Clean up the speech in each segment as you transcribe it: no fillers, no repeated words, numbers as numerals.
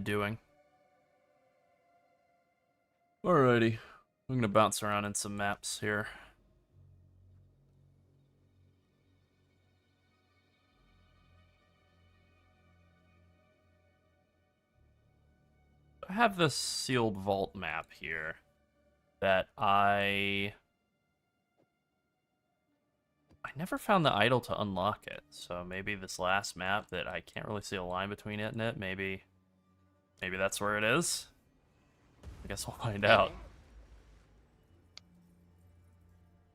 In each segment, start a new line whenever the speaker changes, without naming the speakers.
doing. Alrighty, I'm gonna bounce around in some maps here. I have this sealed vault map here that I never found the idol to unlock it. So maybe this last map that I can't really see a line between it and it, maybe that's where it is. I guess we'll find out.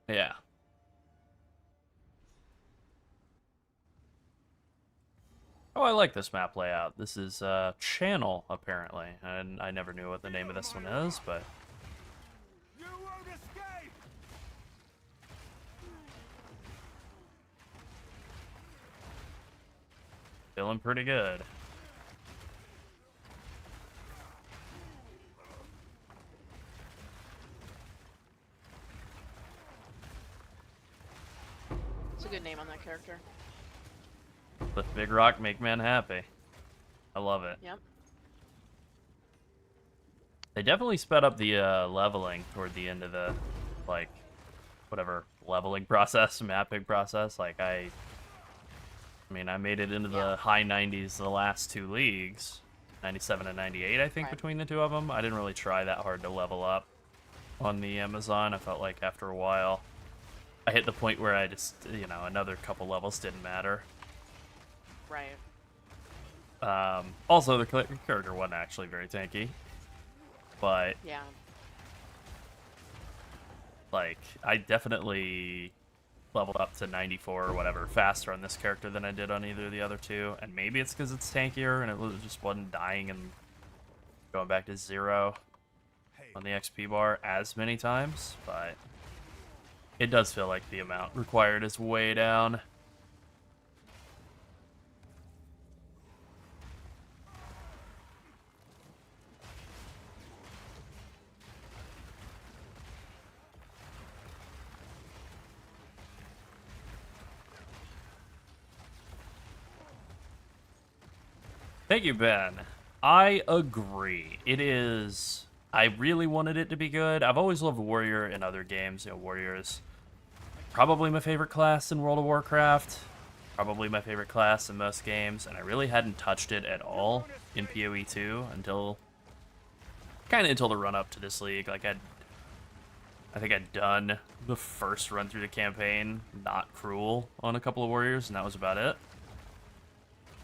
Yeah. Oh, I like this map layout. This is channel, apparently. And I never knew what the name of this one is, but...
You won't escape!
Feeling pretty good.
It's a good name on that character.
Lift big rock, make man happy. I love it.
Yep.
They definitely sped up the leveling toward the end of the, like, whatever leveling process, mapping process. Like, I mean, I made it into the high 90s the last two leagues. 97 and 98, I think, between the two of them. I didn't really try that hard to level up on the Amazon. I felt like after a while, I hit the point where I just, you know, another couple levels didn't matter.
Right.
Also, the character wasn't actually very tanky. But,
Yeah.
like, I definitely leveled up to 94 or whatever faster on this character than I did on either of the other two. And maybe it's because it's tankier and it just wasn't dying and going back to 0 on the XP bar as many times. But it does feel like the amount required is way down. Thank you, Ben. I agree. It is... I really wanted it to be good. I've always loved Warrior in other games. You know, Warrior is probably my favorite class in World of Warcraft. Probably my favorite class in most games. And I really hadn't touched it at all in PoE 2 until... kind of until the run-up to this league. Like, I think I'd done the first run through the campaign, not cruel, on a couple of Warriors, and that was about it.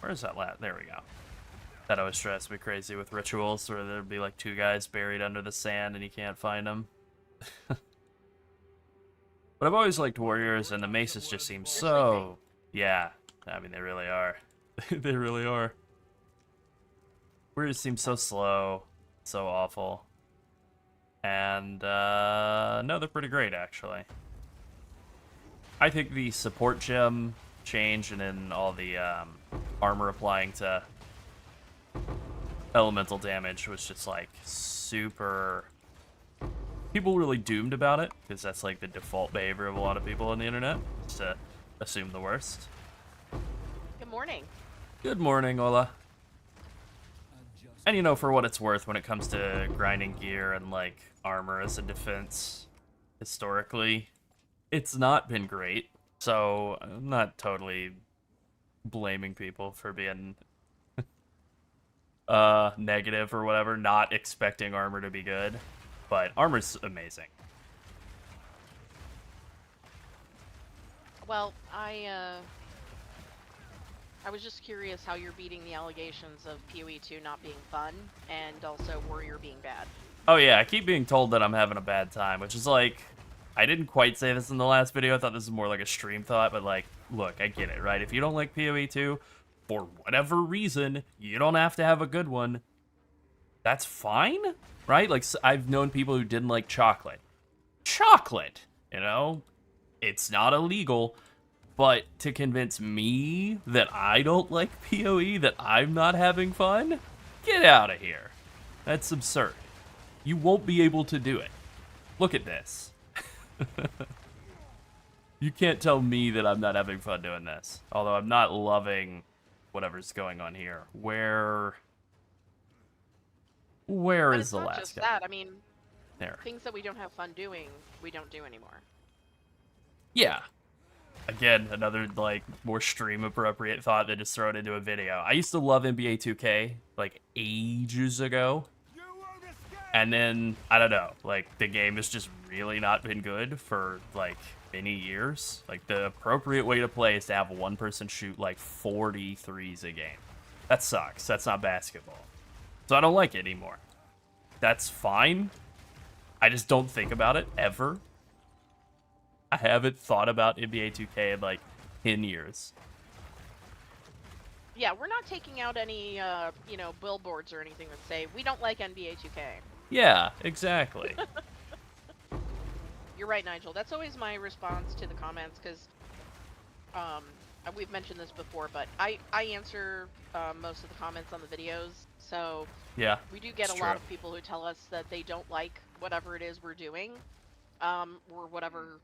Where is that There we go. That always drives me crazy with rituals, where there'd be like two guys buried under the sand and you can't find them. But I've always liked Warriors, and the Maces just seem so... Yeah, I mean, they really are. They really are. Warriors seem so slow, so awful. And, no, they're pretty great, actually. I think the support gem change and then all the armor applying to elemental damage was just like super... People really doomed about it because that's like the default behavior of a lot of people on the internet, is to assume the worst.
Good morning.
Good morning, Ola. And you know, for what it's worth, when it comes to grinding gear and like armor as a defense, historically, it's not been great. So I'm not totally blaming people for being negative or whatever, not expecting armor to be good, but armor's amazing.
Well, I was just curious how you're beating the allegations of PoE 2 not being fun and also Warrior being bad.
Oh yeah, I keep being told that I'm having a bad time, which is like, I didn't quite say this in the last video. I thought this was more like a stream thought, but like, look, I get it, right? If you don't like PoE 2, for whatever reason, you don't have to have a good one. That's fine, right? Like, I've known people who didn't like chocolate. Chocolate, you know? It's not illegal, but to convince me that I don't like PoE, that I'm not having fun? Get out of here. That's absurd. You won't be able to do it. Look at this. You can't tell me that I'm not having fun doing this. Although I'm not loving whatever's going on here. Where Where
But
is
it's
the
not
last
just
guy?
that. I mean,
There.
things that we don't have fun doing, we don't do anymore.
Yeah. Again, another like more stream appropriate thought than just throw it into a video. I used to love NBA 2K like ages ago.
You won't escape!
And then I don't know, like the game has just really not been good for like many years. Like the appropriate way to play is to have one person shoot like 43s a game. That sucks. That's not basketball. So I don't like it anymore. That's fine. I just don't think about it ever. I haven't thought about NBA 2K in like 10 years.
Yeah, we're not taking out any, billboards or anything that say, we don't like NBA 2K.
Yeah, exactly.
You're right, Nigel. That's always my response to the comments, because we've mentioned this before, but I answer most of the comments on the videos, so
Yeah.
we do get
it's
a lot
true.
of people who tell us that they don't like whatever it is we're doing, or whatever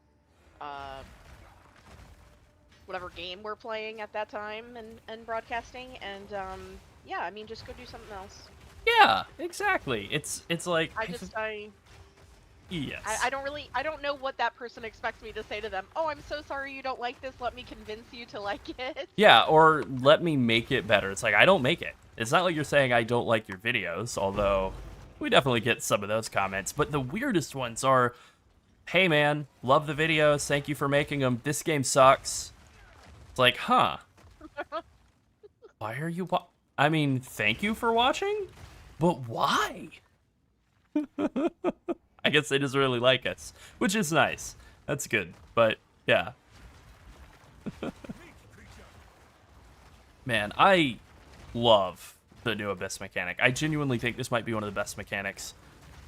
game we're playing at that time and broadcasting, and yeah, I mean, just go do something else.
Yeah, exactly. It's like yes.
I don't know what that person expects me to say to them. Oh, I'm so sorry you don't like this. Let me convince you to like it.
Yeah, or let me make it better. It's like I don't make it. It's not like you're saying I don't like your videos, although we definitely get some of those comments. But the weirdest ones are, hey man, love the videos. Thank you for making them. This game sucks. It's like, huh? Why are you I mean, thank you for watching, but why? I guess they just really like us, which is nice. That's good. But yeah. Man, I love the new Abyss mechanic. I genuinely think this might be one of the best mechanics.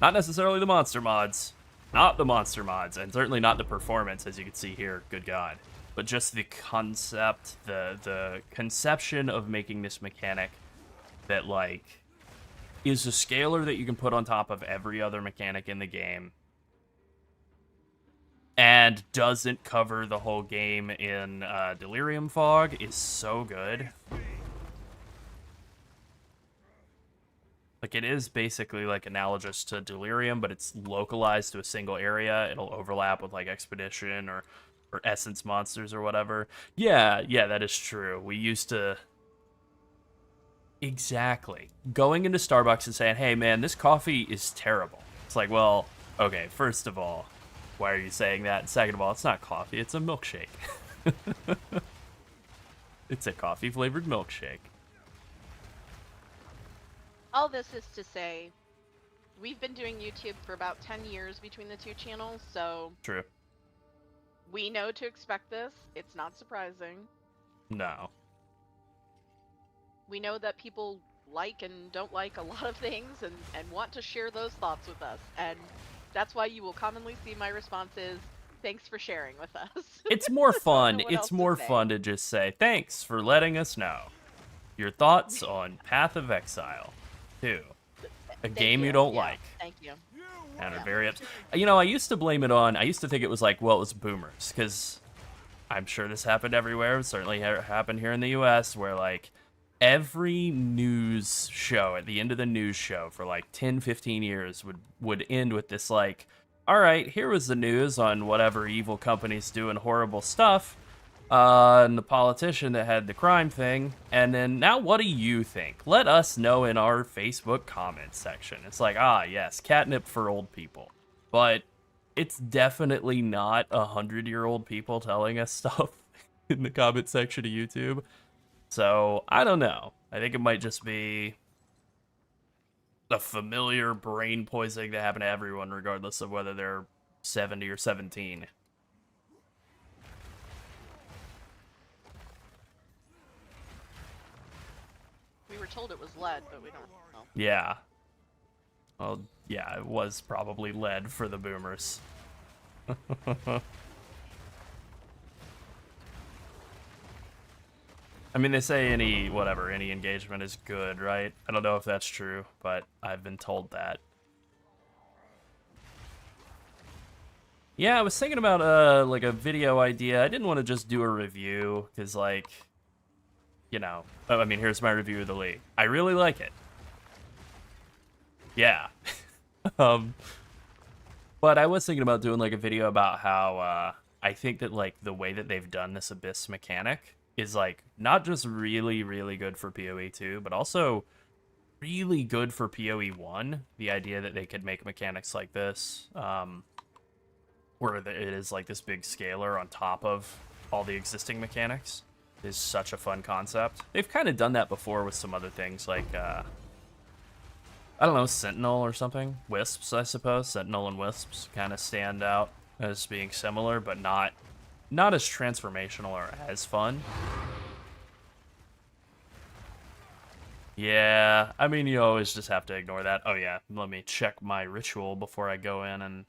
Not necessarily the monster mods, not the monster mods, and certainly not the performance, as you can see here, good god. But just the concept, the conception of making this mechanic that, like, is a scaler that you can put on top of every other mechanic in the game and doesn't cover the whole game in Delirium Fog is so good. Like, it is basically, like, analogous to Delirium, but it's localized to a single area. It'll overlap with, like, Expedition or Essence monsters or whatever. Yeah, that is true. We used to... Exactly. Going into Starbucks and saying, hey, man, this coffee is terrible. It's like, well, okay, first of all, why are you saying that? And second of all, it's not coffee, it's a milkshake. It's a coffee-flavored milkshake.
All this is to say, we've been doing YouTube for about 10 years between the two channels, so
True.
we know to expect this. It's not surprising.
No.
We know that people like and don't like a lot of things and want to share those thoughts with us. And that's why you will commonly see my response is, thanks for sharing with us.
It's more fun.
What
It's
else to
more
say?
fun to just say, thanks for letting us know your thoughts on Path of Exile 2, a game you don't
Yeah,
like.
Thank you.
And are
Yeah.
very upset. You know, I used to blame it on, I used to think it was like, well, it was boomers, because I'm sure this happened everywhere. It certainly happened here in the US, where like every news show at the end of the news show for like 10, 15 years would end with this like, all right, here was the news on whatever evil company's doing horrible stuff, and the politician that had the crime thing, and then now what do you think? Let us know in our Facebook comments section. It's like, ah, yes, catnip for old people. But it's definitely not 100-year-old people telling us stuff in the comment section of YouTube. So, I don't know. I think it might just be a familiar brain poisoning that happened to everyone, regardless of whether they're 70 or 17.
We were told it was lead, but we don't know.
Yeah. Well, yeah, it was probably lead for the boomers. I mean, they say any engagement is good, right? I don't know if that's true, but I've been told that. Yeah, I was thinking about, like, a video idea. I didn't want to just do a review, because, like, you know, I mean, here's my review of the League. I really like it. Yeah. um, but I was thinking about doing like a video about how I think that like the way that they've done this Abyss mechanic is like not just really, really good for PoE 2, but also really good for PoE 1. The idea that they could make mechanics like this, where it is like this big scaler on top of all the existing mechanics, is such a fun concept. They've kind of done that before with some other things like, I don't know, Sentinel or something. Wisps, I suppose. Sentinel and Wisps kind of stand out as being similar, but not as transformational or as fun. Yeah, I mean, you always just have to ignore that. Oh yeah, let me check my ritual before I go in and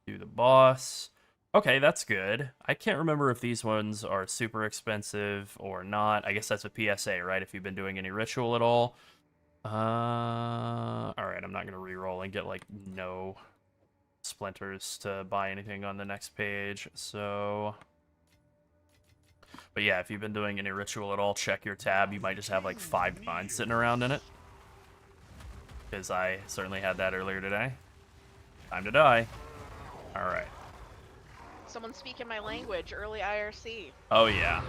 do the boss. Okay, that's good. I can't remember if these ones are super expensive or not. I guess that's a PSA, right? If you've been doing any ritual at all. Alright, I'm not gonna reroll and get, like, no splinters to buy anything on the next page, so... But yeah, if you've been doing any ritual at all, check your tab. You might just have, like, 5 divines sitting around in it. Because I certainly had that earlier today. Time to die. Alright.
Someone speaking my language, early IRC.
Oh, yeah.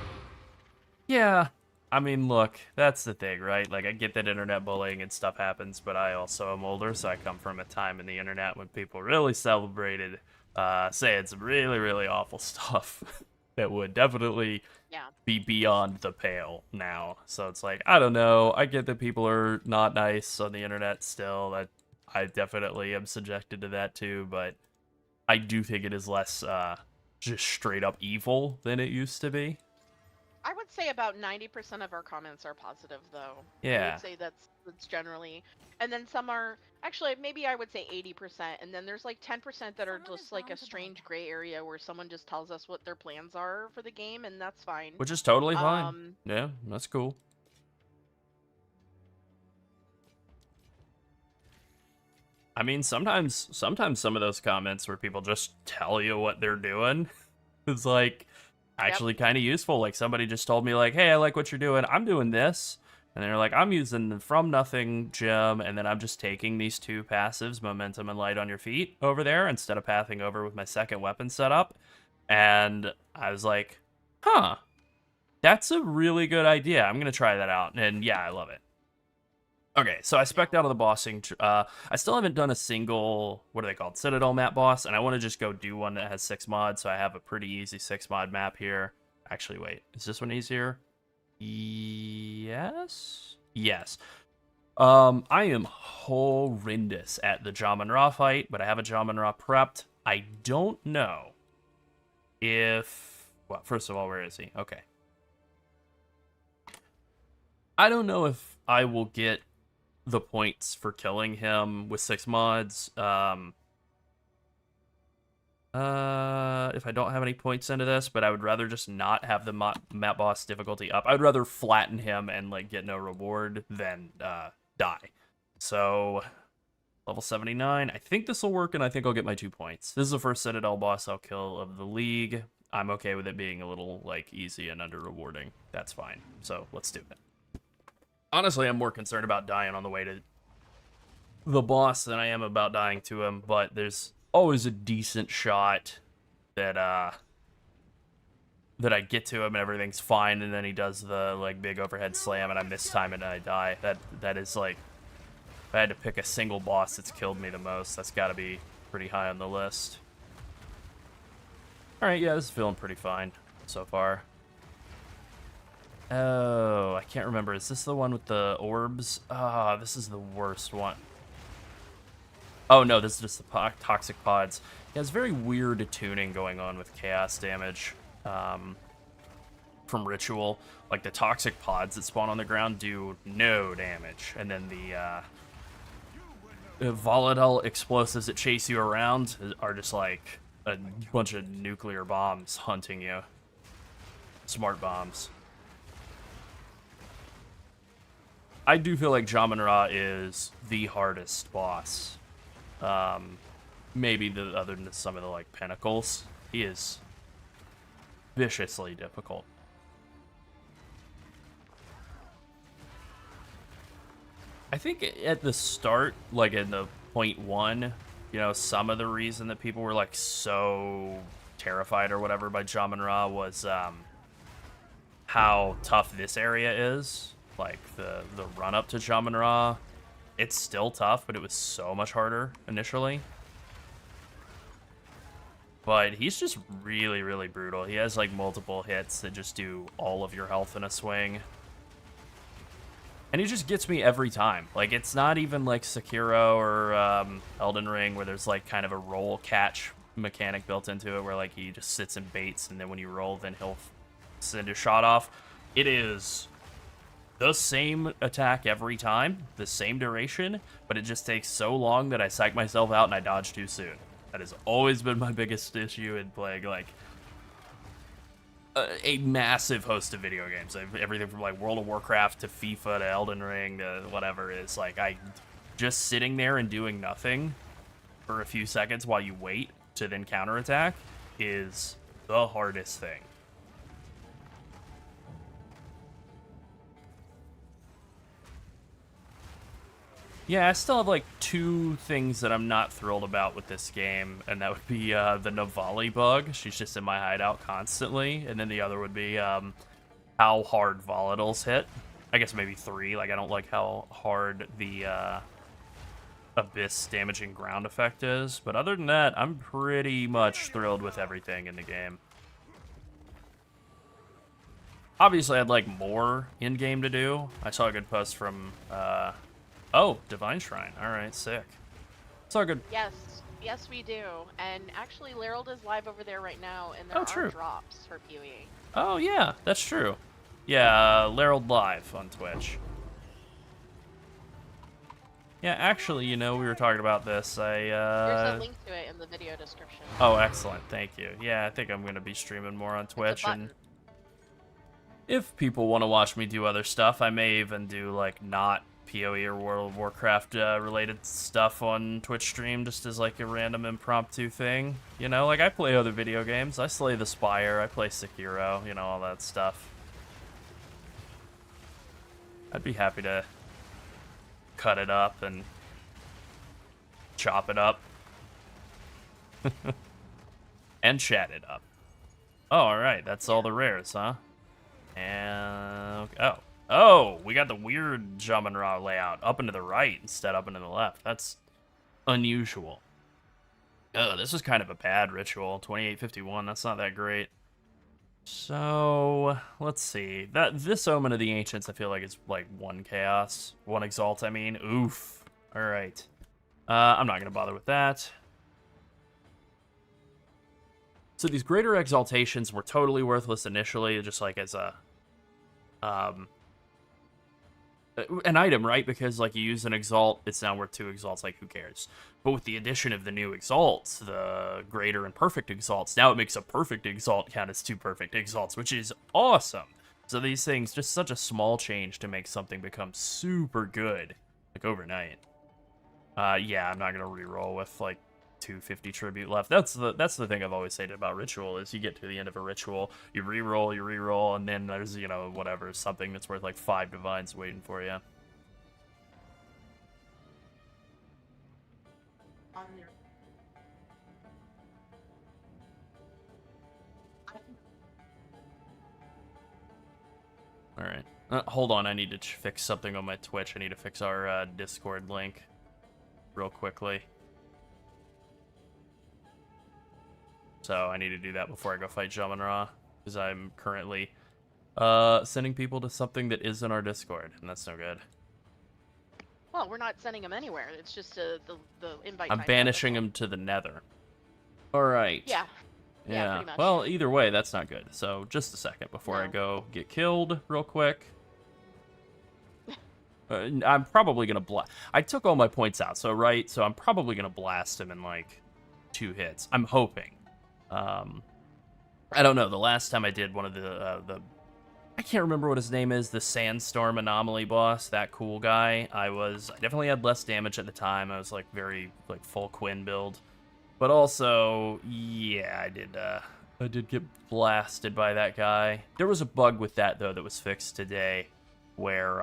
Yeah. I mean, look, that's the thing, right? Like, I get that internet bullying and stuff happens, but I also am older, so I come from a time in the internet when people really celebrated saying some really, really awful stuff that would definitely be beyond the pale now. So it's like, I don't know. I get that people are not nice on the internet still. That I definitely am subjected to that too, but I do think it is less just straight up evil than it used to be.
I would say about 90% of our comments are positive, though. I
Yeah.
would say that's generally, and then some are actually maybe I would say 80%, and then there's like 10% that are just like a strange gray area where someone just tells us what their plans are for the game, and that's fine.
Which is totally fine. Yeah, that's cool. I mean, sometimes some of those comments where people just tell you what they're doing is like actually kind of useful. Like somebody just told me like, hey, I like what you're doing. I'm doing this. And they're like, I'm using the From Nothing gem, and then I'm just taking these 2 passives, Momentum and Light on Your Feet, over there instead of pathing over with my second weapon setup. And I was like, huh, that's a really good idea. I'm going to try that out. And yeah, I love it. Okay, so I spec'd out of the bossing. I still haven't done a single, what are they called, Citadel map boss, and I want to just go do one that has 6 mods, so I have a pretty easy 6 mod map here. Actually, wait, is this one easier? Yes? Yes. I am horrendous at the Jamin Ra fight, but I have a Jamin Ra prepped. I don't know if... Well, first of all, where is he? Okay. I don't know if I will get the points for killing him with 6 mods. If I don't have any points into this, but I would rather just not have the map boss difficulty up. I'd rather flatten him and like get no reward than die. So level 79. I think this will work, and I think I'll get my 2 points. This is the first Citadel boss I'll kill of the league. I'm okay with it being a little like easy and under rewarding. That's fine. So let's do it. Honestly, I'm more concerned about dying on the way to the boss than I am about dying to him, but there's always a decent shot that that I get to him and everything's fine, and then he does the like big overhead slam and I miss time and I die. That is like, if I had to pick a single boss that's killed me the most, that's got to be pretty high on the list. All right, yeah, this is feeling pretty fine so far. Oh, I can't remember. Is this the one with the orbs? Ah, this is the worst one. Oh, no, this is just the toxic pods. Yeah, it's very weird tuning going on with chaos damage from Ritual. Like, the toxic pods that spawn on the ground do no damage. And then the volatile explosives that chase you around are just like a bunch of nuclear bombs hunting you. Smart bombs. I do feel like Jamin Ra is the hardest boss. Maybe other than some of the like pinnacles. He is viciously difficult. I think at the start, like in the point one, you know, some of the reason that people were like so terrified or whatever by Jamun-Ra was how tough this area is. Like the run up to Jamun-Ra, it's still tough, but it was so much harder initially. But he's just really, really brutal. He has like multiple hits that just do all of your health in a swing. And he just gets me every time. Like, it's not even like Sekiro or Elden Ring where there's like kind of a roll catch mechanic built into it where like he just sits and baits, and then when you roll, then he'll send a shot off. It is the same attack every time, the same duration, but it just takes so long that I psych myself out and I dodge too soon. That has always been my biggest issue in playing like a massive host of video games. Everything from like World of Warcraft to FIFA to Elden Ring to whatever is like I just sitting there and doing nothing for a few seconds while you wait to then counterattack is the hardest thing. Yeah, I still have like two things that I'm not thrilled about with this game, and that would be the Navali bug. She's just in my hideout constantly, and then the other would be how hard volatiles hit. I guess maybe three. Like, I don't like how hard the abyss damaging ground effect is, but other than that, I'm pretty much thrilled with everything in the game. Obviously, I'd like more in-game to do. I saw a good post from oh, Divine Shrine. All right, sick. It's all good.
Yes, yes, we do. And actually, Larold is live over there right now, and there are
true.
drops for PoE.
Oh, yeah, that's true. Yeah, Larold Live on Twitch. Yeah, actually, you know, we were talking about this.
There's a link to it in the video description.
Oh, excellent. Thank you. Yeah, I think I'm going to be streaming more on Twitch. And if people want to watch me do other stuff, I may even do, like, not PoE or World of Warcraft related stuff on Twitch stream just as like a random impromptu thing. You know, like I play other video games. I Slay the Spire, I play Sekiro, you know, all that stuff. I'd be happy to cut it up and chop it up. And chat it up. Oh, alright, that's all the rares, huh? And oh, we got the weird Jamun-Ra layout. Up and to the right instead up and to the left. That's unusual. Oh, this is kind of a bad ritual. 2851, that's not that great. So, let's see. This Omen of the Ancients, I feel like it's like one Chaos. One Exalt, I mean. Oof. Alright. I'm not going to bother with that. So these Greater Exaltations were totally worthless initially, just like as a... an item, right? Because like you use an exalt, it's now worth 2 exalts, like who cares? But with the addition of the new exalts, the greater and perfect exalts, now it makes a perfect exalt count as 2 perfect exalts, which is awesome. So these things, just such a small change to make something become super good, like overnight. Yeah, I'm not gonna reroll with like 250 tribute left. That's the thing I've always said about ritual is you get to the end of a ritual, you reroll, and then there's, you know, whatever, something that's worth like 5 divines waiting for you. All right, hold on, I need to fix something on my Twitch. I need to fix our Discord link real quickly. So I need to do that before I go fight Jamun-Ra, because I'm currently sending people to something that isn't our Discord, and that's no good.
Well, we're not sending them anywhere. It's just the invite.
I'm banishing them to the Nether. All right.
Yeah.
Yeah.
Pretty much.
Well, either way, that's not good. So just a second before I go get killed, real quick. I'm probably gonna blast. I took all my points out, so right. So I'm probably gonna blast him in like 2 hits. I'm hoping. I don't know. The last time I did one of the I can't remember what his name is, the Sandstorm Anomaly boss, that cool guy. I definitely had less damage at the time. I was like very like full Quinn build, but also yeah, I did get blasted by that guy. There was a bug with that though that was fixed today, where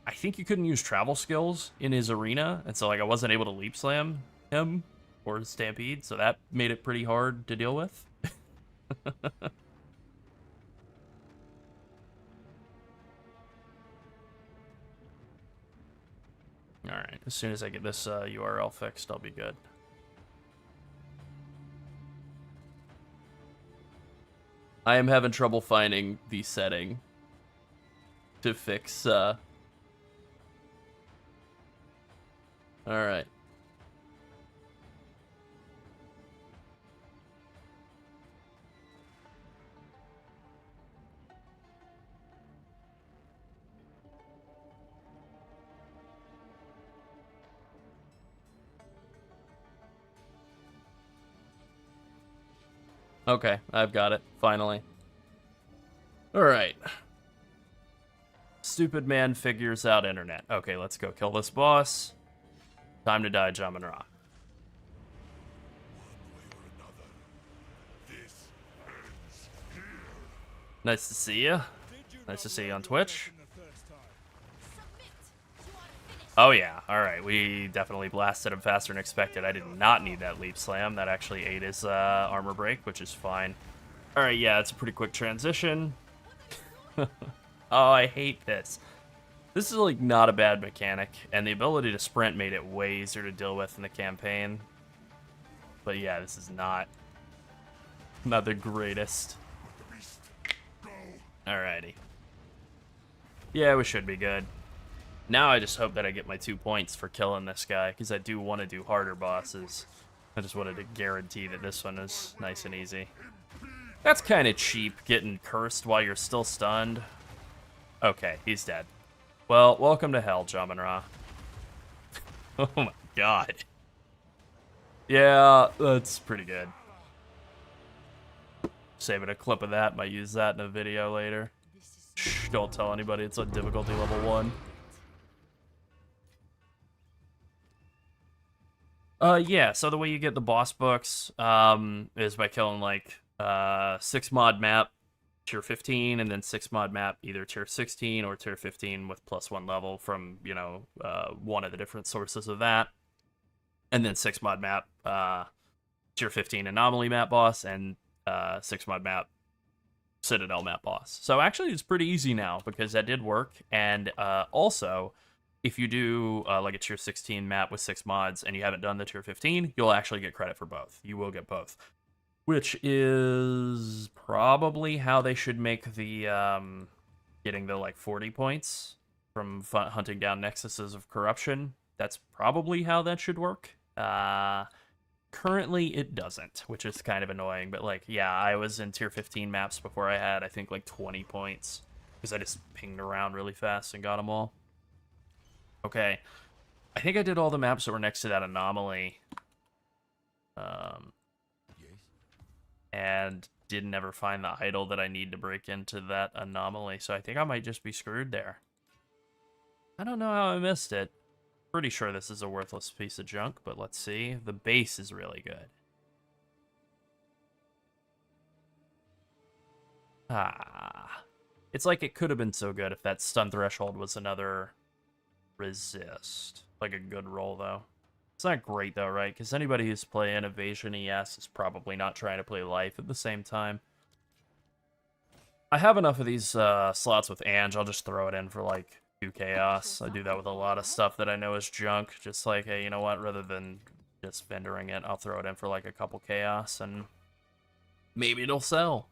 I think you couldn't use travel skills in his arena, and so like I wasn't able to leap slam him or stampede, so that made it pretty hard to deal with. Alright, as soon as I get this URL fixed, I'll be good. I am having trouble finding the setting to fix, Alright. Okay, I've got it, finally. Alright. Stupid man figures out internet. Okay, let's go kill this boss. Time to die, Jamin Ra. Nice to see you. Nice to see you on Twitch. Oh yeah, alright, we definitely blasted him faster than expected. I did not need that leap slam. That actually ate his armor break, which is fine. Alright, yeah, it's a pretty quick transition. Oh, I hate this. This is like not a bad mechanic, and the ability to sprint made it way easier to deal with in the campaign. But yeah, this is not the greatest. Alrighty. Yeah, we should be good. Now I just hope that I get my 2 points for killing this guy, because I do want to do harder bosses. I just wanted to guarantee that this one is nice and easy. That's kind of cheap, getting cursed while you're still stunned. Okay, he's dead. Well, welcome to hell, Jamin Ra. Oh my god. Yeah, that's pretty good. Saving a clip of that, might use that in a video later. Shh, don't tell anybody it's on difficulty level 1. Yeah, so the way you get the boss books is by killing like 6 mod map tier 15 and then 6 mod map either tier 16 or tier 15 with +1 level from, you know, one of the different sources of that. And then 6 mod map tier 15 anomaly map boss and 6 mod map Citadel map boss. So actually it's pretty easy now because that did work. And also, if you do like a tier 16 map with 6 mods and you haven't done the tier 15, you'll actually get credit for both. You will get both. Which is probably how they should make the getting the like 40 points from hunting down nexuses of corruption. That's probably how that should work. Currently it doesn't, which is kind of annoying, but like, yeah, I was in tier 15 maps before I had, I think, like 20 points, because I just pinged around really fast and got them all. Okay, I think I did all the maps that were next to that anomaly, and didn't ever find the idol that I need to break into that anomaly, so I think I might just be screwed there. I don't know how I missed it. Pretty sure this is a worthless piece of junk, but let's see. The base is really good. Ah. It's like it could have been so good if that stun threshold was another resist. Like a good roll, though. It's not great, though, right? Because anybody who's playing Evasion ES is probably not trying to play Life at the same time. I have enough of these slots with Ange. I'll just throw it in for, like, 2 chaos. I do that with a lot of stuff that I know is junk. Just like, hey, you know what? Rather than just vendoring it, I'll throw it in for like a couple chaos and maybe it'll sell.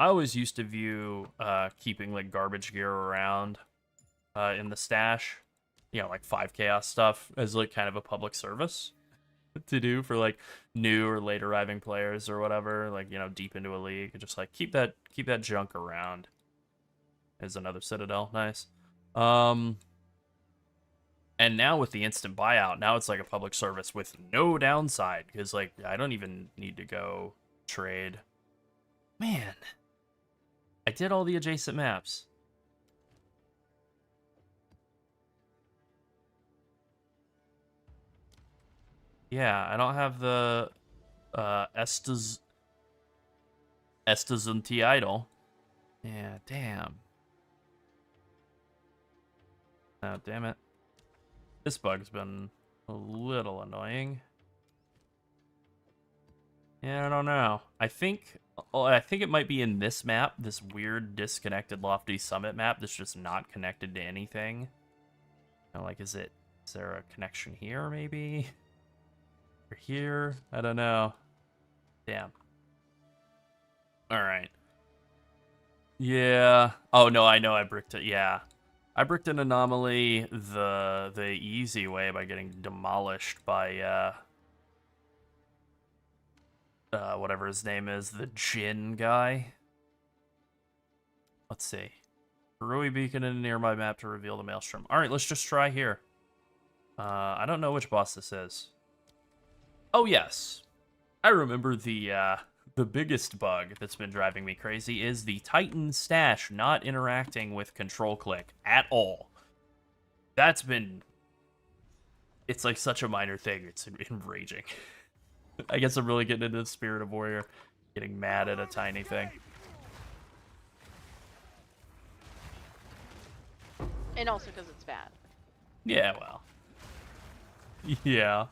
I always used to view keeping like garbage gear around in the stash, you know, like 5 chaos stuff as like kind of a public service to do for like new or late arriving players or whatever, like, you know, deep into a league. Just like keep that junk around. Is another Citadel. Nice. And now with the instant buyout, now it's like a public service with no downside. Because, like, I don't even need to go trade. Man. I did all the adjacent maps. Yeah, I don't have the Estazunti idol. Yeah, damn. Oh, damn it. This bug's been a little annoying. Yeah, I don't know. I think it might be in this map, this weird disconnected lofty summit map that's just not connected to anything. You know, like, is there a connection here maybe? Or here? I don't know. Damn. Alright. Yeah. Oh no, I know I bricked it. Yeah. I bricked an anomaly the easy way by getting demolished by whatever his name is, the Jin guy. Let's see. Rui beacon in a nearby map to reveal the maelstrom. Alright, let's just try here. I don't know which boss this is. Oh yes. I remember the biggest bug that's been driving me crazy is the Titan stash not interacting with control click at all. That's been... It's like such a minor thing. It's enraging. I guess I'm really getting into the spirit of warrior. Getting mad at a tiny thing.
And also because it's bad.
Yeah, well. Yeah.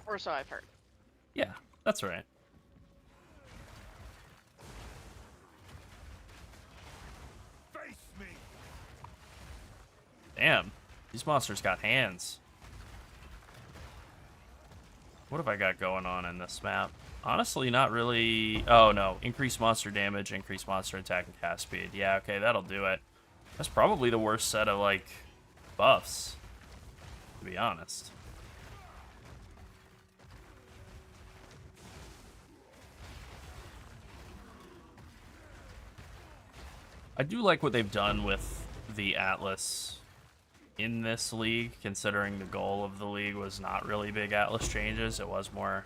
Or so I've heard.
Yeah, that's right.
Face me.
Damn. These monsters got hands. What have I got going on in this map? Honestly, not really... Oh, no. Increased monster damage, increased monster attack, and cast speed. Yeah, okay, that'll do it. That's probably the worst set of, like, buffs, to be honest. I do like what they've done with the Atlas in this league, considering the goal of the league was not really big Atlas changes. It was more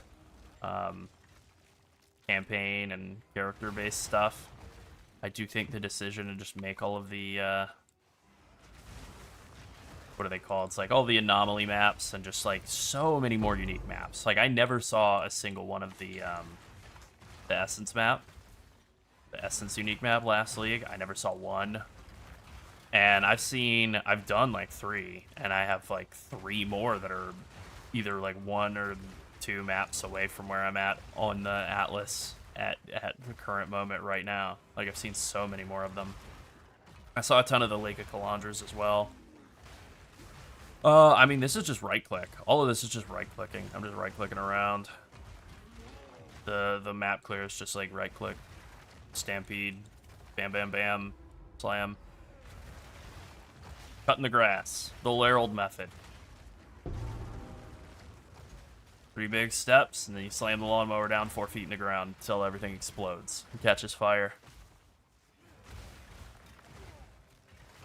campaign and character-based stuff. I do think the decision to just make all of the what are they called? It's like all the anomaly maps and just like so many more unique maps. Like I never saw a single one of the Essence map, the Essence unique map last league. I never saw one. And I've done like 3, and I have like 3 more that are either like 1 or 2 maps away from where I'm at on the Atlas at the current moment right now. Like I've seen so many more of them. I saw a ton of the Lake of Calandras as well. I mean, this is just right click. All of this is just right clicking. I'm just right clicking around. The map clear is just like right click, stampede, bam, bam, bam, slam. Cutting the grass, the Larold method. 3 big steps, and then you slam the lawnmower down 4 feet in the ground until everything explodes and catches fire.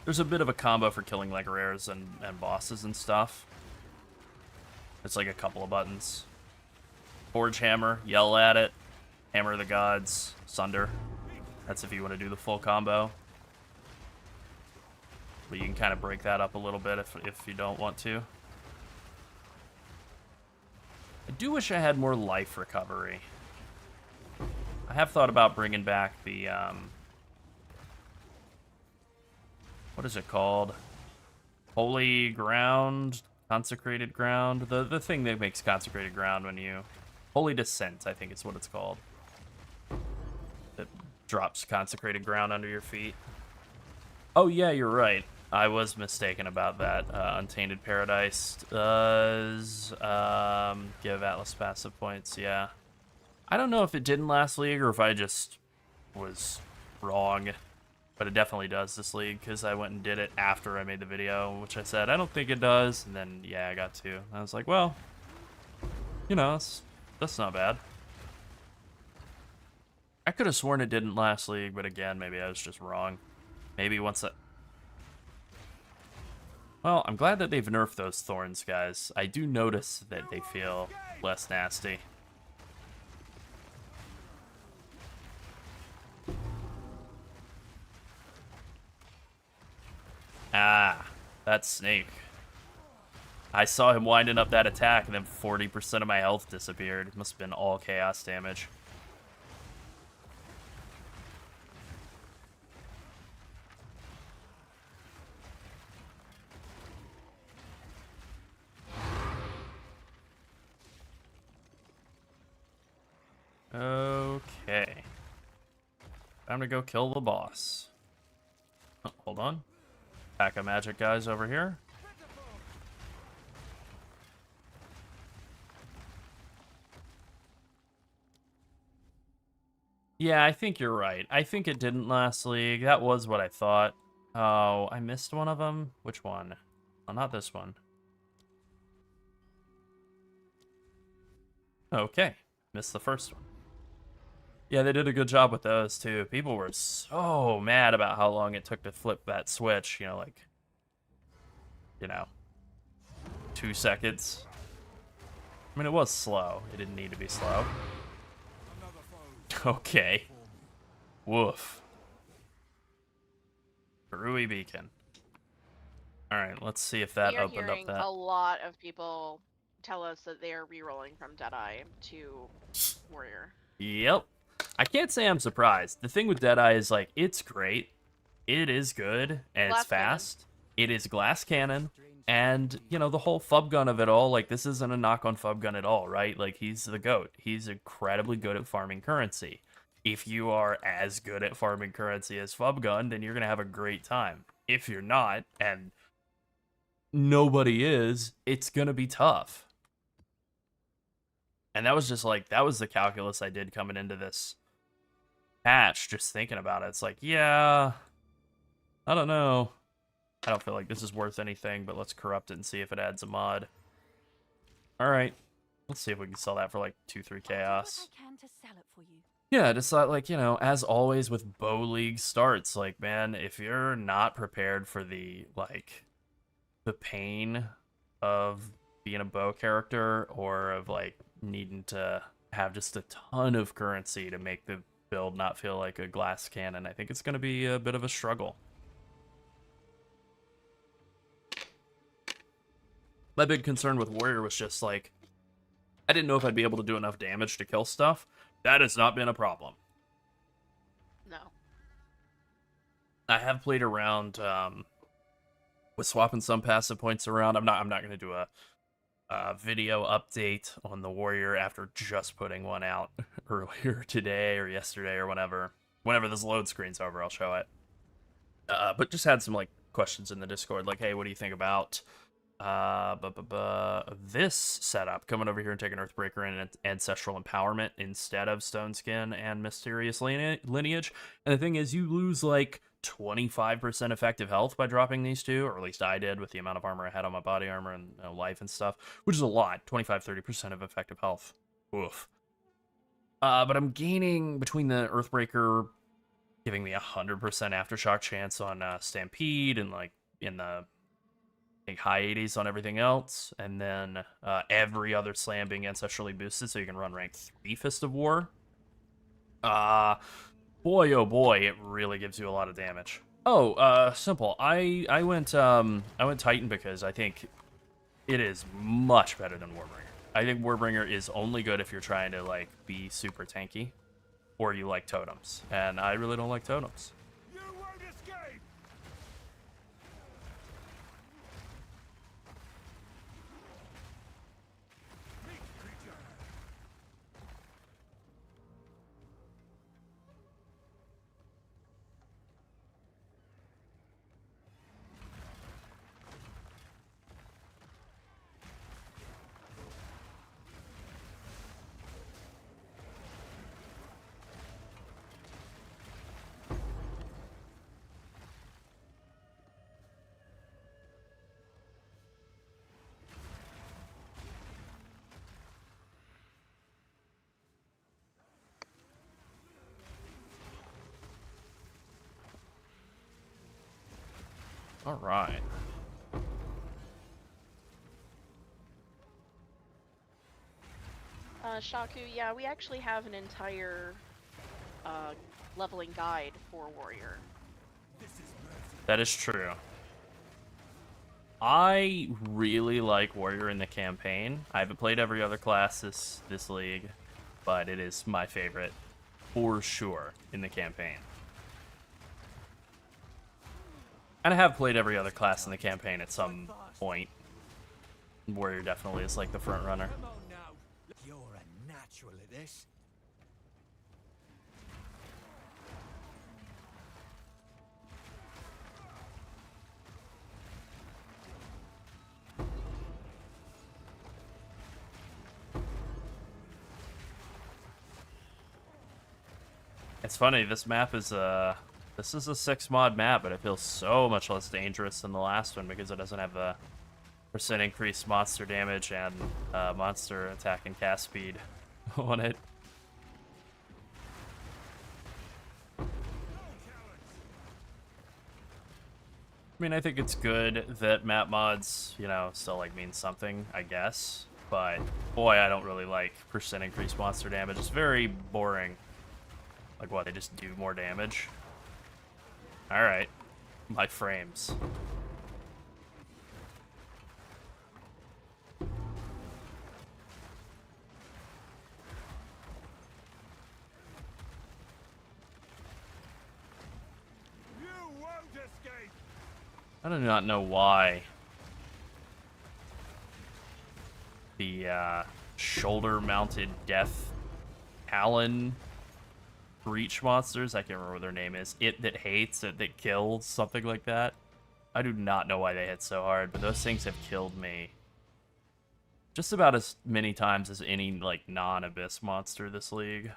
There's a bit of a combo for killing like rares and bosses and stuff. It's like a couple of buttons. Forge hammer, yell at it, hammer of the gods, sunder. That's if you want to do the full combo. But you can kind of break that up a little bit if you don't want to. I do wish I had more life recovery. I have thought about bringing back the, what is it called? Holy ground? Consecrated ground? The thing that makes consecrated ground when you... Holy descent, I think is what it's called. That drops consecrated ground under your feet. Oh yeah, you're right. I was mistaken about that. Untainted Paradise does give Atlas passive points, yeah. I don't know if it did in last league or if I just was wrong. But it definitely does this league because I went and did it after I made the video, which I said, I don't think it does. And then, yeah, I got to. I was like, well, you know, that's not bad. I could have sworn it didn't last league, but again, maybe I was just wrong. Maybe once that... Well, I'm glad that they've nerfed those thorns, guys. I do notice that they feel less nasty. Ah, that snake. I saw him winding up that attack, and then 40% of my health disappeared. It must have been all chaos damage. Okay. Time to go kill the boss. Oh, hold on. Pack of magic guys over here. Yeah, I think you're right. I think it didn't last league. That was what I thought. Oh, I missed one of them. Which one? Oh, not this one. Okay. Missed the first one. Yeah, they did a good job with those, too. People were so mad about how long it took to flip that switch. You know, like, 2 seconds. I mean, it was slow. It didn't need to be slow. Okay. Woof. Rui Beacon. Alright, let's see if that
We are
opened up
hearing
that.
a lot of people tell us that they are re-rolling from Deadeye to Warrior.
Yep. I can't say I'm surprised. The thing with Deadeye is, like, it's great. It is good, and
Glass
it's fast. It is glass cannon. And, the whole Fub gun of it all, like, this isn't a knock on Fub gun at all, right? Like, he's the GOAT. He's incredibly good at farming currency. If you are as good at farming currency as Fub gun, then you're going to have a great time. If you're not, and nobody is, it's going to be tough. And that was just like, that was the calculus I did coming into this patch, just thinking about it. It's like, yeah, I don't know. I don't feel like this is worth anything, but let's corrupt it and see if it adds a mod. Alright. Let's see if we can sell that for like 2-3 chaos. Yeah, just thought, like, as always with Bow League starts, like, man, if you're not prepared for the pain of being a bow character, or of, like, needing to have just a ton of currency to make the build not feel like a glass cannon, I think it's going to be a bit of a struggle. My big concern with Warrior was just, like, I didn't know if I'd be able to do enough damage to kill stuff. That has not been a problem.
No.
I have played around with swapping some passive points around. I'm not going to do a video update on the Warrior after just putting one out earlier today or yesterday or whenever. Whenever this load screen's over, I'll show it. But just had some, like, questions in the Discord, like, hey, what do you think about this setup, coming over here and taking Earthbreaker and Ancestral Empowerment instead of Stone Skin and Mysterious Lineage. And the thing is, you lose like 25% effective health by dropping these two, or at least I did with the amount of armor I had on my body armor and life and stuff, which is a lot. 25-30% of effective health. Oof. But I'm gaining, between the Earthbreaker giving me 100% aftershock chance on Stampede, and like in the high 80s on everything else, and then every other slam being ancestrally boosted, so you can run rank 3 Fist of War. Boy, oh boy, it really gives you a lot of damage. Oh, simple. I went Titan because I think it is much better than Warbringer. I think Warbringer is only good if you're trying to, like, be super tanky, or you like totems, and I really don't like totems.
You won't escape!
All right.
Shaku, yeah, we actually have an entire leveling guide for Warrior.
That is true. I really like Warrior in the campaign. I haven't played every other class this league, but it is my favorite for sure in the campaign. And I have played every other class in the campaign at some point. Warrior definitely is like the front runner.
Come on now. You're a natural at this.
It's funny, this map is this is a 6 mod map, but it feels so much less dangerous than the last one because it doesn't have the percent increased monster damage and monster attack and cast speed on it. I mean, I think it's good that map mods, you know, still like mean something, I guess. But boy, I don't really like percent increased monster damage. It's very boring. Like what, they just do more damage? Alright. My frames.
You won't escape.
I do not know why the shoulder-mounted death talon breach monsters, I can't remember what their name is, it that hates, it that kills, something like that. I do not know why they hit so hard, but those things have killed me just about as many times as any, like, non-abyss monster this league.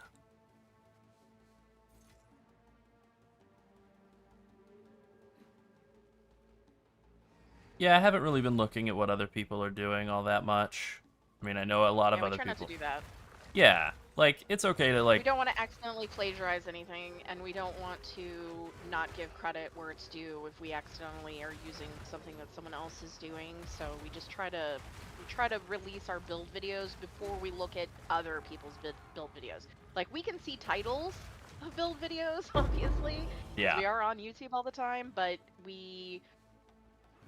Yeah, I haven't really been looking at what other people are doing all that much. I mean, I know a lot of
we
other
try
people.
not to do that.
Yeah, like, it's okay to, like...
We don't want to accidentally plagiarize anything, and we don't want to not give credit where it's due if we accidentally are using something that someone else is doing. So we just try to release our build videos before we look at other people's build videos. Like, we can see titles of build videos, obviously.
Yeah.
We are on YouTube all the time, but we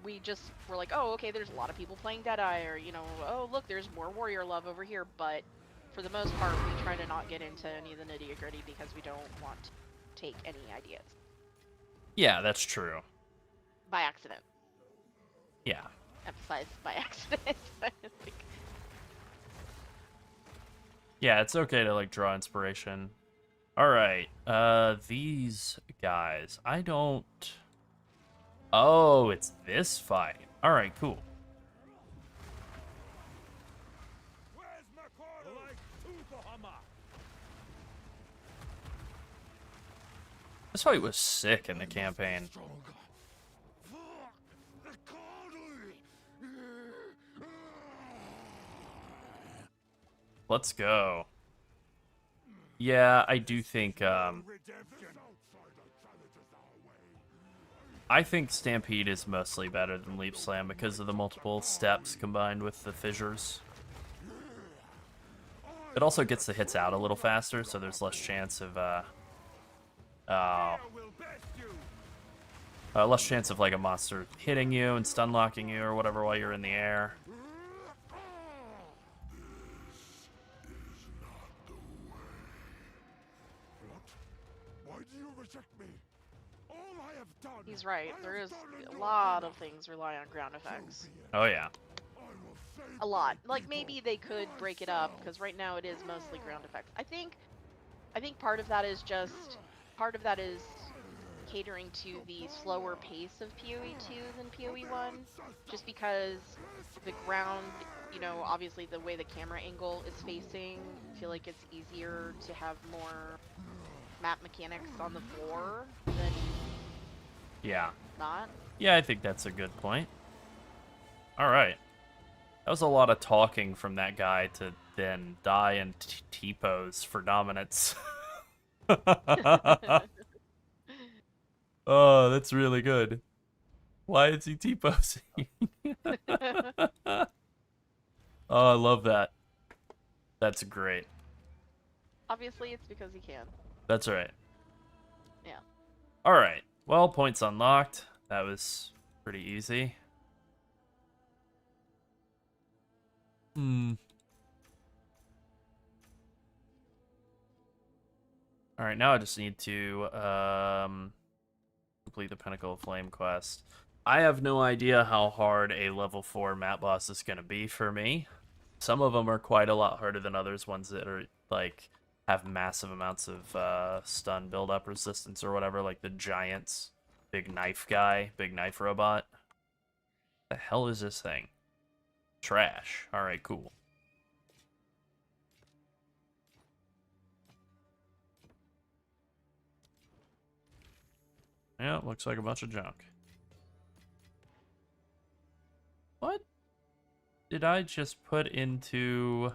we're like, oh, okay, there's a lot of people playing Deadeye, or, you know, oh, look, there's more warrior love over here, but for the most part, we try to not get into any of the nitty-gritty because we don't want to take any ideas.
Yeah, that's true.
By accident.
Yeah.
Emphasize by accident.
Yeah, it's okay to, like, draw inspiration. Alright, these guys, I don't... Oh, it's this fight. Alright, cool.
Where's my quarter? Like Tuthahama.
This fight was sick in the campaign. Let's go. Yeah, I do think, I think Stampede is mostly better than Leap Slam because of the multiple steps combined with the fissures. It also gets the hits out a little faster, so there's less chance of, less chance of, like, a monster hitting you and stun locking you or whatever while you're in the air.
Why do you reject me? All I have done.
He's right. There is a lot of things rely on ground effects.
Oh, yeah.
A lot. Like, maybe they could break it up, because right now it is mostly ground effects. I think part of that is catering to the slower pace of PoE 2 than PoE 1, just because the ground, you know, obviously the way the camera angle is facing, I feel like it's easier to have more map mechanics on the floor than not.
Yeah, I think that's a good point. Alright. That was a lot of talking from that guy to then die and T-pose for dominance. Oh, that's really good. Why is he T-posing? Oh, I love that. That's great.
Obviously, it's because he can.
That's right.
Yeah.
Alright. Well, points unlocked. That was pretty easy. Alright, now I just need to complete the Pinnacle of Flame quest. I have no idea how hard a level 4 map boss is going to be for me. Some of them are quite a lot harder than others, ones that are, like, have massive amounts of stun build-up resistance or whatever, like the giants. Big knife guy, big knife robot. The hell is this thing? Trash. Alright, cool. Yeah, looks like a bunch of junk. What did I just put into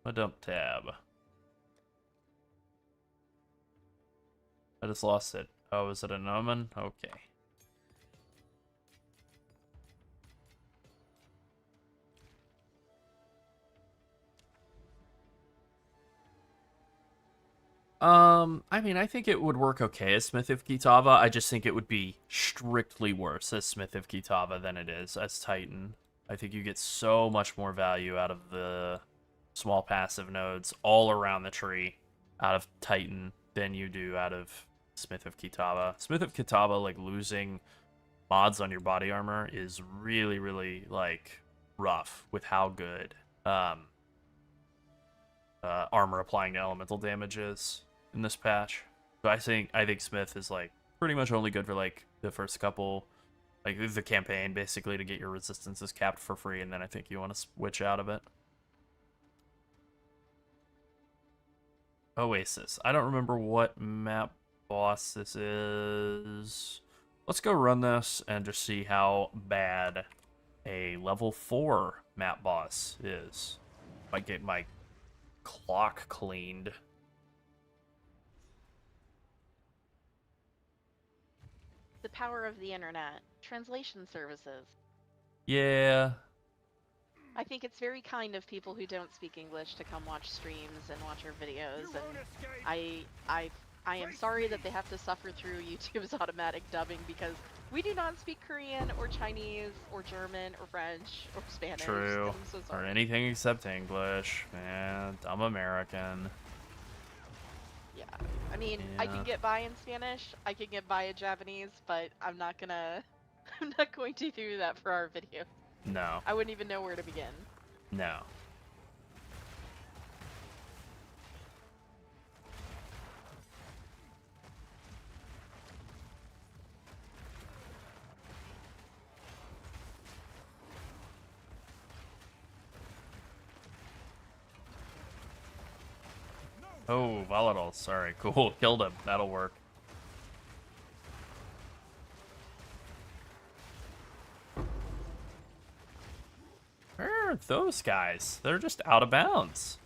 a dump tab? I just lost it. Oh, is it an omen? Okay. I mean, I think it would work okay as Smith of Kitava. I just think it would be strictly worse as Smith of Kitava than it is as Titan. I think you get so much more value out of the small passive nodes all around the tree out of Titan than you do out of Smith of Kitava. Smith of Kitava, like, losing mods on your body armor is really, really, like, rough with how good armor applying to elemental damage is in this patch. So I think Smith is like pretty much only good for like the first couple, like the campaign basically, to get your resistances capped for free, and then I think you want to switch out of it. Oasis. I don't remember what map boss this is. Let's go run this and just see how bad a level 4 map boss is. Might get my clock cleaned.
The power of the internet. Translation services.
Yeah.
I think it's very kind of people who don't speak English to come watch streams and watch our videos, and I am sorry that they have to suffer through YouTube's automatic dubbing because we do not speak Korean or Chinese or German or French or Spanish.
True.
I'm so
Or
sorry.
anything except English. Man, dumb American.
Yeah. I mean, I can get by in Spanish, I can get by in Japanese, but I'm not gonna I'm not going to do that for our video.
No.
I wouldn't even know where to begin.
No. Oh, volatile. Sorry. Cool. Killed him. That'll work. Where are those guys? They're just out of bounds.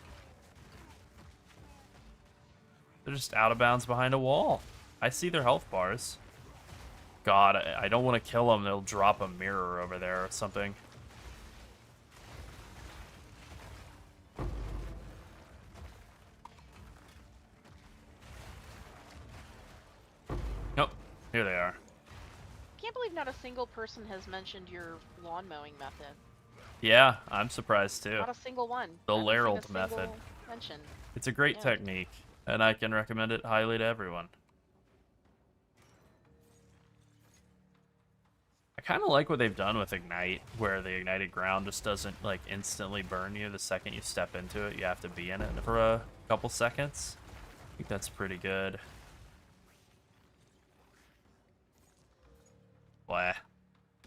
They're just out of bounds behind a wall. I see their health bars. God, I don't want to kill them. They'll drop a mirror over there or something. Nope. Here they are.
Can't believe not a single person has mentioned your lawn mowing method.
Yeah, I'm surprised too.
Not a single one.
The
I haven't seen a
Larold method.
single mention.
It's a great
Yeah.
technique, and I can recommend it highly to everyone. I kind of like what they've done with Ignite, where the ignited ground just doesn't like instantly burn you the second you step into it. You have to be in it for a couple seconds. I think that's pretty good. Blah.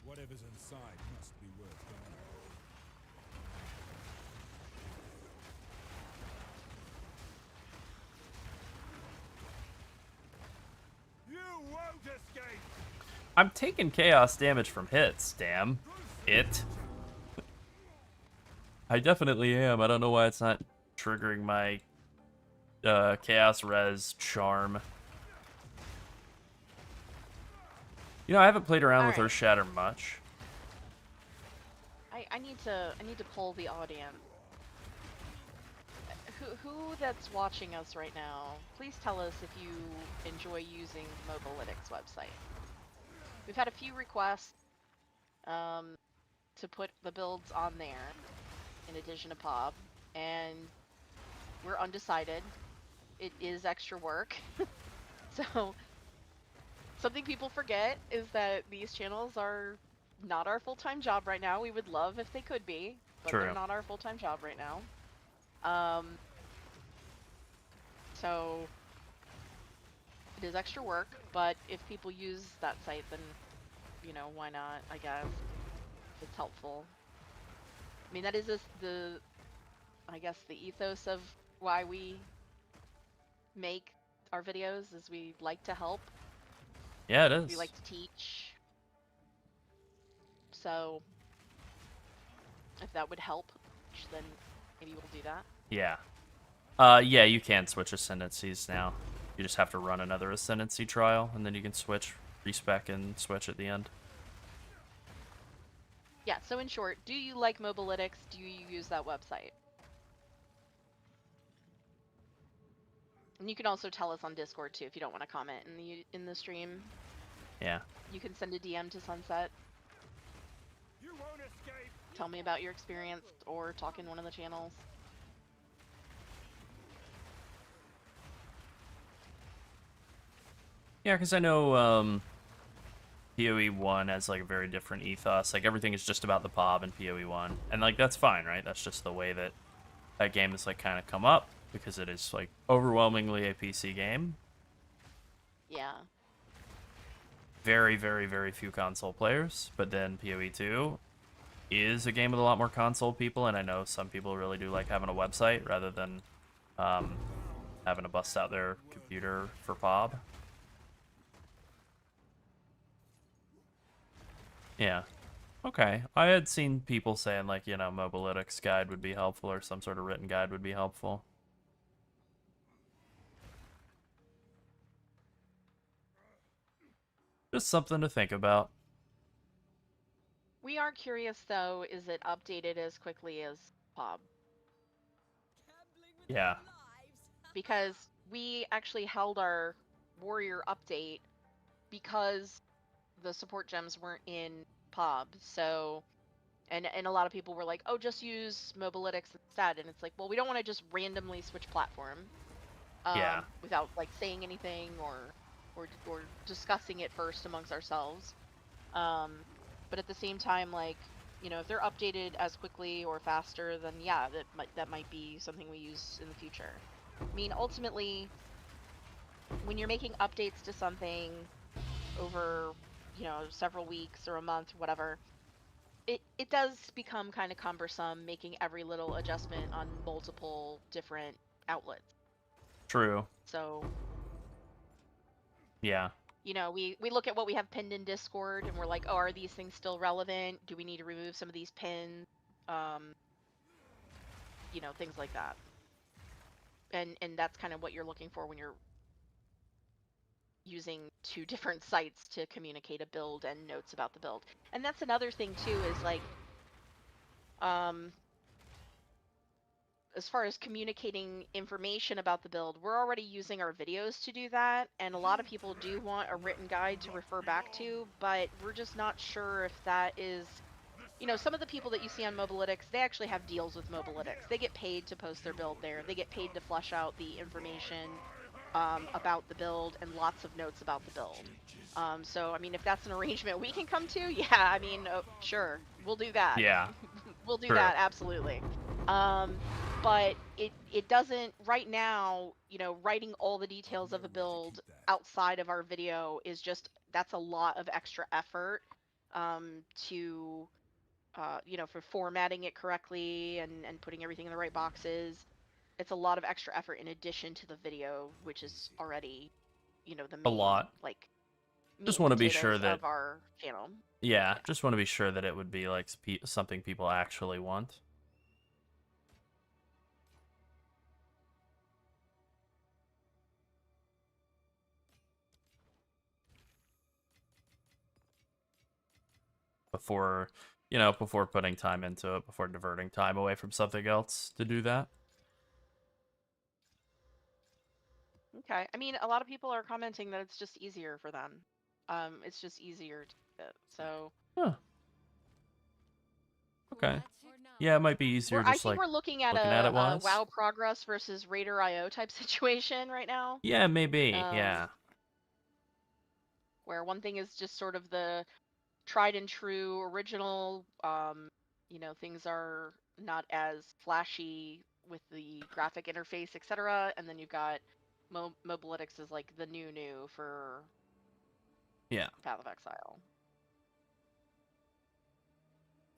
Whatever's inside must be worth guarding. You won't escape!
I'm taking chaos damage from hits, damn it. I definitely am. I don't know why it's not triggering my chaos res charm. You know, I haven't played around with
Alright.
Earthshatter much.
I need to poll the audience. Who that's watching us right now, please tell us if you enjoy using Mobalytics website. We've had a few requests to put the builds on there in addition to PoB, and we're undecided. It is extra work. So something people forget is that these channels are not our full-time job right now. We would love if they could be, but
True.
they're not our full-time job right now. So it is extra work, but if people use that site, then, you know, why not, I guess. It's helpful. I mean, that is I guess, the ethos of why we make our videos is we like to help.
Yeah, it
We
is.
like to teach. So if that would help, then maybe we'll do that.
Yeah. Yeah, you can switch ascendancies now. You just have to run another ascendancy trial, and then you can switch, respec, and switch at the end.
Yeah, so in short, do you like Mobalytics? Do you use that website? And you can also tell us on Discord too if you don't want to comment in the stream.
Yeah.
You can send a DM to Sunset.
You won't escape.
Tell me about your experience or talk in one of the channels.
Yeah, because I know PoE 1 has like a very different ethos. Like everything is just about the POB in PoE 1. And like that's fine, right? That's just the way that that game has like kind of come up because it is like overwhelmingly a PC game.
Yeah.
Very, very, very few console players. But then PoE 2 is a game with a lot more console people, and I know some people really do like having a website rather than having to bust out their computer for POB. Yeah. Okay. I had seen people saying like, Mobalytics guide would be helpful or some sort of written guide would be helpful. Just something to think about.
We are curious though, is it updated as quickly as POB?
Yeah.
Because we actually held our Warrior update because the support gems weren't in POB. So and a lot of people were like, "Oh, just use Mobalytics instead." And it's like, "Well, we don't want to just randomly switch platform
Yeah.
without like saying anything or discussing it first amongst ourselves." But at the same time, like, if they're updated as quickly or faster, then yeah, that might be something we use in the future. I mean, ultimately, when you're making updates to something over, several weeks or a month, whatever, it does become kind of cumbersome making every little adjustment on multiple different outlets.
True.
So,
Yeah.
we look at what we have pinned in Discord and we're like, oh, are these things still relevant? Do we need to remove some of these pins? Things like that. And that's kind of what you're looking for when you're using two different sites to communicate a build and notes about the build. And that's another thing too, is like, as far as communicating information about the build, we're already using our videos to do that, and a lot of people do want a written guide to refer back to, but we're just not sure if that is, some of the people that you see on Mobalytics, they actually have deals with Mobalytics. They get paid to post their build there. They get paid to flesh out the information about the build and lots of notes about the build. So, I mean, if that's an arrangement we can come to, yeah, I mean, sure, we'll do that.
Yeah.
We'll do
True.
that, absolutely. But it doesn't, right now, writing all the details of a build outside of our video is just, that's a lot of extra effort to, for formatting it correctly and putting everything in the right boxes. It's a lot of extra effort in addition to the video, which is already, the
A
main,
lot.
like, meat
Just
and
want to be sure
potatoes
that
of our channel.
Yeah, just want to be sure that it would be like something people actually want. Before, before putting time into it, before diverting time away from something else to do that.
Okay. I mean, a lot of people are commenting that it's just easier for them. It's just easier to do it. So
Huh. Okay. Yeah, it might be easier
I
just
think
like
we're looking at
looking at it
a
once.
WoW progress versus Raider IO type situation right now.
Yeah, maybe. Yeah.
Where one thing is just sort of the tried and true original. Things are not as flashy with the graphic interface, etc. And then you've got Mobalytics is like the new for
Yeah.
Path of Exile.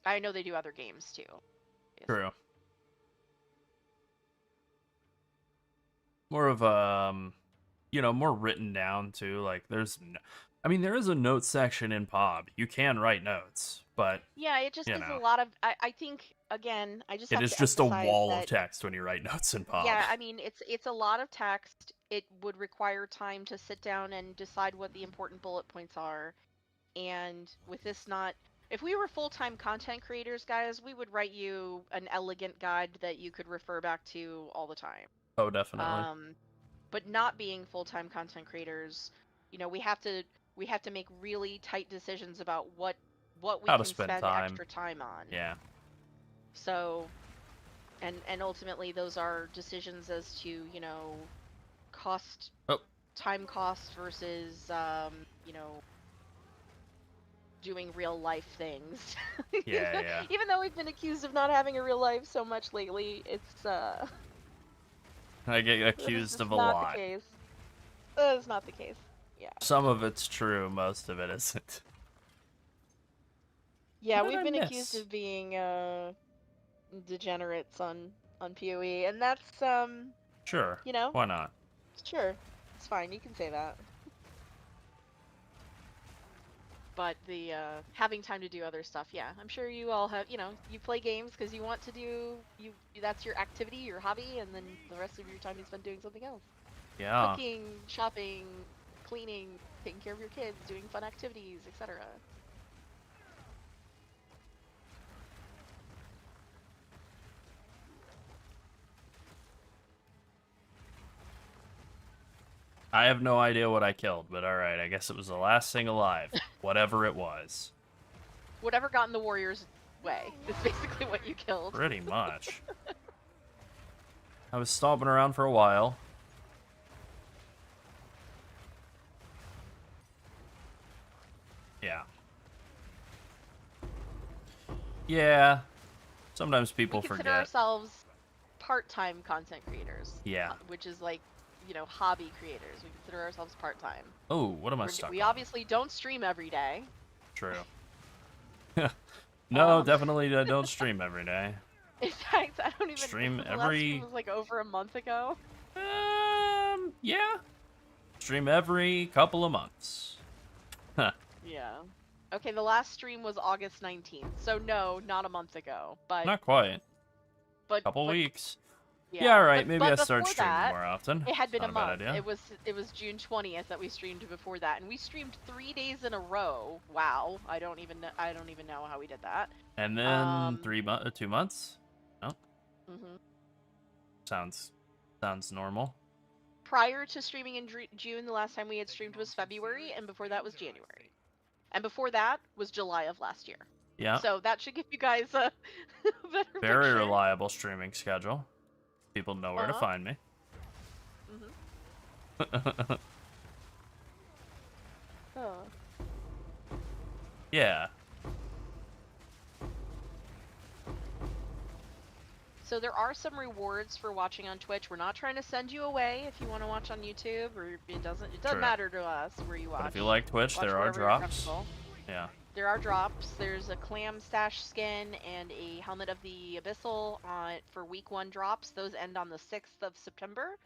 I know they do other games too.
True. More of more written down too. Like I mean, there is a note section in POB. You can write notes, but
Yeah, it just
you
is a
know,
lot of. I think again, I just
it
have
is
to
just a
emphasize
wall of
that.
text when you write notes in POB.
Yeah, I mean, it's a lot of text. It would require time to sit down and decide what the important bullet points are. And with this not, if we were full-time content creators, guys, we would write you an elegant guide that you could refer back to all the time.
Oh, definitely.
Um, but not being full-time content creators, we have to make really tight decisions about what we
How to
can
spend
spend
time.
extra time on.
Yeah.
So, and ultimately those are decisions as to, cost
Oh,
time cost versus doing real life things.
yeah, yeah.
Even though we've been accused of not having a real life so much lately, it's
I get
that is
accused
just
of a
not the
lot.
case. That is not the case. Yeah.
Some of it's true, most of it isn't.
Yeah,
What did
we've
I
been accused
miss?
of being degenerates on PoE, and that's
Sure.
you know,
Why not?
sure. It's fine. You can say that. But the having time to do other stuff, yeah, I'm sure you all have, you play games because you want to do that's your activity, your hobby, and then the rest of your time you spend doing something else.
Yeah.
Cooking, shopping, cleaning, taking care of your kids, doing fun activities, etc.
I have no idea what I killed, but alright, I guess it was the last thing alive. Whatever it was.
Whatever got in the warrior's way is basically what you killed.
Pretty much. I was stomping around for a while. Yeah. Yeah. Sometimes
We
people
consider
forget.
ourselves part-time content creatures.
Yeah.
Which is like, hobby creators. We consider ourselves part-time.
Oh, what am I stuck
We
on?
obviously don't stream every day.
True. No,
Um,
definitely don't stream every day.
in fact, I don't even.
Stream
The last stream
every...
was like over a month ago.
Yeah. Stream every couple of months. Huh.
Yeah. Okay, the last stream was August 19th. So no, not a month ago. But
Not quite.
but
Couple
but
weeks.
yeah.
Yeah, alright, maybe I
But
start
before
streaming
that,
more often.
it had been
Not
a
a bad
month.
idea.
It was June 20th that we streamed before that, and we streamed 3 days in a row. Wow. I don't even know how we did that.
And then 2 months? No?
Mhm.
Sounds normal.
Prior to streaming in June, the last time we had streamed was February, and before that was January. And before that was July of last year.
Yeah.
So that should give you guys a better
Very
picture.
reliable streaming schedule. People know where to find me.
Mhm. Oh.
Yeah.
So there are some rewards for watching on Twitch. We're not trying to send you away if you want to watch on YouTube, or it doesn't
True.
matter to us where you watch.
But if you like Twitch,
Watch
there are
wherever you're
drops.
comfortable.
Yeah.
There are drops. There's a clam stash skin and a helmet of the abyssal for week 1 drops. Those end on the 6th of September.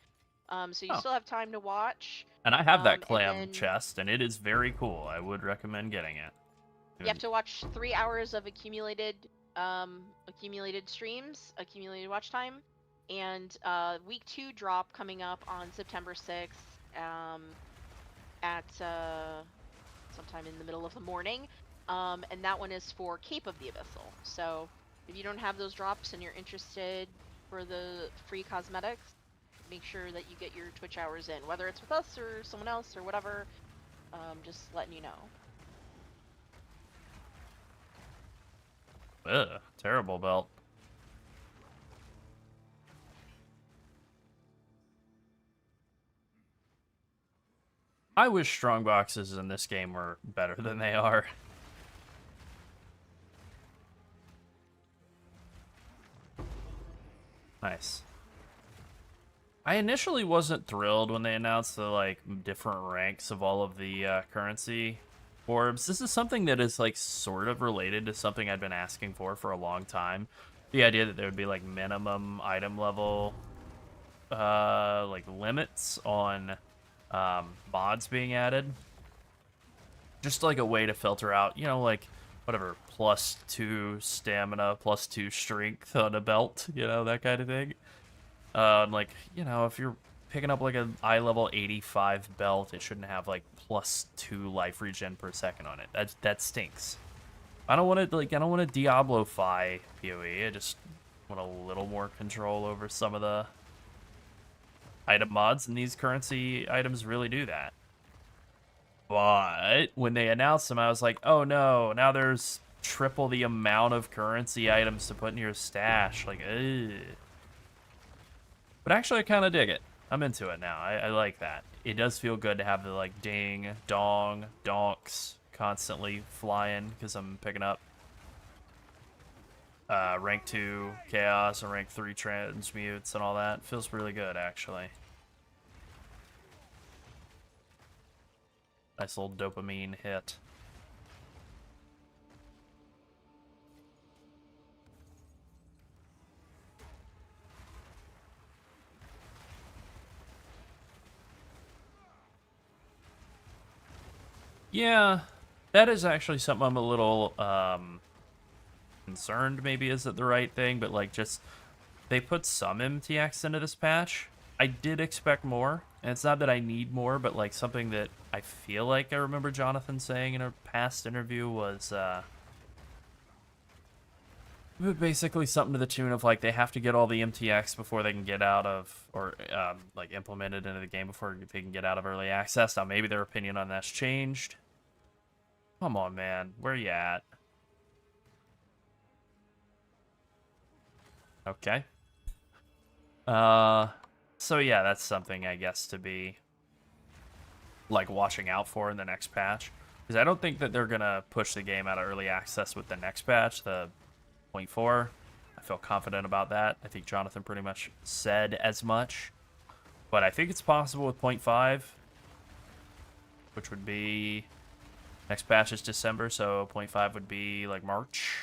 So you still have time to watch.
And I have that
and
clam
then
chest, and it is very cool. I would recommend getting it.
You have to watch 3 hours of accumulated streams, accumulated watch time, and week 2 drop coming up on September 6th at sometime in the middle of the morning. And that one is for Cape of the Abyssal. So if you don't have those drops and you're interested for the free cosmetics, make sure that you get your Twitch hours in, whether it's with us or someone else or whatever. Just letting you know.
Ugh, terrible belt. I wish strong boxes in this game were better than they are. Nice. I initially wasn't thrilled when they announced the different ranks of all of the currency orbs. This is something that is sort of related to something I'd been asking for a long time. The idea that there would be minimum item level limits on mods being added. Just like a way to filter out, you know, like whatever, +2 stamina, +2 strength on a belt, you know, that kind of thing. Like, you know, if you're picking up like an eye level 85 belt, it shouldn't have like +2 life regen per second on it. That stinks. I don't want to I don't want to Diablo-fy PoE. I just want a little more control over some of the item mods, and these currency items really do that. But when they announced them, I was like, oh no, now there's triple the amount of currency items to put in your stash. Like, ugh. But actually, I kind of dig it. I'm into it now. I like that. It does feel good to have the, like, ding, dong, donks constantly flying because I'm picking up rank 2 chaos and rank 3 transmutes and all that. It feels really good, actually. Nice little dopamine hit. Yeah, that is actually something I'm a little concerned maybe isn't the right thing, but like just they put some MTX into this patch. I did expect more, and it's not that I need more, but like something that I feel like I remember Jonathan saying in a past interview was basically something to the tune of like they have to get all the MTX before they can get out of, or like implemented into the game before they can get out of early access. Now maybe their opinion on that's changed. Come on, man. Where you at? Okay. So yeah, that's something I guess to be like watching out for in the next patch. Because I don't think that they're gonna push the game out of early access with the next patch, the 0.4. I feel confident about that. I think Jonathan pretty much said as much. But I think it's possible with 0.5, which would be next patch is December, so 0.5 would be like March.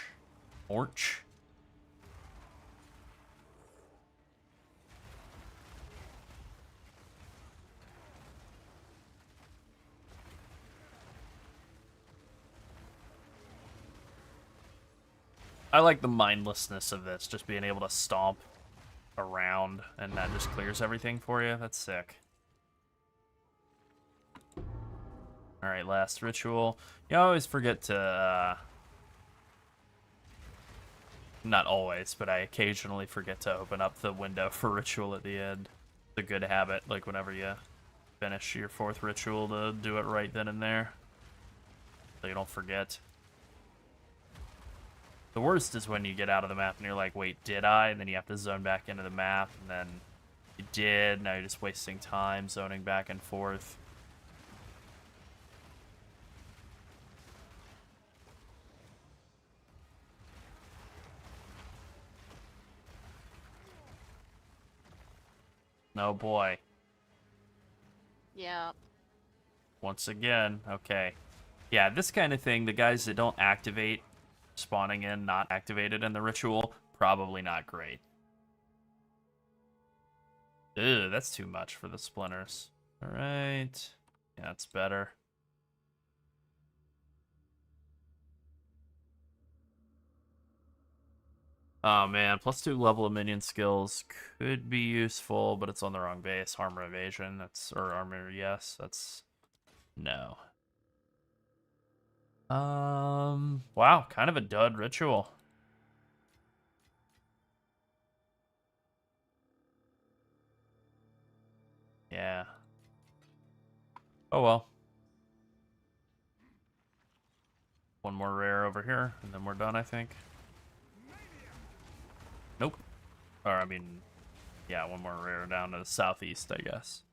I like the mindlessness of this, just being able to stomp around and that just clears everything for you. That's sick. Alright, last ritual. You always forget to, not always, but I occasionally forget to open up the window for ritual at the end. It's a good habit, like whenever you finish your 4th ritual, to do it right then and there, so you don't forget. The worst is when you get out of the map and you're like, wait, did I? And then you have to zone back into the map, and then you did. Now you're just wasting time zoning back and forth. Oh boy.
Yeah.
Once again, okay. Yeah, this kind of thing, the guys that don't activate spawning in not activated in the ritual, probably not great. Ew, that's too much for the splinters. Alright. Yeah, that's better. Oh man, +2 level of minion skills could be useful, but it's on the wrong base. Armor evasion, that's, or armor, yes, that's, no. Wow, kind of a dud ritual. Yeah. Oh well. One more rare over here, and then we're done, I think. Nope. Or, I mean, yeah, one more rare down to the southeast, I guess.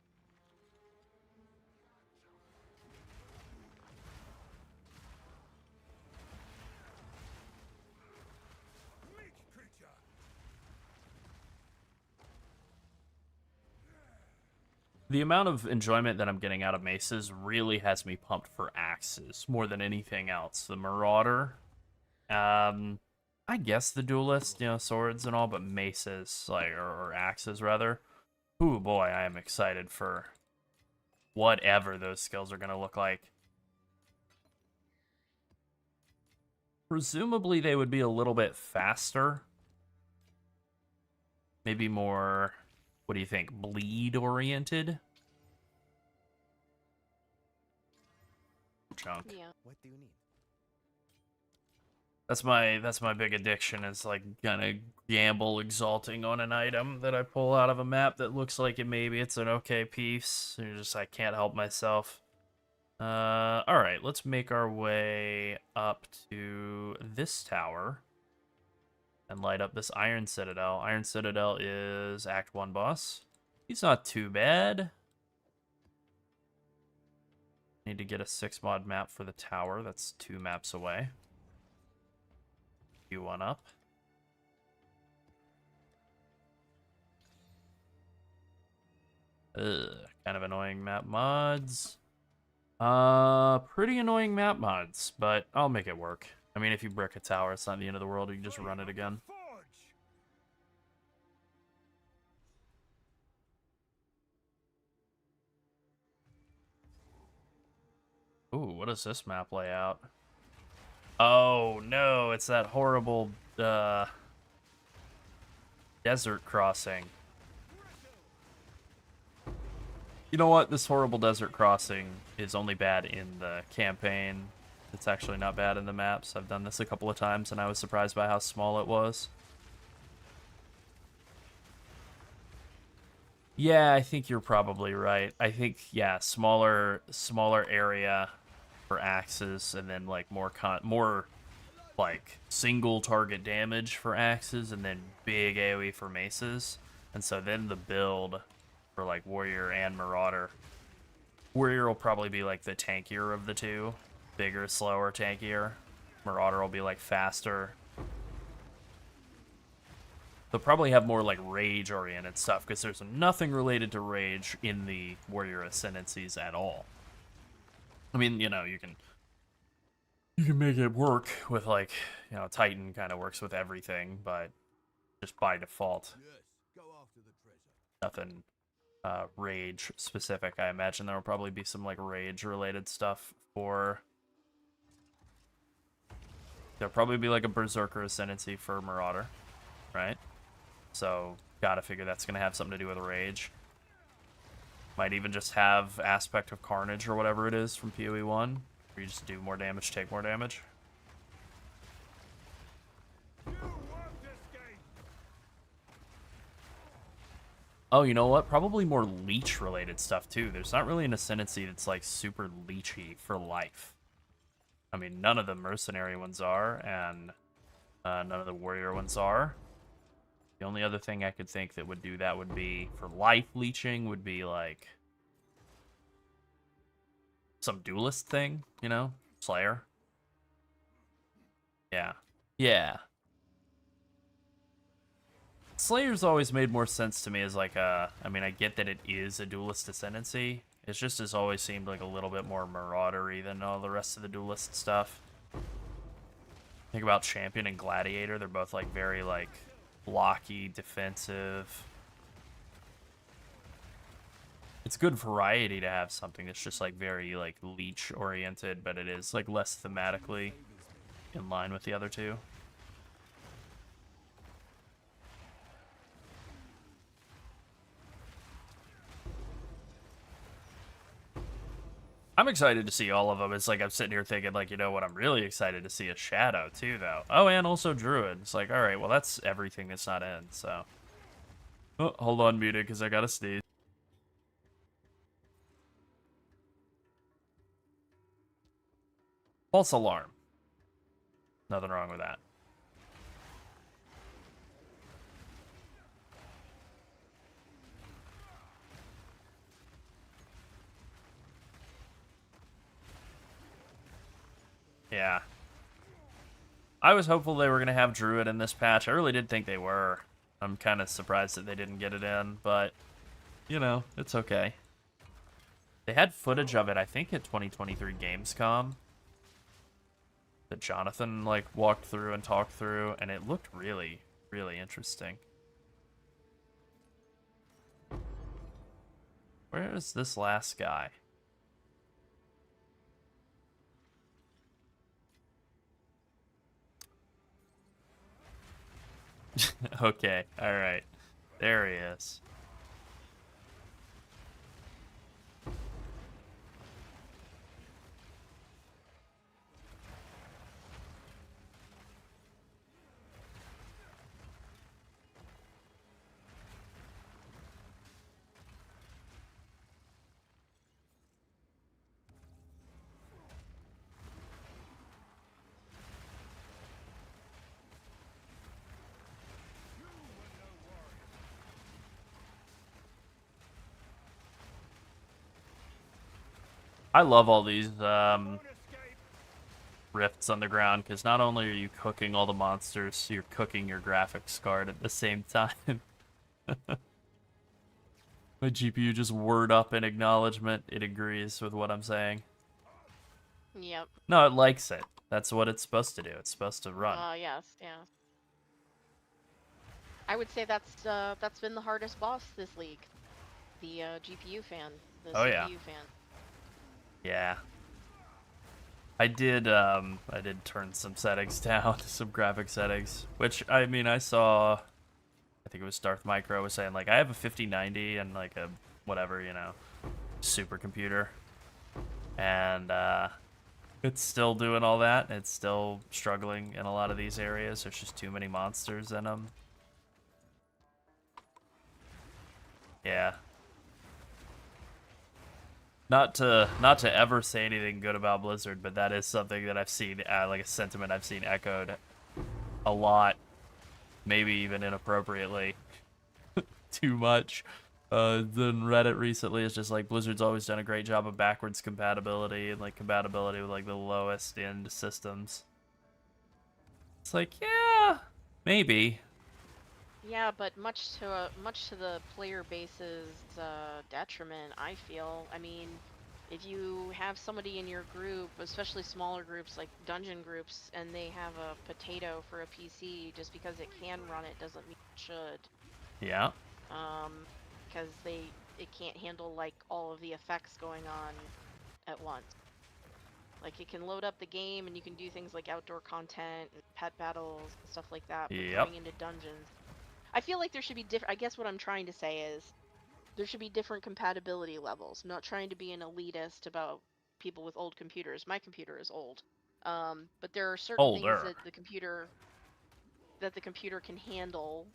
The amount of enjoyment that I'm getting out of maces really has me pumped for axes more than anything else. The Marauder, I guess the Duelist, you know, swords and all, but maces, like, or axes rather. Ooh boy, I am excited for whatever those skills are going to look like. Presumably they would be a little bit faster. Maybe more, what do you think, bleed oriented? Chunk.
Yeah.
What do you need?
That's my big addiction, is like gonna gamble exalting on an item that I pull out of a map that looks like maybe it's an okay piece. I can't help myself. Alright, let's make our way up to this tower and light up this Iron Citadel. Iron Citadel is Act 1 boss. He's not too bad. Need to get a 6-mod map for the tower. That's 2 maps away. You one up. Ugh, kind of annoying map mods. Pretty annoying map mods, but I'll make it work. I mean, if you brick a tower, it's not the end of the world. You can just run it again. Ooh, what is this map layout? Oh, no, it's that horrible, desert crossing. You know what? This horrible desert crossing is only bad in the campaign. It's actually not bad in the maps. I've done this a couple of times, and I was surprised by how small it was. Yeah, I think you're probably right. I think, yeah, smaller area for axes, and then like more like single target damage for axes, and then big AoE for maces. And so then the build for like Warrior and Marauder. Warrior will probably be like the tankier of the two. Bigger, slower, tankier. Marauder will be like faster. They'll probably have more like rage-oriented stuff, because there's nothing related to rage in the Warrior Ascendancies at all. I mean, you know, you can make it work with, like, you know, Titan kind of works with everything, but just by default.
Yes, go after the treasure.
Nothing rage specific. I imagine there will probably be some like rage related stuff for... There'll probably be like a Berserker Ascendancy for Marauder, right? So, gotta figure that's gonna have something to do with rage. Might even just have Aspect of Carnage or whatever it is from PoE 1, where you just do more damage, take more damage. Oh, you know what? Probably more leech-related stuff, too. There's not really an Ascendancy that's, like, super leechy for life. I mean, none of the Mercenary ones are, and none of the Warrior ones are. The only other thing I could think that would do that would be, for life leeching, would be, like, some duelist thing, you know? Slayer. Yeah. Yeah. Slayer's always made more sense to me as like a... I mean, I get that it is a duelist ascendancy. It just has always seemed like a little bit more maraudery than all the rest of the duelist stuff. Think about Champion and Gladiator. They're both like very like blocky, defensive. It's good variety to have something that's just like very like leech oriented, but it is like less thematically in line with the other two. I'm excited to see all of them. It's like I'm sitting here thinking, like, you know what, I'm really excited to see a Shadow, too, though. Oh, and also Druid. It's like, all right, well, that's everything that's not in, so. Oh, hold on, muted, because I got to sneeze. False alarm. Nothing wrong with that. Yeah. I was hopeful they were going to have Druid in this patch. I really did think they were. I'm kind of surprised that they didn't get it in, but, you know, it's okay. They had footage of it, I think, at 2023 Gamescom that Jonathan, like, walked through and talked through, and it looked really, really interesting. Where is this last guy? Okay, alright. There he is. I love all these rifts on the ground, because not only are you cooking all the monsters, you're cooking your graphics card at the same time. My GPU just word up in acknowledgement. It agrees with what I'm saying.
Yep.
No, it likes it. That's what it's supposed to do. It's supposed to run.
Yes, yeah. I would say that's been the hardest boss this league. The GPU fan, the
Oh,
CPU
yeah.
fan.
Yeah. I did turn some settings down, some graphic settings, which, I mean, I saw, I think it was Darth Micro was saying, like, I have a 5090 and, like, a whatever, you know, supercomputer, and it's still doing all that. It's still struggling in a lot of these areas. There's just too many monsters in them. Yeah. Not to ever say anything good about Blizzard, but that is something that I've seen, like a sentiment I've seen echoed a lot, maybe even inappropriately, too much. Then Reddit recently is just like, Blizzard's always done a great job of backwards compatibility and like compatibility with like the lowest end systems. It's like, yeah, maybe.
Yeah, but much to the player base's detriment, I feel. I mean, if you have somebody in your group, especially smaller groups like dungeon groups, and they have a potato for a PC, just because it can run it doesn't mean it should.
Yeah.
Because it can't handle like all of the effects going on at once. Like it can load up the game and you can do things like outdoor content and pet battles and stuff like that, but
Yep.
going into dungeons, I feel like there should be different. I guess what I'm trying to say is there should be different compatibility levels. I'm not trying to be an elitist about people with old computers. My computer is old, but there are certain things
Older.
that the computer can handle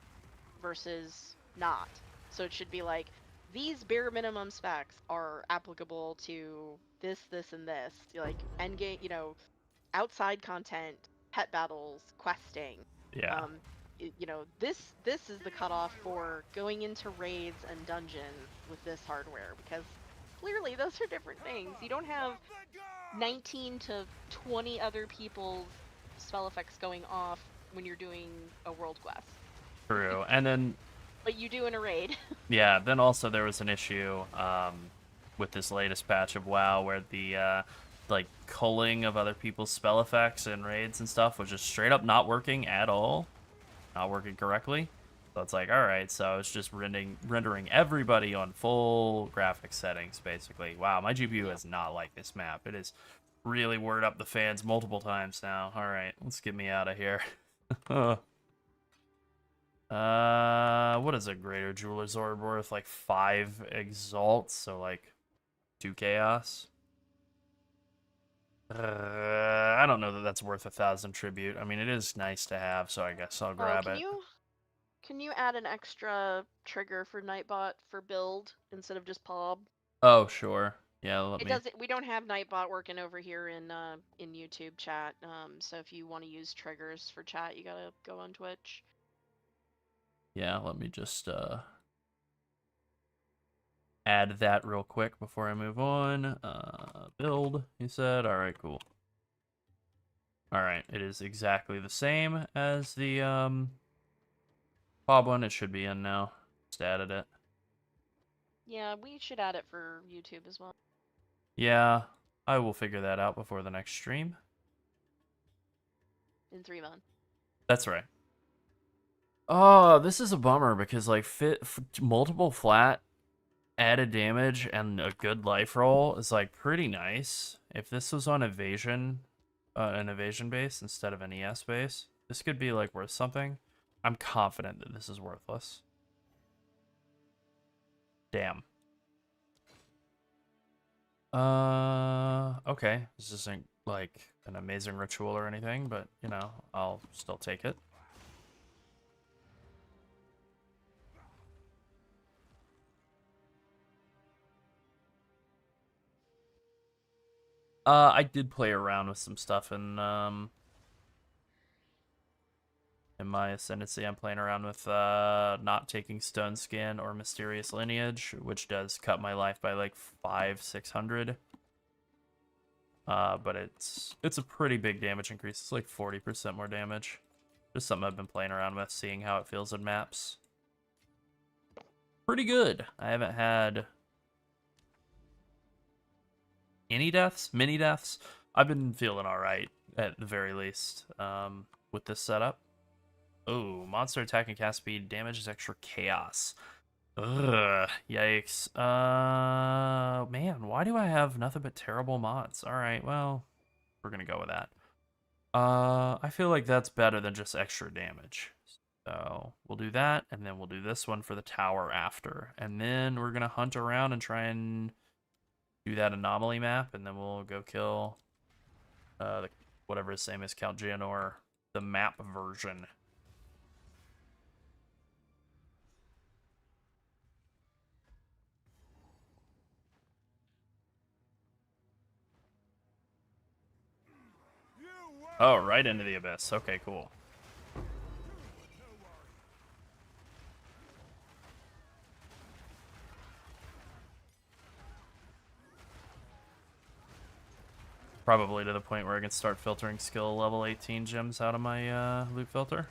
versus not. So it should be like these bare minimum specs are applicable to this, this, and this. Like end game, outside content, pet battles, questing.
Yeah.
This is the cutoff for going into raids and dungeons with this hardware, because clearly those are different things. You don't have 19 to 20 other people's spell effects going off when you're doing a world quest,
True. And then,
but you do in a raid.
yeah, then also there was an issue with this latest patch of WoW where the like culling of other people's spell effects and raids and stuff was just straight up not working at all, not working correctly. So it's like, all right, so it's just rendering everybody on full graphics settings basically. Wow, my GPU is not like this map. It is really whirred up the fans multiple times now. All right, let's get me out of here. What is a greater jeweler's orb worth? Like 5 exalts, so like 2 chaos. I don't know that that's worth 1,000 tribute. I mean, it is nice to have, so I guess I'll grab it.
Can you add an extra trigger for Nightbot for build instead of just POB?
Oh, sure. Yeah, let me.
We don't have Nightbot working over here in YouTube chat. So if you want to use triggers for chat, you gotta go on Twitch.
Yeah, let me just add that real quick before I move on. Build, you said. All right, cool. All right, it is exactly the same as the POB one. It should be in now. Just added it.
Yeah, we should add it for YouTube as well.
Yeah, I will figure that out before the next stream.
In 3 months.
That's right. Oh, this is a bummer because like multiple flat added damage and a good life roll is like pretty nice. If this was on evasion, an evasion base instead of an ES base, this could be like worth something. I'm confident that this is worthless. Damn. Okay. This isn't like an amazing ritual or anything, but you know, I'll still take it. I did play around with some stuff in my ascendancy. I'm playing around with not taking stone skin or mysterious lineage, which does cut my life by like 600. But it's a pretty big damage increase. It's like 40% more damage. Just something I've been playing around with, seeing how it feels in maps. Pretty good. I haven't had any deaths, mini deaths. I've been feeling all right at the very least with this setup. Oh, monster attack and cast speed damages extra chaos. Ugh, yikes. Man, why do I have nothing but terrible mods? All right, well, we're gonna go with that. I feel like that's better than just extra damage. So we'll do that, and then we'll do this one for the tower after. And then we're gonna hunt around and try and do that anomaly map, and then we'll go kill whatever is same as Count Geonor, the map version. Oh, right into the abyss. Okay, cool. Probably to the point where I can start filtering skill level 18 gems out of my loot filter.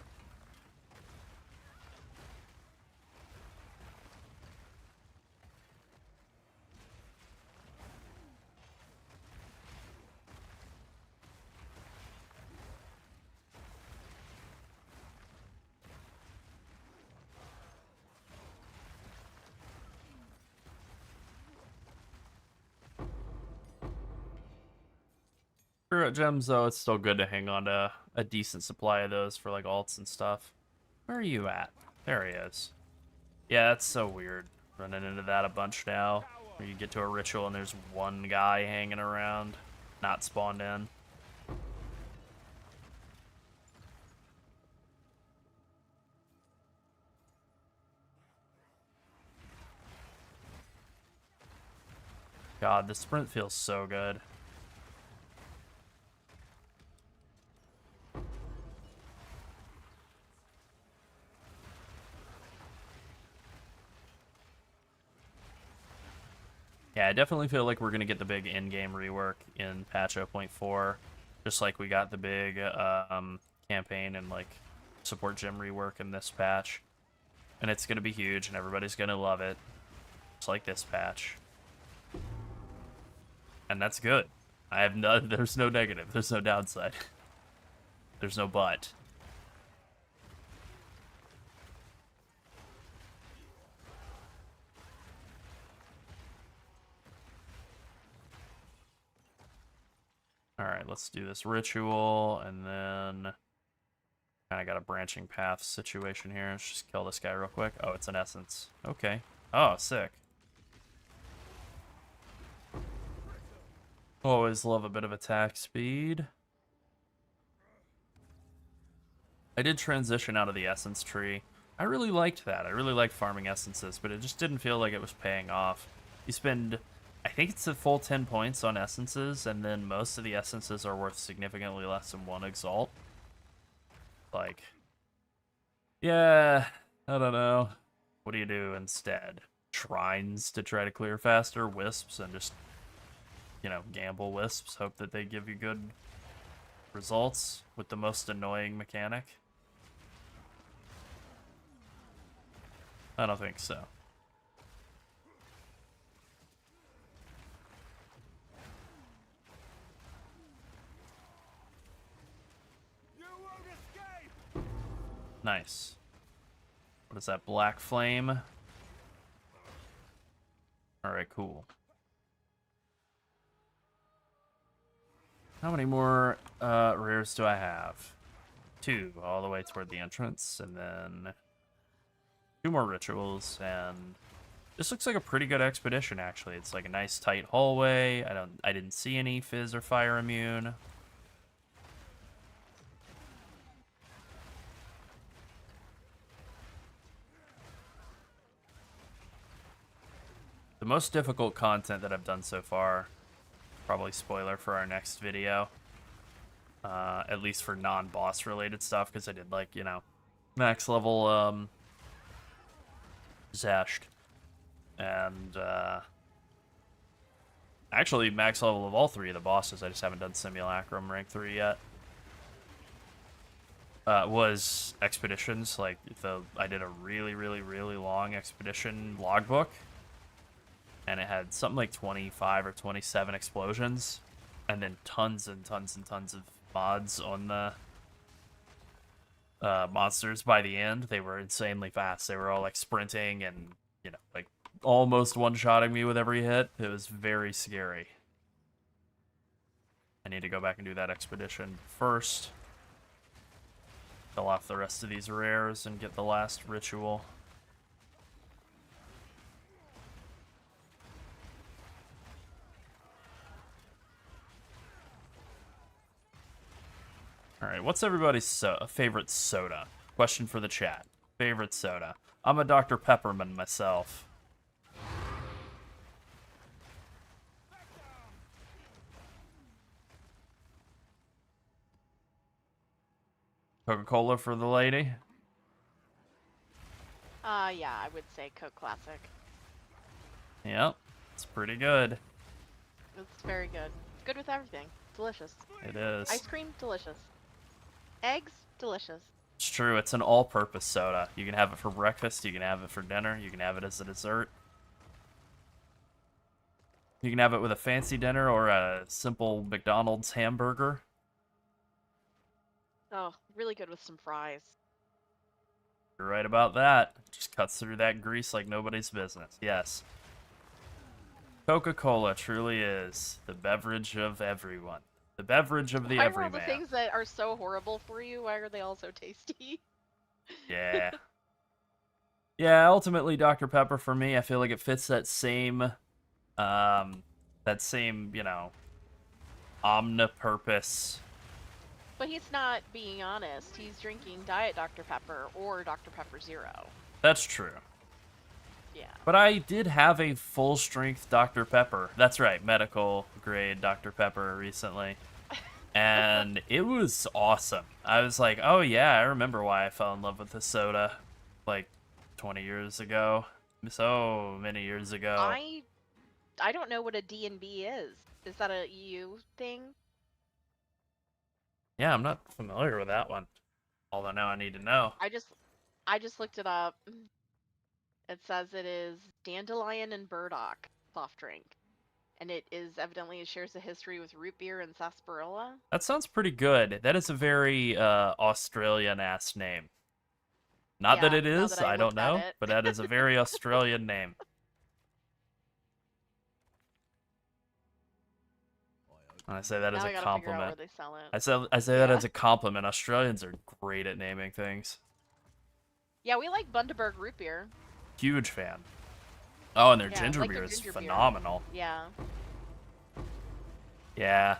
For gems, though, it's still good to hang on to a decent supply of those for like alts and stuff. Where are you at? There he is. Yeah, that's so weird. Running into that a bunch now. Where you get to a ritual and there's one guy hanging around, not spawned in. God, the sprint feels so good. Yeah, I definitely feel like we're going to get the big in-game rework in patch 0.4, just like we got the big campaign and like support gym rework in this patch. And it's going to be huge and everybody's going to love it, just like this patch. And that's good. I have no, there's no negative, there's no downside. There's no but. Alright, let's do this ritual, and then kind of got a branching path situation here. Let's just kill this guy real quick. Oh, it's an essence. Okay. Oh, sick. Always love a bit of attack speed. I did transition out of the essence tree. I really liked that. I really liked farming essences, but it just didn't feel like it was paying off. You spend, I think it's a full 10 points on essences, and then most of the essences are worth significantly less than 1 exalt. Like, yeah, I don't know. What do you do instead? Shrines to try to clear faster, wisps, and just, you know, gamble wisps, hope that they give you good results with the most annoying mechanic? I don't think so.
You won't escape!
Nice. What is that, black flame? Alright, cool. How many more rares do I have? 2 all the way toward the entrance, and then 2 more rituals, and this looks like a pretty good expedition, actually. It's like a nice tight hallway. I didn't see any fizz or fire immune. The most difficult content that I've done so far, probably spoiler for our next video, at least for non-boss related stuff, because I did, like, you know, max level Zesht, and actually max level of all 3 of the bosses. I just haven't done Simulacrum rank 3 yet. Was expeditions. Like, I did a really, really, really long expedition logbook, and it had something like 25 or 27 explosions, and then tons and tons and tons of mods on the monsters. By the end, they were insanely fast. They were all like sprinting and, you know, like almost one-shotting me with every hit. It was very scary. I need to go back and do that expedition first. Kill off the rest of these rares and get the last ritual. Alright, what's everybody's favorite soda? Question for the chat. Favorite soda. I'm a Dr. Pepperman myself. Coca-Cola for the lady?
Yeah, I would say Coke Classic.
Yep, it's pretty good.
It's very good. It's good with everything. Delicious.
It is.
Ice cream, delicious. Eggs, delicious.
It's true, it's an all-purpose soda. You can have it for breakfast, you can have it for dinner, you can have it as a dessert. You can have it with a fancy dinner or a simple McDonald's hamburger.
Oh, really good with some fries.
You're right about that. Just cuts through that grease like nobody's business. Yes. Coca-Cola truly is the beverage of everyone. The beverage of the
Why are all
everyman.
the things that are so horrible for you, why are they all so tasty?
Yeah. Yeah, ultimately Dr. Pepper for me, I feel like it fits that same, you know, omnipurpose.
But he's not being honest. He's drinking Diet Dr. Pepper or Dr. Pepper Zero.
That's true.
Yeah.
But I did have a full-strength Dr. Pepper. That's right, medical grade Dr. Pepper recently. And it was awesome. I was like, oh yeah, I remember why I fell in love with this soda, like 20 years ago. So many years ago.
I don't know what a D&B is. Is that a EU thing?
Yeah, I'm not familiar with that one. Although now I need to know.
I just looked it up. It says it is dandelion and burdock soft drink. And it shares a history with root beer and sarsaparilla.
That sounds pretty good. That is a very Australian-ass name. Not
Yeah,
that it
now
is,
that I
I don't
looked at
know,
it.
but that is a very Australian name. And I say that as
Now
a
I gotta figure out
compliment.
where they sell it.
I say that
Yeah.
as a compliment. Australians are great at naming things.
Yeah, we like Bundaberg root beer.
Huge fan. Oh, and their
Yeah,
ginger
like
beer
their
is
ginger beer.
phenomenal.
Yeah.
Yeah.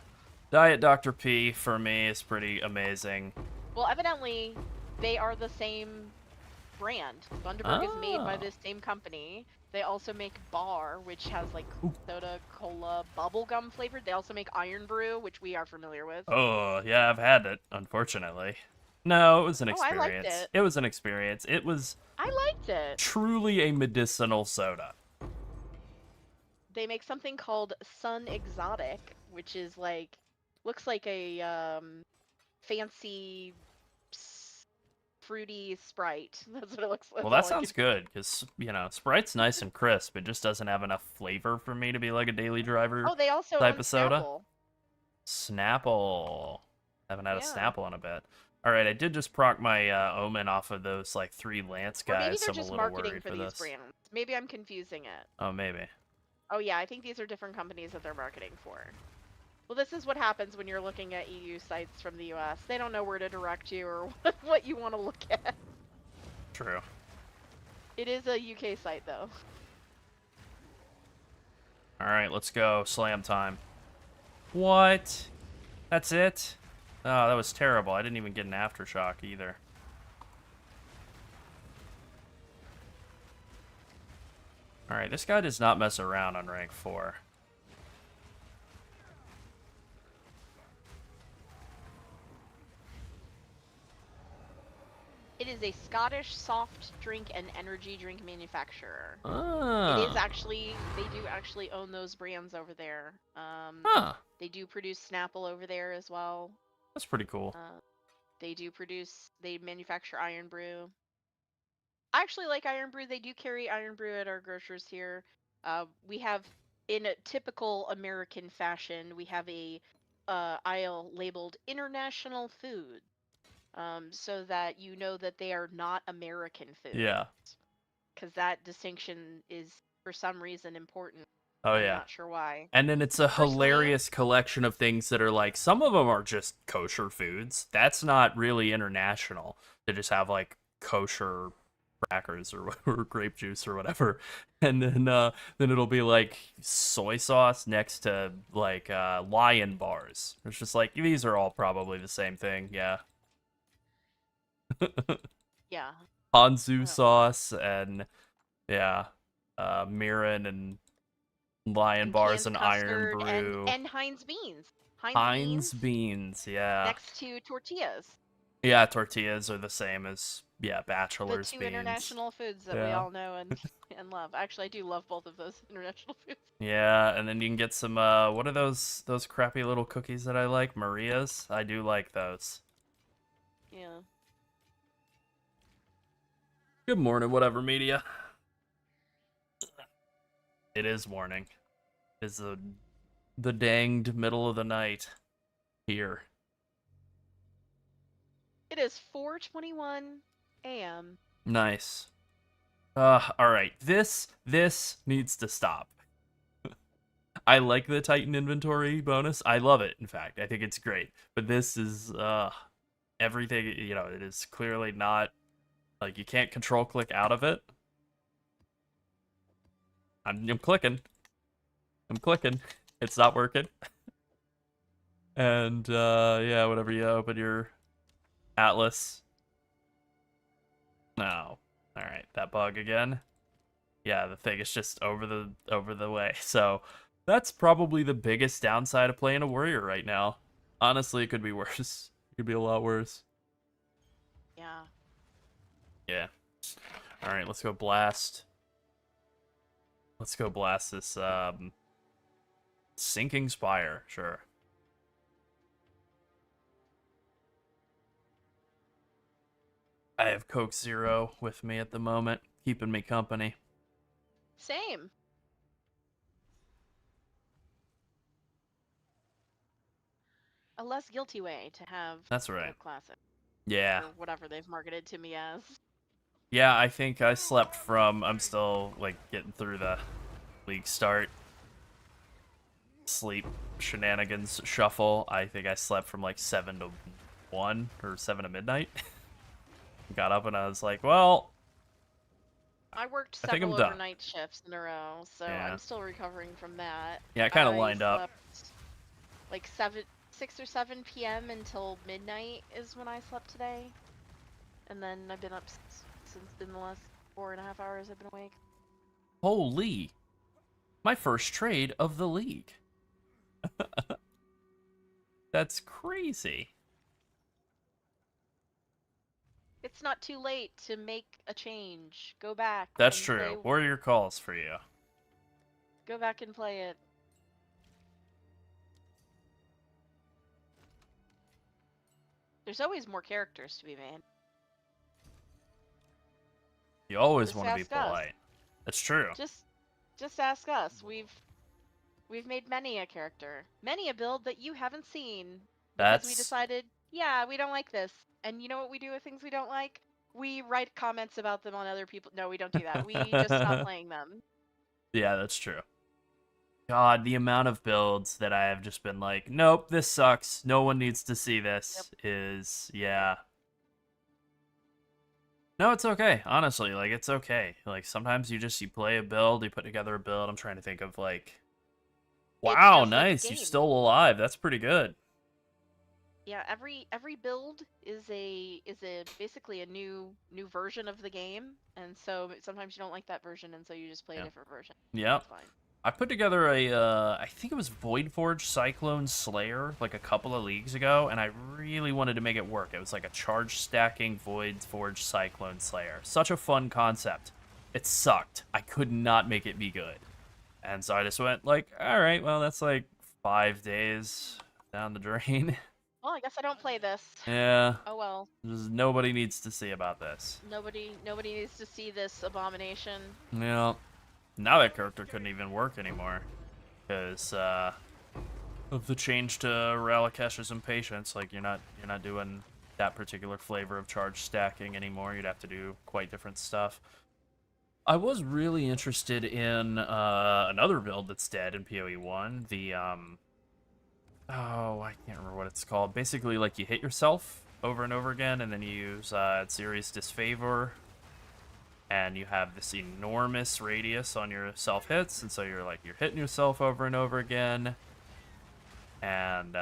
Diet Dr. P for me is pretty amazing.
Well, evidently, they are the same brand. Bundaberg is made by
Oh.
this same company. They also make Bar, which has like soda, cola, bubblegum flavored. They also make Iron Brew, which we are familiar with.
Oh, yeah, I've had it, unfortunately. No, it was an
Oh, I liked
experience.
it.
It was an experience. It was
I liked it.
truly a medicinal soda.
They make something called Sun Exotic, which is like looks like a fancy fruity Sprite. That's what it looks like.
Well, that sounds good, because, you know, Sprite's nice and crisp. It just doesn't have enough flavor for me to be like a daily driver
Oh, they also
type
own
of soda.
Snapple.
Snapple. Haven't had a
Yeah.
Snapple in a bit. Alright, I did just proc my Omen off of those, like, 3 Lance
Or maybe
guys,
they're
so I'm a
just
little
marketing
worried
for
for
these
this.
brands. Maybe I'm confusing it.
Oh, maybe.
Oh yeah, I think these are different companies that they're marketing for. Well, this is what happens when you're looking at EU sites from the US. They don't know where to direct you or what you want to look at.
True.
It is a UK site, though.
All right, let's go. Slam time. What? That's it? Oh, that was terrible. I didn't even get an aftershock either. All right, this guy does not mess around on rank 4.
It is a Scottish soft drink and energy drink manufacturer.
Oh.
It is actually, they do actually own those brands over there.
Huh.
They do produce Snapple over there as well.
That's pretty cool.
They manufacture Iron Brew. I actually like Iron Brew. They do carry Iron Brew at our grocers here. We have, in a typical American fashion, we have a aisle labeled International Food, so that you know that they are not American food.
Yeah.
Because that distinction is, for some reason, important.
Oh,
I'm
yeah.
not sure why.
And then it's a
Personally-
hilarious collection of things that are like, some of them are just kosher foods. That's not really international. They just have like kosher crackers or grape juice or whatever. And then it'll be like soy sauce next to like lion bars. It's just like, these are all probably the same thing. Yeah.
Yeah.
Ponzu sauce and yeah, mirin and lion
And
bars
canned
and iron
custard
brew.
and Heinz beans.
Heinz beans, yeah.
Next to tortillas.
Yeah, tortillas are the same as
The
bachelor's
two
beans.
international foods that we
Yeah.
all know and love. Actually, I do love both of those international foods.
Yeah, and then you can get some what are those crappy little cookies that I like? Maria's? I do like those.
Yeah.
Good morning, whatever media. It is morning. It's the danged middle of the night here.
It is 4:21 a.m.
Nice. All right. This needs to stop. I like the Titan inventory bonus. I love it, in fact. I think it's great. But this is everything, you know, it is clearly not like you can't control click out of it. I'm clicking. I'm clicking. It's not working. And yeah, whenever you open your Atlas. No. All right, that bug again. Yeah, the thing is just over the way. So that's probably the biggest downside of playing a warrior right now. Honestly, it could be worse. It could be a lot worse.
Yeah.
Yeah. All right, let's go blast. Let's go blast this sinking spire. Sure. I have Coke Zero with me at the moment, keeping me company.
Same. A less guilty way to have
That's right.
Coke Classic.
Yeah.
Or whatever they've marketed to me as.
Yeah, I think I slept from, I'm still, like, getting through the league start. Sleep shenanigans shuffle. I think I slept from, like, 7 to 1 or 7 to midnight. Got up and I was like, well,
I worked
I think I'm
several
done.
overnight shifts in a row, so
Yeah.
I'm still recovering from that.
Yeah, it kinda
I
lined up.
slept like 6 or 7 p.m. until midnight is when I slept today. And then I've been up since in the last 4.5 hours I've been awake.
Holy. My first trade of the league. That's crazy.
It's not too late to make a change. Go back.
That's
and
true.
play-
Warrior calls for you.
Go back and play it. There's always more characters to be made.
You always
Just
want to be
ask us.
polite. That's true.
Just ask us. We've made many a character, many a build that you haven't seen because we
That's
decided, yeah, we don't like this. And you know what we do with things we don't like? We write comments about them on other people. No, we don't do that. We just stop playing them.
yeah, that's true. God, the amount of builds that I have just been like, nope, this sucks. No one needs to see
Yep.
this. Yeah. No, it's okay. Honestly, like it's okay. Like sometimes you play a build, you put together a build. I'm trying to think of like,
It's
wow,
just like a
nice, you're
game.
still alive. That's pretty good.
Yeah, every build is a basically a new version of the game, and so sometimes you don't like that version, and so you just play a
Yeah.
different version.
Yep.
It's fine.
I put together a, I think it was Voidforge Cyclone Slayer like a couple of leagues ago, and I really wanted to make it work. It was like a charge stacking Voidforge Cyclone Slayer. Such a fun concept. It sucked. I could not make it be good. And so I just went like, all right, well, that's like 5 days down the drain.
Well, I guess I don't play this.
Yeah,
Oh well.
nobody needs to see about this.
Nobody needs to see this abomination.
Yeah. Now that character couldn't even work anymore because of the change to Ralakesh's Impatience. Like you're not doing that particular flavor of charge stacking anymore. You'd have to do quite different stuff. I was really interested in another build that's dead in PoE 1. The oh, I can't remember what it's called. Basically, like you hit yourself over and over again, and then you use Series Disfavor, and you have this enormous radius on your self hits, and so you're hitting yourself over and over again, and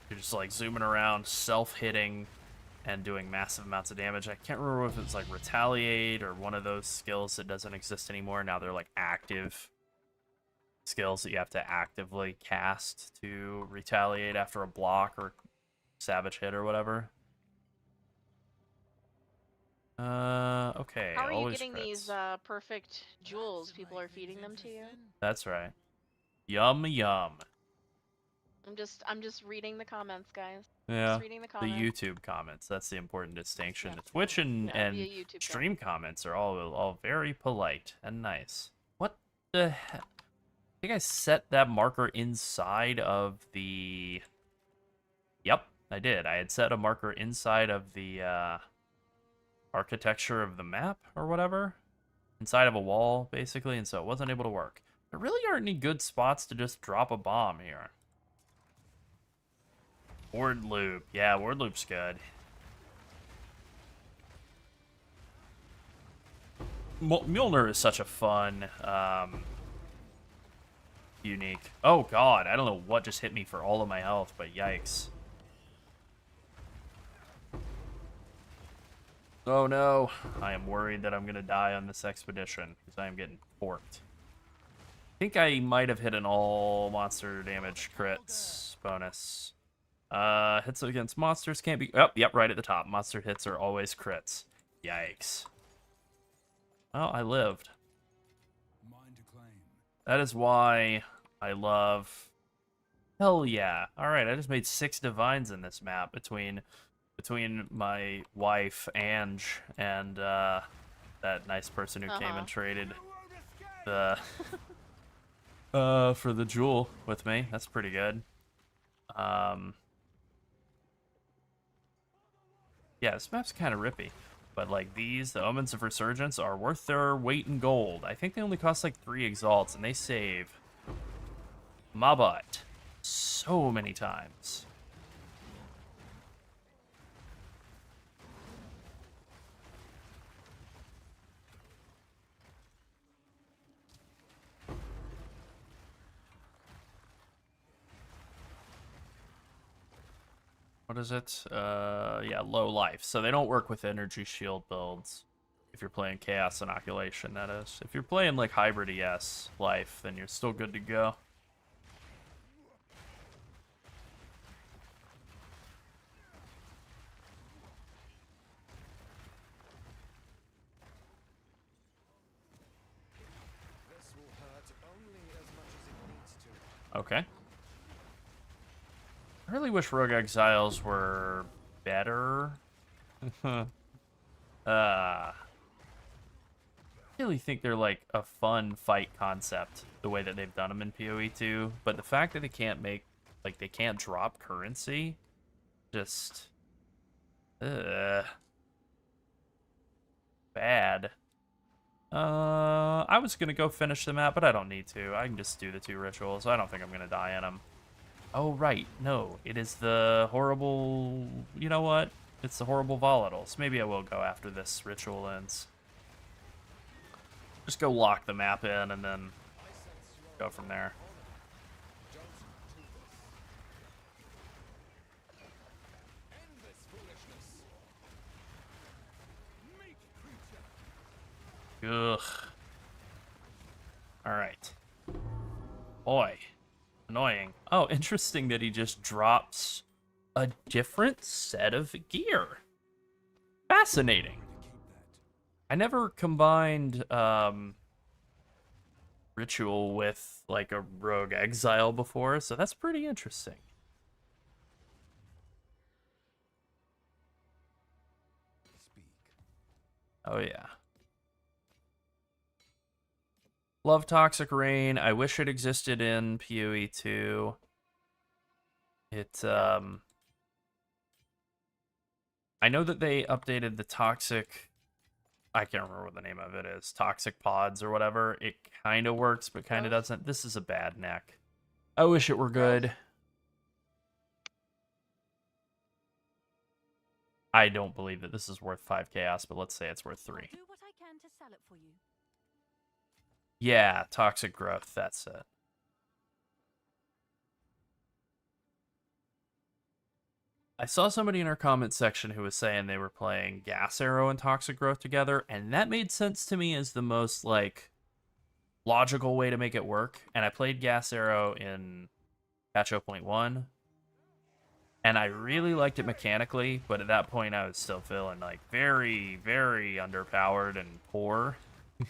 you're just like zooming around, self hitting, and doing massive amounts of damage. I can't remember if it's like Retaliate or one of those skills that doesn't exist anymore. Now they're like active skills that you have to actively cast to retaliate after a block or savage hit or whatever. Okay.
How are you
always
getting
crits.
these perfect jewels? People are feeding them to you.
That's right. Yum yum.
I'm just reading the comments, guys.
Yeah.
Just reading the
The
comments.
YouTube comments. That's the important distinction. The Twitch and,
Yeah,
and
via YouTube
stream comments are all very polite and nice. What the heck? I think I set that marker inside of the... Yep, I did. I had set a marker inside of the architecture of the map or whatever. Inside of a wall, basically, and so it wasn't able to work. There really aren't any good spots to just drop a bomb here. Ward loop. Yeah, ward loop's good. Mjolnir is such a fun, unique. Oh god, I don't know what just hit me for all of my health, but yikes. Oh no, I am worried that I'm gonna die on this expedition because I am getting porked. I think I might have hit an all monster damage crits bonus. Hits against monsters can't be... Oh, yep, right at the top. Monster hits are always crits. Yikes. Well, I lived. That is why I love... Hell yeah. Alright, I just made 6 divines in this map between my wife, Ange, and that nice person who came and traded the... for the jewel with me. That's pretty good. Yeah, this map's kind of rippy. But, like, the Omens of Resurgence, are worth their weight in gold. I think they only cost, like, 3 exalts, and they save my butt so many times. What is it? Yeah, low life. So they don't work with energy shield builds. If you're playing Chaos Inoculation, that is. If you're playing, like, Hybrid ES life, then you're still good to go. Okay. I really wish Rogue Exiles were better. I really think they're like a fun fight concept, the way that they've done them in PoE 2, but the fact that they can't they can't drop currency, just, bad. I was gonna go finish the map, but I don't need to. I can just do the 2 rituals. I don't think I'm gonna die in them. Oh, right. No, it is the horrible... You know what? It's the horrible volatiles. Maybe I will go after this ritual ends. Just go lock the map in and then go from there. Ugh. Alright. Boy. Annoying. Oh, interesting that he just drops a different set of gear. Fascinating. I never combined ritual with like a rogue exile before, so that's pretty interesting. Oh yeah. Love Toxic Rain. I wish it existed in PoE 2. I know that they updated the Toxic... I can't remember what the name of it is. Toxic Pods or whatever. It kind of works, but kind of doesn't. This is a bad neck. I wish it were good. I don't believe that this is worth 5 chaos, but let's say it's worth 3.
Do what I can to sell it for you.
Yeah, Toxic Growth, that's it. I saw somebody in our comment section who was saying they were playing Gas Arrow and Toxic Growth together, and that made sense to me as the most, like, logical way to make it work. And I played Gas Arrow in patch 0.1, and I really liked it mechanically, but at that point I was still feeling, like, very, very underpowered and poor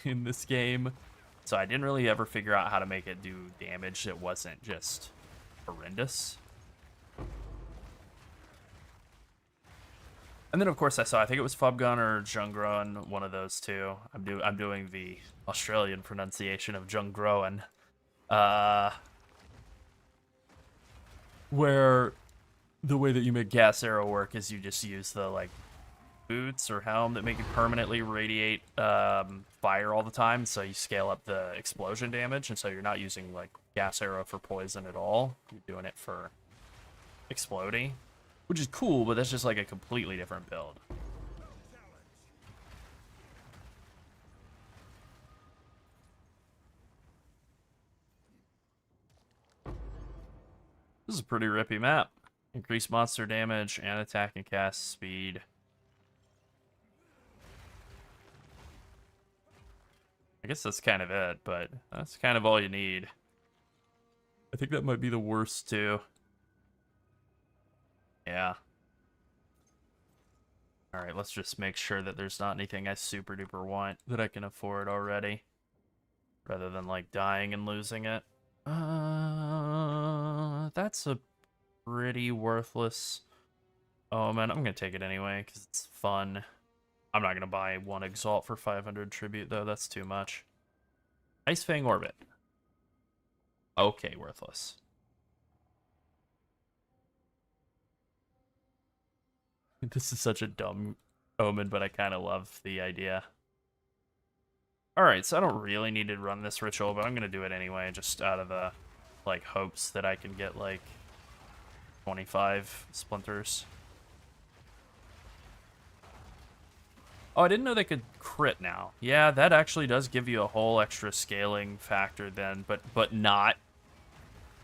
in this game. So I didn't really ever figure out how to make it do damage that wasn't just horrendous. And then, of course, I think it was Fubgun or Jungroan, one of those two. I'm doing the Australian pronunciation of Jungroan. Where the way that you make Gas Arrow work is you just use the, like, boots or helm that make you permanently radiate fire all the time, so you scale up the explosion damage, and so you're not using, like, Gas Arrow for poison at all. You're doing it for exploding. Which is cool, but that's just like a completely different build. This is a pretty rippy map. Increased monster damage and attack and cast speed. I guess that's kind of it, but that's kind of all you need. I think that might be the worst too. Yeah. Alright, let's just make sure that there's not anything I super duper want that I can afford already. Rather than, like, dying and losing it. That's a pretty worthless omen. I'm gonna take it anyway, because it's fun. I'm not gonna buy 1 Exalt for 500 Tribute, though. That's too much. Ice Fang Orbit. Okay, worthless. This is such a dumb omen, but I kind of love the idea. Alright, so I don't really need to run this ritual, but I'm going to do it anyway, just out of the, like, hopes that I can get, like, 25 splinters. Oh, I didn't know they could crit now. Yeah, that actually does give you a whole extra scaling factor then, but not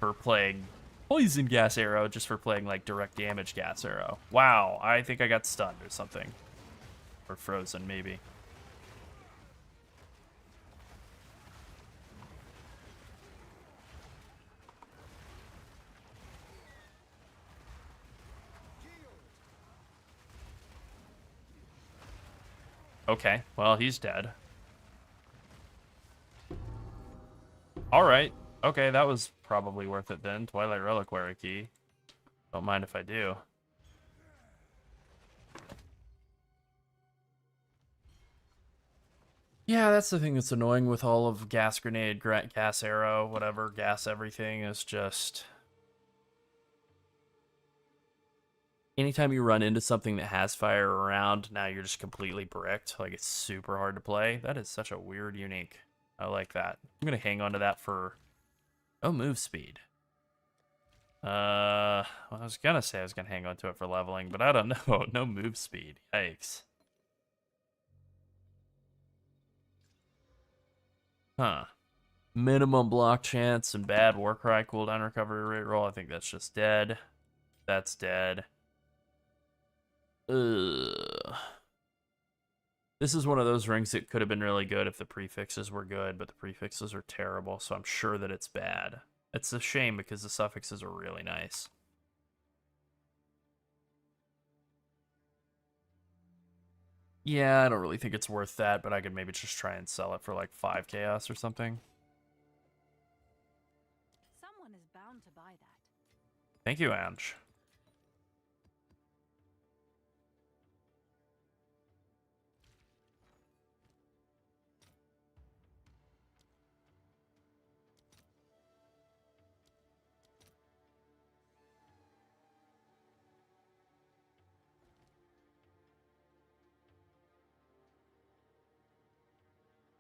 for playing Poison Gas Arrow, just for playing, like, direct damage Gas Arrow. Wow, I think I got stunned or something. Or frozen, maybe. Okay, well, he's dead. Alright. Okay, that was probably worth it then. Twilight Reliquary Key. Don't mind if I do. Yeah, that's the thing that's annoying with all of Gas Grenade, Gas Arrow, whatever, gas everything is just anytime you run into something that has fire around, now you're just completely bricked. Like, it's super hard to play. That is such a weird unique. I like that. I'm going to hang on to that for... Oh, move speed. Well, I was going to say I was going to hang on to it for leveling, but I don't know. No move speed. Yikes. Huh. Minimum block chance and bad Warcry cooldown recovery rate roll. I think that's just dead. That's dead. Ugh. This is one of those rings that could have been really good if the prefixes were good, but the prefixes are terrible, so I'm sure that it's bad. It's a shame because the suffixes are really nice. Yeah, I don't really think it's worth that, but I could maybe just try and sell it for like 5 chaos or something.
Someone is bound to buy that.
Thank you, Ange.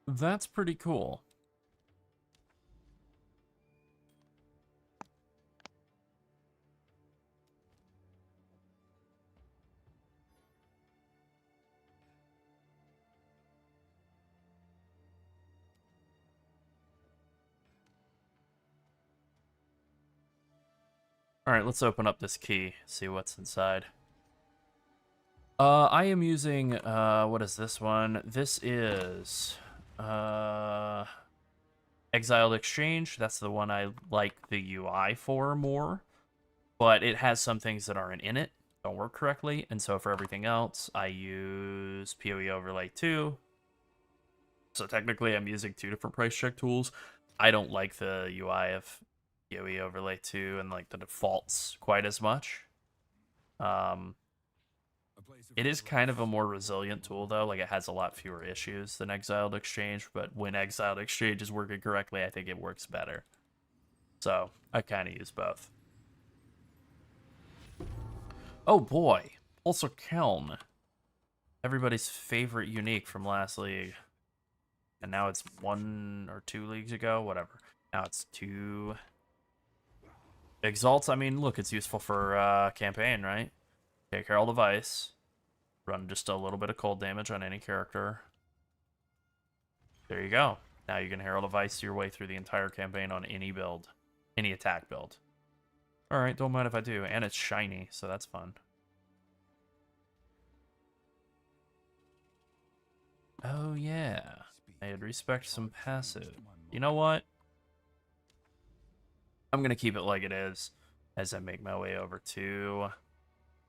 That's pretty cool. All right, let's open up this key, see what's inside. I am using, what is this one? This is, Exiled Exchange. That's the one I like the UI for more, but it has some things that aren't in it, don't work correctly, and so for everything else, I use PoE Overlay 2. So technically, I'm using 2 different price check tools. I don't like the UI of PoE Overlay 2 and like the defaults quite as much. It is kind of a more resilient tool, though. Like, it has a lot fewer issues than Exiled Exchange, but when Exiled Exchange is working correctly, I think it works better. So, I kind of use both. Oh boy, also Keln. Everybody's favorite unique from last league. And now it's 1 or 2 leagues ago, whatever. Now it's 2. Exalts, I mean, look, it's useful for campaign, right? Take Herald of Ice. Run just a little bit of cold damage on any character. There you go. Now you can Herald of Ice your way through the entire campaign on any build. Any attack build. Alright, don't mind if I do. And it's shiny, so that's fun. Oh yeah. I had respect some passive. You know what? I'm going to keep it like it is as I make my way over to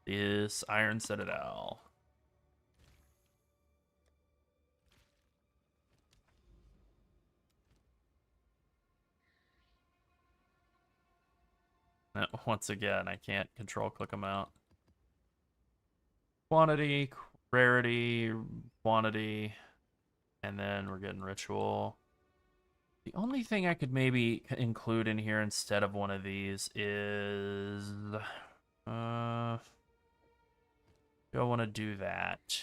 this Iron Citadel. Once again, I can't control click them out. Quantity, rarity, quantity, and then we're getting ritual. The only thing I could maybe include in here instead of one of these is... do I want to do that?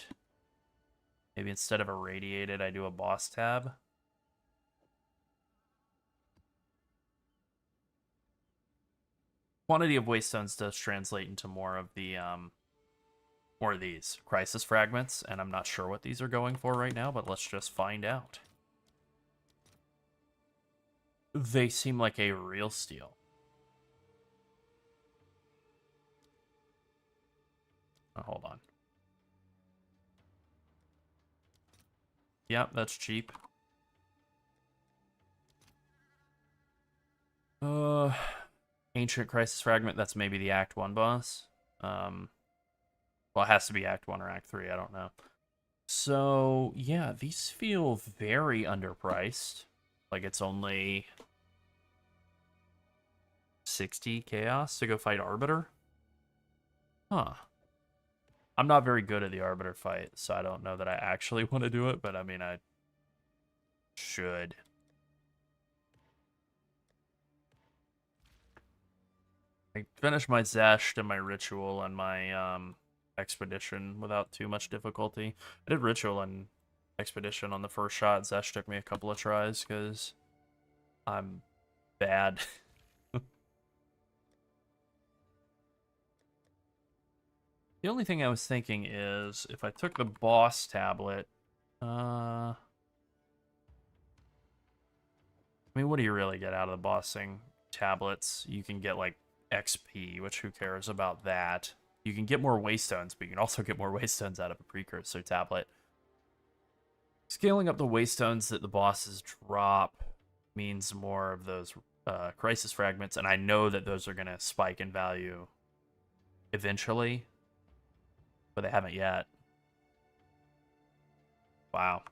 Maybe instead of irradiated, I do a boss tab. Quantity of wastestones does translate into more of the more of these crisis fragments, and I'm not sure what these are going for right now, but let's just find out. They seem like a real steal. Oh, hold on. Yep, that's cheap. Ancient Crisis Fragment, that's maybe the Act 1 boss. Well, it has to be Act 1 or Act 3, I don't know. So, yeah, these feel very underpriced. Like, it's only 60 chaos to go fight Arbiter? Huh. I'm not very good at the Arbiter fight, so I don't know that I actually want to do it, but I mean, I should. I Finish my Zest and my Ritual and my Expedition without too much difficulty. I did Ritual and Expedition on the first shot. Zest took me a couple of tries because I'm bad. The only thing I was thinking is if I took the boss tablet, I mean, what do you really get out of the bossing tablets? You can get like XP, which who cares about that? You can get more Waystones, but you can also get more Waystones out of a precursor tablet. Scaling up the Waystones that the bosses drop means more of those Crisis Fragments, and I know that those are going to spike in value eventually, but they haven't yet. Wow.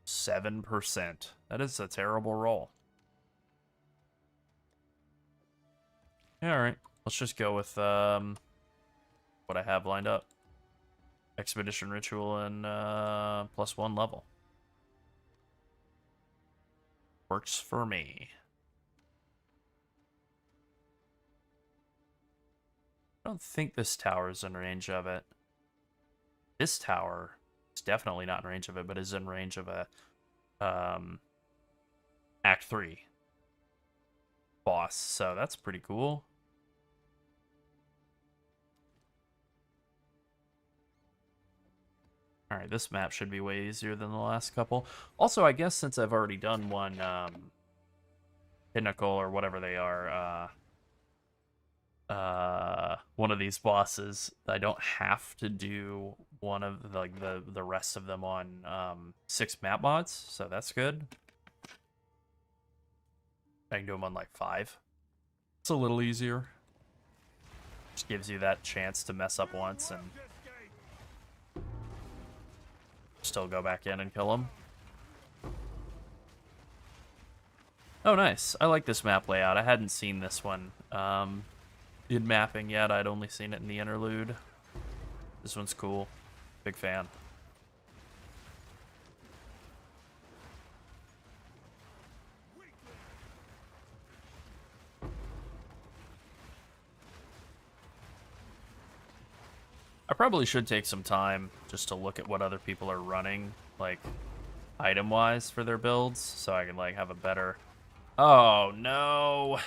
7%. That is a terrible roll. Yeah, alright. Let's just go with what I have lined up. Expedition Ritual and +1 level. Works for me. I don't think this tower is in range of it. This tower is definitely not in range of it, but is in range of a Act 3 boss, so that's pretty cool. Alright, this map should be way easier than the last couple. Also, I guess since I've already done one Pinnacle or whatever they are, one of these bosses, I don't have to do one of the rest of them on 6 map mods, so that's good. I can do them on like 5. It's a little easier. Just gives you that chance to mess up once and still go back in and kill them. Oh, nice. I like this map layout. I hadn't seen this one in mapping yet. I'd only seen it in the interlude. This one's cool. Big fan. I probably should take some time just to look at what other people are running, like, item-wise for their builds, so I can, like, have a better... Oh, no!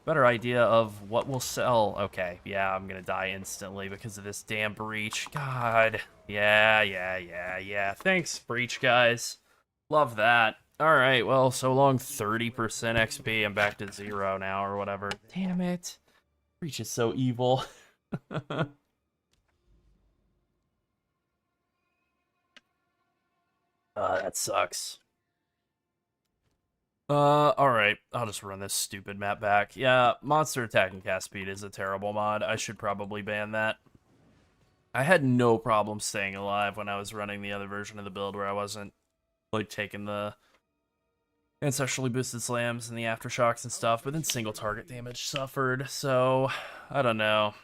Better idea of what will sell. Okay, yeah, I'm gonna die instantly because of this damn breach. God. Yeah. Thanks, breach, guys. Love that. Alright, well, so long 30% XP. I'm back to 0 now, or whatever. Damn it. Breach is so evil. That sucks. Alright. I'll just run this stupid map back. Yeah, monster attack and cast speed is a terrible mod. I should probably ban that. I had no problem staying alive when I was running the other version of the build where I wasn't, like, taking the ancestrally boosted slams and the aftershocks and stuff, but then single target damage suffered, so I don't know.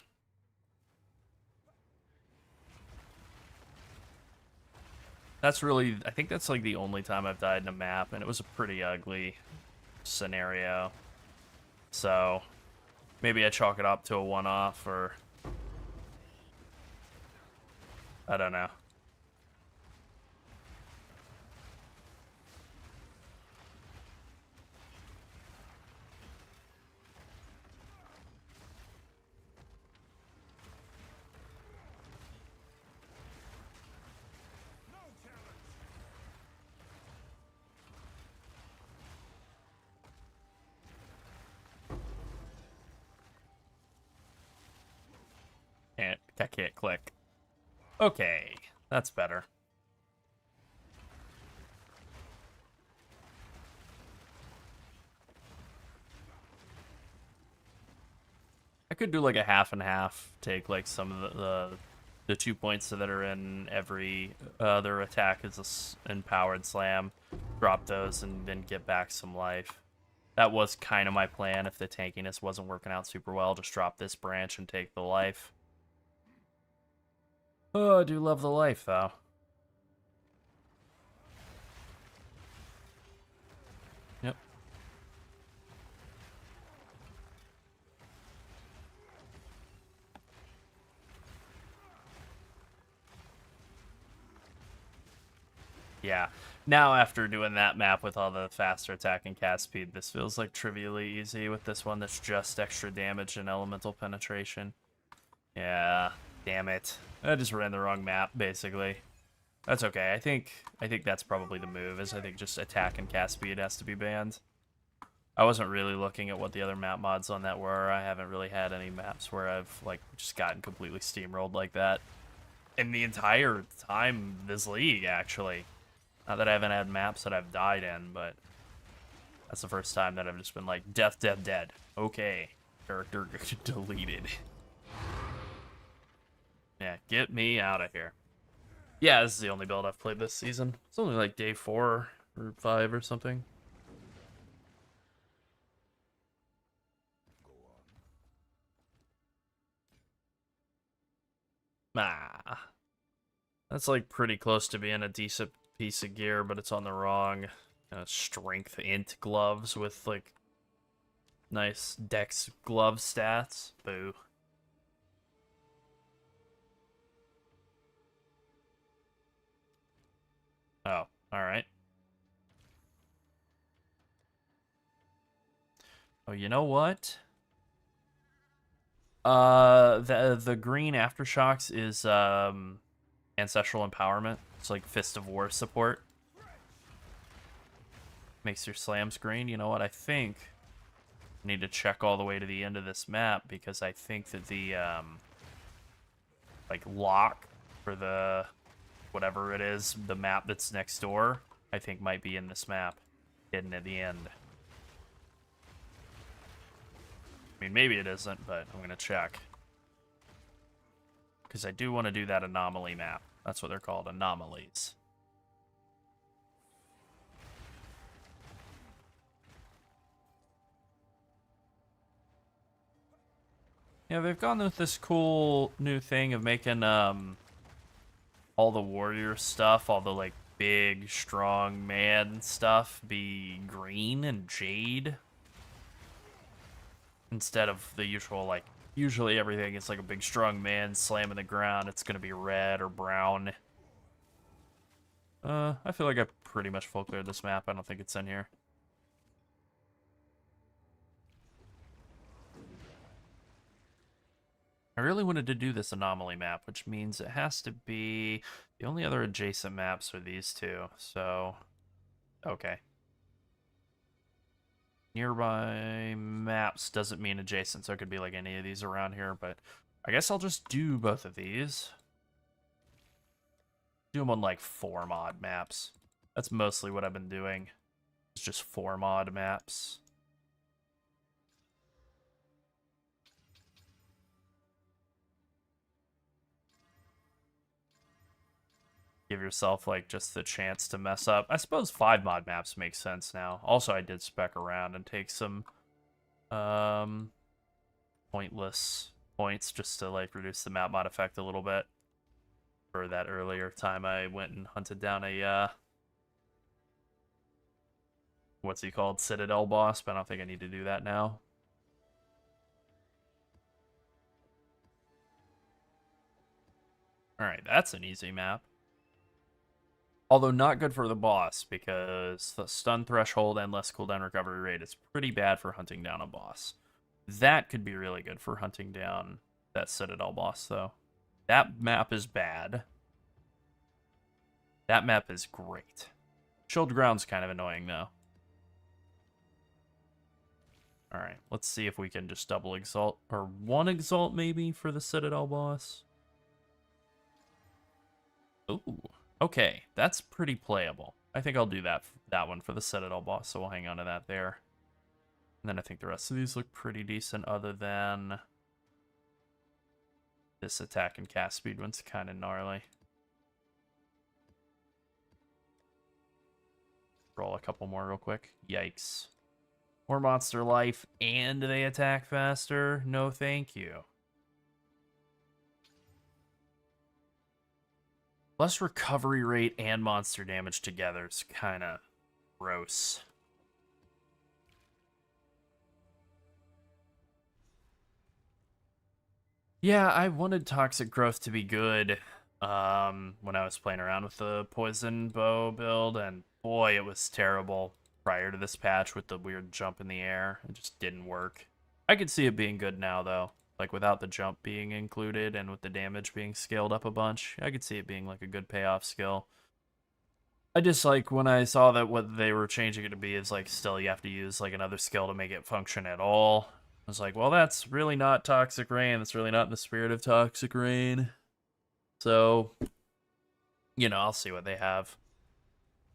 That's really, I think that's like the only time I've died in a map, and it was a pretty ugly scenario. So maybe I chalk it up to a one-off, or I don't know. I can't click. Okay, that's better. I could do like a half and half, take like some of the 2 points that are in every other attack as a empowered slam, drop those, and then get back some life. That was kind of my plan if the tankiness wasn't working out super well. Just drop this branch and take the life. Oh, I do love the life, though. Yep. Yeah. Now after doing that map with all the faster attack and cast speed, this feels like trivially easy with this one that's just extra damage and elemental penetration. Yeah, damn it. I just ran the wrong map, basically. That's okay. I think that's probably the move, is I think just attack and cast speed has to be banned. I wasn't really looking at what the other map mods on that were. I haven't really had any maps where I've like just gotten completely steamrolled like that in the entire time this league, actually. Not that I haven't had maps that I've died in, but that's the first time that I've just been like, death, dead, dead. Okay. Character deleted. Yeah, get me out of here. Yeah, this is the only build I've played this season. It's only like day 4 or 5 or something. Ah. That's like pretty close to being a decent piece of gear, but it's on the wrong strength int gloves with like nice dex glove stats. Boo. Oh, alright. Oh, you know what? The green aftershocks is ancestral empowerment. It's like Fist of War support. Makes your slams green. You know what? I think I need to check all the way to the end of this map because I think that the like lock for the whatever it is, the map that's next door, I think might be in this map, hidden at the end. I mean, maybe it isn't, but I'm gonna check. Because I do want to do that anomaly map. That's what they're called, anomalies. Yeah, they've gone with this cool new thing of making all the warrior stuff, all the like big, strong man stuff be green and jade. Instead of the usual, like, usually everything is like a big strong man slamming the ground. It's gonna be red or brown. I feel like I pretty much full cleared this map. I don't think it's in here. I really wanted to do this anomaly map, which means it has to be... The only other adjacent maps are these two, so... Okay. Nearby maps doesn't mean adjacent, so it could be like any of these around here, but I guess I'll just do both of these. Do them on like 4 mod maps. That's mostly what I've been doing. It's just 4 mod maps. Give yourself like just the chance to mess up. I suppose 5 mod maps make sense now. Also, I did spec around and take some pointless points just to like reduce the map mod effect a little bit. For that earlier time I went and hunted down a what's he called? Citadel boss, but I don't think I need to do that now. Alright, that's an easy map. Although not good for the boss, because the stun threshold and less cooldown recovery rate is pretty bad for hunting down a boss. That could be really good for hunting down that Citadel boss, though. That map is bad. That map is great. Shield Ground's kind of annoying, though. Alright, let's see if we can just double exalt, or 1 exalt maybe for the Citadel boss. Ooh. Okay, that's pretty playable. I think I'll do that one for the Citadel boss, so we'll hang on to that there. And then I think the rest of these look pretty decent, other than this attack and cast speed one's kind of gnarly. Roll a couple more real quick. Yikes. More monster life, and they attack faster? No thank you. Less recovery rate and monster damage together is kind of gross. Yeah, I wanted Toxic Growth to be good. when I was playing around with the poison bow build, and boy, it was terrible prior to this patch with the weird jump in the air. It just didn't work. I could see it being good now, though. Like, without the jump being included and with the damage being scaled up a bunch, I could see it being, like, a good payoff skill. I just, like, when I saw that what they were changing it to be is, like, still you have to use, like, another skill to make it function at all. I was like, well, that's really not Toxic Rain. That's really not in the spirit of Toxic Rain. So, you know, I'll see what they have.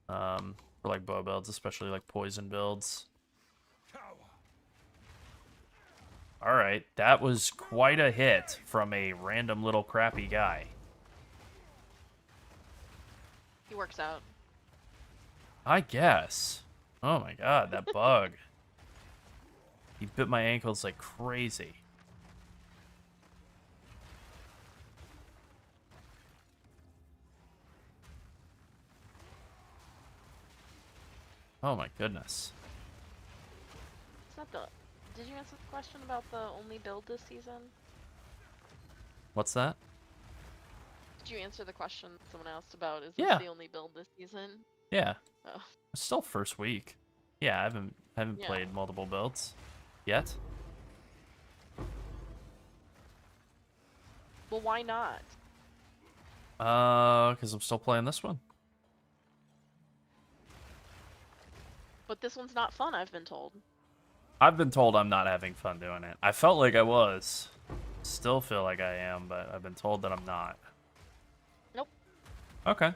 For, like, bow builds, especially, like, poison builds. Alright, that was quite a hit from a random little crappy guy.
He works out.
I guess. Oh my god, that bug. He bit my ankles like crazy. Oh my goodness.
It's not the. Did you answer the question about the only build this season?
What's that?
Did you answer the question someone asked about? Is
Yeah.
this the only build this season?
Yeah.
Oh.
It's still first week. Yeah, I haven't
Yeah.
played multiple builds yet.
Well, why not?
Because I'm still playing this one.
But this one's not fun, I've been told.
I've been told I'm not having fun doing it. I felt like I was. Still feel like I am, but I've been told that I'm not.
Nope.
Okay.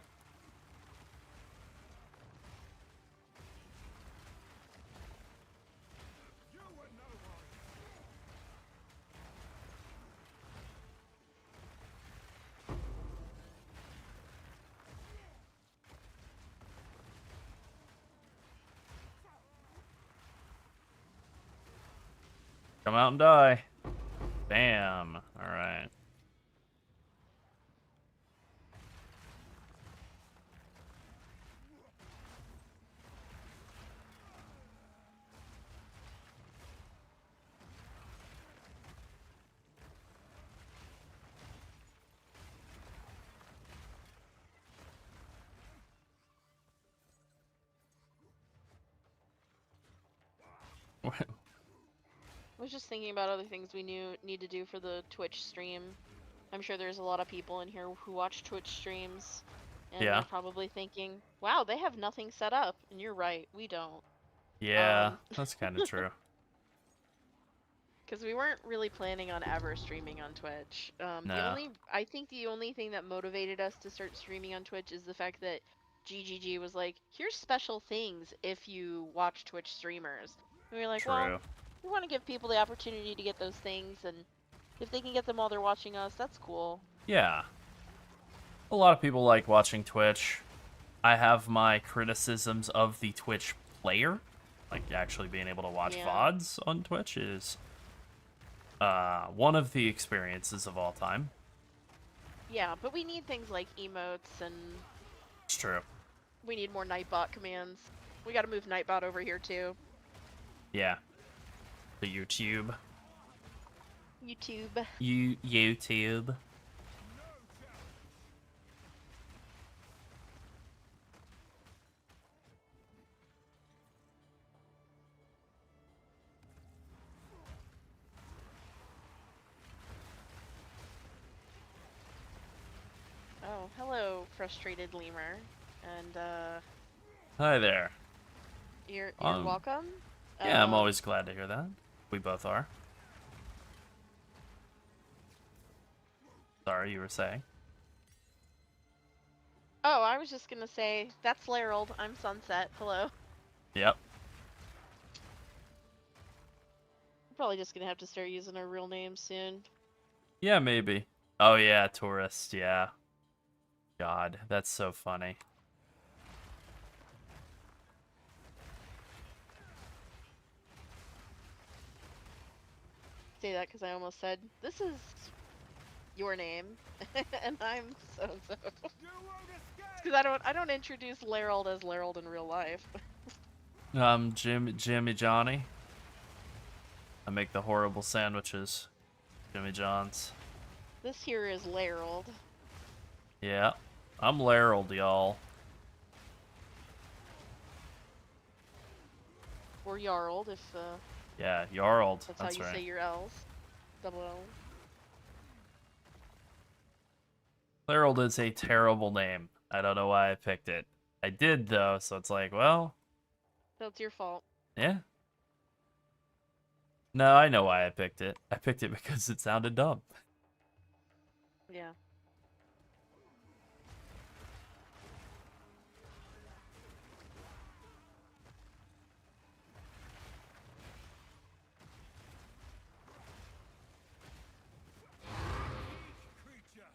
Come out and die. Bam. Alright.
I was just thinking about other things we need to do for the Twitch stream. I'm sure there's a lot of people in here who watch Twitch streams, and
Yeah.
they're probably thinking, "Wow, they have nothing set up." And you're right, we don't.
Yeah, that's kind of true.
Because we weren't really planning on ever streaming on Twitch.
No.
I think the only thing that motivated us to start streaming on Twitch is the fact that GGG was like, "Here's special things if you watch Twitch streamers." And we were like,
True.
"Well, we want to give people the opportunity to get those things, and if they can get them while they're watching us, that's cool."
Yeah. A lot of people like watching Twitch. I have my criticisms of the Twitch player. Like, actually being able to watch
Yeah.
VODs on Twitch is one of the experiences of all time.
Yeah, but we need things like emotes, and
It's true.
we need more Nightbot commands. We gotta move Nightbot over here too.
Yeah. The YouTube.
YouTube.
YouTube.
Oh, hello, frustrated lemur. And
Hi there.
you're
Um,
welcome.
Yeah, I'm always glad to hear that. We both are. Sorry, you were saying.
Oh, I was just gonna say that's Larold. I'm Sunset. Hello.
Yep.
We're probably just gonna have to start using our real names soon.
Yeah, maybe. Oh yeah, tourist, yeah. God, that's so funny.
Say that because I almost said this is your name, and I'm so and so. Because I don't introduce Larold as Larold in real life.
Jimmy Johnny. I make the horrible sandwiches. Jimmy John's.
This here is Larold.
Yeah. I'm Larold, y'all.
Or Jarled, if
Yeah, Jarld.
that's how
That's
you say
right.
your L's. Double L.
Larold is a terrible name. I don't know why I picked it. I did, though, so it's like, well,
So it's your fault.
yeah. No, I know why I picked it. I picked it because it sounded dumb.
Yeah.
Creature.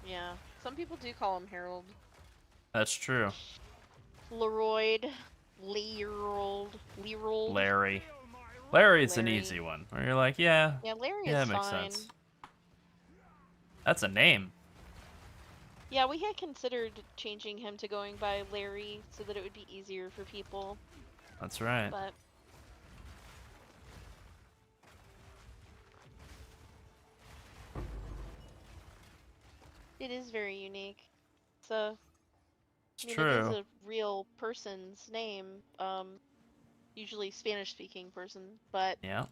Yeah. Some people do call him Harold.
That's true.
Leroyd. Lerold.
Larry. Larry, it's an
Larry.
easy one. Where you're like, yeah,
Yeah, Larry
yeah,
is
it makes
fine.
sense. That's a name.
Yeah, we had considered changing him to going by Larry so that it would be easier for people,
That's right.
but it is very unique. So,
It's
I mean, it is
true.
a real person's name, usually Spanish-speaking person, but
Yeah.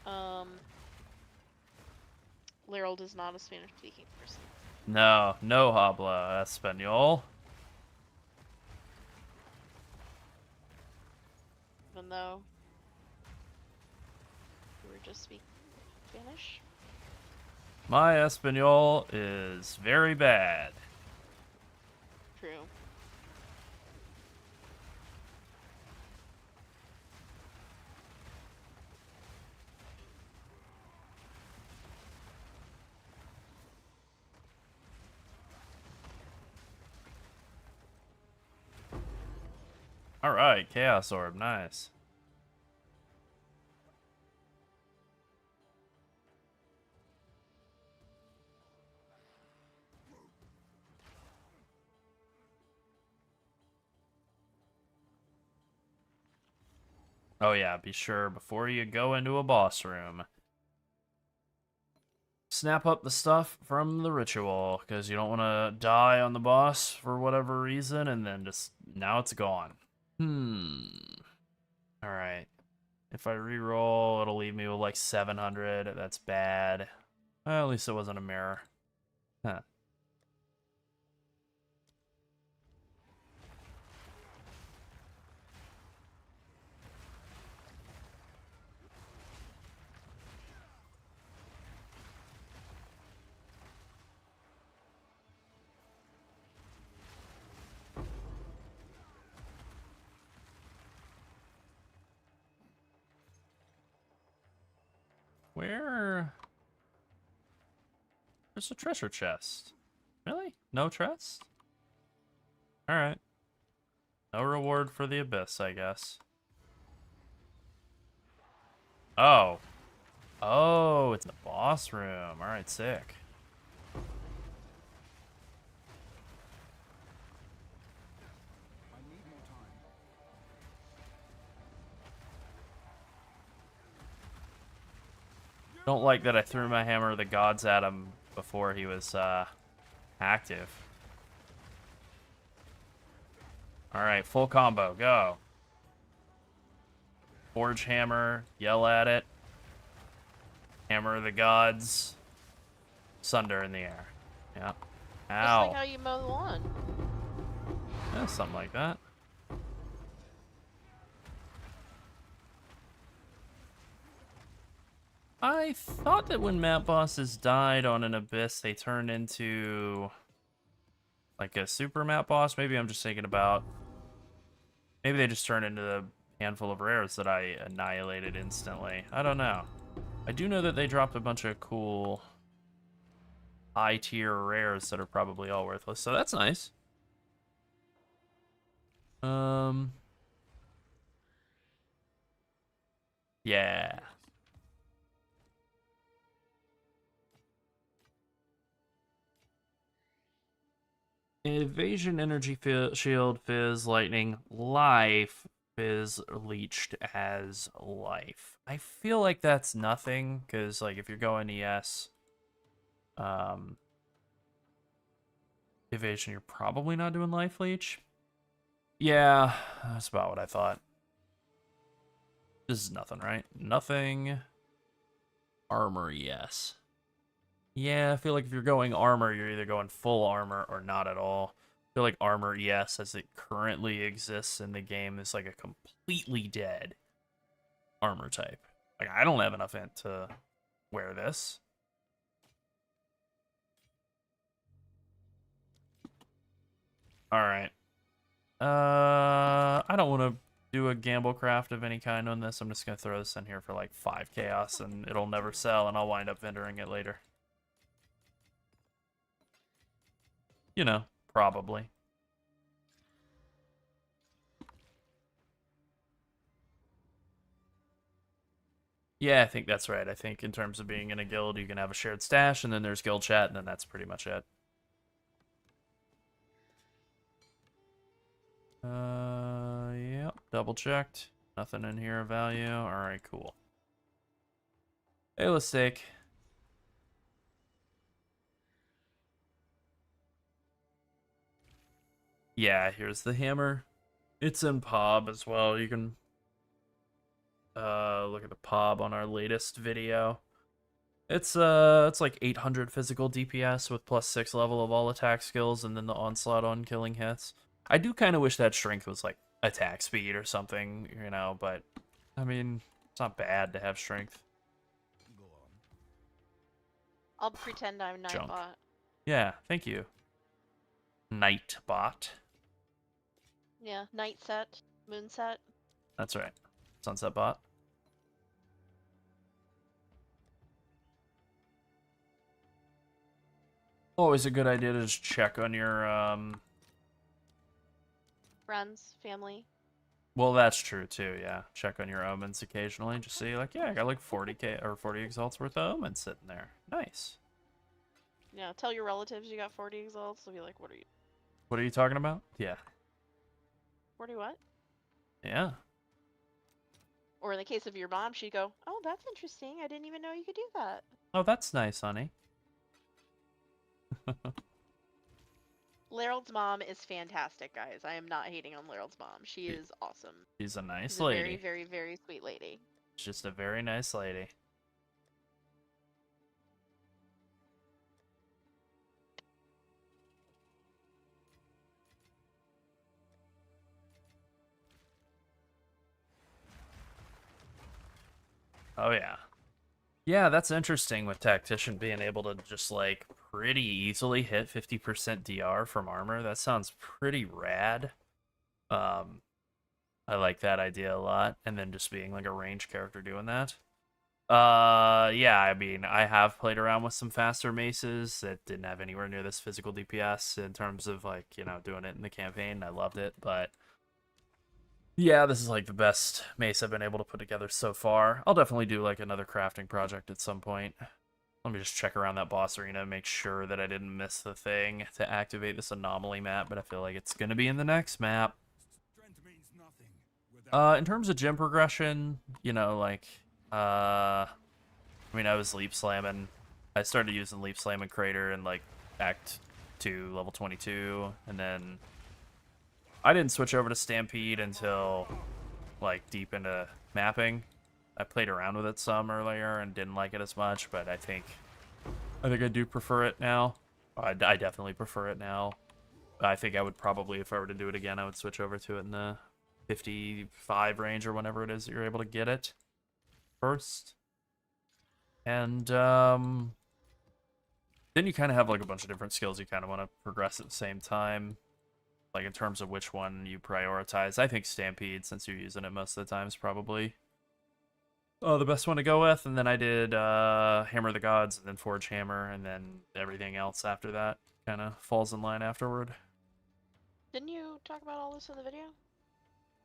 um, Larold is not a Spanish-speaking person.
No, no habla español.
Even though we were just speaking Spanish.
My español is very bad.
True.
All right, Chaos Orb, nice. Oh yeah, be sure before you go into a boss room, snap up the stuff from the ritual, because you don't want to die on the boss for whatever reason, and then just, now it's gone. Alright. If I re-roll, it'll leave me with like 700. That's bad. Well, at least it wasn't a mirror. Huh. Where? There's a treasure chest. Really? No chest? Alright. No reward for the abyss, I guess. Oh. Oh, it's in the boss room. Alright, sick.
I need more time.
Don't like that I threw my hammer of the gods at him before he was active. Alright, full combo, go. Forge hammer, yell at it. Hammer of the gods. Sunder in the air. Yeah.
Just
Ow.
like how you mow the lawn.
Yeah, something like that. I thought that when map bosses died on an abyss, they turned into like a super map boss. Maybe I'm just thinking about. Maybe they just turned into the handful of rares that I annihilated instantly. I don't know. I do know that they dropped a bunch of cool high tier rares that are probably all worthless, so that's nice. Yeah. Evasion, energy, shield, fizz, lightning, life. is leached as life. I feel like that's nothing, because like if you're going ES, evasion, you're probably not doing life leech. Yeah, that's about what I thought. This is nothing, right? Nothing. Armor, yes. Yeah, I feel like if you're going armor, you're either going full armor or not at all. I feel like armor, yes, as it currently exists in the game, is like a completely dead armor type. Like, I don't have enough int to wear this. Alright. I don't want to do a gamble craft of any kind on this. I'm just going to throw this in here for like 5 chaos, and it'll never sell, and I'll wind up vendoring it later. You know, probably. Yeah, I think that's right. I think in terms of being in a guild, you can have a shared stash, and then there's guild chat, and then that's pretty much it. Yep, double checked. Nothing in here of value. Alright, cool. Hey, let's take. Yeah, here's the hammer. It's in PoB as well. You can look at the PoB on our latest video. It's like 800 physical DPS with +6 level of all attack skills, and then the onslaught on killing hits. I do kind of wish that strength was like attack speed or something, you know, but I mean, it's not bad to have strength.
Go on.
I'll pretend I'm
Junk.
Nightbot.
Yeah, thank you. Nightbot.
Yeah, night set, moon set.
That's right. Sunset bot. Always a good idea to just check on your
Friends, family.
well, that's true too, yeah. Check on your omens occasionally. Just see like, yeah, I got like 40k or 40 exalts worth of omens sitting there. Nice.
Yeah, tell your relatives you got 40 exalts. They'll be like, what are you?
What are you talking about? Yeah.
40 what?
Yeah.
Or in the case of your mom, she'd go, oh, that's interesting. I didn't even know you could do that.
Oh, that's nice, honey.
Lerald's mom is fantastic, guys. I am not hating on Lerald's mom. She is awesome.
She's a nice
She's a
lady.
very, very, very sweet lady.
She's just a very nice lady. Oh, yeah. Yeah, that's interesting with Tactician being able to just, like, pretty easily hit 50% DR from armor. That sounds pretty rad. I like that idea a lot. And then just being, like, a range character doing that. Yeah, I mean, I have played around with some faster maces that didn't have anywhere near this physical DPS in terms of, like, you know, doing it in the campaign. I loved it, but yeah, this is like the best mace I've been able to put together so far. I'll definitely do like another crafting project at some point. Let me just check around that boss arena, make sure that I didn't miss the thing to activate this anomaly map, but I feel like it's gonna be in the next map.
Strength means nothing without
In terms of gym progression, you know, like, I mean, I was leap slamming. I started using leap slamming Crater in like Act 2, level 22, and then I didn't switch over to Stampede until like deep into mapping. I played around with it some earlier and didn't like it as much, but I think I do prefer it now. I definitely prefer it now. I think I would probably, if I were to do it again, I would switch over to it in the 55 range or whenever it is that you're able to get it first. And then you kind of have like a bunch of different skills you kind of want to progress at the same time. Like in terms of which one you prioritize, I think Stampede, since you're using it most of the time, is probably the best one to go with. And then I did Hammer of the Gods, and then Forge Hammer, and then everything else after that kind of falls in line afterward.
Didn't you talk about all this in the video?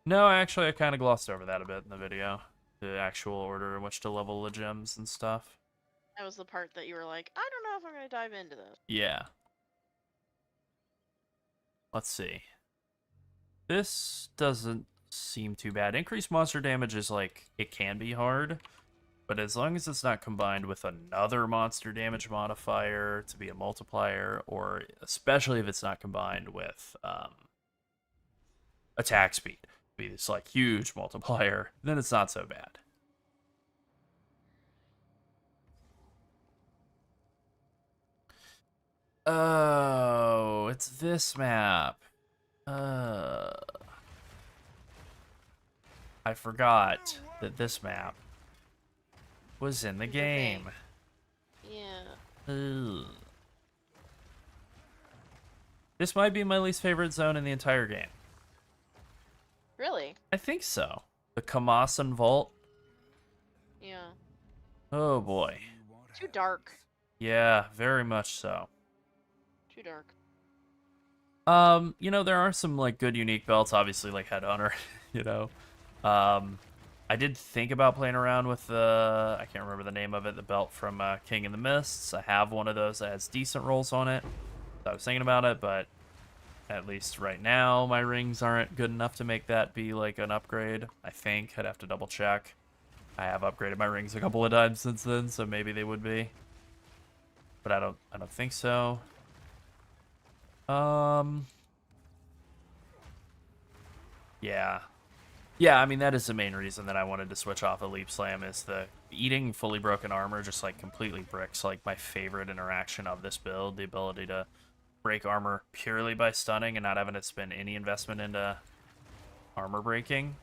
No, actually, I kind of glossed over that a bit in the video. The actual order in which to level the gems and stuff.
That was the part that you were like, I don't know if I'm going to dive into this.
Yeah. Let's see. This doesn't seem too bad. Increased monster damage is like, it can be hard, but as long as it's not combined with another monster damage modifier to be a multiplier, or especially if it's not combined with attack speed, be this like huge multiplier, then it's not so bad. Oh, it's this map. I forgot that this map was in the game.
Yeah.
Ugh. This might be my least favorite zone in the entire game.
Really?
I think so. The Kamasan Vault.
Yeah.
Oh boy.
Too dark.
Yeah, very much so.
Too dark.
You know, there are some like good unique belts, obviously like Headhunter, you know. I did think about playing around with the, I can't remember the name of it, the belt from King in the Mists. I have one of those that has decent rolls on it. So I was thinking about it, but at least right now my rings aren't good enough to make that be like an upgrade. I think I'd have to double check. I have upgraded my rings a couple of times since then, so maybe they would be. But I don't think so. Yeah. Yeah, I mean, that is the main reason that I wanted to switch off a Leap Slam, is the eating fully broken armor just, like, completely bricks, like, my favorite interaction of this build, the ability to break armor purely by stunning and not having to spend any investment into armor breaking,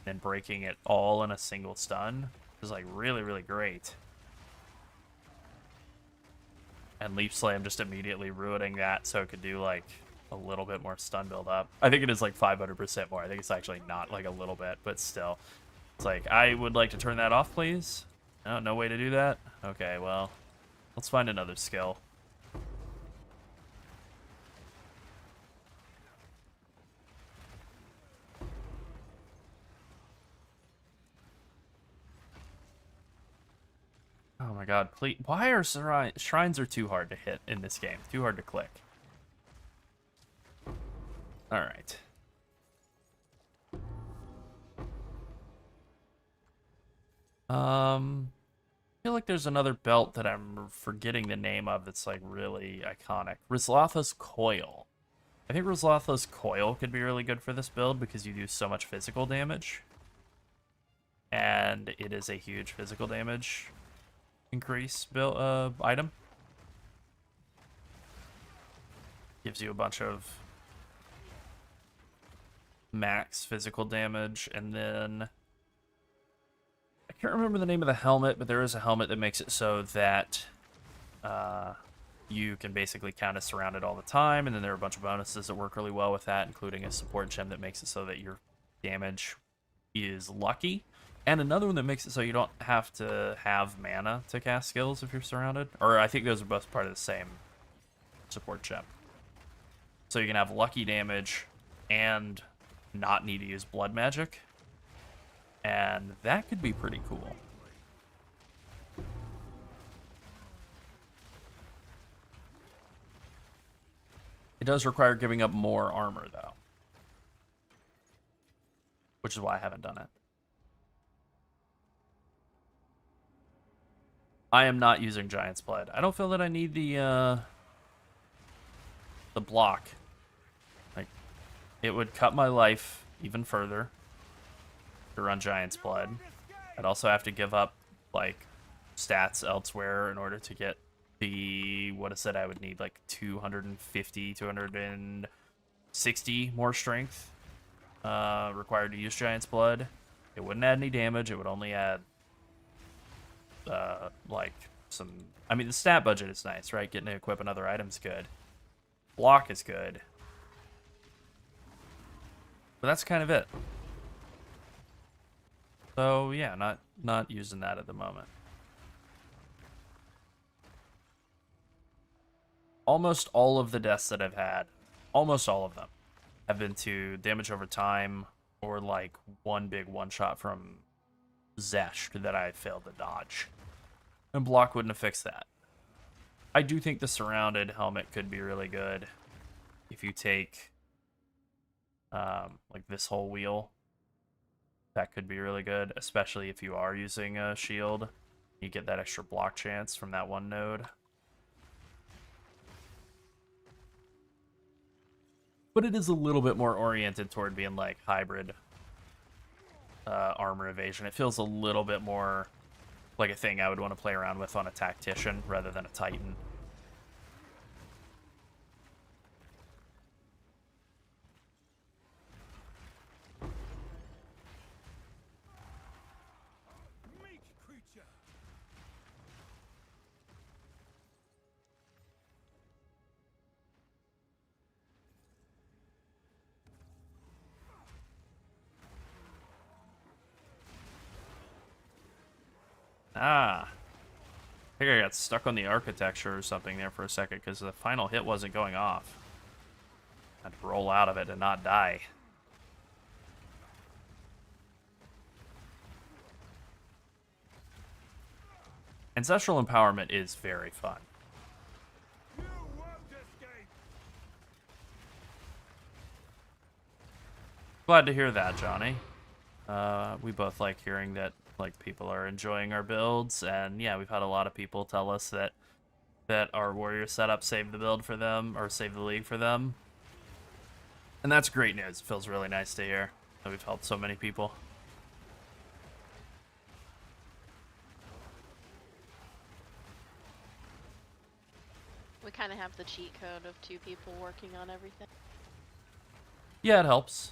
and breaking it all in a single stun is, like, really, really great. And Leap Slam just immediately ruining that so it could do, like, a little bit more stun build up. I think it is like 500% more. I think it's actually not like a little bit, but still. It's like, I would like to turn that off, please. No, no way to do that? Okay, well, let's find another skill. Oh my god, please. Why are shrines are too hard to hit in this game? Too hard to click. Alright. I feel like there's another belt that I'm forgetting the name of that's like really iconic. Rizlatha's Coil. I think Rizlatha's Coil could be really good for this build because you do so much physical damage. And it is a huge physical damage increase build item. Gives you a bunch of max physical damage, and then I can't remember the name of the helmet, but there is a helmet that makes it so that you can basically count as surrounded all the time, and then there are a bunch of bonuses that work really well with that, including a support gem that makes it so that your damage is lucky, and another one that makes it so you don't have to have mana to cast skills if you're surrounded, or I think those are both part of the same support gem. So you can have lucky damage and not need to use blood magic, and that could be pretty cool. It does require giving up more armor though, which is why I haven't done it. I am not using Giant's Blood. I don't feel that I need the block. Like, it would cut my life even further to run Giant's Blood. I'd also have to give up, like, stats elsewhere in order to get the, what is it, I would need, like, 250, 260 more strength required to use Giant's Blood. It wouldn't add any damage. It would only add, like, some... I mean, the stat budget is nice, right? Getting to equip another item's good. Block is good. But that's kind of it. So yeah, not using that at the moment. Almost all of the deaths that I've had, almost all of them, have been to damage over time or like one big one shot from Zesht that I failed to dodge. And block wouldn't have fixed that. I do think the surrounded helmet could be really good if you take like this whole wheel. That could be really good, especially if you are using a shield. You get that extra block chance from that one node. But it is a little bit more oriented toward being like hybrid armor evasion. It feels a little bit more like a thing I would want to play around with on a tactician rather than a titan.
Meek creature.
Ah. I think I got stuck on the architecture or something there for a second because the final hit wasn't going off. I had to roll out of it and not die. Ancestral Empowerment is very fun.
You won't escape.
Glad to hear that, Johnny. We both like hearing that like people are enjoying our builds, and yeah, we've had a lot of people tell us that our warrior setup saved the build for them or saved the league for them. And that's great news. It feels really nice to hear that we've helped so many people.
We kind of have the cheat code of 2 people working on everything.
Yeah, it helps.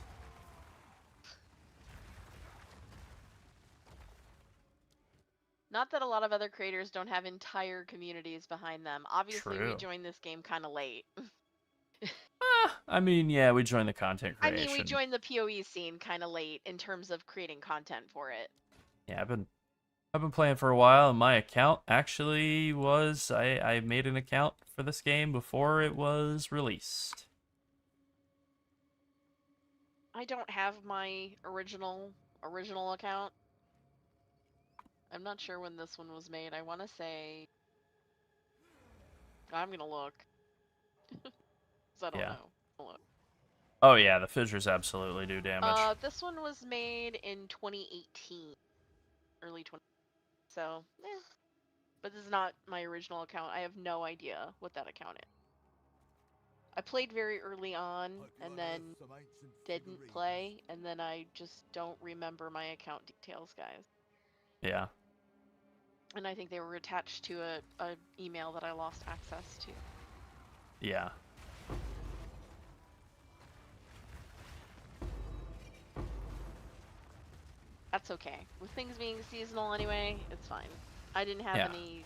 Not that a lot of other creators don't have entire communities behind them. Obviously, we
True.
joined this game kind of late.
I mean, yeah, we joined the content
I
creation.
mean, we joined the PoE scene kind of late in terms of creating content for it.
Yeah, I've been playing for a while, and my account actually was I made an account for this game before it was released.
I don't have my original account. I'm not sure when this one was made. I want to say I'm gonna look. 'Cause I don't
Yeah.
know. Hold on.
Oh yeah, the fissures absolutely do damage.
This one was made in 2018, early 20. So, but this is not my original account. I have no idea what that account is. I played very early on and then didn't play, and then I just don't remember my account details, guys.
Yeah.
And I think they were attached to a email that I lost access to.
Yeah.
That's okay. With things being seasonal anyway, it's fine. I didn't have
Yeah.
any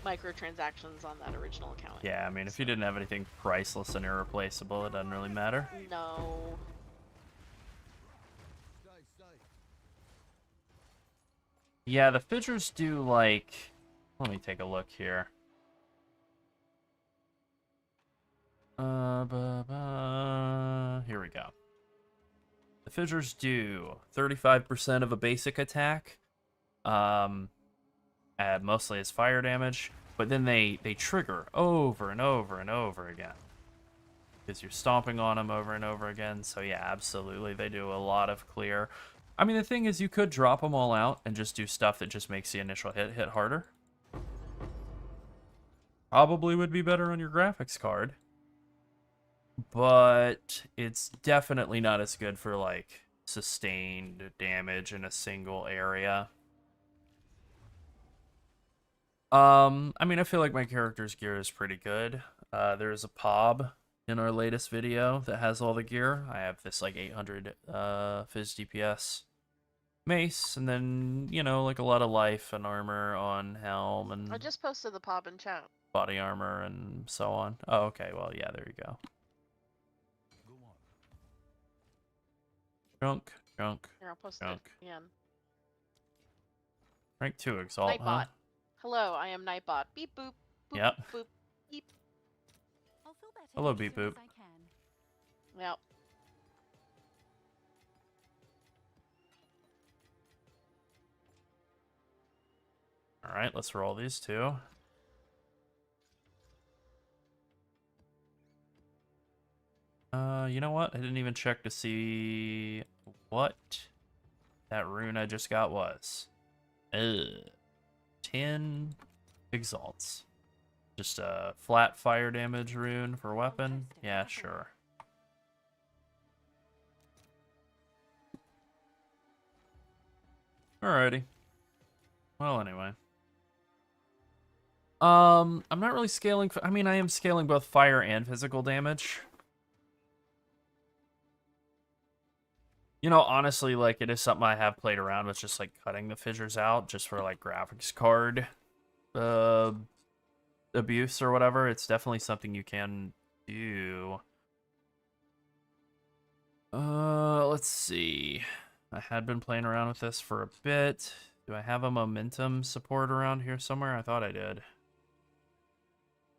microtransactions on that original account.
Yeah, I mean, if you didn't have anything priceless and irreplaceable, it doesn't really matter.
No.
Stay safe.
Yeah, the fissures do, like... Let me take a look here. Here we go. The fissures do 35% of a basic attack, mostly as fire damage, but then they trigger over and over and over again. Because you're stomping on them over and over again, so yeah, absolutely, they do a lot of clear. I mean, the thing is, you could drop them all out and just do stuff that just makes the initial hit harder. Probably would be better on your graphics card. But it's definitely not as good for, like, sustained damage in a single area. I mean, I feel like my character's gear is pretty good. There's a PoB in our latest video that has all the gear. I have this, like, 800 Fizz DPS mace, and then, you know, like, a lot of life and armor on helm, and
I just posted the PoB in chat.
body armor, and so on. Oh, okay, well, yeah, there you go.
Go on.
Junk.
Here, I'll post
Junk.
it again.
Rank 2 Exalt, huh?
Nightbot. Hello, I am Nightbot. Beep boop. Boop,
Yep.
boop. Beep.
I'll feel better
Hello,
as
Beep
soon as
Boop.
I can.
Yep.
Alright, let's roll these two. You know what? I didn't even check to see what that rune I just got was. 10 exalts. Just a flat fire damage rune for weapon. Yeah, sure. Alrighty. Well, anyway. I'm not really scaling. I mean, I am scaling both fire and physical damage. You know, honestly, like, it is something I have played around with, just, like, cutting the fissures out just for, like, graphics card abuse or whatever. It's definitely something you can do. Let's see. I had been playing around with this for a bit. Do I have a momentum support around here somewhere? I thought I did.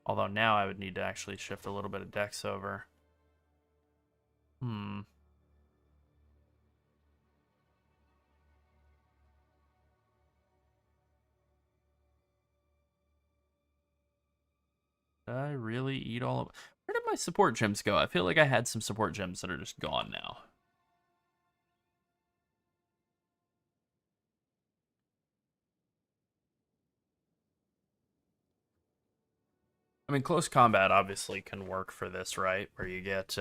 Although now I would need to actually shift a little bit of dex over. Did I really eat all of... Where did my support gems go? I feel like I had some support gems that are just gone now. I mean, close combat obviously can work for this, right? Where you get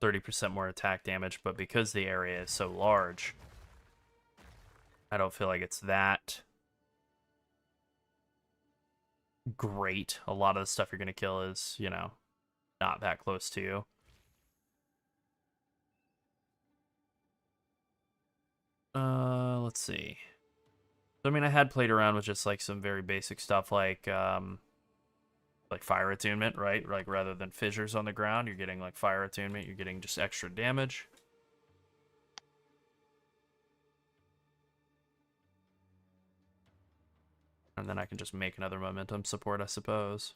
30% more attack damage, but because the area is so large, I don't feel like it's that great. A lot of the stuff you're going to kill is, you know, not that close to you. Let's see. So, I mean, I had played around with just, like, some very basic stuff like fire attunement, right? Like, rather than fissures on the ground, you're getting, like, fire attunement. You're getting just extra damage. And then I can just make another momentum support, I suppose.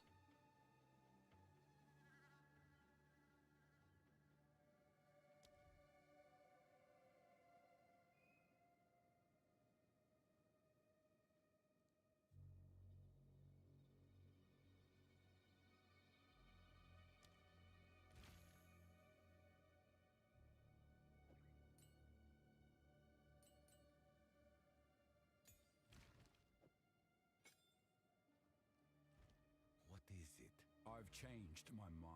What is it? I've changed my mind.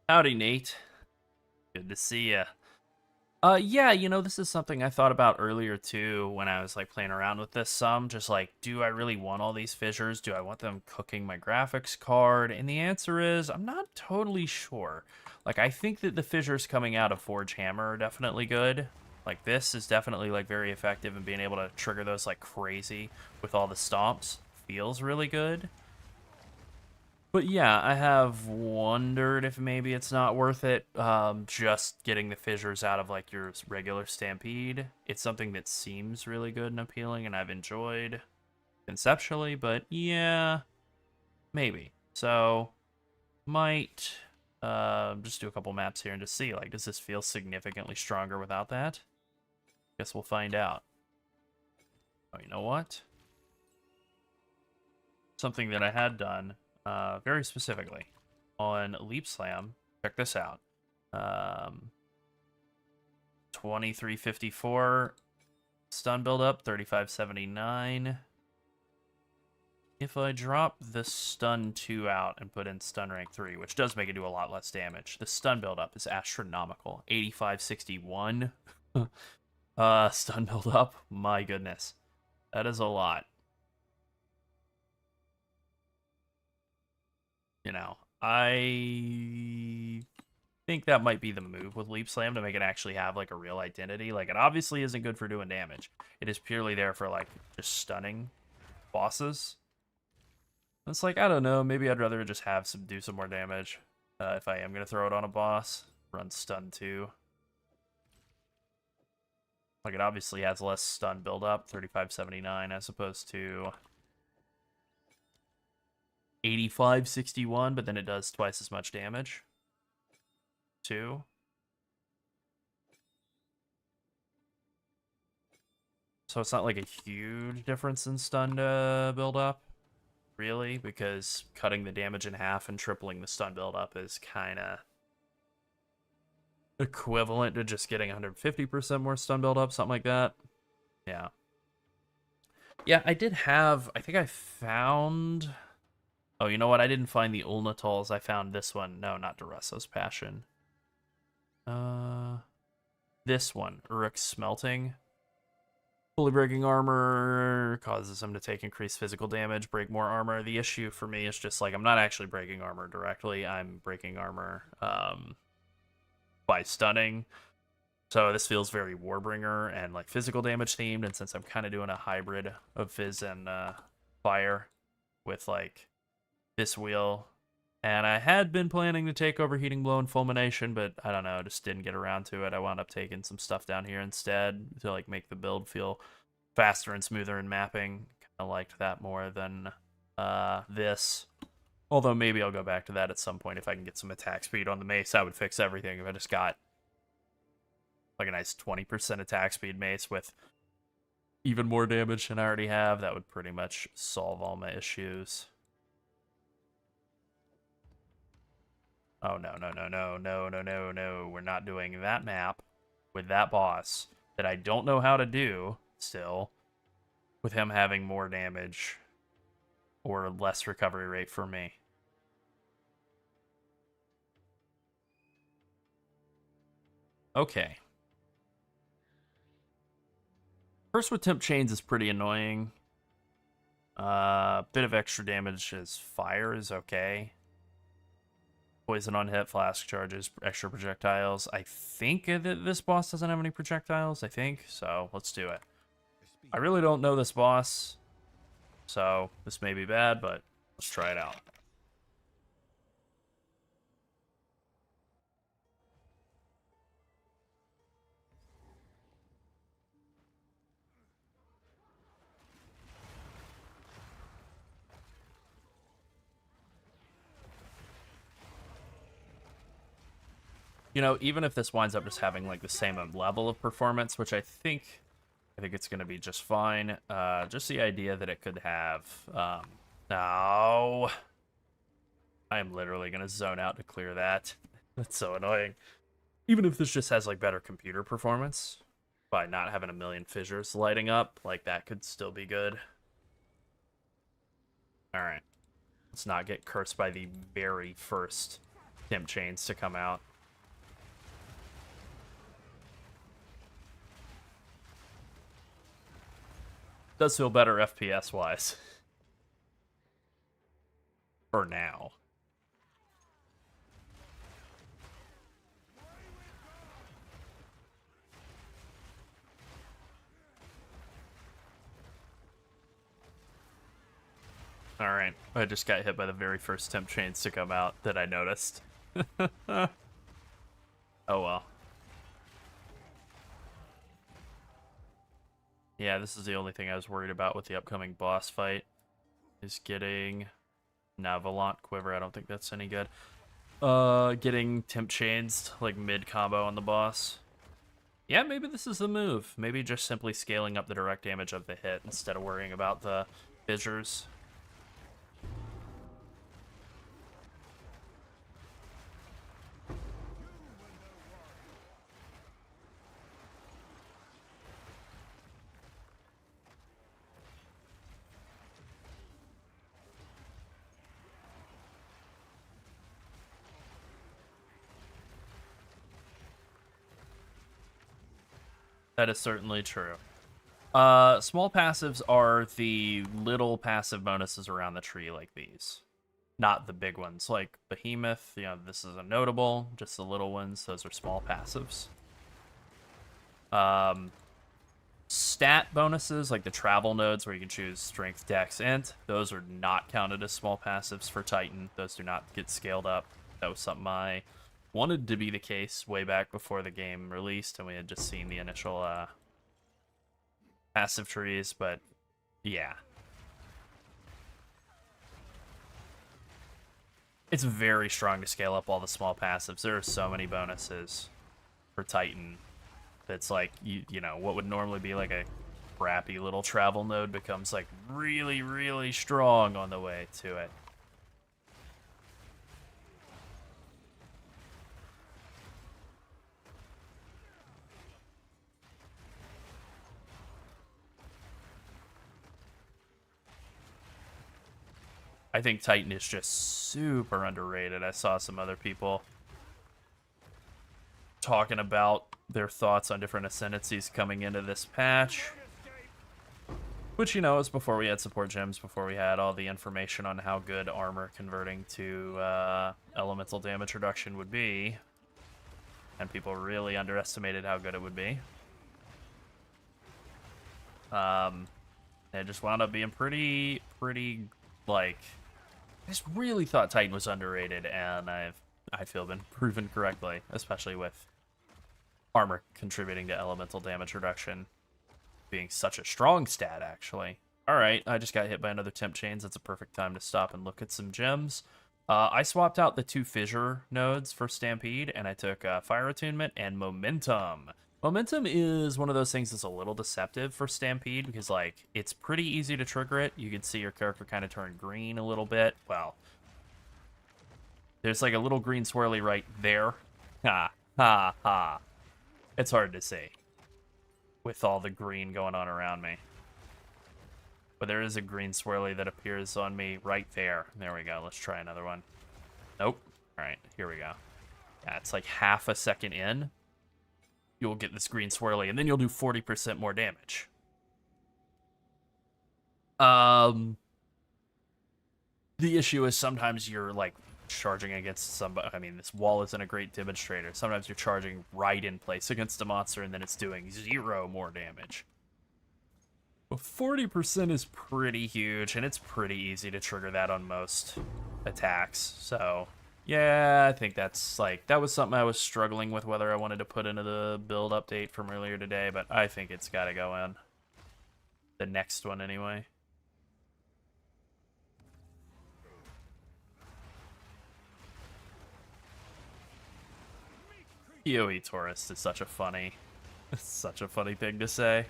Howdy, Nate. Good to see ya. Yeah, you know, this is something I thought about earlier too when I was like playing around with this some. Just like, do I really want all these fissures? Do I want them cooking my graphics card? And the answer is, I'm not totally sure. Like, I think that the fissures coming out of Forge Hammer are definitely good. Like, this is definitely like very effective in being able to trigger those like crazy with all the stomps. Feels really good. But yeah, I have wondered if maybe it's not worth it, just getting the fissures out of like your regular Stampede. It's something that seems really good and appealing, and I've enjoyed conceptually, but yeah, maybe. So, might just do a couple maps here and just see, like, does this feel significantly stronger without that? Guess we'll find out. Oh, you know what? Something that I had done very specifically on Leap Slam. Check this out. 2354 stun build up, 3579. If I drop the stun 2 out and put in stun rank 3, which does make it do a lot less damage, the stun build up is astronomical. 8561 stun build up. My goodness. That is a lot. You know, I think that might be the move with Leap Slam to make it actually have like a real identity. Like, it obviously isn't good for doing damage. It is purely there for like just stunning bosses. It's like, I don't know, maybe I'd rather just have do some more damage. if I am going to throw it on a boss. Run stun too. Like, it obviously has less stun build-up, 3579, as opposed to 8561, but then it does twice as much damage. 2. So it's not like a huge difference in stun build-up, really, because cutting the damage in half and tripling the stun build-up is kind of equivalent to just getting 150% more stun build-up, something like that. Yeah. Yeah, I did have... I think I found... Oh, you know what? I didn't find the Ulnatals. I found this one. No, not Duresso's Passion. This one. Uruk's Smelting. Fully breaking armor causes him to take increased physical damage, break more armor. The issue for me is just, like, I'm not actually breaking armor directly. I'm breaking armor by stunning. So this feels very Warbringer and, like, physical damage themed, and since I'm kind of doing a hybrid of Fizz and Fire with, like, this wheel, and I had been planning to take Overheating Blow and Fulmination, but I don't know, just didn't get around to it. I wound up taking some stuff down here instead to, like, make the build feel faster and smoother in mapping. Kind of liked that more than this. Although maybe I'll go back to that at some point if I can get some attack speed on the mace. That would fix everything if I just got like a nice 20% attack speed mace with even more damage than I already have. That would pretty much solve all my issues. Oh, no, no, no, no, no, no, no, no. We're not doing that map with that boss that I don't know how to do still, with him having more damage or less recovery rate for me. Okay. First with Temp Chains is pretty annoying. Bit of extra damage as fire is okay. Poison on hit, flask charges, extra projectiles. I think that this boss doesn't have any projectiles, I think. So let's do it. I really don't know this boss, so this may be bad, but let's try it out. You know, even if this winds up just having like the same level of performance, which I think it's going to be just fine. Just the idea that it could have... no. I am literally going to zone out to clear that. That's so annoying. Even if this just has like better computer performance, by not having a million fissures lighting up, like that could still be good. Alright. Let's not get cursed by the very first Temp Chains to come out. Does feel better FPS-wise. For now. Alright, I just got hit by the very first Temp Chains to come out that I noticed. Oh well. Yeah, this is the only thing I was worried about with the upcoming boss fight, is getting Volant Quiver. I don't think that's any good. Getting Temp Chains, like, mid-combo on the boss. Yeah, maybe this is the move. Maybe just simply scaling up the direct damage of the hit instead of worrying about the fissures. That is certainly true. Small passives are the little passive bonuses around the tree like these. Not the big ones. Like Behemoth, you know, this is a notable. Just the little ones, those are small passives. Stat bonuses, like the travel nodes where you can choose Strength, Dex, Int, those are not counted as small passives for Titan. Those do not get scaled up. That was something I wanted to be the case way back before the game released, and we had just seen the initial passive trees, but yeah. It's very strong to scale up all the small passives. There are so many bonuses for Titan. That's like, you know, what would normally be like a crappy little travel node becomes like really, really strong on the way to it. I think Titan is just super underrated. I saw some other people talking about their thoughts on different ascendancies coming into this patch. Which, you know, was before we had support gems, before we had all the information on how good armor converting to elemental damage reduction would be. And people really underestimated how good it would be. It just wound up being pretty, like... I just really thought Titan was underrated, and I feel been proven correctly, especially with armor contributing to elemental damage reduction being such a strong stat, actually. Alright, I just got hit by another temp chains. That's a perfect time to stop and look at some gems. I swapped out the 2 fissure nodes for Stampede, and I took Fire Attunement and Momentum. Momentum is one of those things that's a little deceptive for Stampede, because, like, it's pretty easy to trigger it. You can see your character kind of turn green a little bit. Well, there's, like, a little green swirly right there. Ha, ha, ha. It's hard to see with all the green going on around me. But there is a green swirly that appears on me right there. There we go. Let's try another one. Nope. All right, here we go. Yeah, it's like half a second in. You'll get this green swirly, and then you'll do 40% more damage. The issue is sometimes you're, like, charging against somebody. I mean, this wall isn't a great demonstrator. Sometimes you're charging right in place against a monster, and then it's doing 0 more damage. But 40% is pretty huge, and it's pretty easy to trigger that on most attacks, so... yeah, I think that's, like, that was something I was struggling with whether I wanted to put into the build update from earlier today, but I think it's got to go in. The next one, anyway. PoE tourist is such a funny thing to say.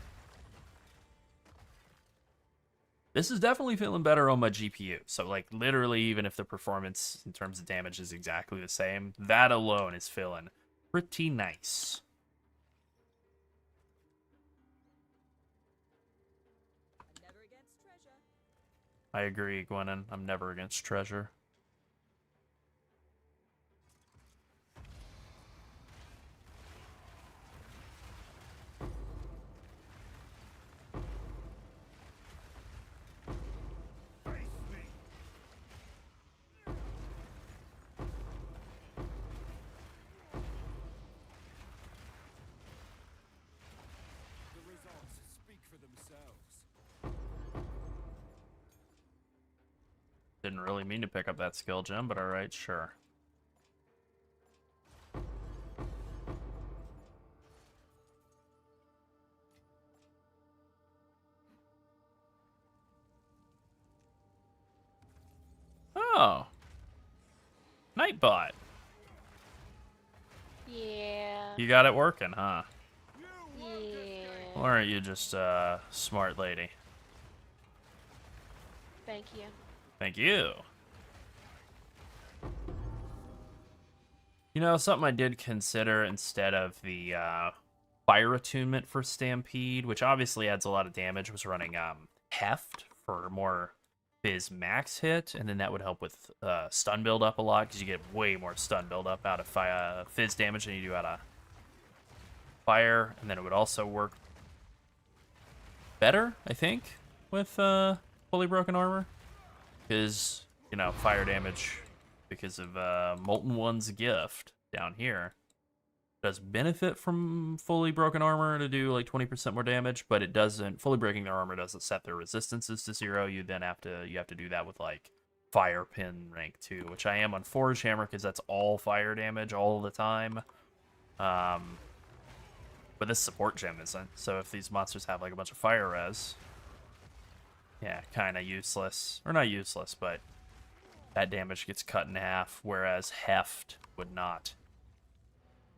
This is definitely feeling better on my GPU. So, like, literally, even if the performance in terms of damage is exactly the same, that alone is feeling pretty nice.
I'm never against treasure.
I agree, Gwennon. I'm never against treasure. Didn't really mean to pick up that skill gem, but alright, sure. Oh. Nightbot.
Yeah.
You got it working, huh?
Yeah.
Or are you just a smart lady?
Thank you.
Thank you. You know, something I did consider instead of the fire attunement for Stampede, which obviously adds a lot of damage, was running Heft for more Fizz max hit, and then that would help with stun build up a lot, because you get way more stun build up out of Fizz damage than you do out of fire, and then it would also work better, I think, with fully broken armor. Because, you know, fire damage, because of Molten One's gift down here, does benefit from fully broken armor to do like 20% more damage, but it doesn't, fully breaking their armor doesn't set their resistances to 0. You then have to do that with like fire pin rank too, which I am on Forge Hammer because that's all fire damage all the time. But this support gem isn't. So if these monsters have like a bunch of fire res, yeah, kind of useless. Or not useless, but that damage gets cut in half, whereas Heft would not.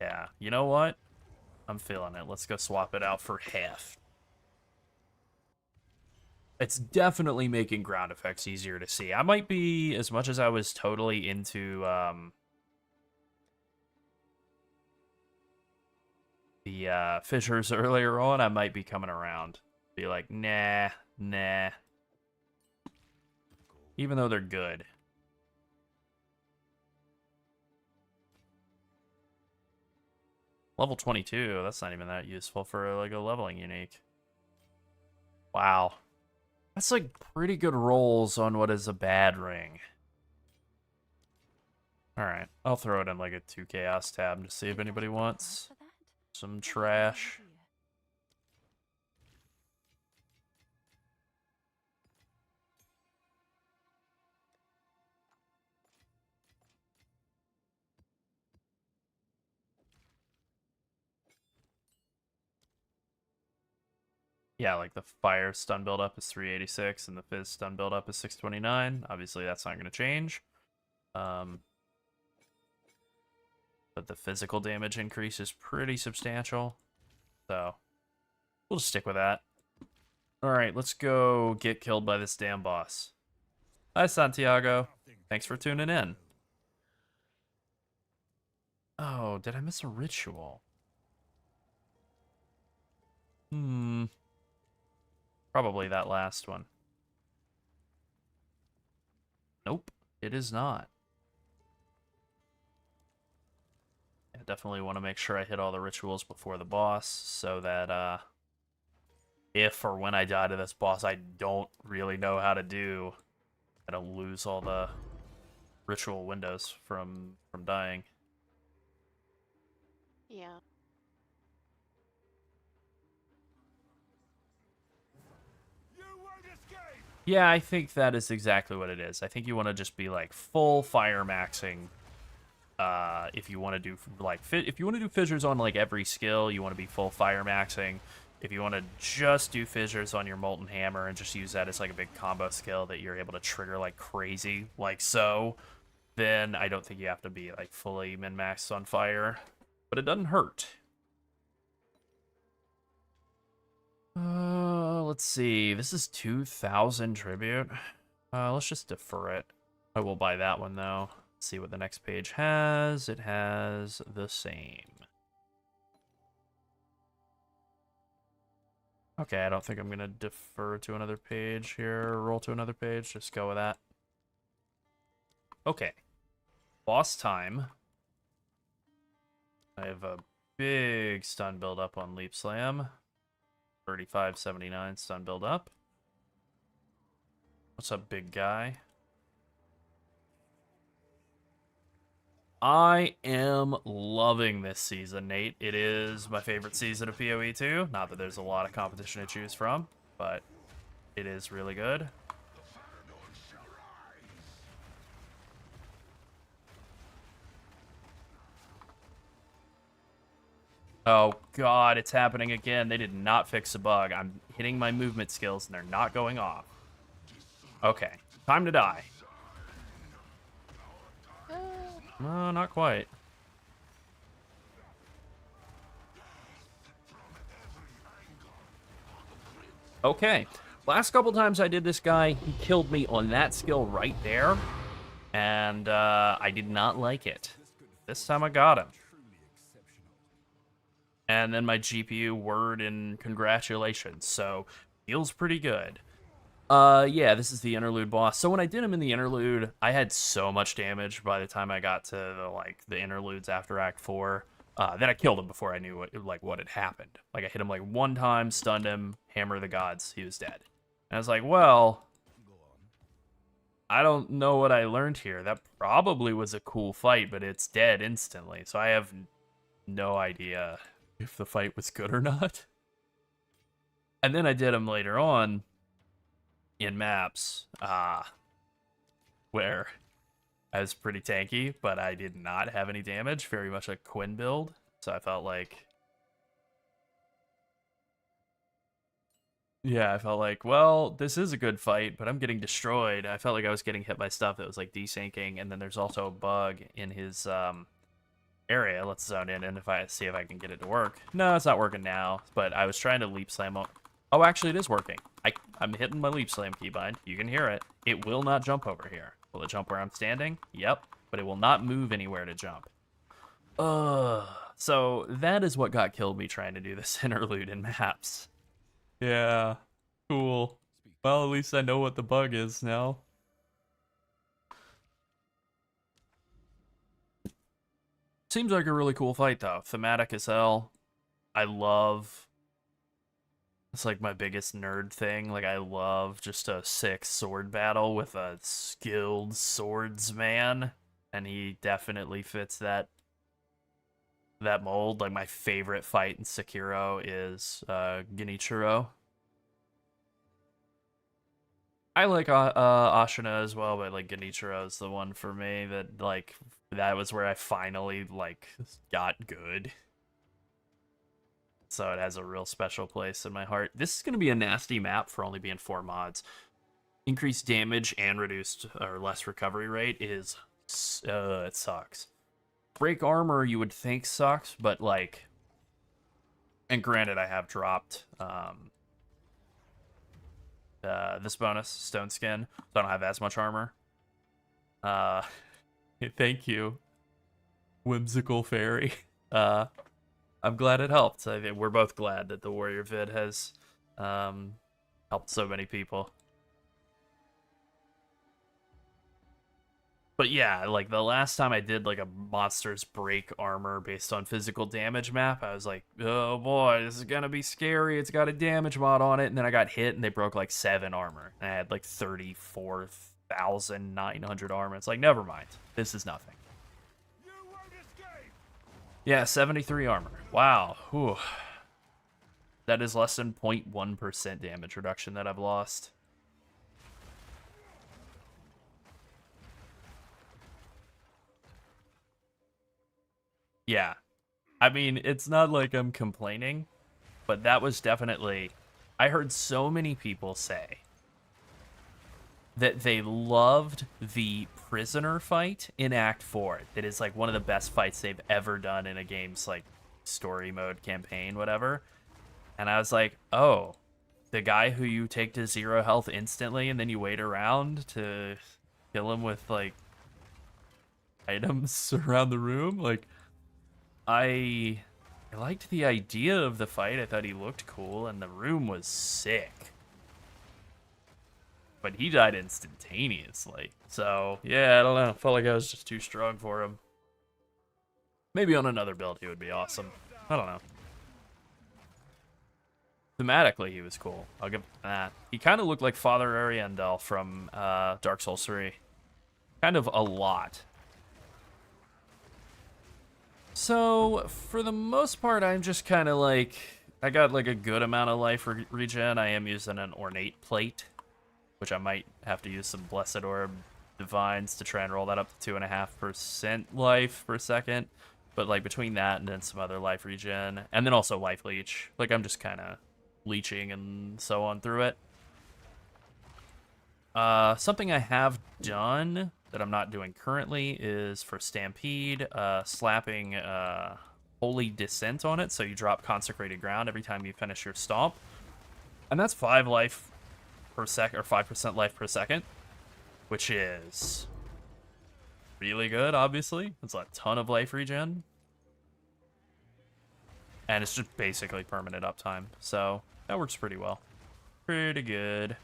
Yeah, you know what? I'm feeling it. Let's go swap it out for Heft. It's definitely making ground effects easier to see. I might be, as much as I was totally into the fissures earlier on, I might be coming around. Be like, nah. Even though they're good. Level 22, that's not even that useful for like a leveling unique. Wow. That's like pretty good rolls on what is a bad ring. Alright, I'll throw it in like a 2 chaos tab to see if anybody wants some trash. Yeah, like the fire stun buildup is 386 and the fizz stun buildup is 629. Obviously, that's not going to change. But the physical damage increase is pretty substantial. So, we'll just stick with that. Alright, let's go get killed by this damn boss. Hi, Santiago. Thanks for tuning in. Oh, did I miss a ritual? Probably that last one. Nope, it is not. I definitely want to make sure I hit all the rituals before the boss, so that if or when I die to this boss I don't really know how to do, I don't lose all the ritual windows from dying.
Yeah.
You won't escape!
Yeah, I think that is exactly what it is. I think you want to just be like full fire maxing. If you want to do like if you want to do fissures on like every skill, you want to be full fire maxing. If you want to just do fissures on your molten hammer and just use that as like a big combo skill that you're able to trigger like crazy, like so, then I don't think you have to be like fully min-maxed on fire. But it doesn't hurt. Let's see. This is 2,000 tribute. Let's just defer it. I will buy that one though. Let's see what the next page has. It has the same. Okay, I don't think I'm gonna defer to another page here. Roll to another page. Just go with that. Okay. Boss time. I have a big stun build up on Leap Slam. 3579 stun build up. What's up, big guy? I am loving this season, Nate. It is my favorite season of PoE 2. Not that there's a lot of competition to choose from, but it is really good. Oh god, it's happening again. They did not fix a bug. I'm hitting my movement skills and they're not going off. Okay, time to die. No, not quite. Okay, last couple times I did this guy, he killed me on that skill right there. And I did not like it. This time I got him. And then my GPU word in congratulations, so feels pretty good. Yeah, this is the interlude boss. So when I did him in the interlude, I had so much damage by the time I got to the interludes after Act 4 that I killed him before I knew what had happened. Like I hit him like one time, stunned him, hammer of the gods, he was dead. And I was like, well, I don't know what I learned here. That probably was a cool fight, but it's dead instantly. So I have no idea if the fight was good or not. And then I did him later on in maps. where I was pretty tanky, but I did not have any damage. Very much a Quinn build. So I felt like... Yeah, I felt like, well, this is a good fight, but I'm getting destroyed. I felt like I was getting hit by stuff that was like desyncing, and then there's also a bug in his area. Let's zone in and see if I can get it to work. No, it's not working now, but I was trying to leap slam. Oh, actually, it is working. I'm hitting my leap slam keybind. You can hear it. It will not jump over here. Will it jump where I'm standing? Yep, but it will not move anywhere to jump. So that is what got killed me trying to do this interlude in maps. Yeah, cool. Well, at least I know what the bug is now. Seems like a really cool fight, though. Thematic as hell. I love... It's like my biggest nerd thing. Like, I love just a sick sword battle with a skilled swordsman. And he definitely fits that mold. Like, my favorite fight in Sekiro is Genichiro. I like Ashina as well, but like Genichiro is the one for me that like that was where I finally like got good. So it has a real special place in my heart. This is going to be a nasty map for only being 4 mods. Increased damage and reduced or less recovery rate is it sucks. Break armor you would think sucks, but like, and granted I have dropped this bonus, Stone Skin, so I don't have as much armor. Thank you, Whimsical Fairy. I'm glad it helped. I think we're both glad that the Warrior vid has helped so many people. But yeah, like the last time I did like a monsters break armor based on physical damage map, I was like, oh boy, this is gonna be scary. It's got a damage mod on it. And then I got hit and they broke like 7 armor. And I had like 34,900 armor. It's like, never mind. This is nothing.
You won't escape!
Yeah, 73 armor. Wow. Whew. That is less than 0.1% damage reduction that I've lost. Yeah. I mean, it's not like I'm complaining, but that was definitely... I heard so many people say that they loved the prisoner fight in Act 4. That is like one of the best fights they've ever done in a game's like story mode, campaign, whatever. And I was like, oh, the guy who you take to 0 health instantly and then you wait around to kill him with like items around the room? Like, I liked the idea of the fight. I thought he looked cool, and the room was sick. But he died instantaneously. So, yeah, I don't know. Felt like I was just too strong for him. Maybe on another build he would be awesome. I don't know. Thematically, he was cool. I'll give him that. He kind of looked like Father Ariandel from Dark Souls 3. Kind of a lot. So, for the most part, I'm just kind of like... I got like a good amount of life regen. I am using an Ornate Plate, which I might have to use some Blessed Orb Divines to try and roll that up to 2.5% life per second. But like between that and then some other life regen, and then also Life Leech. Like I'm just kind of leeching and so on through it. Something I have done that I'm not doing currently is for Stampede, slapping Holy Descent on it, so you drop Consecrated Ground every time you finish your stomp. And that's 5 life per sec, or 5% life per second, which is really good, obviously. It's a ton of life regen. And it's just basically permanent uptime, so that works pretty well. Pretty good.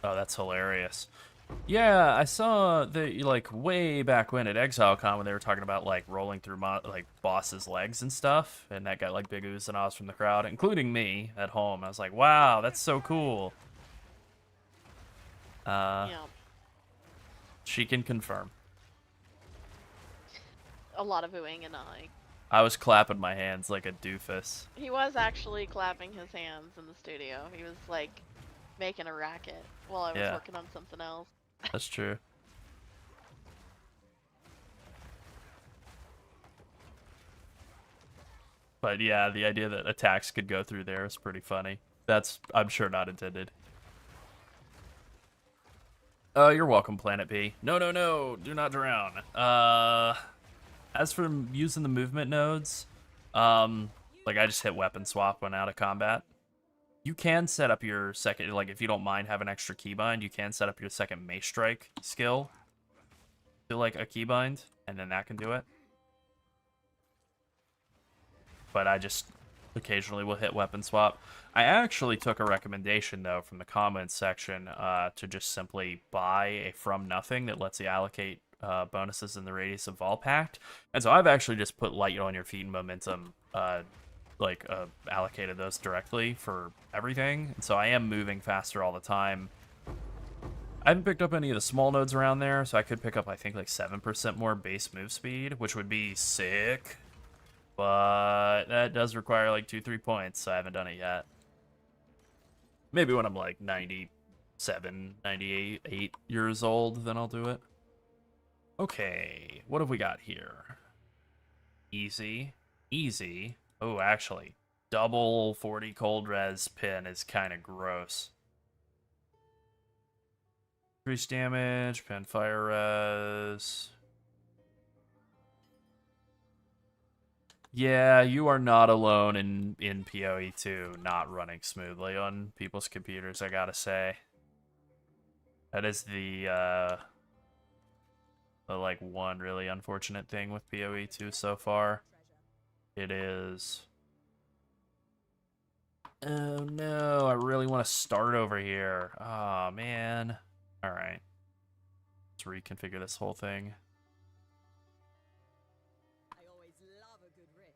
Oh, that's hilarious. Yeah, I saw the like way back when at ExileCon when they were talking about like rolling through like bosses' legs and stuff, and that got like big oohs and ahs from the crowd, including me at home. I was like, wow, that's so cool.
Yeah.
She can confirm.
A lot of oohing and ahhing.
I was clapping my hands like a doofus.
He was actually clapping his hands in the studio. He was like making a racket while I was
Yeah.
working on something else.
That's true. But yeah, the idea that attacks could go through there is pretty funny. That's, I'm sure, not intended. You're welcome, Planet B. No, no, no, do not drown. As for using the movement nodes, like I just hit weapon swap when out of combat. You can set up your second, like if you don't mind having extra keybind, you can set up your second Mace Strike skill to like a keybind, and then that can do it. But I just occasionally will hit weapon swap. I actually took a recommendation though from the comments section to just simply buy a From Nothing that lets you allocate bonuses in the radius of Volpact, and so I've actually just put Light on Your Feet and Momentum allocated those directly for everything, and so I am moving faster all the time. I haven't picked up any of the small nodes around there, so I could pick up I think like 7% more base move speed, which would be sick. But that does require like 2-3 points, so I haven't done it yet. Maybe when I'm like 97, 98 years old, then I'll do it. Okay, what have we got here? Easy. Easy. Oh, actually, double 40 cold res pin is kind of gross. Increase damage, pin fire res. Yeah, you are not alone in PoE 2 not running smoothly on people's computers, I gotta say. That is the like one really unfortunate thing with PoE 2 so far. It is... Oh no, I really want to start over here. Oh man. Alright. Let's reconfigure this whole thing.
I always love a good risk.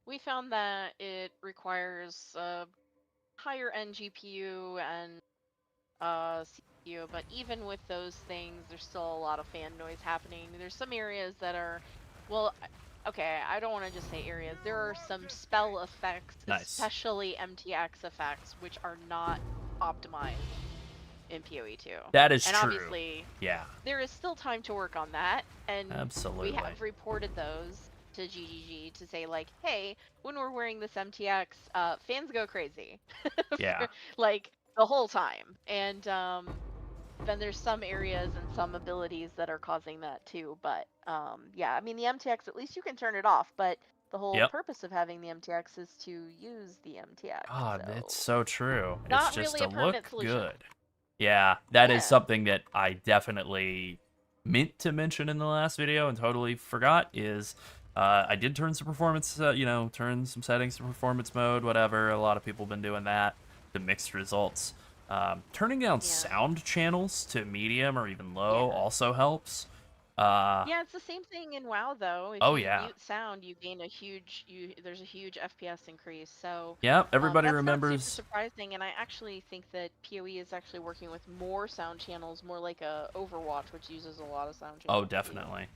We found that it requires a higher end GPU and CPU, but even with those things, there's still a lot of fan noise happening. There's some areas that are, well, okay, I don't want to just say areas. There are some spell effects,
Nice.
especially MTX effects, which are not optimized in PoE 2.
That is
and
true.
Obviously,
yeah,
there is still time to work on that, and
absolutely.
we have reported those to GGG to say like, hey, when we're wearing this MTX, fans go crazy.
Yeah.
Like the whole time, and then there's some areas and some abilities that are causing that too. But yeah, I mean the MTX, at least you can turn it off, but the whole purpose of having the MTX is to use the MTX.
God,
so.
it's so true.
Not
It's just
really
to
a permanent
look
solution.
good. Yeah, that is
Yeah.
something that I definitely meant to mention in the last video and totally forgot is I did turn some performance, turn some settings to performance mode, whatever. A lot of people have been doing that to mixed results. Turning down sound channels to medium or even low also helps.
Yeah, it's the same thing in WoW though. If you mute sound, you gain a huge there's a huge FPS increase. So
yeah, everybody
that's
remembers.
not super surprising, and I actually think that PoE is actually working with more sound channels, more like a Overwatch, which uses a lot of sound channels.
Oh, definitely.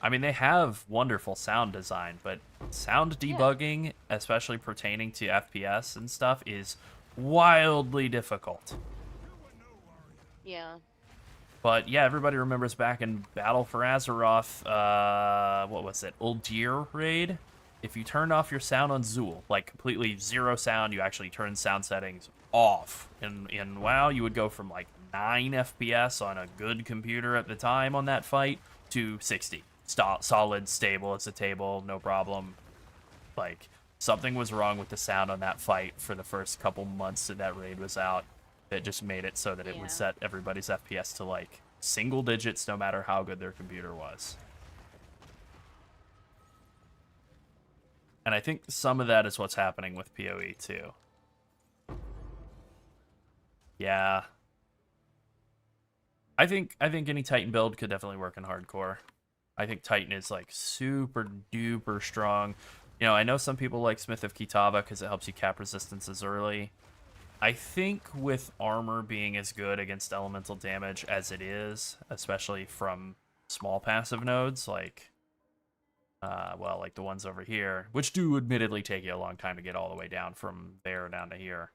I mean, they have wonderful sound design, but sound debugging, especially pertaining to FPS and stuff, is wildly difficult.
Yeah.
But yeah, everybody remembers back in Battle for Azeroth, what was it, Uldir raid? If you turned off your sound on Zool, like completely zero sound, you actually turn sound settings off. In WoW, you would go from like 9 FPS on a good computer at the time on that fight to 60. Solid, stable as a table, no problem. Like, something was wrong with the sound on that fight for the first couple months that that raid was out. That just made it so that it would set everybody's FPS to like single digits no matter how good their computer was. And I think some of that is what's happening with PoE too. Yeah. I think any Titan build could definitely work in hardcore. I think Titan is like super duper strong. You know, I know some people like Smith of Kitava because it helps you cap resistances early. I think with armor being as good against elemental damage as it is, especially from small passive nodes, like Well, like the ones over here, which do admittedly take you a long time to get all the way down from there down to here.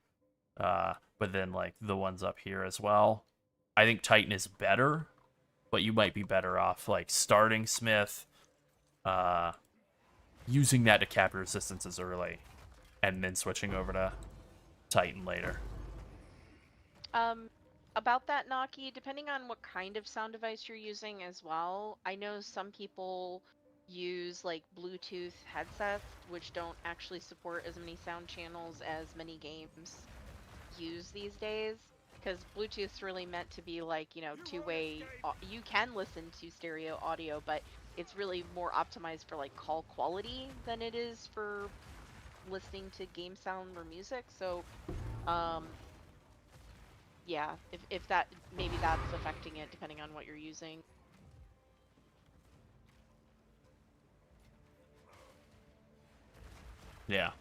But then like the ones up here as well. I think Titan is better, but you might be better off like starting Smith, using that to cap your resistances early, and then switching over to Titan later.
About that, Naki, depending on what kind of sound device you're using as well, I know some people use like Bluetooth headsets, which don't actually support as many sound channels as many games use these days. Because Bluetooth's really meant to be like, two-way. You can listen to stereo audio, but it's really more optimized for like call quality than it is for listening to game sound or music. So, yeah, if that, maybe that's affecting it depending on what you're using.
Yeah.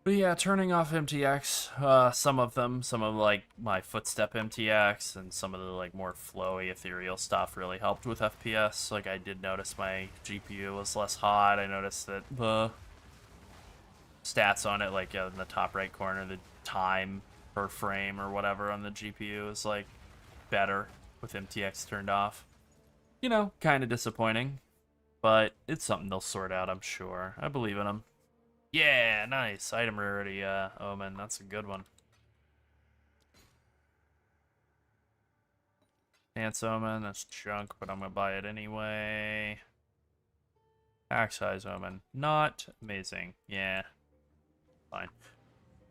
But yeah, turning off MTX, some of like my footstep MTX and some of the like more flowy ethereal stuff really helped with FPS. Like I did notice my GPU was less hot. I noticed that the stats on it, like in the top right corner, the time per frame or whatever on the GPU is like better with MTX turned off. You know, kind of disappointing, but it's something they'll sort out, I'm sure. I believe in them. Yeah, nice. Item rarity, Omen. That's a good one. Dance Omen, that's junk, but I'm gonna buy it anyway. Axe Size Omen. Not amazing. Yeah. Fine.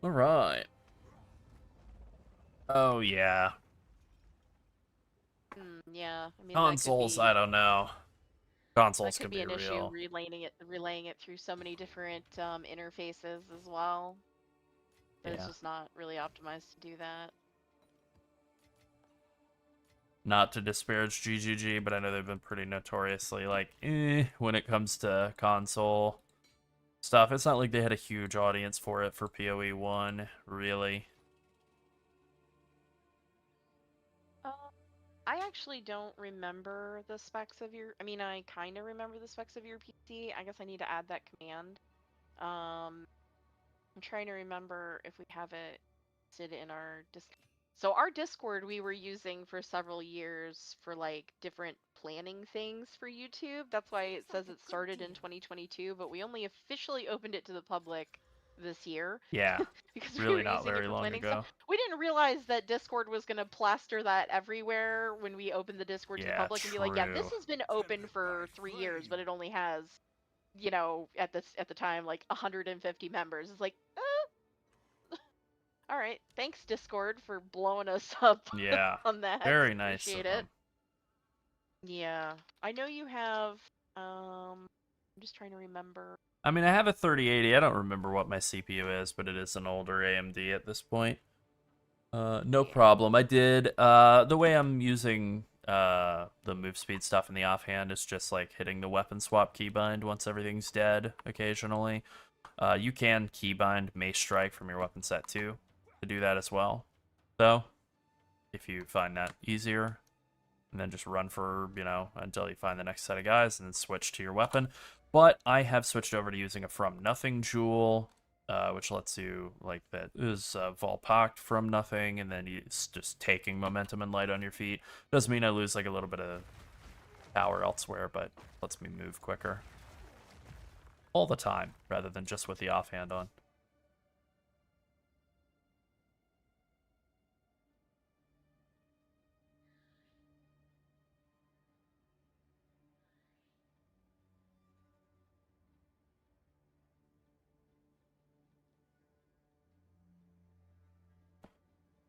Alright. Oh, yeah.
Yeah, I mean
Consoles, I don't know. Consoles
that could
can
be
be
an issue,
real.
relaying it through so many different interfaces as well. But it's
Yeah.
just not really optimized to do that.
Not to disparage GGG, but I know they've been pretty notoriously like, when it comes to console stuff. It's not like they had a huge audience for it for PoE 1, really.
I actually don't remember the specs of your. I mean, I kind of remember the specs of your PC. I guess I need to add that command. I'm trying to remember if we have it listed in our So our Discord we were using for several years for like different planning things for YouTube. That's why it says it started in 2022, but we only officially opened it to the public this year.
Yeah.
Because we
Really
were
not
using it
very
for
long
planning stuff.
ago.
We didn't realize that Discord was going to plaster that everywhere when we opened the Discord to the
Yeah,
public and be like, yeah, this
true.
has been open for 3 years, but it only has, at the time, like 150 members. It's like, all right, thanks Discord for blowing us up
Yeah.
on that.
Very nice
Appreciate
of
it.
them.
Yeah, I know you have. I'm just trying to remember.
I mean, I have a 3080. I don't remember what my CPU is, but it is an older AMD at this point. No
Yeah.
problem. I did, the way I'm using, the move speed stuff in the offhand is just like hitting the weapon swap keybind once everything's dead occasionally. You can keybind Mace Strike from your weapon set too to do that as well, though, if you find that easier. And then just run for, until you find the next set of guys and then switch to your weapon. But I have switched over to using a From Nothing Jewel, which lets you, like, that is Volpact from nothing, and then it's just taking momentum and light on your feet. Doesn't mean I lose, like, a little bit of power elsewhere, but lets me move quicker. All the time, rather than just with the offhand on.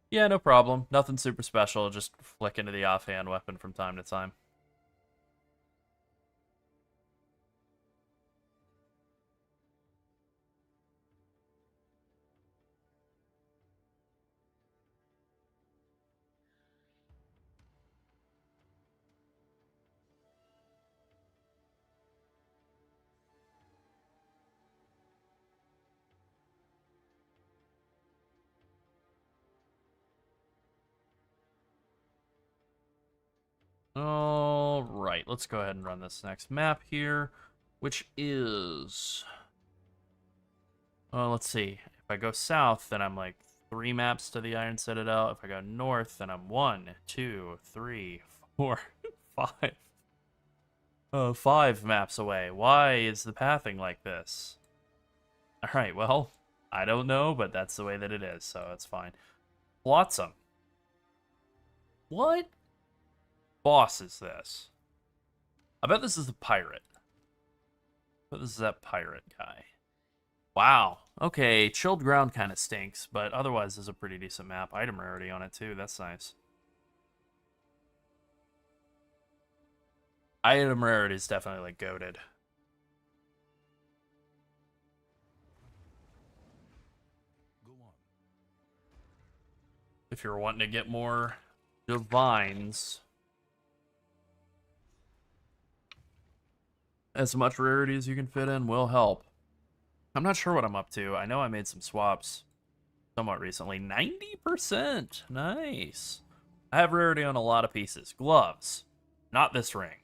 Yeah, no problem. Nothing super special. Just flick into the offhand weapon from time to time. All right, let's go ahead and run this next map here, which is... Well, let's see. If I go south, then I'm like 3 maps to the Iron Citadel. If I go north, then I'm 1, 2, 3, 4, 5. 5 maps away. Why is the pathing like this? Alright, well, I don't know, but that's the way that it is, so it's fine. Flotsam. What boss is this? I bet this is the pirate. I bet this is that pirate guy. Wow. Okay, Chilled Ground kind of stinks, but otherwise this is a pretty decent map. Item rarity on it too, that's nice. Item rarity is definitely like goated.
Go on.
If you're wanting to get more divines, as much rarity as you can fit in will help. I'm not sure what I'm up to. I know I made some swaps somewhat recently. 90%. Nice. I have rarity on a lot of pieces. Gloves. Not this ring.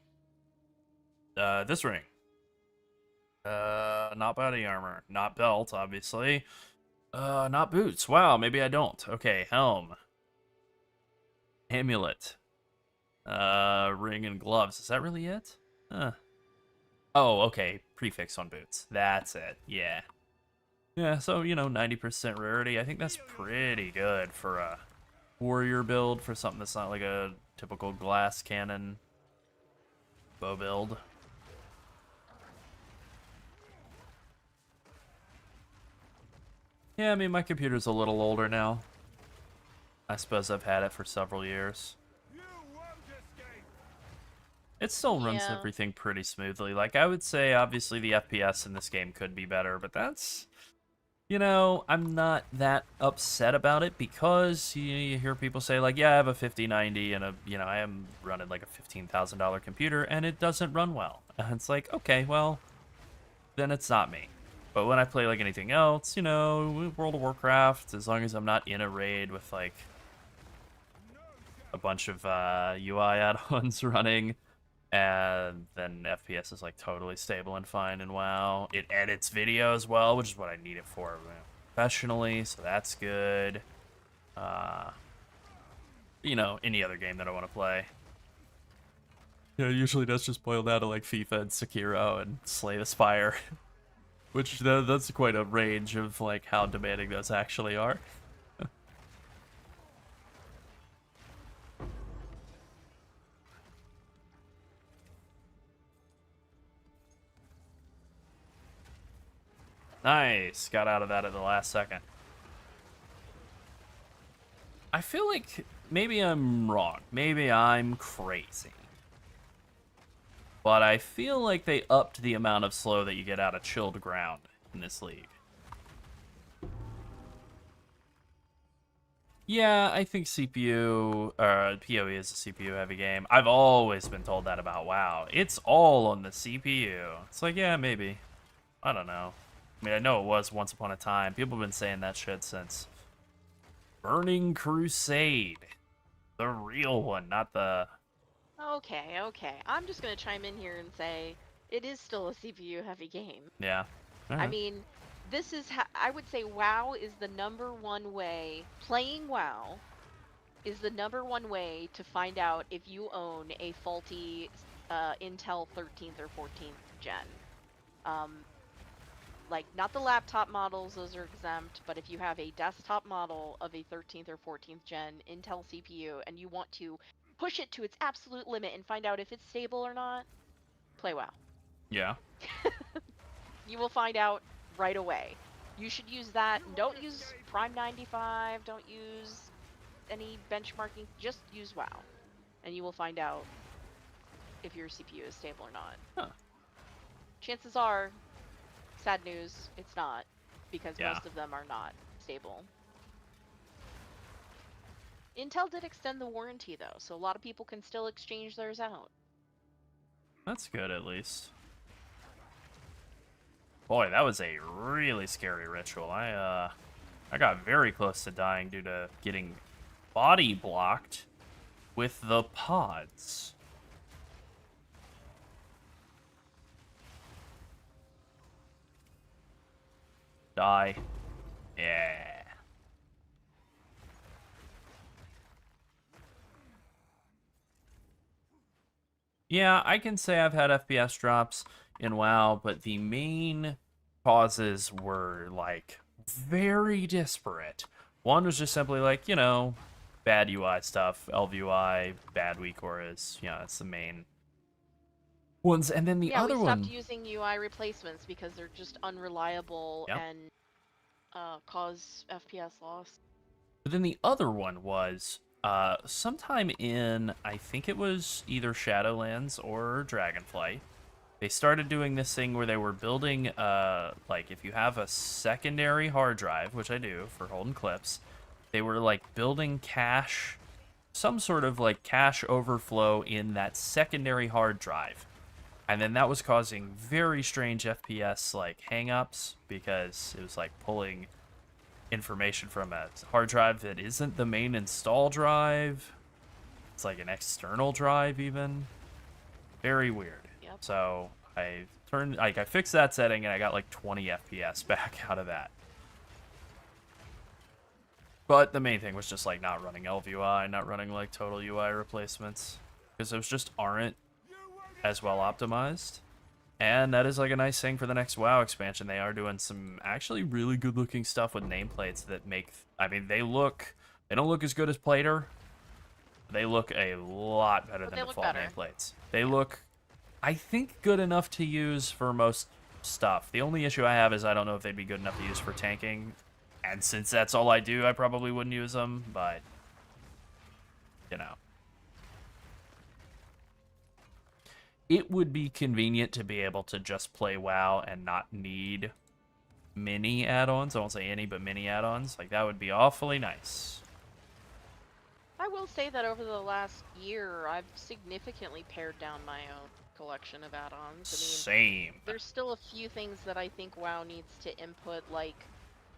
This ring. Not body armor. Not belt, obviously. Not boots. Wow, maybe I don't. Okay, helm. Amulet. Ring and gloves. Is that really it? Oh, okay. Prefix on boots. That's it. Yeah. Yeah, so, 90% rarity. I think that's pretty good for a warrior build, for something that's not like a typical glass cannon bow build. Yeah, I mean, my computer's a little older now. I suppose I've had it for several years. It still runs everything pretty smoothly. Like, I would say, obviously, the FPS in this game could be better, but that's... I'm not that upset about it because you hear people say, like, yeah, I have a 5090 and I am running like a $15,000 computer and it doesn't run well. And it's like, okay, well, then it's not me. But when I play like anything else, World of Warcraft, as long as I'm not in a raid with like a bunch of UI add-ons running, and then FPS is like totally stable and fine in WoW. It edits video as well, which is what I need it for professionally, so that's good. Any other game that I want to play. Yeah, it usually does just boil down to like FIFA and Sekiro and Slay the Spire. Which, that's quite a range of like how demanding those actually are. Nice. Got out of that at the last second. I feel like maybe I'm wrong. Maybe I'm crazy. But I feel like they upped the amount of slow that you get out of Chilled Ground in this league. Yeah, I think PoE is a CPU-heavy game. I've always been told that about WoW. It's all on the CPU. It's like, yeah, maybe. I don't know. I mean, I know it was once upon a time. People have been saying that shit since Burning Crusade. The real one, not the...
Okay. I'm just gonna chime in here and say it is still a CPU-heavy game.
Yeah.
I mean, this is I would say WoW is the #1 way. Playing WoW is the #1 way to find out if you own a faulty Intel 13th or 14th gen. Like, not the laptop models, those are exempt, but if you have a desktop model of a 13th or 14th gen Intel CPU and you want to push it to its absolute limit and find out if it's stable or not, play WoW.
Yeah.
You will find out right away. You should use that. Don't use Prime 95, don't use any benchmarking, just use WoW. And you will find out if your CPU is stable or not.
Huh.
Chances are, sad news, it's not, because
Yeah.
most of them are not stable. Intel did extend the warranty though, so a lot of people can still exchange theirs out.
That's good, at least. Boy, that was a really scary ritual. I got very close to dying due to getting body blocked with the pods. Die. Yeah. Yeah, I can say I've had FPS drops in WoW, but the main causes were, like, very disparate. One was just simply, like, you know, bad UI stuff, LVUI, bad weak auras, you know, that's the main ones. And then the
Yeah, we
other
stopped
one,
using UI replacements because they're just unreliable
yep.
and cause FPS loss.
But then the other one was sometime in, I think it was either Shadowlands or Dragonflight, they started doing this thing where they were building, like, if you have a secondary hard drive, which I do for holding clips, they were, like, building cache, some sort of, like, cache overflow in that secondary hard drive. And then that was causing very strange FPS, like, hang-ups, because it was, like, pulling information from a hard drive that isn't the main install drive. It's like an external drive, even. Very weird.
Yep.
So I fixed that setting and I got like 20 FPS back out of that. But the main thing was just like not running LVUI, not running like total UI replacements, because those just aren't as well optimized. And that is like a nice thing for the next WoW expansion. They are doing some actually really good looking stuff with nameplates that make, I mean, they don't look as good as Plater. They look a lot better than default nameplates. They look, I think, good enough to use for most stuff. The only issue I have is I don't know if they'd be good enough to use for tanking. And since that's all I do, I probably wouldn't use them, but, you know. It would be convenient to be able to just play WoW and not need mini add-ons. I won't say any, but mini add-ons. Like, that would be awfully nice.
I will say that over the last year, I've significantly pared down my own collection of add-ons. I mean,
Same.
there's still a few things that I think WoW needs to input, like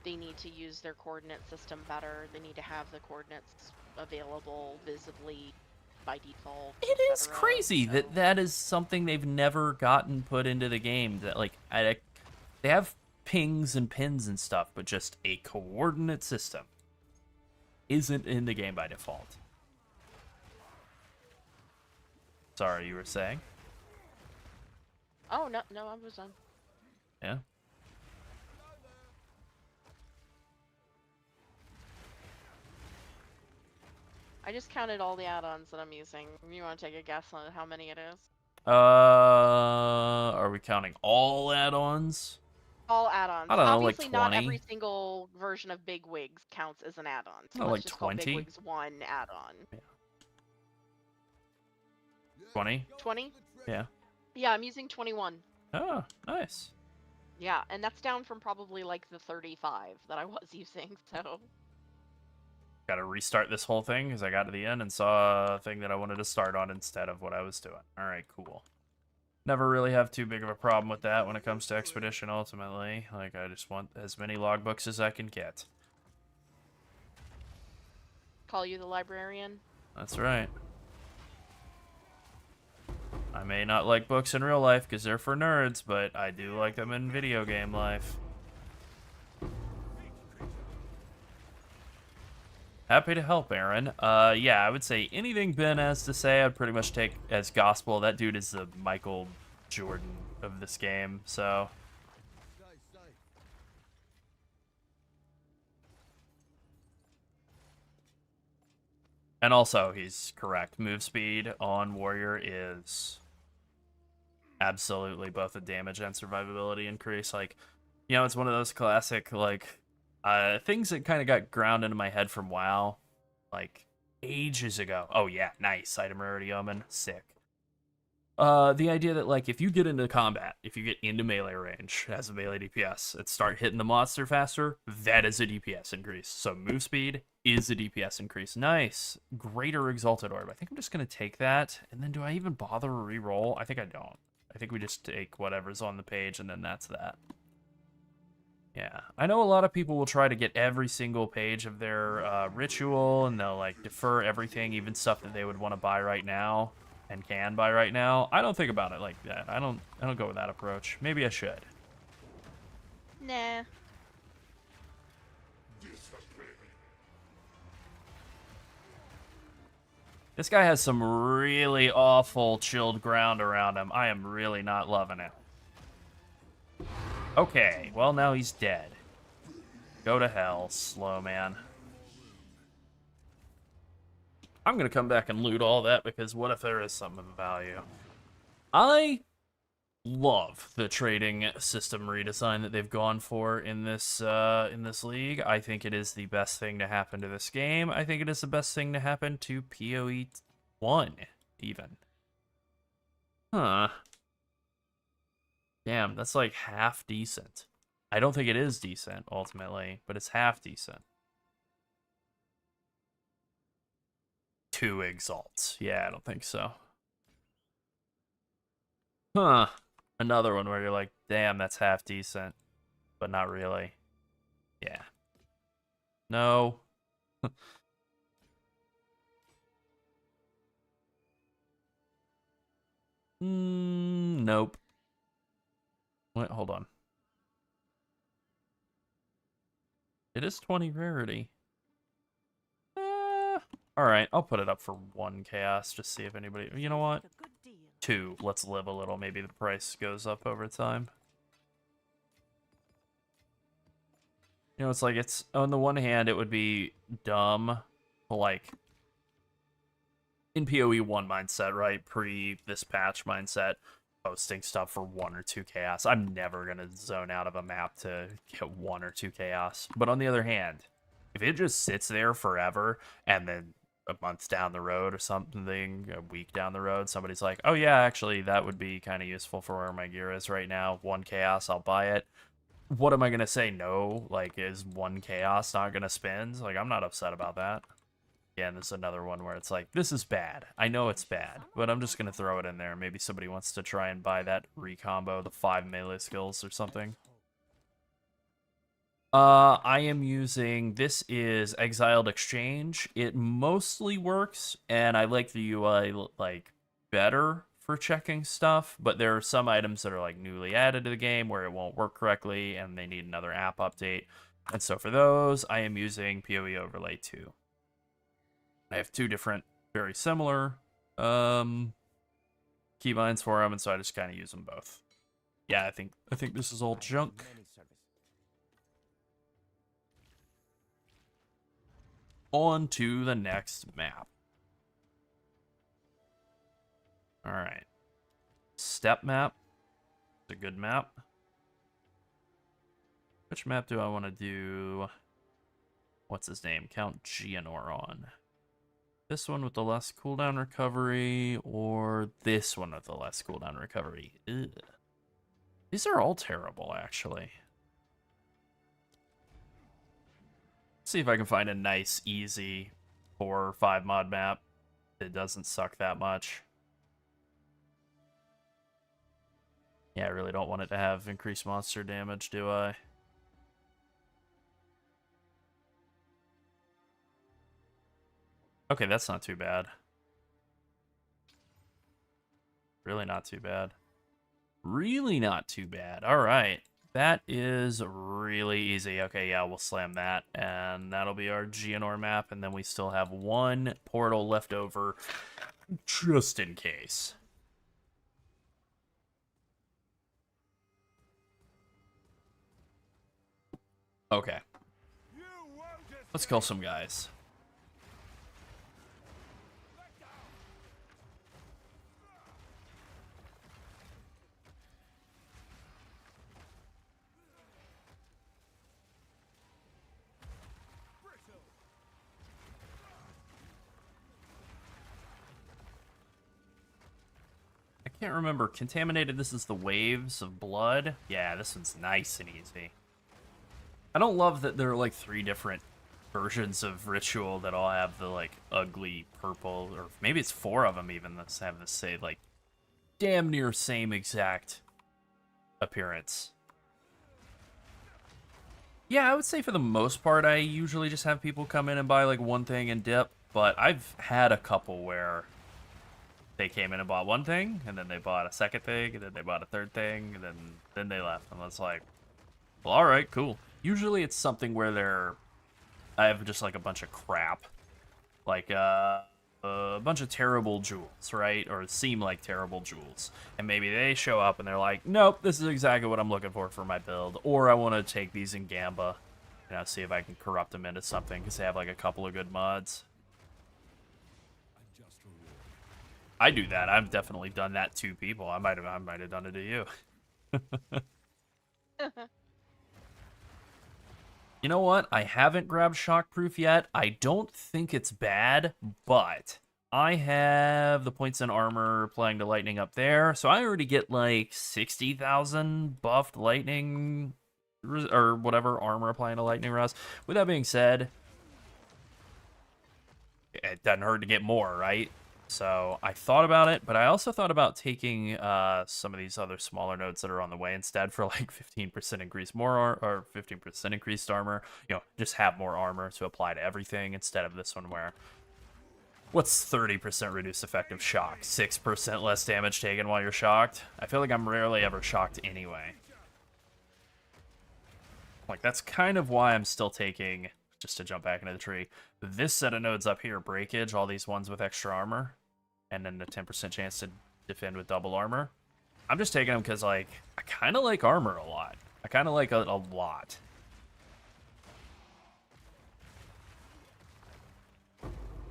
they need to use their coordinate system better. They need to have the coordinates available visibly by default.
It is crazy that that is something they've never gotten put into the game. That like they have pings and pins and stuff, but just a coordinate system isn't in the game by default. Sorry, you were saying?
Oh, no, I was done.
Yeah.
I just counted all the add-ons that I'm using. You want to take a guess on how many it is?
Are we counting all add-ons?
All add-ons.
I don't know,
Obviously,
like
not
20?
every single version of Big Wigs counts as an add-on. So
Oh,
let's
like
just call
20?
Big Wigs 1 add-on.
20?
20?
Yeah.
Yeah, I'm using 21.
Oh, nice.
Yeah, and that's down from probably like the 35 that I was using, so...
Gotta restart this whole thing because I got to the end and saw a thing that I wanted to start on instead of what I was doing. Alright, cool. Never really have too big of a problem with that when it comes to Expedition, ultimately. Like, I just want as many logbooks as I can get.
Call you the librarian?
That's right. I may not like books in real life because they're for nerds, but I do like them in video game life. Happy to help, Aaron. Yeah, I would say anything Ben has to say, I'd pretty much take as gospel. That dude is the Michael Jordan of this game, so... And also, he's correct. Move speed on Warrior is absolutely both a damage and survivability increase. Like, you know, it's one of those classic, like... things that kind of got ground into my head from WoW, like, ages ago. Oh, yeah, nice. Item Rarity Omen. Sick. The idea that, like, if you get into combat, if you get into melee range as a melee DPS and start hitting the monster faster, that is a DPS increase. So move speed is a DPS increase. Nice. Greater Exalted Orb. I think I'm just going to take that. And then do I even bother to re-roll? I think I don't. I think we just take whatever's on the page and then that's that. Yeah, I know a lot of people will try to get every single page of their ritual, and they'll like defer everything, even stuff that they would want to buy right now and can buy right now. I don't think about it like that. I don't go with that approach. Maybe I should.
Nah.
This guy has some really awful chilled ground around him. I am really not loving it. Okay, well, now he's dead. Go to hell, slow man. I'm gonna come back and loot all that, because what if there is something of value? I love the trading system redesign that they've gone for in this league. I think it is the best thing to happen to this game. I think it is the best thing to happen to PoE 1, even. Huh. Damn, that's like half decent. I don't think it is decent, ultimately, but it's half decent. 2 exalts. Yeah, I don't think so. Huh. Another one where you're like, damn, that's half decent, but not really. Yeah. No. Nope. Wait, hold on. It is 20 rarity. Alright, I'll put it up for 1 chaos, just see if anybody... You know what? 2. Let's live a little. Maybe the price goes up over time. You know, it's like, it's... On the one hand, it would be dumb, like... In PoE 1 mindset, right? Pre this patch mindset, posting stuff for 1 or 2 chaos. I'm never going to zone out of a map to get 1 or 2 chaos. But on the other hand, if it just sits there forever, and then a month down the road or something, a week down the road, somebody's like, oh yeah, actually, that would be kind of useful for where my gear is right now. 1 chaos, I'll buy it. What am I going to say no? Like, is 1 chaos not going to spend? Like, I'm not upset about that. Again, this is another one where it's like, this is bad. I know it's bad, but I'm just going to throw it in there. Maybe somebody wants to try and buy that recombo, the 5 melee skills or something. I am using, this is Exiled Exchange. It mostly works, and I like the UI, like, better for checking stuff, but there are some items that are, like, newly added to the game where it won't work correctly, and they need another app update. And so for those, I am using PoE Overlay 2. I have 2 different, very similar keybinds for them, and so I just kind of use them both. Yeah, I think this is all junk. On to the next map. All right, step map. It's a good map. Which map do I want to do? What's his name? Count Geonor on. This one with the less cooldown recovery, or this one with the less cooldown recovery? Ugh. These are all terrible, actually. Let's see if I can find a nice, easy 4 or 5 mod map that doesn't suck that much. Yeah, I really don't want it to have increased monster damage, do I? Okay, that's not too bad. Really not too bad. Really not too bad. All right. That is really easy. Okay, yeah, we'll slam that. And that'll be our Geonor map. And then we still have 1 portal left over just in case. Okay. Let's kill some guys. I can't remember. Contaminated, this is the waves of blood. Yeah, this one's nice and easy. I don't love that there are like 3 different versions of Ritual that all have the like ugly purple, or maybe it's 4 of them even that have the same, like, damn near same exact appearance. Yeah, I would say for the most part, I usually just have people come in and buy like 1 thing and dip, but I've had a couple where they came in and bought 1 thing, and then they bought a 2nd thing, and then they bought a 3rd thing, and then they left. And it's like, well, all right, cool. Usually it's something where I have just like a bunch of crap. Like, a bunch of terrible jewels, right? Or seem like terrible jewels. And maybe they show up and they're like, nope, this is exactly what I'm looking for my build. Or I want to take these in Gamba, you know, see if I can corrupt them into something because they have like a couple of good mods. I do that. I've definitely done that to people. I might have done it to you. You know what? I haven't grabbed Shockproof yet. I don't think it's bad, but I have the points in armor playing to lightning up there, so I already get like 60,000 buffed lightning or whatever armor applying to lightning rust. With that being said, it doesn't hurt to get more, right? So I thought about it, but I also thought about taking some of these other smaller nodes that are on the way instead for like 15% increase more or 15% increased armor. You know, just have more armor to apply to everything instead of this one where what's 30% reduced effective shock? 6% less damage taken while you're shocked? I feel like I'm rarely ever shocked anyway. Like that's kind of why I'm still taking, just to jump back into the tree, this set of nodes up here, breakage, all these ones with extra armor, and then the 10% chance to defend with double armor. I'm just taking them because, like, I kind of like armor a lot. I kind of like it a lot.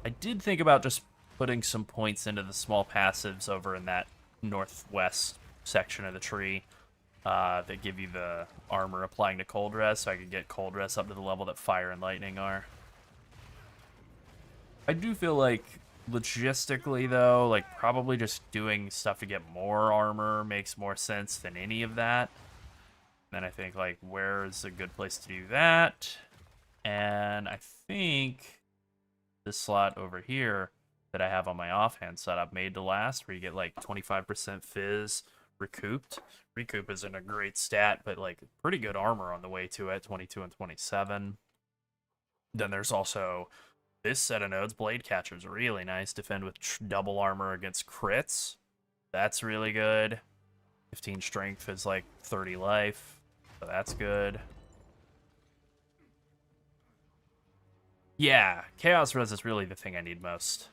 I did think about just putting some points into the small passives over in that northwest section of the tree that give you the armor applying to cold res, so I could get cold res up to the level that fire and lightning are. I do feel like logistically though, like probably just doing stuff to get more armor makes more sense than any of that. Then I think like where's a good place to do that? And I think this slot over here that I have on my offhand setup, made to last, where you get like 25% fizz recouped. Recoup isn't a great stat, but like pretty good armor on the way to it, 22 and 27. Then there's also this set of nodes. Blade Catcher's really nice. Defend with double armor against crits. That's really good. 15 strength is like 30 life, so that's good. Yeah, Chaos Res is really the thing I need most.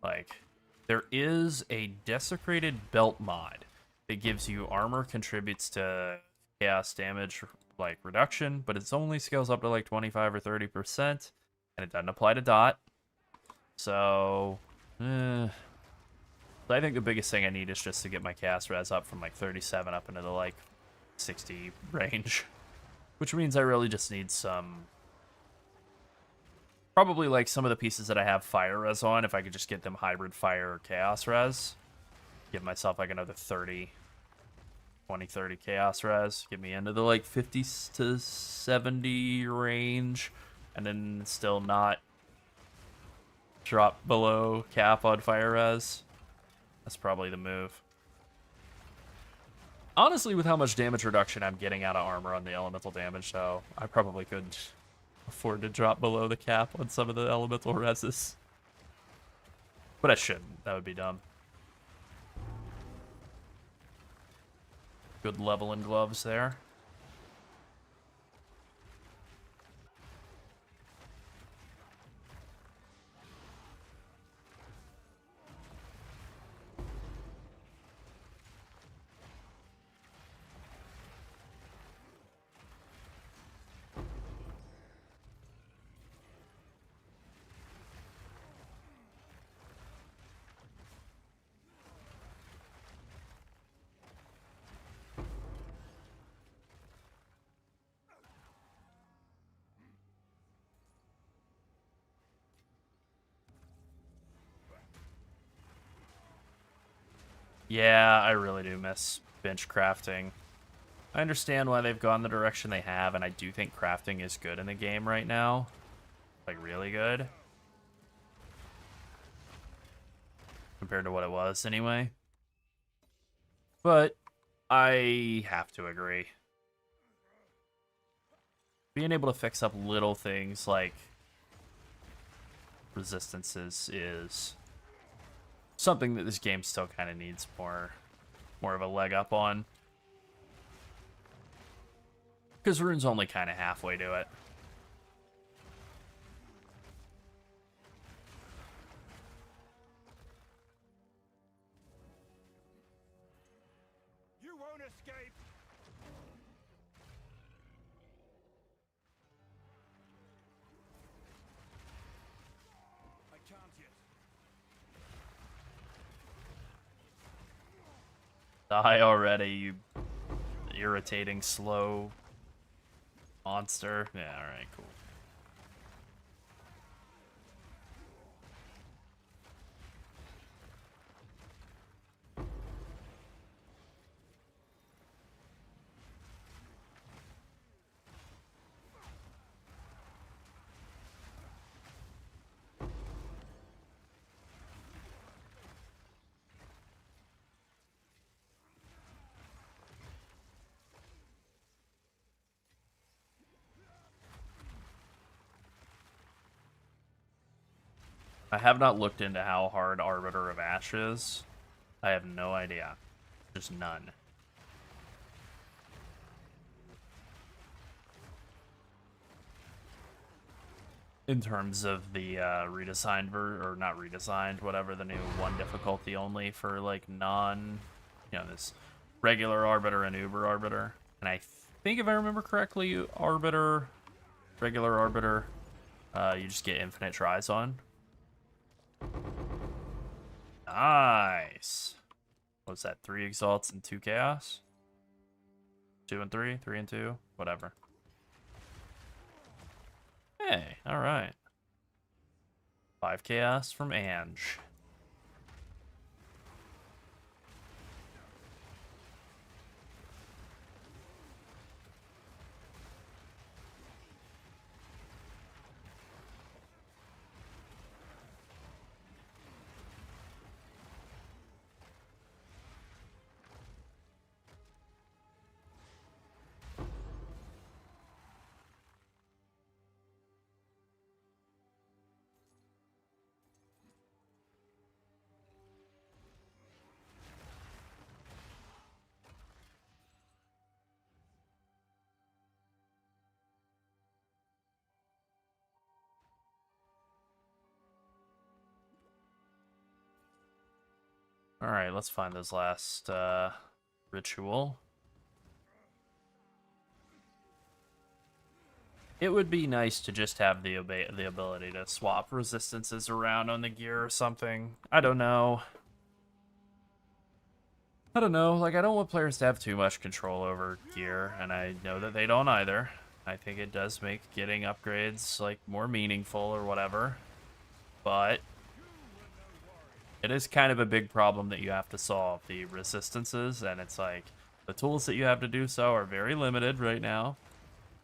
Like, there is a Desecrated Belt mod that gives you armor contributes to chaos damage, like, reduction, but it only scales up to, like, 25 or 30%, and it doesn't apply to dot. So, I think the biggest thing I need is just to get my chaos res up from, like, 37 up into the, like, 60 range. Which means I really just need some... Probably, like, some of the pieces that I have fire res on, if I could just get them hybrid fire or chaos res. Give myself, like, another 30, 20, 30 chaos res. Get me into the, like, 50 to 70 range. And then still not drop below cap on fire res. That's probably the move. Honestly, with how much damage reduction I'm getting out of armor on the elemental damage, though, I probably could afford to drop below the cap on some of the elemental reses. But I shouldn't. That would be dumb. Good leveling gloves there. Yeah, I really do miss bench crafting. I understand why they've gone the direction they have, and I do think crafting is good in the game right now. Like, really good. Compared to what it was, anyway. But I have to agree. Being able to fix up little things like resistances is something that this game still kind of needs more of a leg up on. Because Rune's only kind of halfway to it. Die already, you irritating, slow monster. Yeah, alright, cool. I have not looked into how hard Arbiter of Ash is. I have no idea. Just none. In terms of the redesigned or not redesigned, whatever, the new one difficulty only for like this regular Arbiter and Uber Arbiter. And I think if I remember correctly, regular Arbiter, you just get infinite tries on. Nice. What was that? 3 Exalts and 2 Chaos? 2 and 3? 3 and 2? Whatever. Hey, alright. 5 Chaos from Ange. Alright, let's find this last ritual. It would be nice to just have the ability to swap resistances around on the gear or something. I don't know. Like, I don't want players to have too much control over gear, and I know that they don't either. I think it does make getting upgrades, like, more meaningful or whatever. But it is kind of a big problem that you have to solve, the resistances, and it's like, the tools that you have to do so are very limited right now.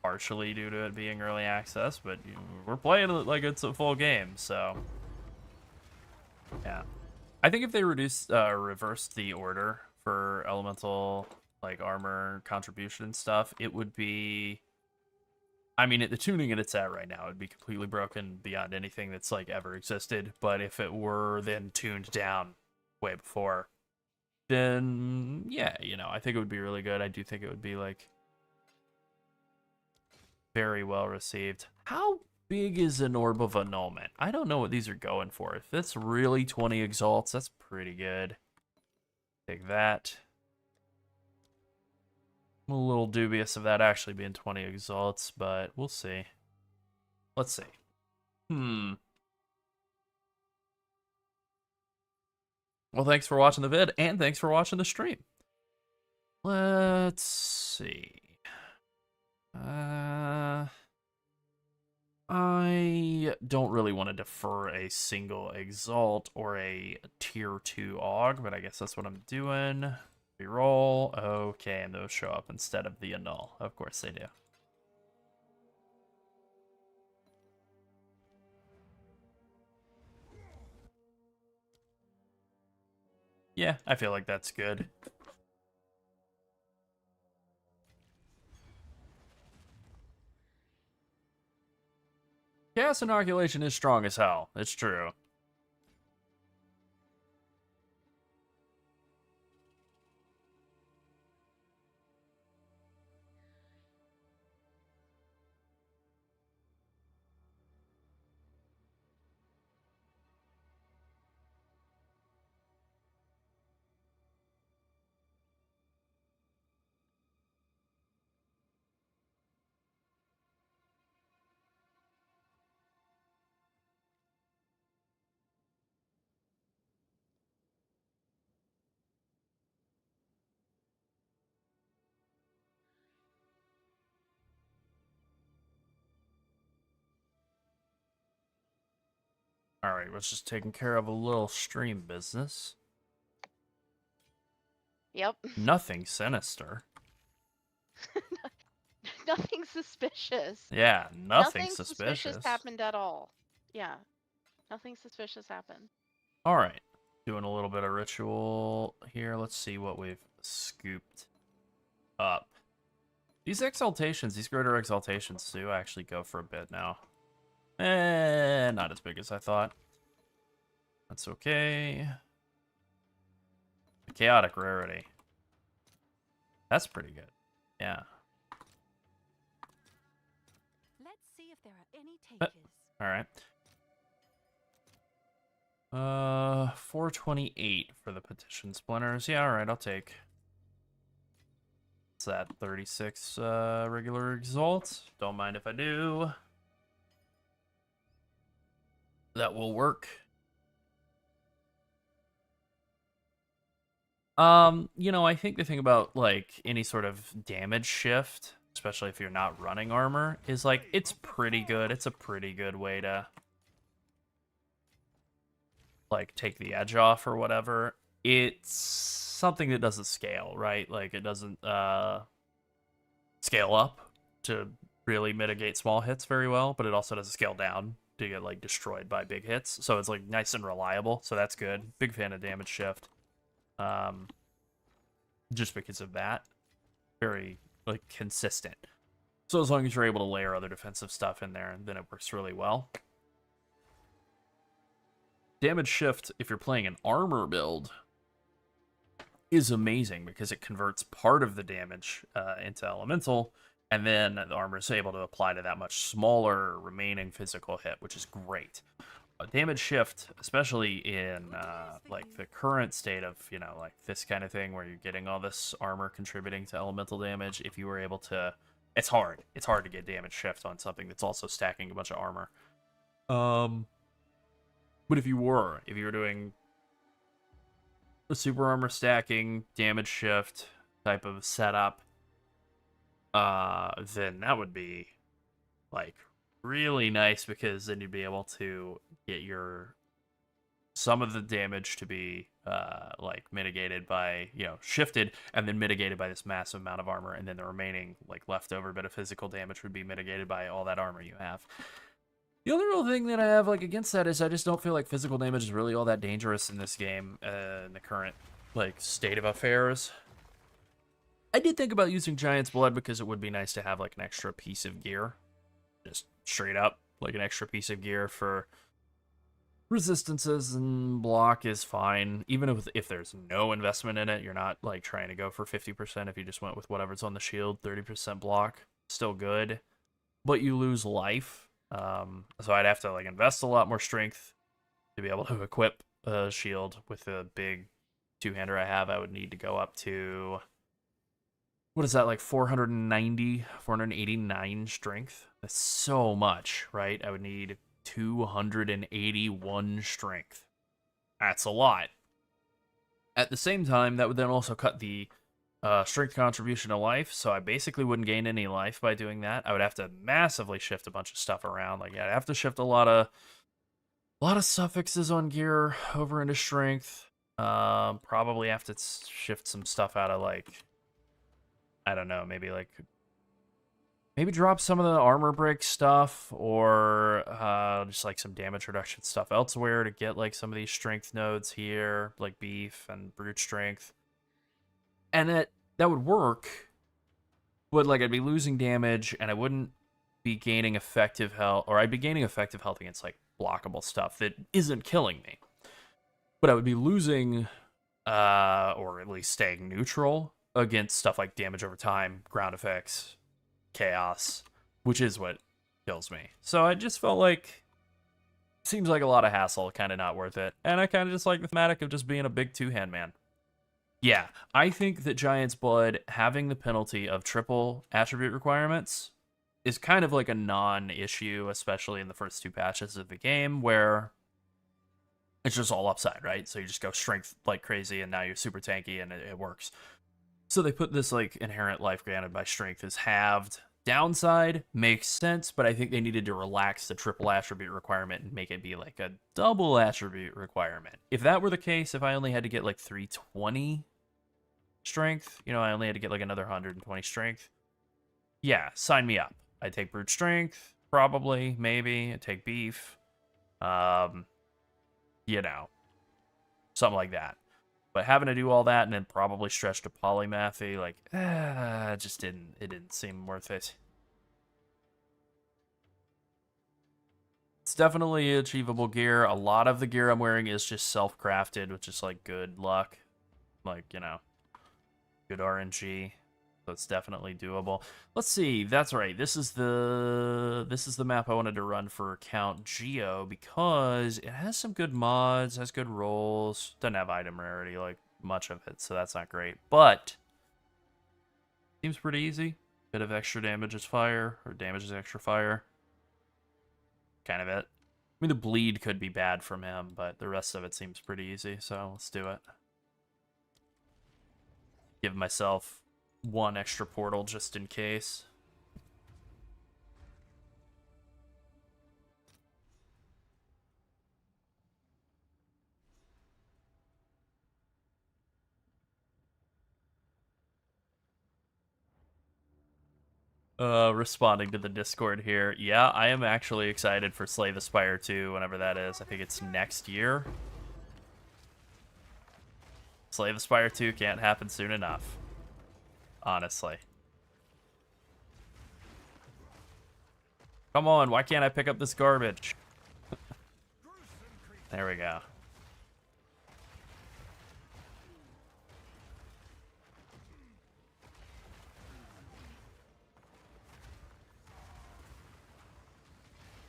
Partially due to it being early access, but we're playing it like it's a full game, so yeah. I think if they reversed the order for elemental like armor contribution and stuff, it would be. I mean, the tuning it's at right now would be completely broken beyond anything that's like ever existed. But if it were then tuned down way before, then yeah, I think it would be really good. I do think it would be like very well received. How big is an Orb of Annulment? I don't know what these are going for. If it's really 20 Exalts, that's pretty good. Take that. I'm a little dubious of that actually being 20 Exalts, but we'll see. Let's see. Well, thanks for watching the vid, and thanks for watching the stream. Let's see. I don't really want to defer a single Exalt or a tier 2 Aug, but I guess that's what I'm doing. Reroll. Okay, and those show up instead of the Annul. Of course they do. Yeah, I feel like that's good. Gas inoculation is strong as hell. It's true. All right, let's just taking care of a little stream business.
Yep.
Nothing sinister.
Nothing suspicious.
Yeah, nothing
suspicious
suspicious.
happened at all. Yeah. Nothing suspicious happened.
All right, doing a little bit of ritual here. Let's see what we've scooped up. These exaltations, these greater exaltations do actually go for a bit now. Not as big as I thought. That's okay. Chaotic rarity. That's pretty good. Yeah.
Let's see if there are any takers.
All right. 428 for the petition splinters. Yeah, all right, I'll take. What's that? 36 regular exalt. Don't mind if I do. That will work. I think the thing about like any sort of damage shift, especially if you're not running armor, is like it's pretty good. It's a pretty good way to like take the edge off or whatever. It's something that doesn't scale, right? Like it doesn't scale up to really mitigate small hits very well, but it also doesn't scale down to get like destroyed by big hits. So it's like nice and reliable. So that's good. Big fan of damage shift. Just because of that. Very like consistent. So as long as you're able to layer other defensive stuff in there, then it works really well. Damage shift, if you're playing an armor build, is amazing because it converts part of the damage into elemental, and then the armor is able to apply to that much smaller remaining physical hit, which is great. Damage shift, especially in like the current state of like this kind of thing where you're getting all this armor contributing to elemental damage. If you were able to, it's hard to get damage shift on something that's also stacking a bunch of armor. But if you were doing a super armor stacking damage shift type of setup, then that would be like really nice, because then you'd be able to get some of the damage to be like mitigated by shifted, and then mitigated by this massive amount of armor, and then the remaining like leftover bit of physical damage would be mitigated by all that armor you have. The only real thing that I have like against that is I just don't feel like physical damage is really all that dangerous in this game in the current like state of affairs. I did think about using Giant's Blood because it would be nice to have like an extra piece of gear. Just straight up, like an extra piece of gear for resistances, and block is fine. Even if there's no investment in it, you're not like trying to go for 50%. If you just went with whatever's on the shield, 30% block, still good. But you lose life. So I'd have to like invest a lot more strength to be able to equip a shield. With the big two-hander I have, I would need to go up to, what is that, like 489 strength? That's so much, right? I would need 281 strength. That's a lot. At the same time, that would then also cut the strength contribution to life, so I basically wouldn't gain any life by doing that. I would have to massively shift a bunch of stuff around. Like I'd have to shift a lot of suffixes on gear over into strength. Probably have to shift some stuff out of like, I don't know, maybe drop some of the armor break stuff, or just like some damage reduction stuff elsewhere to get like some of these strength nodes here, like beef and brute strength. And that would work, but like I'd be losing damage, and I wouldn't be gaining effective health, or I'd be gaining effective health against like blockable stuff that isn't killing me. But I would be losing, or at least staying neutral against stuff like damage over time, ground effects, chaos, which is what kills me. So I just felt like, seems like a lot of hassle, kind of not worth it. And I kind of just like the thematic of just being a big two-hand man. Yeah, I think that Giant's Blood having the penalty of triple attribute requirements is kind of like a non-issue, especially in the first two patches of the game, where it's just all upside, right? So you just go strength like crazy, and now you're super tanky, and it works. So they put this like inherent life granted by strength is halved, Downside makes sense, but I think they needed to relax the triple attribute requirement and make it be like a double attribute requirement. If that were the case, if I only had to get like 320 strength, you know, I only had to get like another 120 strength, yeah, sign me up. I'd take brute strength, probably, maybe. I'd take beef. You know, something like that. But having to do all that and then probably stretch to polymathy, like, it didn't seem worth it. It's definitely achievable gear. A lot of the gear I'm wearing is just self-crafted, which is like good luck. Like, you know, good RNG. So it's definitely doable. Let's see. That's right. This is the map I wanted to run for Count Geo because it has some good mods, has good rolls, doesn't have item rarity like much of it, so that's not great. But seems pretty easy. Bit of extra damage is fire, or damage is extra fire. Kind of it. I mean, the bleed could be bad from him, but the rest of it seems pretty easy, so let's do it. Give myself one extra portal just in case. Responding to the Discord here. Yeah, I am actually excited for Slay the Spire 2, whenever that is. I think it's next year. Slay the Spire 2 can't happen soon enough. Honestly. Come on, why can't I pick up this garbage? There we go.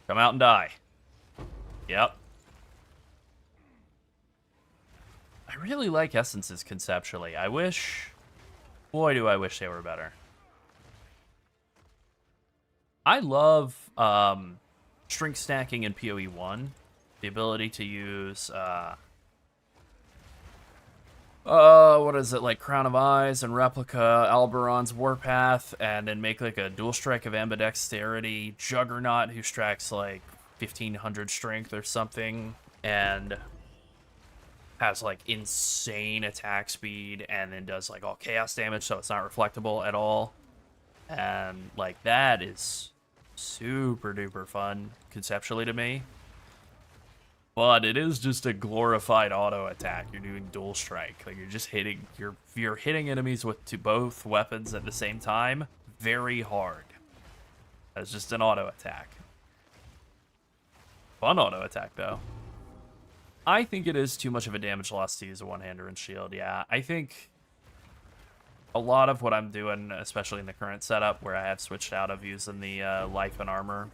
Come out and die. Yep. I really like essences conceptually. I wish... Boy, do I wish they were better. I love strength stacking in PoE 1. The ability to use... what is it, like Crown of Eyes and Replica, Alberon's Warpath, and then make like a dual strike of ambidexterity, Juggernaut who strikes like 1500 strength or something, and has like insane attack speed, and then does like all chaos damage, so it's not reflectable at all. And like that is super duper fun conceptually to me. But it is just a glorified auto attack. You're doing dual strike. Like you're just hitting you're hitting enemies with both weapons at the same time very hard. That's just an auto attack. Fun auto attack though. I think it is too much of a damage loss to use a one-hander and shield. Yeah, I think a lot of what I'm doing, especially in the current setup where I have switched out of using the life and armor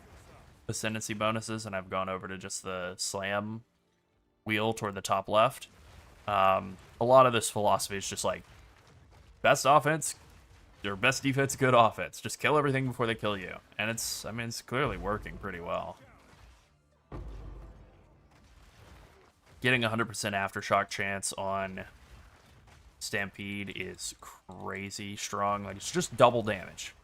ascendancy bonuses, and I've gone over to just the slam wheel toward the top left. A lot of this philosophy is just like, best offense, or best defense, good offense. Just kill everything before they kill you. And it's clearly working pretty well. Getting 100% aftershock chance on Stampede is crazy strong. Like, it's just double damage.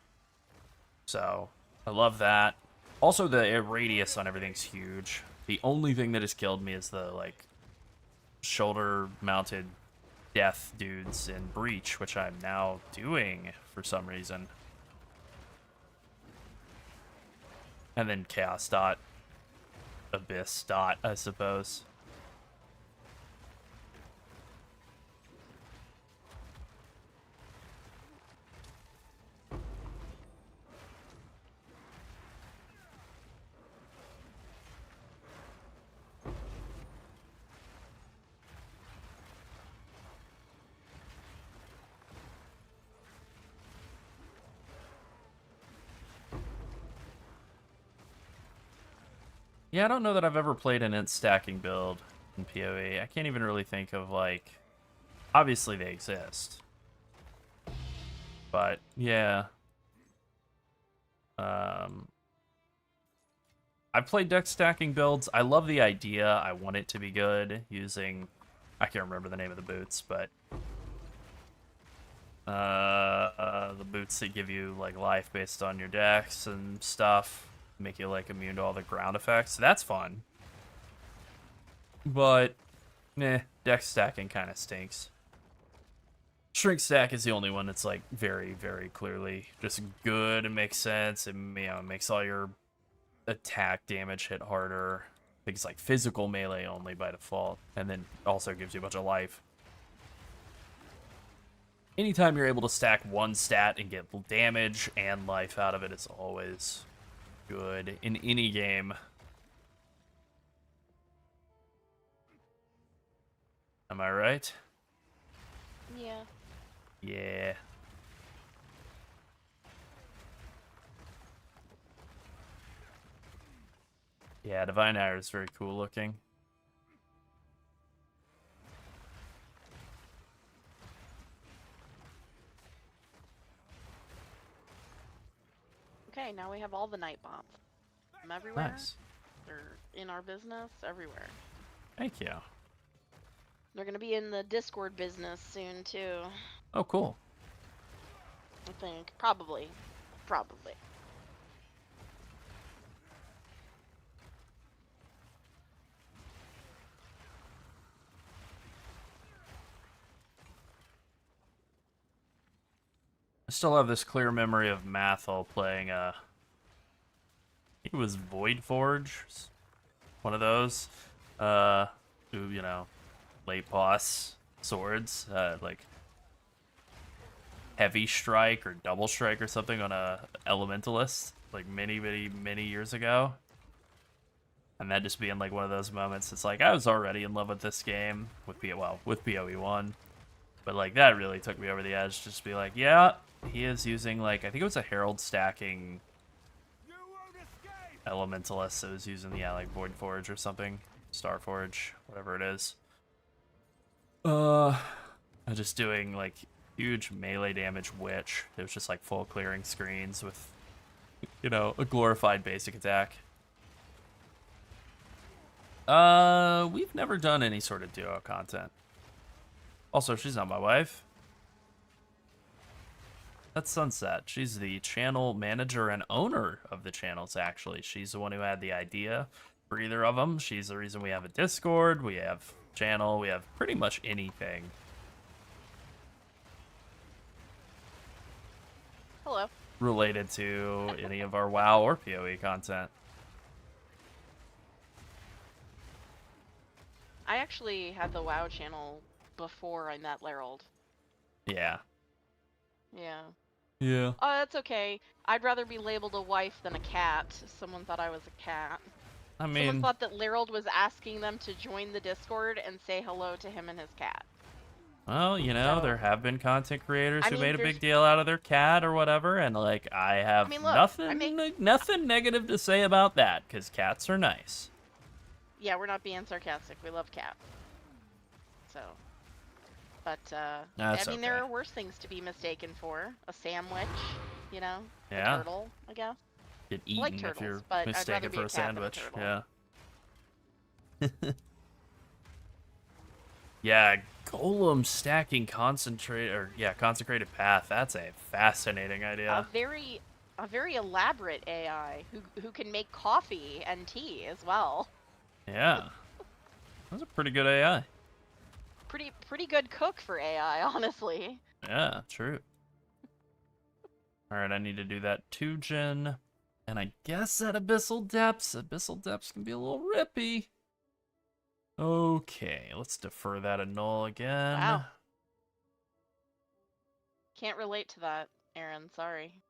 So, I love that. Also, the radius on everything's huge. The only thing that has killed me is the, like, shoulder-mounted death dudes in Breach, which I'm now doing for some reason. And then Chaos Dot. Abyss Dot, I suppose. Yeah, I don't know that I've ever played an int stacking build in PoE. I can't even really think of, like... Obviously they exist. But, yeah. I've played deck stacking builds. I love the idea. I want it to be good using... I can't remember the name of the boots, but... the boots that give you like life based on your dex and stuff, make you like immune to all the ground effects. That's fun. But, dex stacking kind of stinks. Shrink stack is the only one that's like very, very clearly just good and makes sense. And it makes all your attack damage hit harder. I think it's like physical melee only by default, and then also gives you a bunch of life. Anytime you're able to stack one stat and get damage and life out of it, it's always good in any game. Am I right?
Yeah.
Yeah. Yeah, Divine Ire is very cool looking.
Okay, now we have all the night bombs. From everywhere.
Nice.
They're in our business, everywhere.
Thank you.
They're gonna be in the Discord business soon too.
Oh, cool.
I think. Probably. Probably.
I still have this clear memory of Mathel playing I think it was Void Forge, one of those. Who, late boss swords, like heavy strike or double strike or something on a elementalist, like many years ago. And that just being like one of those moments. It's like I was already in love with this game with PoE 1. But like that really took me over the edge. Just to be like, yeah, he is using like I think it was a Herald stacking elementalist that was using like Void Forge or something, Star Forge, whatever it is. Just doing like huge melee damage witch. It was just like full clearing screens with, a glorified basic attack. We've never done any sort of duo content. Also, she's not my wife. That's Sunset. She's the channel manager and owner of the channels, actually. She's the one who had the idea for either of them. She's the reason we have a Discord, we have channel, we have pretty much anything.
Hello.
Related to any of our WoW or PoE content.
I actually had the WoW channel before I met Larold.
Yeah.
Yeah.
Yeah.
Oh, that's okay. I'd rather be labeled a wife than a cat. Someone thought I was a cat.
I
Someone
mean,
thought that Larold was asking them to join the Discord and say hello to him and his cat.
well,
So-
there have been content creators
I
who
mean,
made a
there's-
big deal out of their cat or whatever, and like I have
mean, look,
nothing negative to say about that because cats are nice.
Yeah, we're not being sarcastic. We love cats. So, but
That's
I mean, there
okay.
are worse things to be mistaken for. A sandwich,
Yeah.
a turtle, I guess.
Get
I like
eaten if
turtles,
you're
but I'd rather
mistaken
be
for
a
a
cat than a
sandwich.
turtle.
Yeah. Yeah, golem stacking consecrated path. That's a fascinating idea.
A very elaborate AI who can make coffee and tea as well.
Yeah. That's a pretty good AI.
Pretty good cook for AI, honestly.
Yeah, true. Alright, I need to do that 2-gen. And I guess at Abyssal Depths can be a little rippy. Okay, let's defer that a null again.
Wow. Can't relate to that, Aaron. Sorry.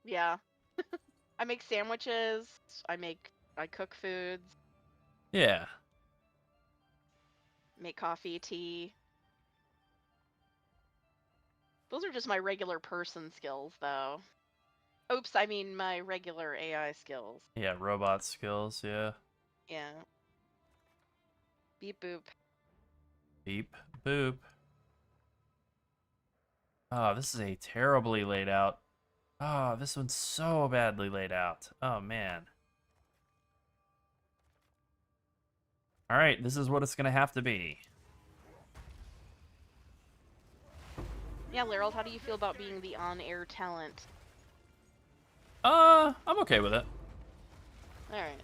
Yeah. I make sandwiches. I cook foods.
Yeah.
Make coffee, tea. Those are just my regular person skills, though. Oops, I mean my regular AI skills.
Yeah, robot skills, yeah.
Yeah. Beep boop.
Beep, boop. Oh, this is a terribly laid out. Oh, this one's so badly laid out. Oh, man. All right, this is what it's going to have to be.
Yeah, Larold, how do you feel about being the on-air talent?
I'm okay with it.
Alright.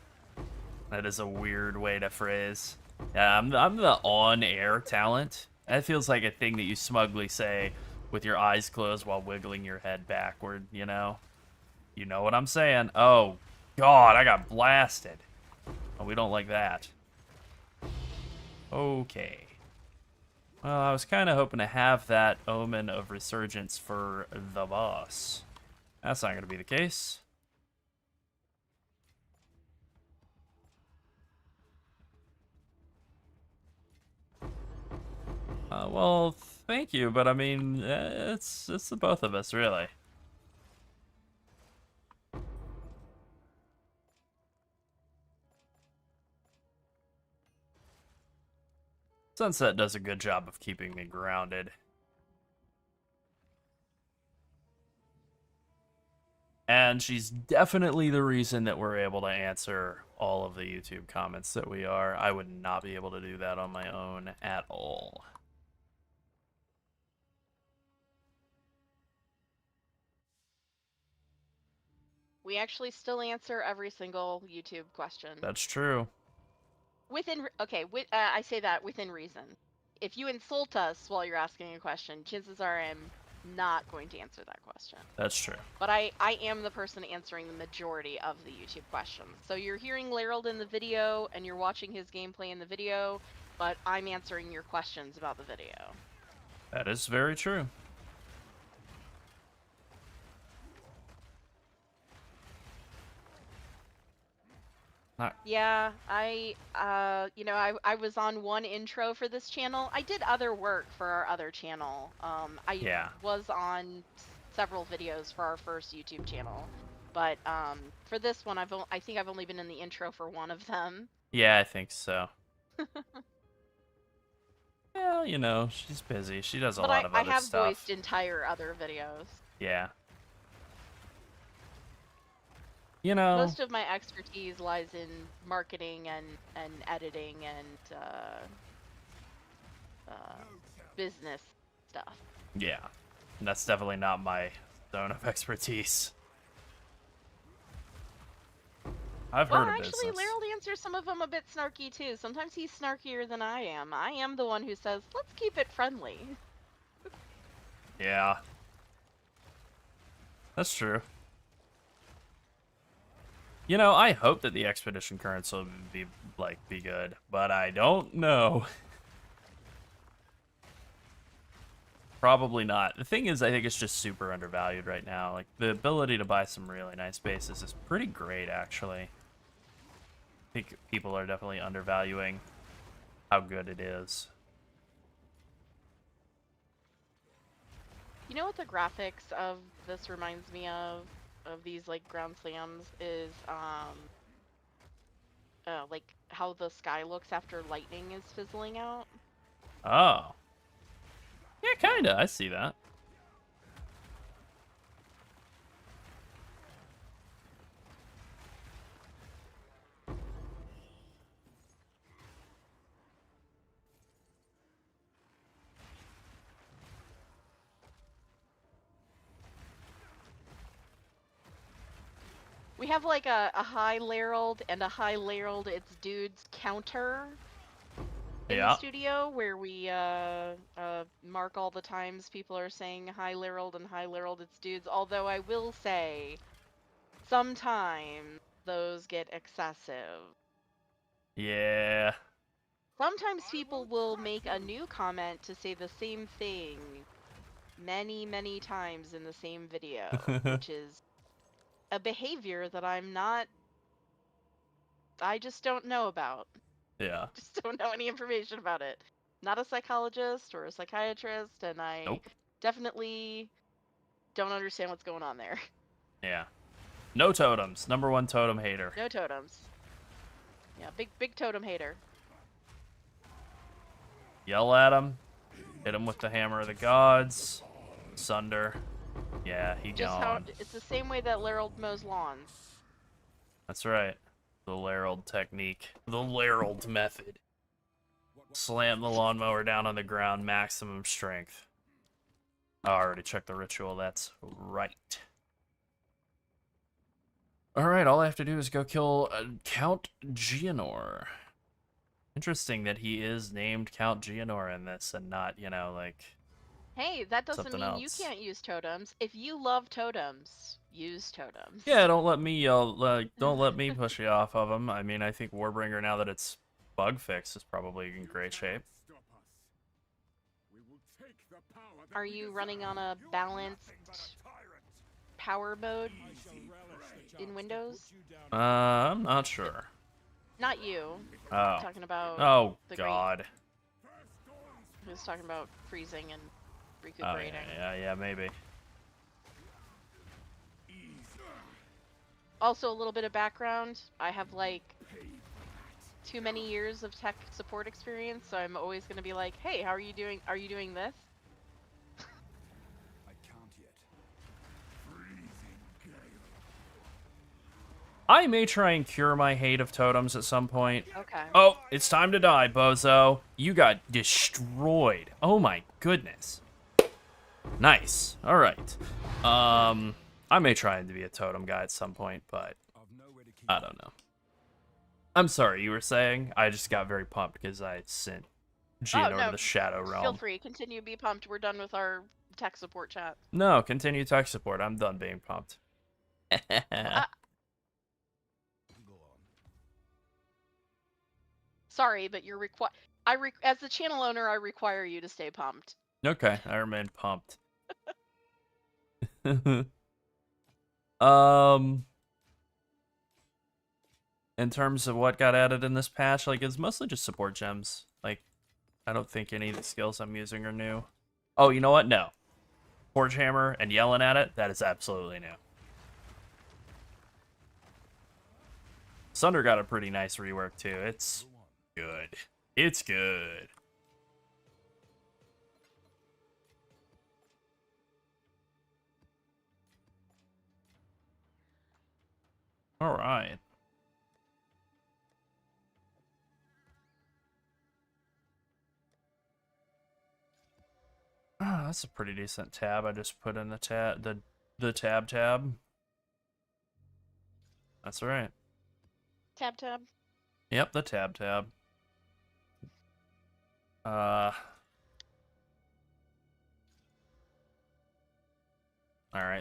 That is a weird way to phrase. Yeah, I'm the on-air talent. That feels like a thing that you smugly say with your eyes closed while wiggling your head backward, you know? You know what I'm saying? Oh, God, I got blasted. Oh, we don't like that. Okay. Well, I was kind of hoping to have that Omen of Resurgence for the boss. That's not going to be the case. Well, thank you, but I mean, it's the both of us, really. Sunset does a good job of keeping me grounded. And she's definitely the reason that we're able to answer all of the YouTube comments that we are. I would not be able to do that on my own at all.
We actually still answer every single YouTube question.
That's true.
I say that within reason. If you insult us while you're asking a question, chances are I'm not going to answer that question.
That's true.
But I am the person answering the majority of the YouTube questions. So you're hearing Larold in the video, and you're watching his gameplay in the video, but I'm answering your questions about the video.
That is very true.
Yeah, I was on one intro for this channel. I did other work for our other channel. I was on several videos for our first YouTube channel, but for this one, I think I've only been in the intro for one of them.
Yeah, I think so. Well, you know, she's busy. She does a lot of other
I have
stuff.
voiced entire other videos.
Yeah. You know,
Most of my expertise lies in marketing and editing and business stuff.
yeah. And that's definitely not my zone of expertise. I've heard of
actually,
business.
Larold answers some of them a bit snarky too. Sometimes he's snarkier than I am. I am the one who says, let's keep it friendly.
Yeah. That's true. You know, I hope that the expedition currents will be good, but I don't know. Probably not. The thing is, I think it's just super undervalued right now. Like, the ability to buy some really nice bases is pretty great, actually. I think people are definitely undervaluing how good it is.
You know what the graphics of this reminds me of these, like, ground slams is, like, how the sky looks after lightning is fizzling out?
Oh. Yeah, kinda. I see that.
We have, like, a high Larold and a high Larold it's dudes counter in the studio, where we mark all the times people are saying hi Larold and hi Larold it's dudes, although I will say sometimes those get excessive.
Yeah.
Sometimes people will make a new comment to say the same thing many, many times in the same video, which is a behavior that I just don't know about.
Yeah.
Just don't know any information about it. Not a psychologist or a psychiatrist, and I definitely don't understand what's going on there.
Yeah. No totems. #1 totem hater.
No totems. Yeah, big totem hater.
Yell at him. Hit him with the hammer of the gods. Sunder. Yeah, he
Just
gone.
how it's the same way that Larold mows lawns.
That's right. The Larold technique. The Larold method. Slam the lawnmower down on the ground, maximum strength. Oh, I already checked the ritual, that's right. Alright, all I have to do is go kill Count Geonor. Interesting that he is named Count Geonor in this and not, you know, like...
Hey, that doesn't
Something
mean you
else.
can't use totems. If you love totems, use totems.
Yeah, don't let me don't let me push you off of him. I mean, I think Warbringer, now that it's bug fixed, is probably in great shape.
Stop us. We will take the power that
Are
we
you
deserve.
running on a
You're
balanced
nothing but a tyrant.
power mode
I shall relish the
in
chance
Windows?
to put you down.
I'm not sure.
Not you.
Oh.
I'm talking about
Oh,
the
God.
He was talking about freezing and
Oh,
recuperating.
yeah, maybe.
Also, a little bit of background. I have like too many years of tech support experience, so I'm always going to be like, "Hey, how are you doing? Are you doing this?"
I can't yet.
I may try and cure my hate of totems at some point.
Okay.
Oh, it's time to die, bozo. You got destroyed. Oh my goodness. Nice. Alright. I may try and be a totem guy at some point, but
I've nowhere to keep
I don't know. I'm sorry, you were saying? I just got very pumped because I sent Geonor
no,
to the Shadow
Feel
Realm.
free. Continue. Be pumped. We're done with our tech support chat.
No, continue tech support. I'm done being pumped.
Go on.
Sorry, but you're as the channel owner, I require you to stay pumped.
Okay, I remain pumped. Um, in terms of what got added in this patch, like, it's mostly just support gems. Like, I don't think any of the skills I'm using are new. Oh, you know what? No. Forge Hammer and yelling at it, that is absolutely new. Sunder got a pretty nice rework, too. It's good. It's good. All right. Oh, that's a pretty decent tab. I just put in the tab. That's right.
Tab.
Yep, the tab. Alright,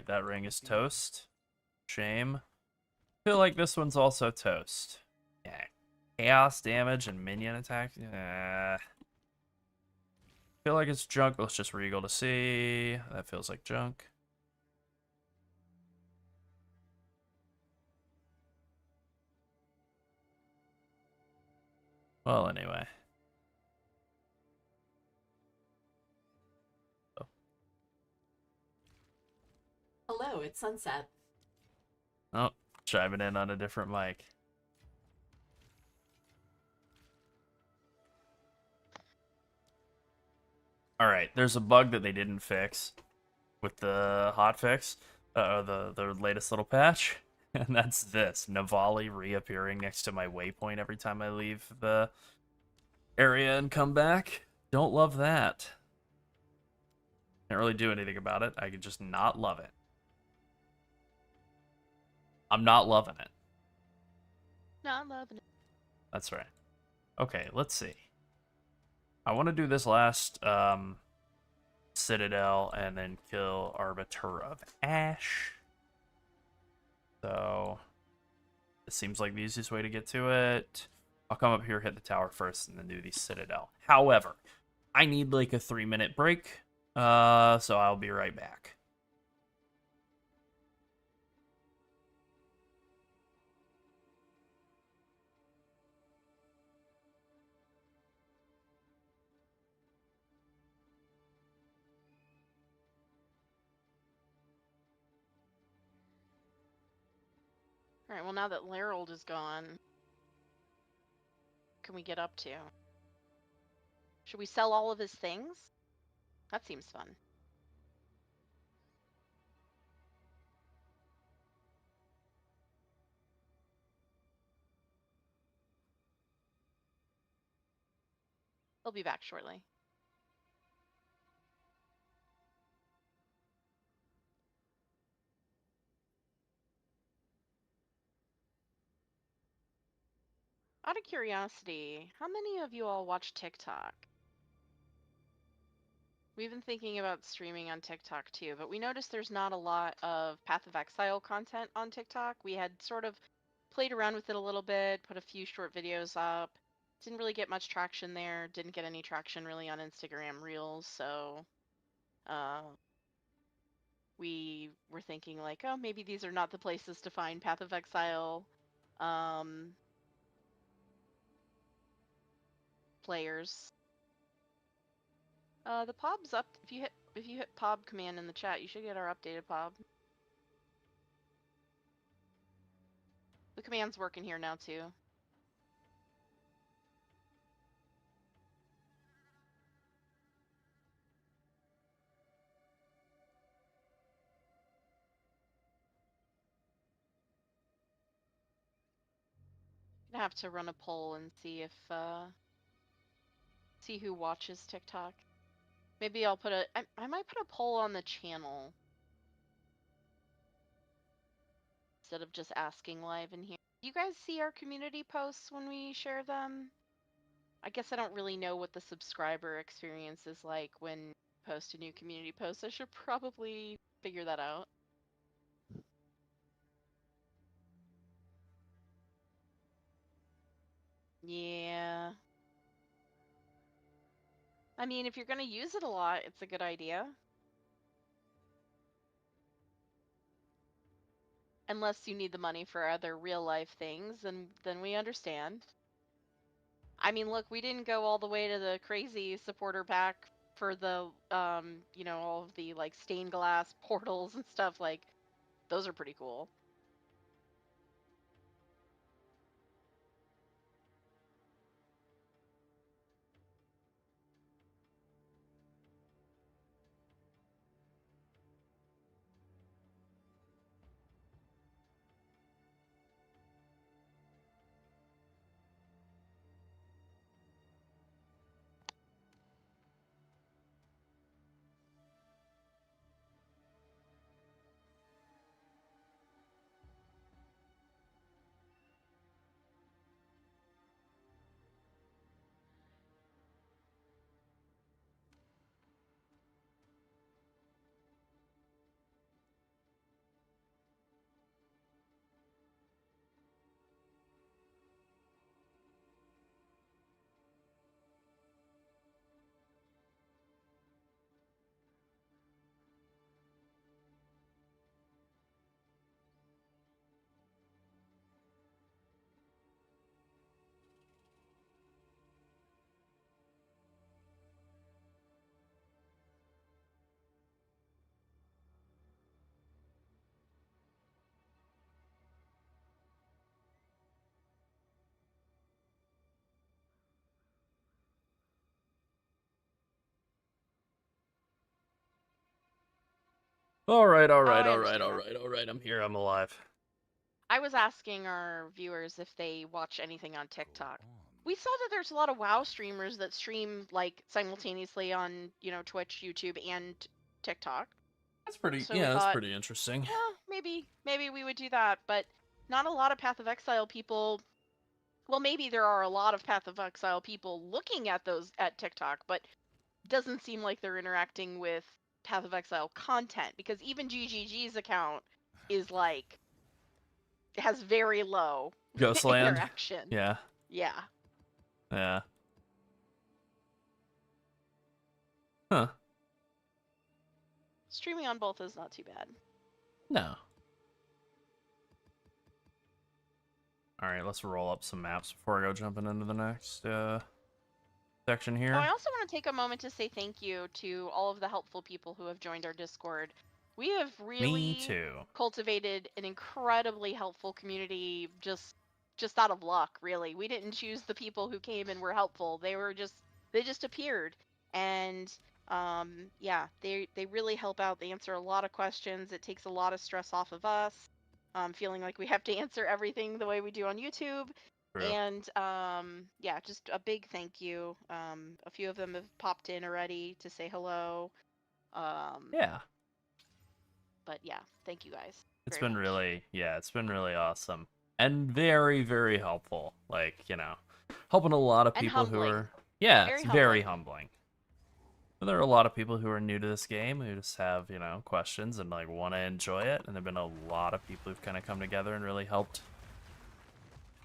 that ring is toast. Shame. Feel like this one's also toast. Yeah. Chaos damage and minion attack. Yeah. Feel like it's junk. Let's just regal to see. That feels like junk. Well, anyway.
Hello, it's Sunset.
Oh, chiming in on a different mic. Alright, there's a bug that they didn't fix with the hotfix, the latest little patch, and that's this, Navali reappearing next to my waypoint every time I leave the area and come back. Don't love that. Can't really do anything about it. I could just not love it. I'm not loving it.
Not loving it.
That's right. Okay, let's see. I want to do this last Citadel and then kill Arbiter of Ash. So, it seems like the easiest way to get to it. I'll come up here, hit the tower first, and then do the Citadel. However, I need like a 3-minute break, so I'll be right back.
Alright, well now that Larold is gone, what can we get up to? Should we sell all of his things? That seems fun. He'll be back shortly. Out of curiosity, how many of you all watch TikTok? We've been thinking about streaming on TikTok too, but we noticed there's not a lot of Path of Exile content on TikTok. We had sort of played around with it a little bit, put a few short videos up. Didn't really get much traction there. Didn't get any traction really on Instagram Reels, so we were thinking like, oh, maybe these are not the places to find Path of Exile players. The POB's up. If you hit POB command in the chat, you should get our updated POB. The command's working here now too. Gonna have to run a poll and see if see who watches TikTok. Maybe I'll put I might put a poll on the channel instead of just asking live in here. Do you guys see our community posts when we share them? I guess I don't really know what the subscriber experience is like when you post a new community post. I should probably figure that out. Yeah. I mean, if you're going to use it a lot, it's a good idea. Unless you need the money for other real life things, then we understand. I mean, look, we didn't go all the way to the crazy supporter pack for the you know, all of the like stained glass portals and stuff. Like, those are pretty cool.
All right, all right,
I
all right,
understand
all
that.
right, all right. I'm here. I'm alive.
I was asking our viewers if they watch anything on TikTok. We saw that there's a lot of WoW streamers that stream like simultaneously on, you know, Twitch, YouTube, and TikTok.
That's pretty.
So we
Yeah, that's
thought,
pretty interesting.
well, maybe we would do that, but not a lot of Path of Exile people. Well, maybe there are a lot of Path of Exile people looking at those at TikTok, but doesn't seem like they're interacting with Path of Exile content because even GGG's account is like has very low
Ghostland.
interaction.
Yeah.
Yeah.
Yeah. Huh.
Streaming on both is not too bad.
No. All right, let's roll up some maps before I go jumping into the next section here.
Oh, I also want to take a moment to say thank you to all of the helpful people who have joined our Discord. We have really
Me too.
cultivated an incredibly helpful community just out of luck, really. We didn't choose the people who came and were helpful. They just appeared. And yeah, they really help out. They answer a lot of questions. It takes a lot of stress off of us. Feeling like we have to answer everything the way we do on YouTube.
True.
And yeah, just a big thank you. A few of them have popped in already to say hello.
Yeah.
But yeah, thank you guys.
It's
very
been
much.
really, yeah, it's been really awesome. And very, very helpful. Like, helping a lot of
And
people who
humbling.
are, yeah,
Very
it's very
humbling.
humbling. But there are a lot of people who are new to this game who just have, questions and like want to enjoy it. And there've been a lot of people who've kind of come together and really helped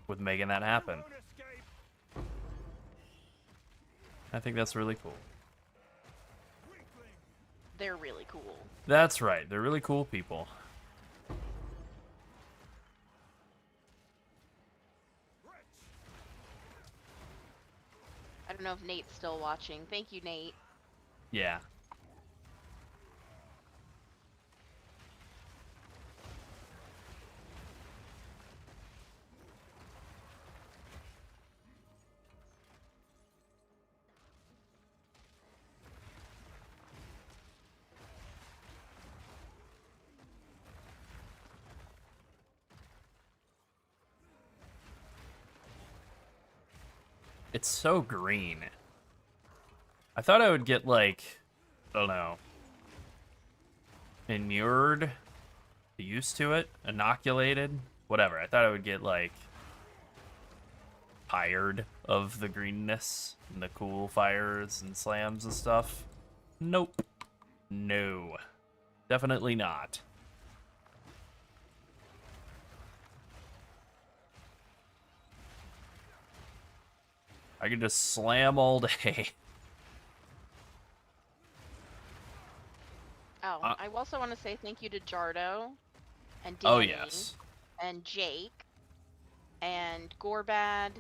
with making that happen.
Won't escape.
I think that's really cool.
Weakling.
They're really cool.
That's right. They're really cool people.
Wretch.
I don't know if Nate's still watching. Thank you, Nate.
Yeah. It's so green. I thought I would get, like, I don't know, inured, used to it, inoculated, whatever. I thought I would get, like, tired of the greenness and the cool fires and slams and stuff. Nope. No. Definitely not. I can just slam all day.
Oh, I also want to say thank you to Jardo and Danny
Oh, yes.
and Jake and Gorbad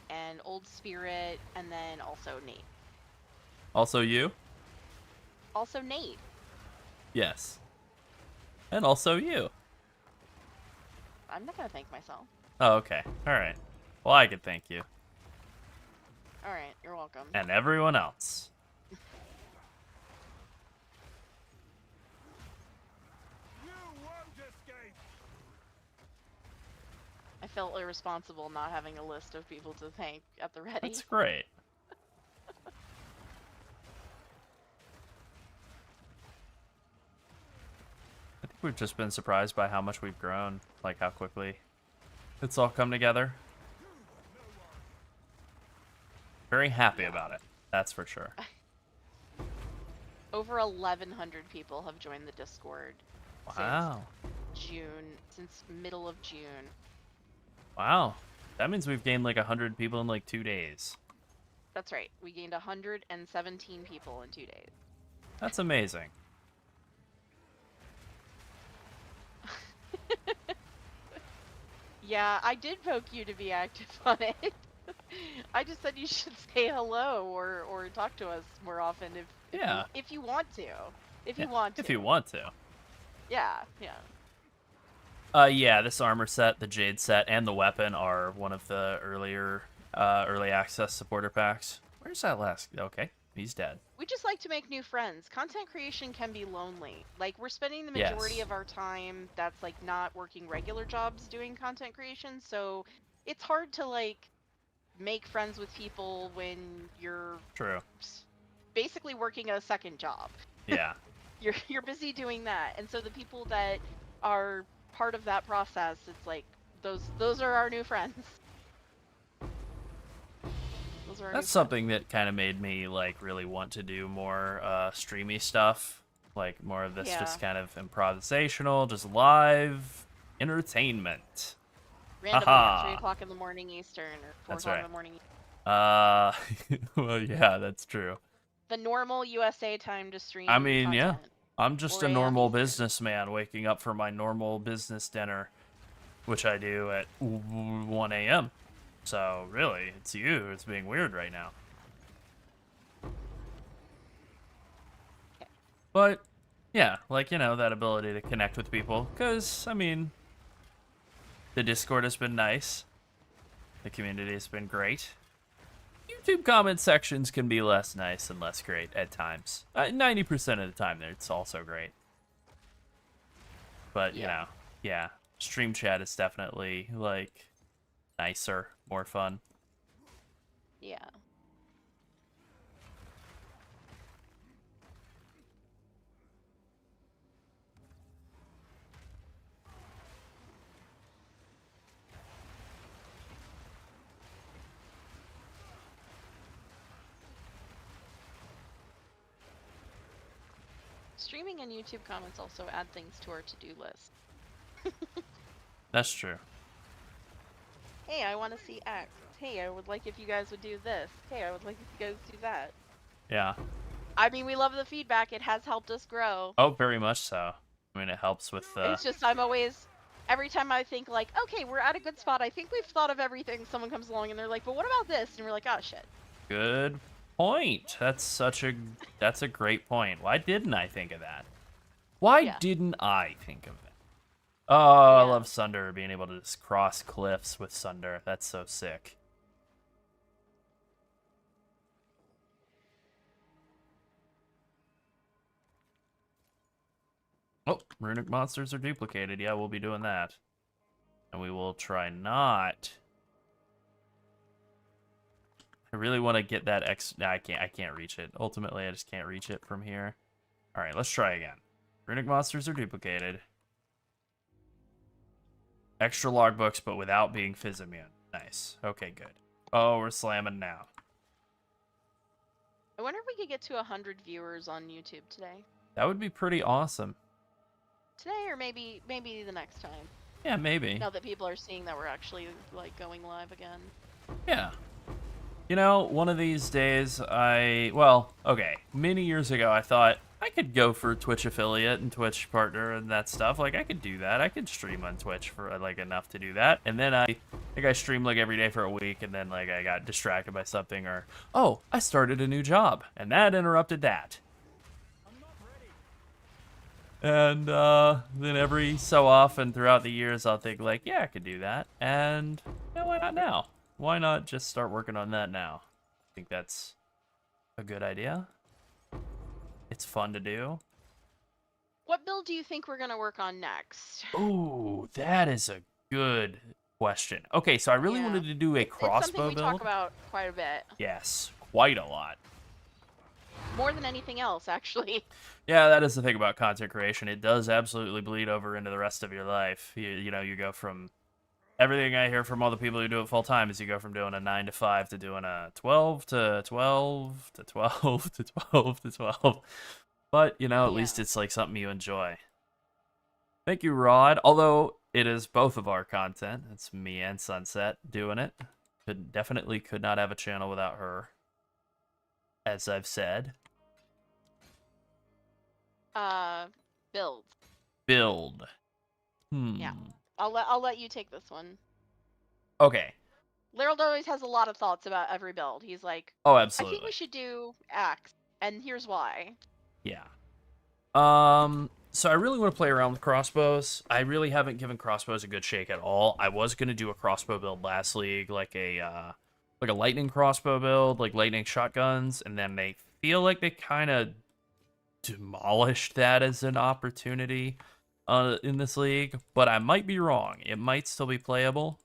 and Old Spirit and then also Nate.
Also you?
Also Nate.
Yes. And also you.
I'm not gonna thank myself.
Oh, okay. All right. Well, I could thank you.
All right, you're welcome.
And everyone else.
You won't escape.
I felt irresponsible not having a list of people to thank at the ready.
That's great. I think we've just been surprised by how much we've grown, like how quickly it's all come together. Very happy about it, that's for sure.
Over 1,100 people have joined the Discord
Wow.
since middle of June.
Wow. That means we've gained like 100 people in like 2 days.
That's right. We gained 117 people in 2 days.
That's amazing.
Yeah, I did poke you to be active on it. I just said you should say hello or talk to us more often if you want to. If you want to.
If you want to.
Yeah, yeah.
Yeah, this armor set, the Jade set, and the weapon are one of the earlier early access supporter packs. Where's that last? Okay, he's dead.
We just like to make new friends. Content creation can be lonely. Like, we're spending the majority
Yes.
of our time that's, like, not working regular jobs doing content creation, so it's hard to, like, make friends with people when you're
True.
basically working a second job.
Yeah.
You're busy doing that, and so the people that are part of that process, it's like, those are our new friends.
That's something that kind of made me like really want to do more streamy stuff, like more of this just kind of improvisational, just live entertainment.
Randomly at 3 o'clock in the morning Eastern or 4
That's
o'clock
right.
in the morning.
Well, yeah, that's true.
The normal USA time to stream.
I mean, yeah,
content.
I'm just
4
a
a.m.
normal
Eastern.
businessman waking up for my normal business dinner, which I do at 1 a.m. So really, it's you who's being weird right now. But yeah, like, that ability to connect with people, because I mean, the Discord has been nice, the community has been great. YouTube comment sections can be less nice and less great at times. 90% of the time it's also great. But, yeah, stream chat is definitely, like, nicer, more fun.
Yeah. Streaming and YouTube comments also add things to our to-do list.
That's true.
Hey, I want to see X. Hey, I would like if you guys would do this. Hey, I would like if you guys do that.
Yeah.
I mean, we love the feedback. It has helped us grow.
Oh, very much so. I mean, it helps with
It's just I'm always, every time I think like, okay, we're at a good spot. I think we've thought of everything. Someone comes along and they're like, but what about this? And we're like, oh shit.
Good point. That's a great point. Why didn't I think of that? Why didn't I think of that? Oh, I love Sunder, being able to just cross cliffs with Sunder. That's so sick. Oh, runic monsters are duplicated. Yeah, we'll be doing that. And we will try not. I really want to get that X. No, I can't reach it. Ultimately, I just can't reach it from here. All right, let's try again. Runic monsters are duplicated. Extra logbooks, but without being fizz immune. Nice. Okay, good. Oh, we're slamming now.
I wonder if we could get to 100 viewers on YouTube today.
That would be pretty awesome.
Today, or maybe the next time.
Yeah, maybe.
Now that people are seeing that we're actually like going live again.
Yeah. You know, one of these days, well, okay, many years ago, I thought I could go for Twitch affiliate and Twitch partner and that stuff. Like, I could do that. I could stream on Twitch for, like, enough to do that. And then I think I streamed, like, every day for a week, and then, like, I got distracted by something, or, oh, I started a new job, and that interrupted that. And then every so often throughout the years, I'll think, like, yeah, I could do that. And, yeah, why not now? Why not just start working on that now? I think that's a good idea. It's fun to do.
What build do you think we're going to work on next?
Ooh, that is a good question. Okay, so I really wanted to do a crossbow
it's something we
build.
talk about quite a bit.
Yes, quite a lot.
More than anything else, actually.
Yeah, that is the thing about content creation. It does absolutely bleed over into the rest of your life. You know, you go from... Everything I hear from all the people who do it full time is you go from doing a 9 to 5 to doing a 12 to 12 to 12 to 12 to 12. But, you know, at least it's like something you enjoy. Thank you, Rod. Although it is both of our content. It's me and Sunset doing it. Definitely could not have a channel without her. As I've said.
Build.
Build.
Yeah. I'll let you take this one.
Okay.
Lerald always has a lot of thoughts about every build. He's like,
oh, absolutely.
I think we should do X, and here's why.
Yeah. So I really want to play around with crossbows. I really haven't given crossbows a good shake at all. I was gonna do a crossbow build last league, like a lightning crossbow build, like lightning shotguns, and then they feel like they kind of demolished that as an opportunity. In this league, but I might be wrong. It might still be playable.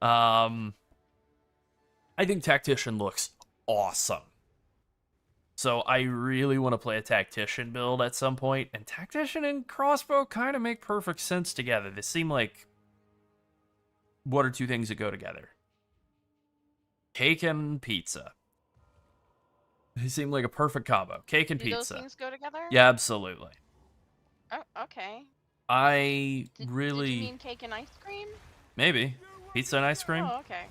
I think Tactician looks awesome. So I really want to play a Tactician build at some point, and Tactician and Crossbow kind of make perfect sense together. They seem like one or two things that go together. Cake and pizza. They seem like a perfect combo. Cake and
Do
pizza.
those things go together?
Yeah, absolutely.
Oh, okay.
Did
you mean cake and ice cream?
Maybe. Pizza and ice cream?
Oh, okay.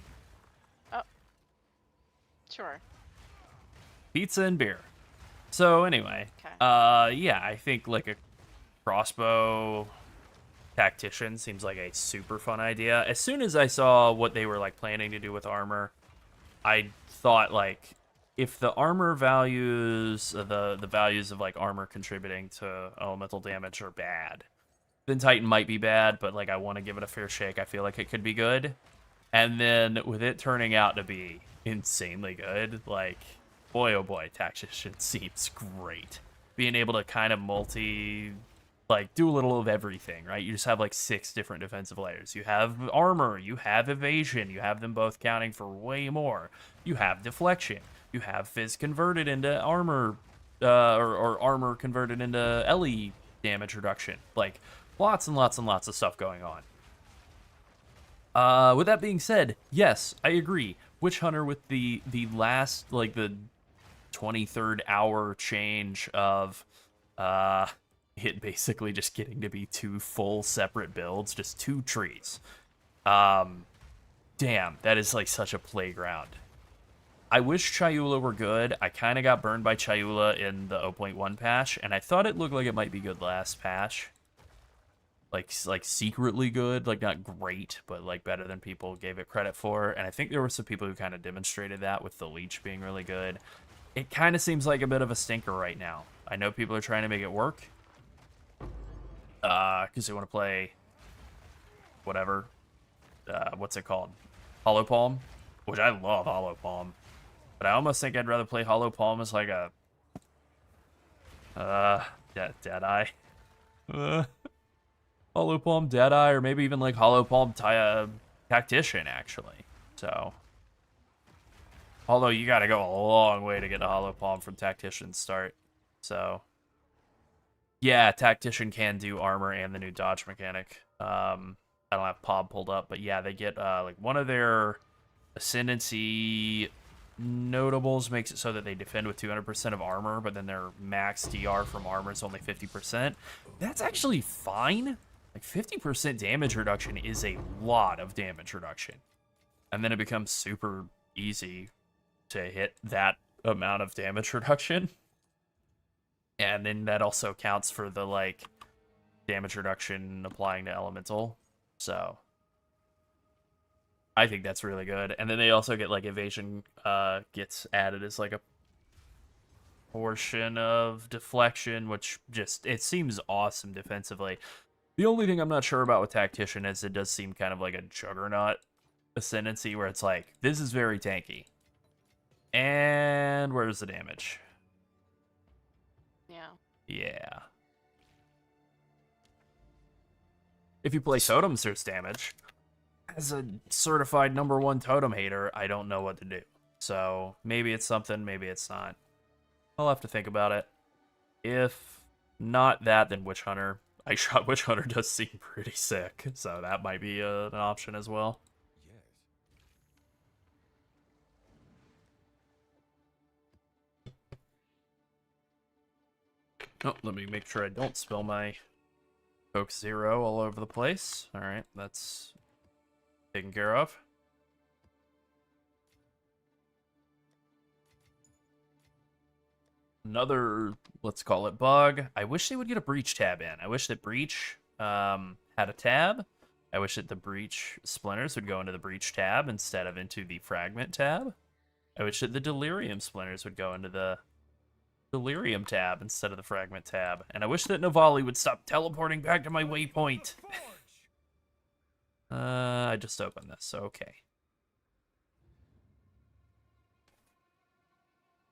Oh. Sure.
Pizza and beer. So anyway,
Okay.
yeah, I think like a crossbow tactician seems like a super fun idea. As soon as I saw what they were like planning to do with armor, I thought like if the armor values, the values of like armor contributing to elemental damage are bad, then Titan might be bad, but like I want to give it a fair shake. I feel like it could be good. And then with it turning out to be insanely good, like, boy oh boy, Tactician seems great. Being able to kind of Like, do a little of everything, right? You just have like 6 different defensive layers. You have armor, you have evasion, you have them both counting for way more. You have deflection, you have fizz converted into armor, or armor converted into LE damage reduction. Like, lots and lots and lots of stuff going on. With that being said, yes, I agree. Witch Hunter with the last, like, the 23rd hour change of it basically just getting to be 2 full separate builds, just 2 trees. Damn, that is like such a playground. I wish Chayula were good. I kind of got burned by Chayula in the 0.1 patch, and I thought it looked like it might be good last patch. Like secretly good, like not great, but like better than people gave it credit for. And I think there were some people who kind of demonstrated that with the leech being really good. It kind of seems like a bit of a stinker right now. I know people are trying to make it work, because they want to play whatever, what's it called, Hollow Palm, which I love Hollow Palm, but I almost think I'd rather play Hollow Palm as like a Deadeye. Hollow Palm, Deadeye, or maybe even like Hollow Palm Tactician, actually. So, although you gotta go a long way to get a Hollow Palm from Tactician start. So, yeah, Tactician can do armor and the new dodge mechanic. I don't have Pob pulled up, but yeah, they get like one of their Ascendancy notables makes it so that they defend with 200% of armor, but then their max DR from armor is only 50%. That's actually fine. Like 50% damage reduction is a lot of damage reduction. And then it becomes super easy to hit that amount of damage reduction. And then that also counts for the like damage reduction applying to elemental. So I think that's really good. And then they also get like evasion gets added as like a portion of deflection, which just, it seems awesome defensively. The only thing I'm not sure about with Tactician is it does seem kind of like a Juggernaut ascendancy where it's like, this is very tanky. And where's the damage?
Yeah.
Yeah. If you play totems, there's damage. As a certified #1 totem hater, I don't know what to do. So maybe it's something, maybe it's not. I'll have to think about it. If not that, then Witch Hunter. Witch Hunter does seem pretty sick, so that might be an option as well. Oh, let me make sure I don't spill my Coke Zero all over the place. Alright, that's taken care of. Another, let's call it bug. I wish they would get a Breach tab in. I wish that Breach had a tab. I wish that the Breach splinters would go into the Breach tab instead of into the Fragment tab. I wish that the Delirium splinters would go into the Delirium tab instead of the Fragment tab. And I wish that Navali would stop teleporting back to my waypoint. I just opened this, okay.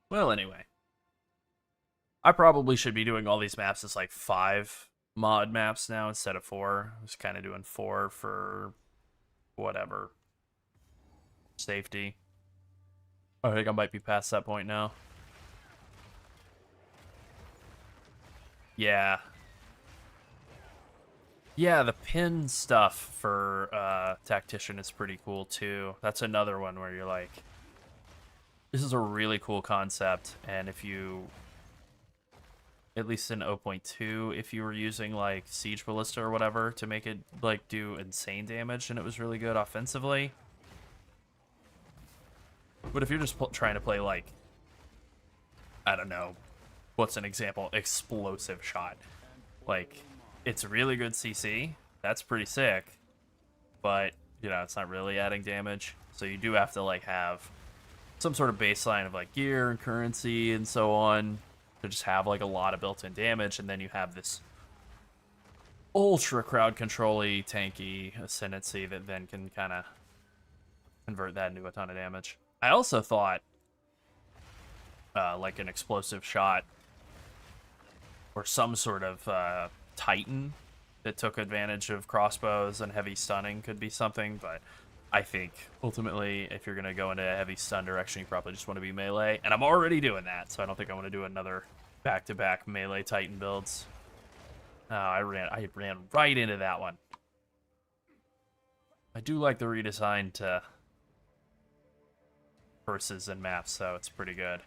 Well, anyway. I probably should be doing all these maps as like 5 mod maps now instead of 4. I was kind of doing 4 for whatever. Safety. I think I might be past that point now. Yeah. Yeah, the pin stuff for Tactician is pretty cool too. That's another one where you're like, this is a really cool concept, and if you, at least in 0.2, if you were using like Siege Ballista or whatever to make it like do insane damage, and it was really good offensively. But if you're just trying to play like, I don't know, what's an example? Explosive Shot. Like, it's really good CC. That's pretty sick. But, you know, it's not really adding damage. So you do have to like have some sort of baseline of like gear and currency and so on to just have like a lot of built-in damage, and then you have this ultra crowd control-y, tanky ascendancy that then can kind of convert that into a ton of damage. I also thought like an explosive shot or some sort of Titan that took advantage of crossbows and heavy stunning could be something, but I think ultimately if you're going to go into a heavy stun direction, you probably just want to be melee, and I'm already doing that, so I don't think I want to do another back-to-back melee Titan builds. Oh, I ran right into that one. I do like the redesign to verses and maps, so it's pretty good.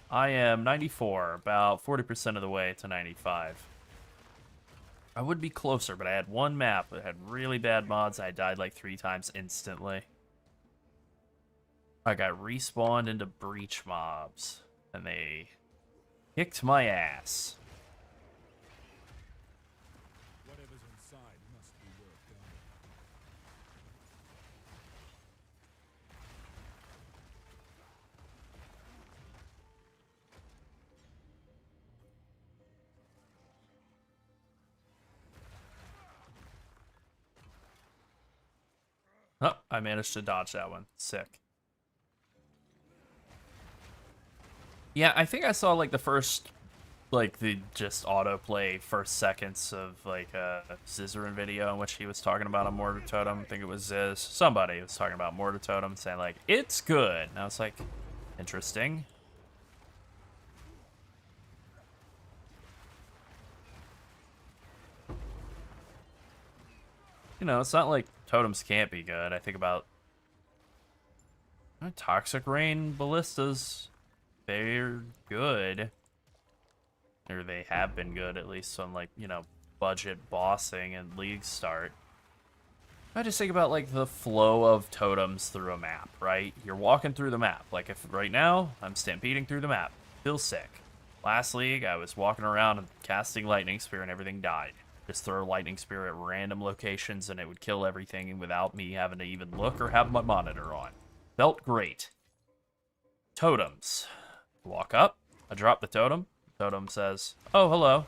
I am 94, about 40% of the way to 95. I would be closer, but I had one map that had really bad mods. I died like 3 times instantly. I got respawned into breach mobs, and they kicked my ass.
Whatever's inside must be worked on.
Oh, I managed to dodge that one. Sick. Yeah, I think I saw like the first, like the just autoplay first seconds of like a Scissorin video in which he was talking about a Mortar Totem. I think it was Ziz. Somebody was talking about Mortar Totem, saying like, it's good. And I was like, interesting. You know, it's not like totems can't be good. I think about Toxic Rain Ballistas. They're good. Or they have been good, at least on, like, you know, budget bossing and league start. I just think about, like, the flow of totems through a map, right? You're walking through the map. Like, if right now, I'm stampeding through the map. Feels sick. Last league, I was walking around and casting Lightning Spear and everything died. Just throw Lightning Spear at random locations and it would kill everything without me having to even look or have my monitor on. Felt great. Totems. Walk up. I drop the totem. Totem says, oh, hello.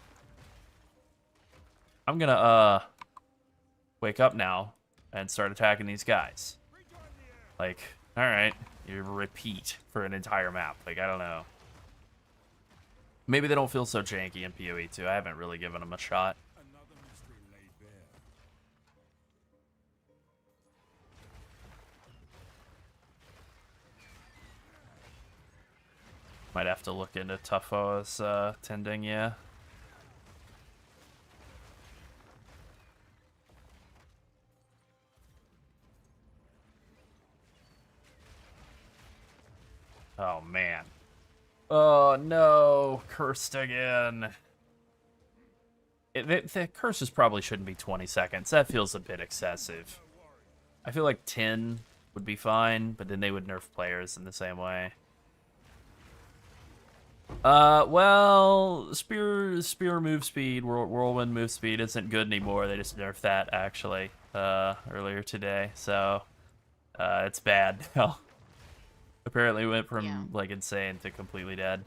I'm gonna, wake up now and start attacking these guys. Like, alright. You repeat for an entire map. Like, I don't know. Maybe they don't feel so janky in PoE 2. I haven't really given them a shot.
Another mystery laid bare.
Might have to look into Tuffo's tending, yeah. Oh, man. Oh, no. Cursed again. The curses probably shouldn't be 20 seconds. That feels a bit excessive. I feel like 10 would be fine, but then they would nerf players in the same way. Well, spear move speed, whirlwind move speed isn't good anymore. They just nerfed that, actually, earlier today. So, it's bad now. Apparently it went from, like, insane to completely dead.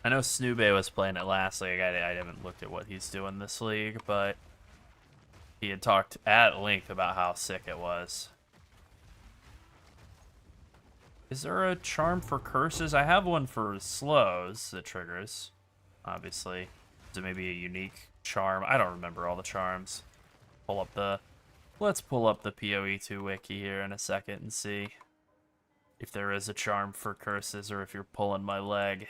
I know Snoobe was playing it last league. I haven't looked at what he's doing this league, but he had talked at length about how sick it was. Is there a charm for curses? I have one for slows that triggers, obviously. Is it maybe a unique charm? I don't remember all the charms. Let's pull up the PoE 2 wiki here in a second and see if there is a charm for curses or if you're pulling my leg.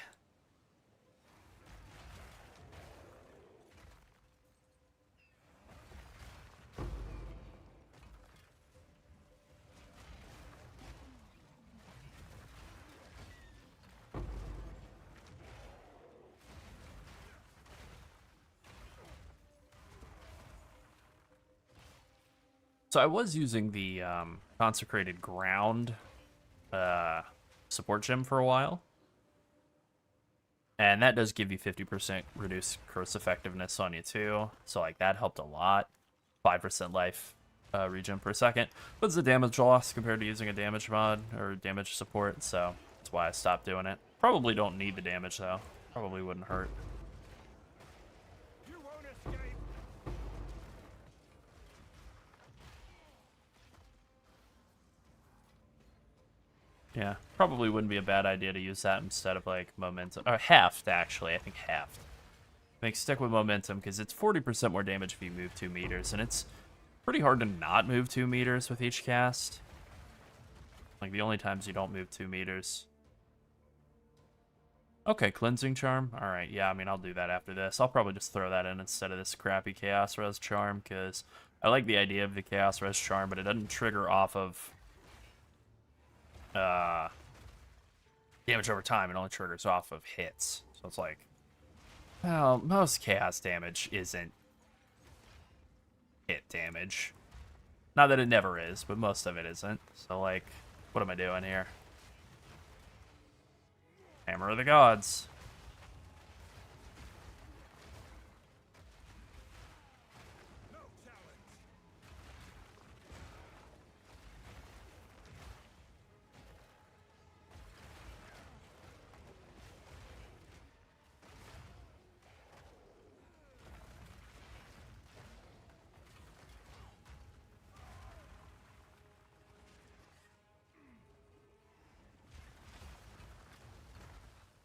So I was using the Consecrated Ground support gem for a while. And that does give you 50% reduced curse effectiveness on you too. So like that helped a lot. 5% life regen per second. But it's a damage loss compared to using a damage mod or damage support. So that's why I stopped doing it. Probably don't need the damage though. Probably wouldn't hurt.
You won't escape.
Yeah, probably wouldn't be a bad idea to use that instead of like momentum. Or halved, actually. I think halved. Make stick with momentum because it's 40% more damage if you move 2 meters, and it's pretty hard to not move 2 meters with each cast. Like the only times you don't move 2 meters. Okay, cleansing charm. All right, yeah, I mean I'll do that after this. I'll probably just throw that in instead of this crappy chaos res charm because I like the idea of the chaos res charm, but it doesn't trigger off of damage over time. It only triggers off of hits. So it's like, well, most chaos damage isn't hit damage. Not that it never is, but most of it isn't. So like, what am I doing here? Hammer of the Gods.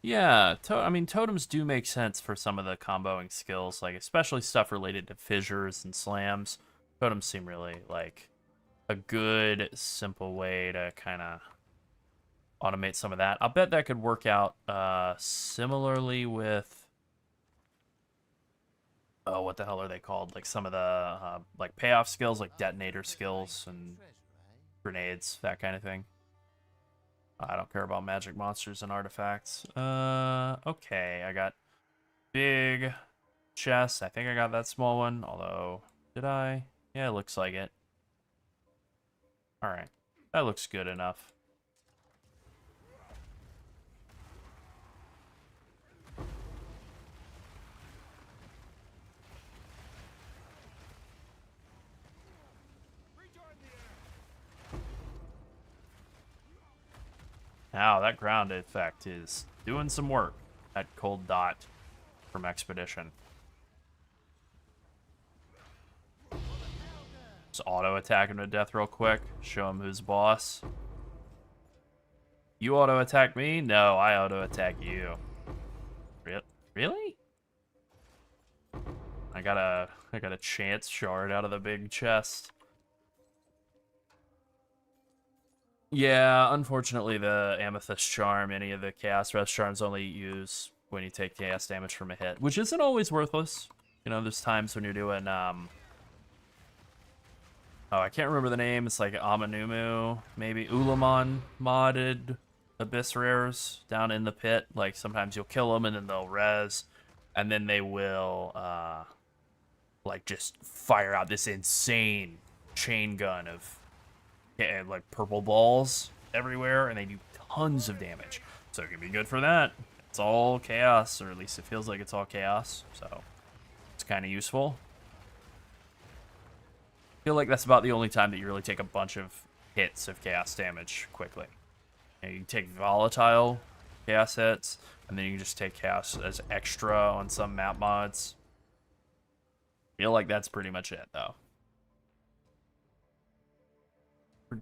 Yeah, I mean, totems do make sense for some of the comboing skills, like especially stuff related to fissures and slams. Totems seem really like a good, simple way to kind of automate some of that. I'll bet that could work out similarly with, oh, what the hell are they called? Like some of the like payoff skills, like detonator skills and grenades, that kind of thing. I don't care about magic monsters and artifacts. Okay, I got big chest. I think I got that small one, although, did I? Yeah, it looks like it. Alright, that looks good enough. Now, that ground effect is doing some work. That cold dot from Expedition. Just auto attack him to death real quick. Show him who's boss. You auto attack me? No, I auto attack you. Really? I got a chance shard out of the big chest. Yeah, unfortunately, the Amethyst Charm, any of the Chaos Res Charms only use when you take chaos damage from a hit, which isn't always worthless. You know, there's times when you're doing, oh, I can't remember the name. It's like Amanumu, maybe Ulamon modded Abyss Rares down in the pit. Like, sometimes you'll kill them and then they'll res, and then they will, like, just fire out this insane chain gun of like purple balls everywhere, and they do tons of damage. So it can be good for that. It's all chaos, or at least it feels like it's all chaos. So it's kind of useful. I feel like that's about the only time that you really take a bunch of hits of chaos damage quickly. You know, you can take volatile chaos hits, and then you can just take chaos as extra on some map mods. I feel like that's pretty much it, though.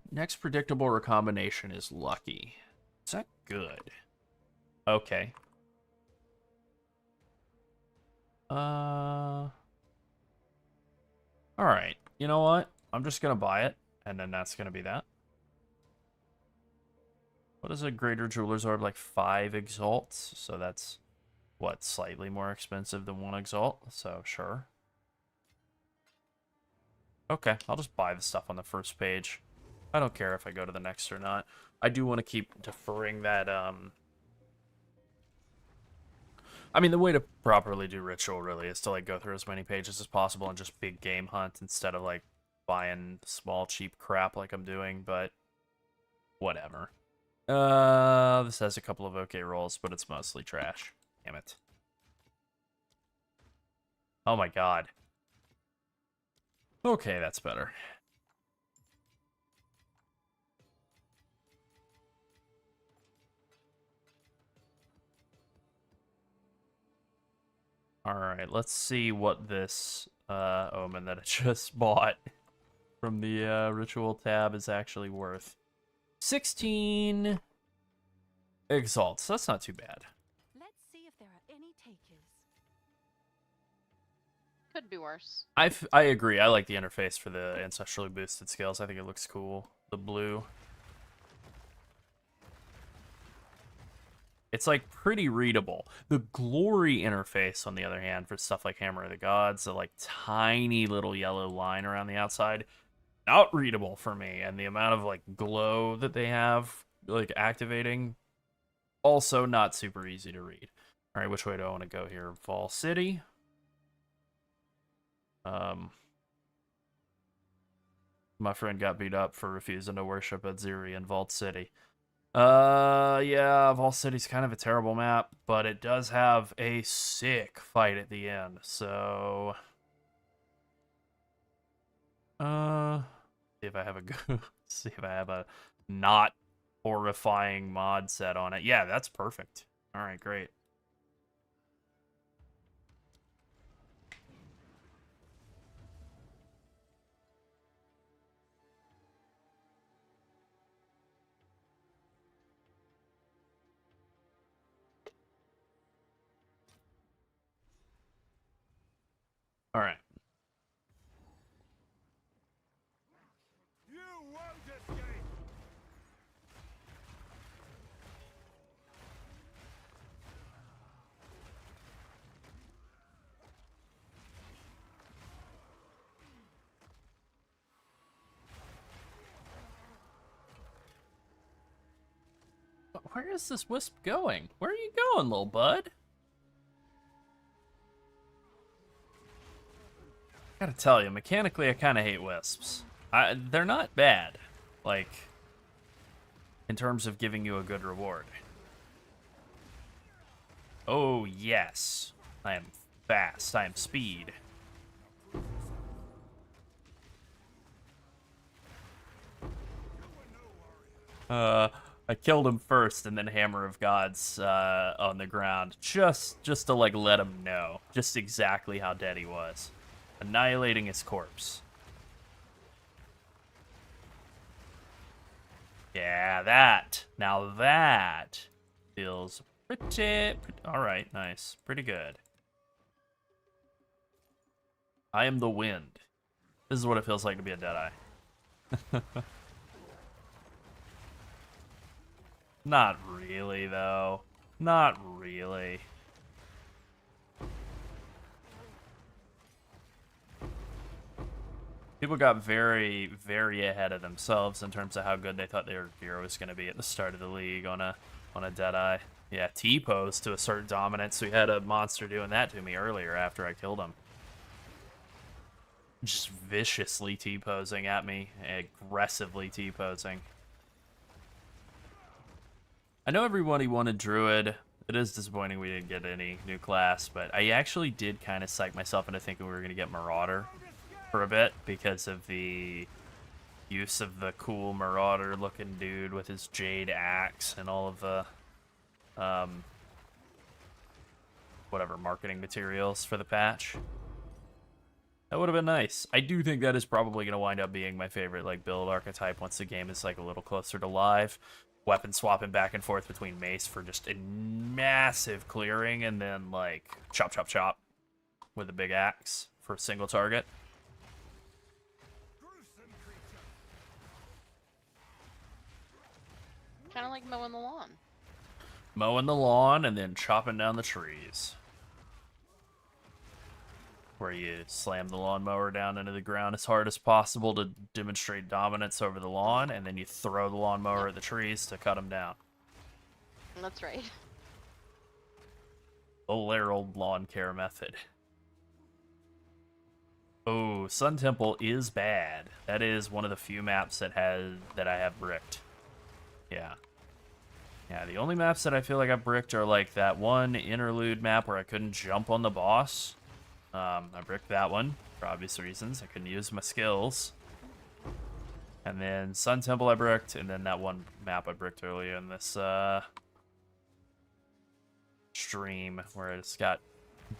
Next predictable recombination is Lucky. Is that good? Okay. Alright. You know what? I'm just gonna buy it, and then that's gonna be that. What is a Greater Jeweler's Orb? Like 5 Exalts? So that's, what, slightly more expensive than 1 Exalt? So, sure. Okay, I'll just buy the stuff on the first page. I don't care if I go to the next or not. I do want to keep deferring that, I mean, the way to properly do Ritual, really, is to, like, go through as many pages as possible and just big game hunt instead of, like, buying small, cheap crap like I'm doing, but whatever. This has a couple of okay rolls, but it's mostly trash. Damn it. Oh my god. Okay, that's better. Alright, let's see what this omen that I just bought from the Ritual tab is actually worth. 16 exalts. That's not too bad.
Let's see if there are any takers.
Could be worse.
I agree. I like the interface for the ancestrally boosted skills. I think it looks cool. The blue. It's like pretty readable. The glory interface, on the other hand, for stuff like Hammer of the Gods, the like tiny little yellow line around the outside, not readable for me. And the amount of like glow that they have like activating, also not super easy to read. All right, which way do I want to go here? Fall City. My friend got beat up for refusing to worship at Ziri in Vault City. Yeah, Vault City's kind of a terrible map, but it does have a sick fight at the end, so... see if I have a see if I have a not horrifying mod set on it. Yeah, that's perfect. Alright, great. All right.
You won't escape!
Where is this wisp going? Where are you going, little bud? Gotta tell you, mechanically, I kind of hate wisps. They're not bad, like, in terms of giving you a good reward. Oh, yes. I am fast. I am speed. I killed him first, and then Hammer of Gods on the ground, just to like let him know just exactly how dead he was, annihilating his corpse. Yeah, that. Now that feels pretty. All right, nice, pretty good. I am the wind. This is what it feels like to be a Deadeye. Not really, though. Not really. People got very, very ahead of themselves in terms of how good they thought their hero was going to be at the start of the league on a Deadeye. Yeah, T-pose to assert dominance. We had a monster doing that to me earlier after I killed him. Just viciously T-posing at me, aggressively T-posing. I know everybody wanted Druid. It is disappointing we didn't get any new class, but I actually did kind of psych myself into thinking we were going to get Marauder for a bit because of the use of the cool Marauder-looking dude with his Jade Axe and all of the, whatever, marketing materials for the patch. That would have been nice. I do think that is probably going to wind up being my favorite like build archetype once the game is like a little closer to live. Weapon swapping back and forth between mace for just a massive clearing, and then like chop chop chop with a big axe for a single target.
Kind of like mowing the lawn.
Mowing the lawn and then chopping down the trees. Where you slam the lawnmower down into the ground as hard as possible to demonstrate dominance over the lawn, and then you throw the lawnmower at the trees to cut them down.
That's right.
The old lawn care method. Oh, Sun Temple is bad. That is one of the few maps that I have bricked. Yeah. Yeah, the only maps that I feel like I've bricked are like that one interlude map where I couldn't jump on the boss. I bricked that one for obvious reasons. I couldn't use my skills. And then Sun Temple I bricked, and then that one map I bricked earlier in this stream where I just got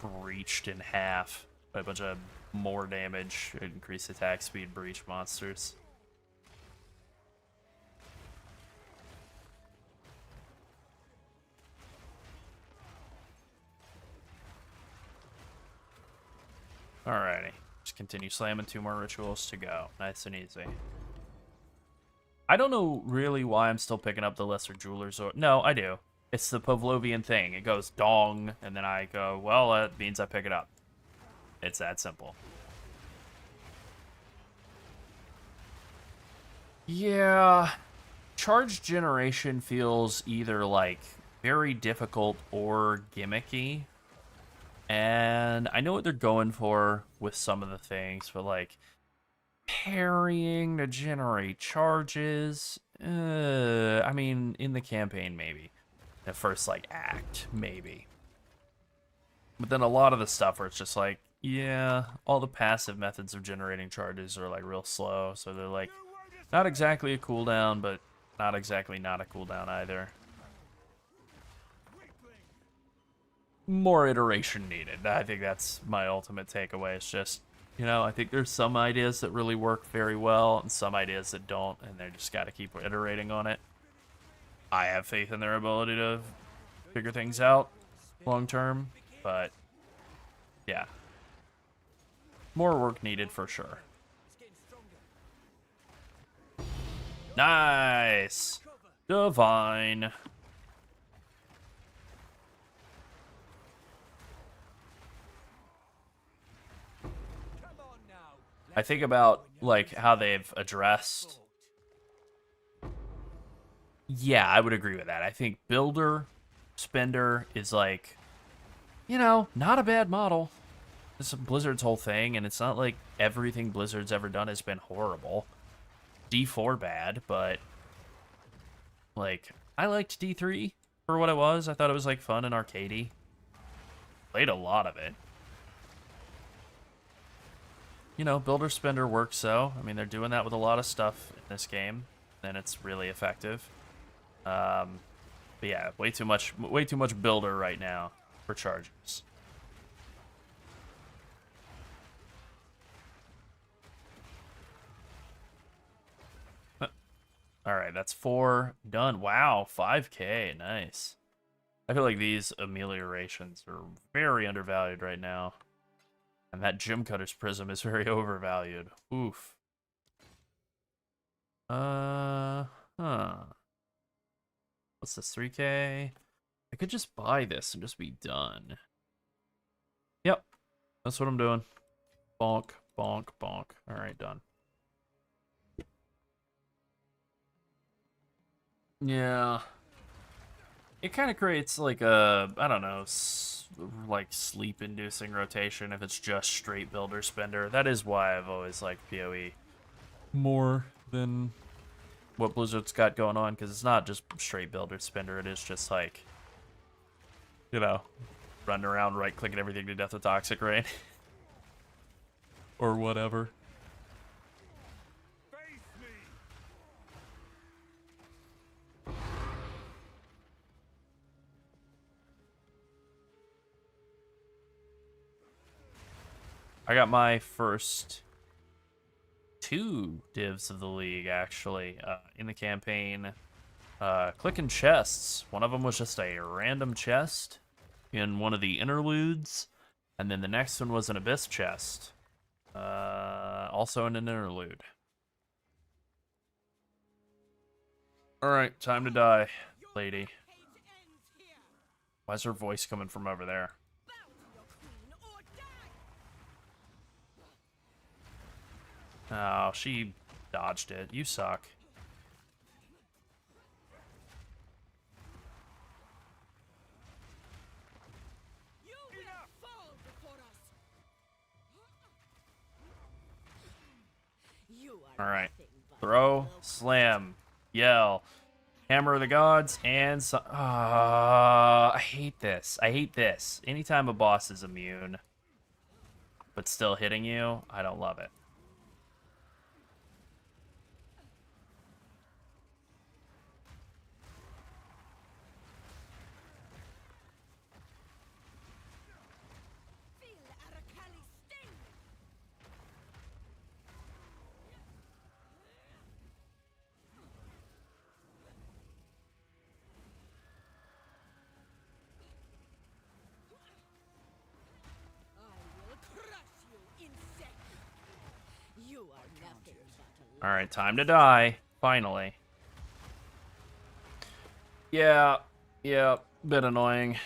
breached in half by a bunch of more damage, increased attack speed breach monsters. Alrighty. Just continue slamming 2 more rituals to go. Nice and easy. I don't know really why I'm still picking up the Lesser Jeweler's or no, I do. It's the Pavlovian thing. It goes dong, and then I go, well, that means I pick it up. It's that simple. Yeah. Charge generation feels either like very difficult or gimmicky. And I know what they're going for with some of the things, but like parrying to generate charges. I mean, in the campaign, maybe. The first like act, maybe. But then a lot of the stuff where it's just like, yeah, all the passive methods of generating charges are like real slow, so they're like not exactly a cooldown, but not exactly not a cooldown either. More iteration needed. I think that's my ultimate takeaway. It's just, you know, I think there's some ideas that really work very well and some ideas that don't, and they just got to keep iterating on it. I have faith in their ability to figure things out long term, but yeah. More work needed for sure. Nice! Divine. I think about like how they've addressed. Yeah, I would agree with that. I think Builder, Spender is like, you know, not a bad model. This is Blizzard's whole thing, and it's not like everything Blizzard's ever done has been horrible. D4 bad, but like I liked D3 for what it was. I thought it was like fun and arcadey. Played a lot of it. You know, Builder Spender works so. I mean, they're doing that with a lot of stuff in this game, and it's really effective. But yeah, way too much Builder right now for charges. All right, that's 4 done. Wow, 5K, nice. I feel like these ameliorations are very undervalued right now. And that Gem Cutter's Prism is very overvalued. Oof. Huh. What's this, 3K? I could just buy this and just be done. Yep, that's what I'm doing. Bonk, bonk, bonk. All right, done. Yeah. It kind of creates like a, I don't know, like sleep-inducing rotation if it's just straight Builder Spender. That is why I've always liked PoE more than what Blizzard's got going on, because it's not just straight Builder Spender. It is just like, you know, running around right-clicking everything to death with Toxic Rain. Or whatever. I got my first 2 divs of the league, actually, in the campaign. Clicking chests. One of them was just a random chest in one of the interludes, and then the next one was an Abyss chest. Also in an interlude. Alright, time to die, lady. Why's her voice coming from over there? Oh, she dodged it. You suck. Alright. Throw, slam, yell, hammer of the gods, and so I hate this. I hate this. Anytime a boss is immune, but still hitting you, I don't love it. Alright, time to die. Finally. Yeah, bit annoying.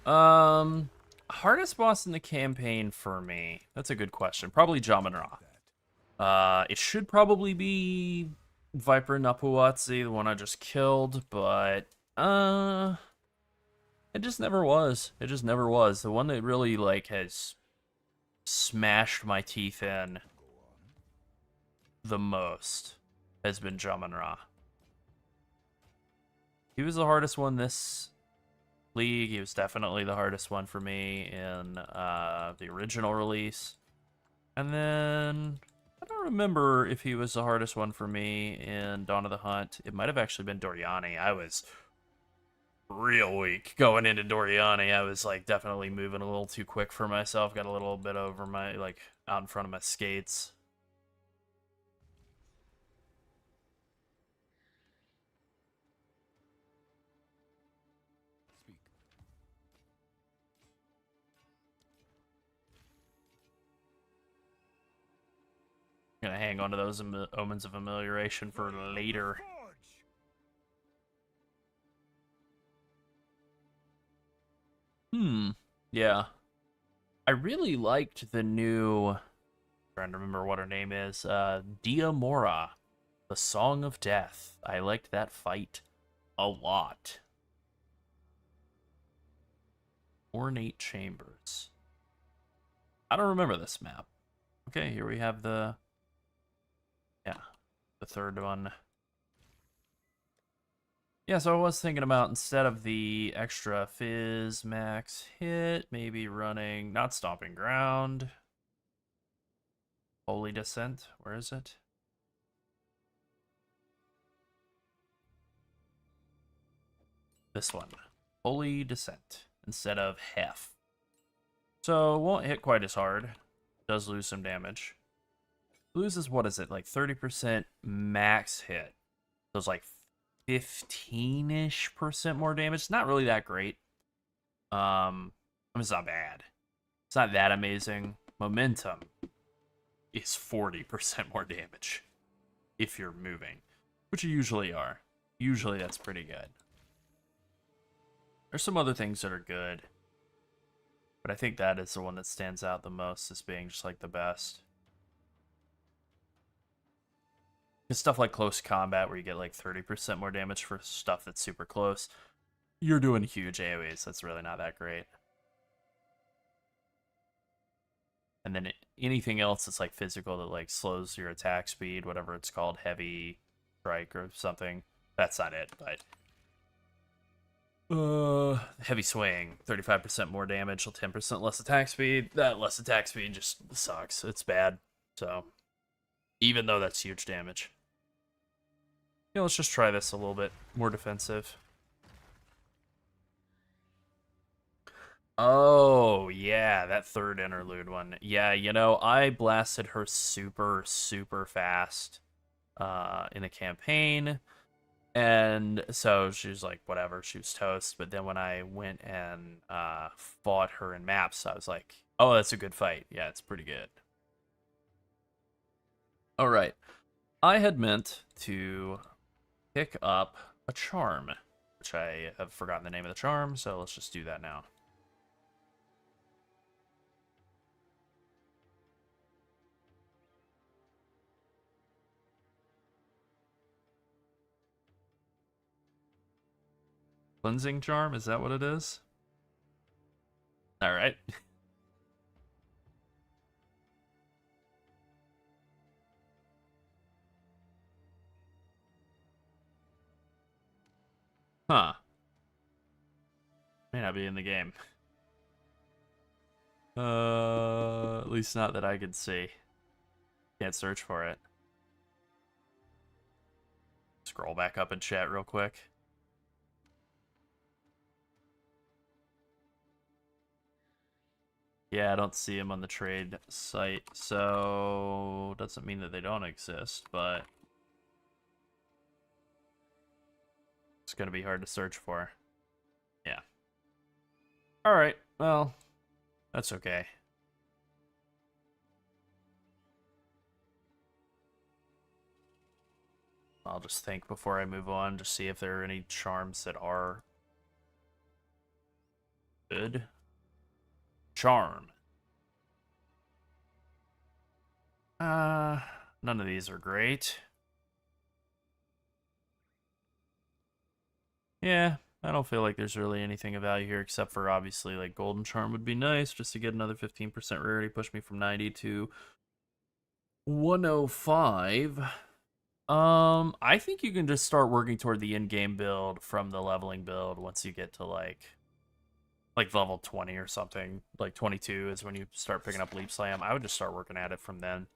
Hardest boss in the campaign for me. That's a good question. Probably Jamanra. It should probably be Viper Napuatsi, the one I just killed, but it just never was. It just never was. The one that really like has smashed my teeth in the most has been Jamanra. He was the hardest one this league. He was definitely the hardest one for me in the original release. And then I don't remember if he was the hardest one for me in Dawn of the Hunt. It might have actually been Doriani. I was real weak going into Doriani. I was like definitely moving a little too quick for myself. Got a little bit over my like out in front of my skates.
Speak.
Gonna hang on to those omens of amelioration for later. Yeah. I really liked the new, trying to remember what her name is, Dia Mora, the Song of Death. I liked that fight a lot. Ornate Chambers. I don't remember this map. Okay, here we have the third one. Yeah, so I was thinking about, instead of the extra fizz max hit, maybe running, not Stomping Ground. Holy Descent, where is it? This one. Holy Descent, instead of Hef. So it won't hit quite as hard. Does lose some damage. Loses, what is it, like 30% max hit. So it's like 15-ish% more damage. It's not really that great. I mean, it's not bad. It's not that amazing. Momentum is 40% more damage if you're moving, which you usually are. Usually that's pretty good. There's some other things that are good, but I think that is the one that stands out the most as being just like the best. It's stuff like close combat where you get like 30% more damage for stuff that's super close. You're doing huge AoEs. That's really not that great. And then anything else that's like physical that like slows your attack speed, whatever it's called, heavy strike or something. That's not it, but heavy swing, 35% more damage, 10% less attack speed. That less attack speed just sucks. It's bad. So even though that's huge damage. Yeah, let's just try this a little bit more defensive. Oh, yeah, that third interlude one. Yeah, you know, I blasted her super, super fast in the campaign. And so she was like, whatever, she was toast. But then when I went and fought her in maps, I was like, oh, that's a good fight. Yeah, it's pretty good. All right. I had meant to pick up a charm, which I have forgotten the name of the charm, so let's just do that now. Cleansing charm, is that what it is? All right. Huh. May not be in the game. At least not that I could see. Can't search for it. Scroll back up in chat real quick. Yeah, I don't see them on the trade site, so doesn't mean that they don't exist, but it's gonna be hard to search for. Yeah. Alright, well, That's okay. I'll just think before I move on to see if there are any charms that are good. Charm. None of these are great. Yeah, I don't feel like there's really anything of value here except for obviously like Golden Charm would be nice just to get another 15% rarity, push me from 90 to 105. I think you can just start working toward the in-game build from the leveling build once you get to like level 20 or something. Like 22 is when you start picking up Leap Slam. I would just start working at it from then.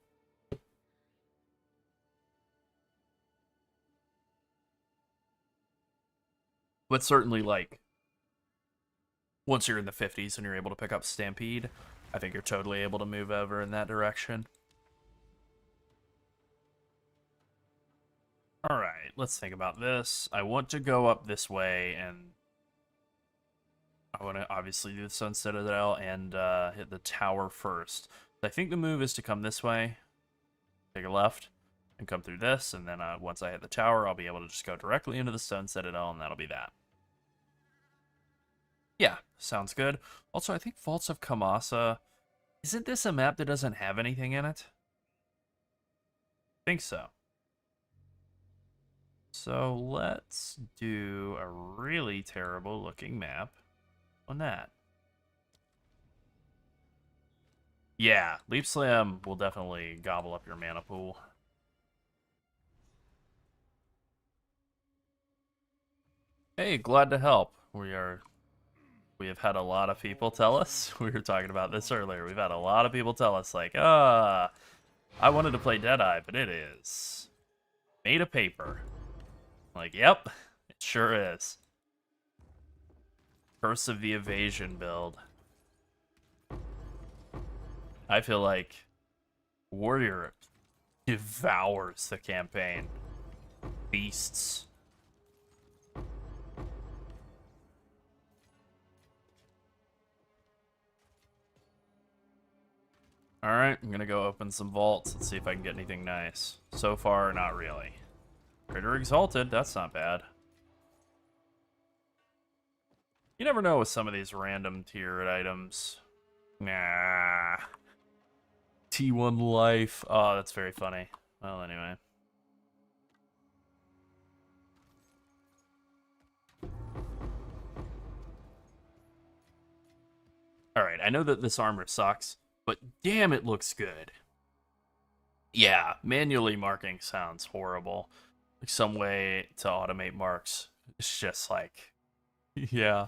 But certainly like once you're in the 50s and you're able to pick up Stampede, I think you're totally able to move over in that direction. Alright, let's think about this. I want to go up this way, and I want to obviously do the Sun Citadel and hit the tower first. I think the move is to come this way, take a left, and come through this, and then once I hit the tower, I'll be able to just go directly into the Stone Citadel, and that'll be that. Yeah, sounds good. Also, I think Vaults of Kamasa... Isn't this a map that doesn't have anything in it? I think so. So let's do a really terrible looking map on that. Yeah, Leap Slam will definitely gobble up your mana pool. Hey, glad to help. We have had a lot of people tell us, we were talking about this earlier, we've had a lot of people tell us like, I wanted to play Deadeye, but it is made of paper. Like, yep, it sure is. Curse of the Evasion build. I feel like Warrior devours the campaign. Beasts. Alright, I'm gonna go open some vaults and see if I can get anything nice. So far, not really. Critter Exalted, that's not bad. You never know with some of these random tiered items. Nah. T1 Life. Oh, that's very funny. Well, anyway. Alright, I know that this armor sucks, but damn, it looks good. Yeah, manually marking sounds horrible. Like some way to automate marks. It's just like, yeah.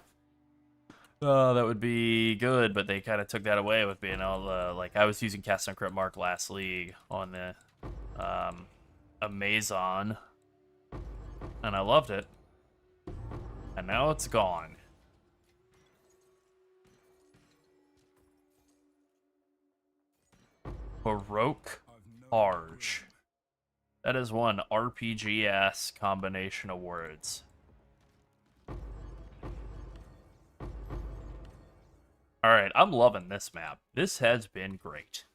Oh, that would be good, but they kind of took that away with being able to, like, I was using Cast Uncrypt Mark last league on the Amazon, and I loved it. And now it's gone. Baroque Arge. That is one RPG-ass combination of words. Alright, I'm loving this map. This has been great.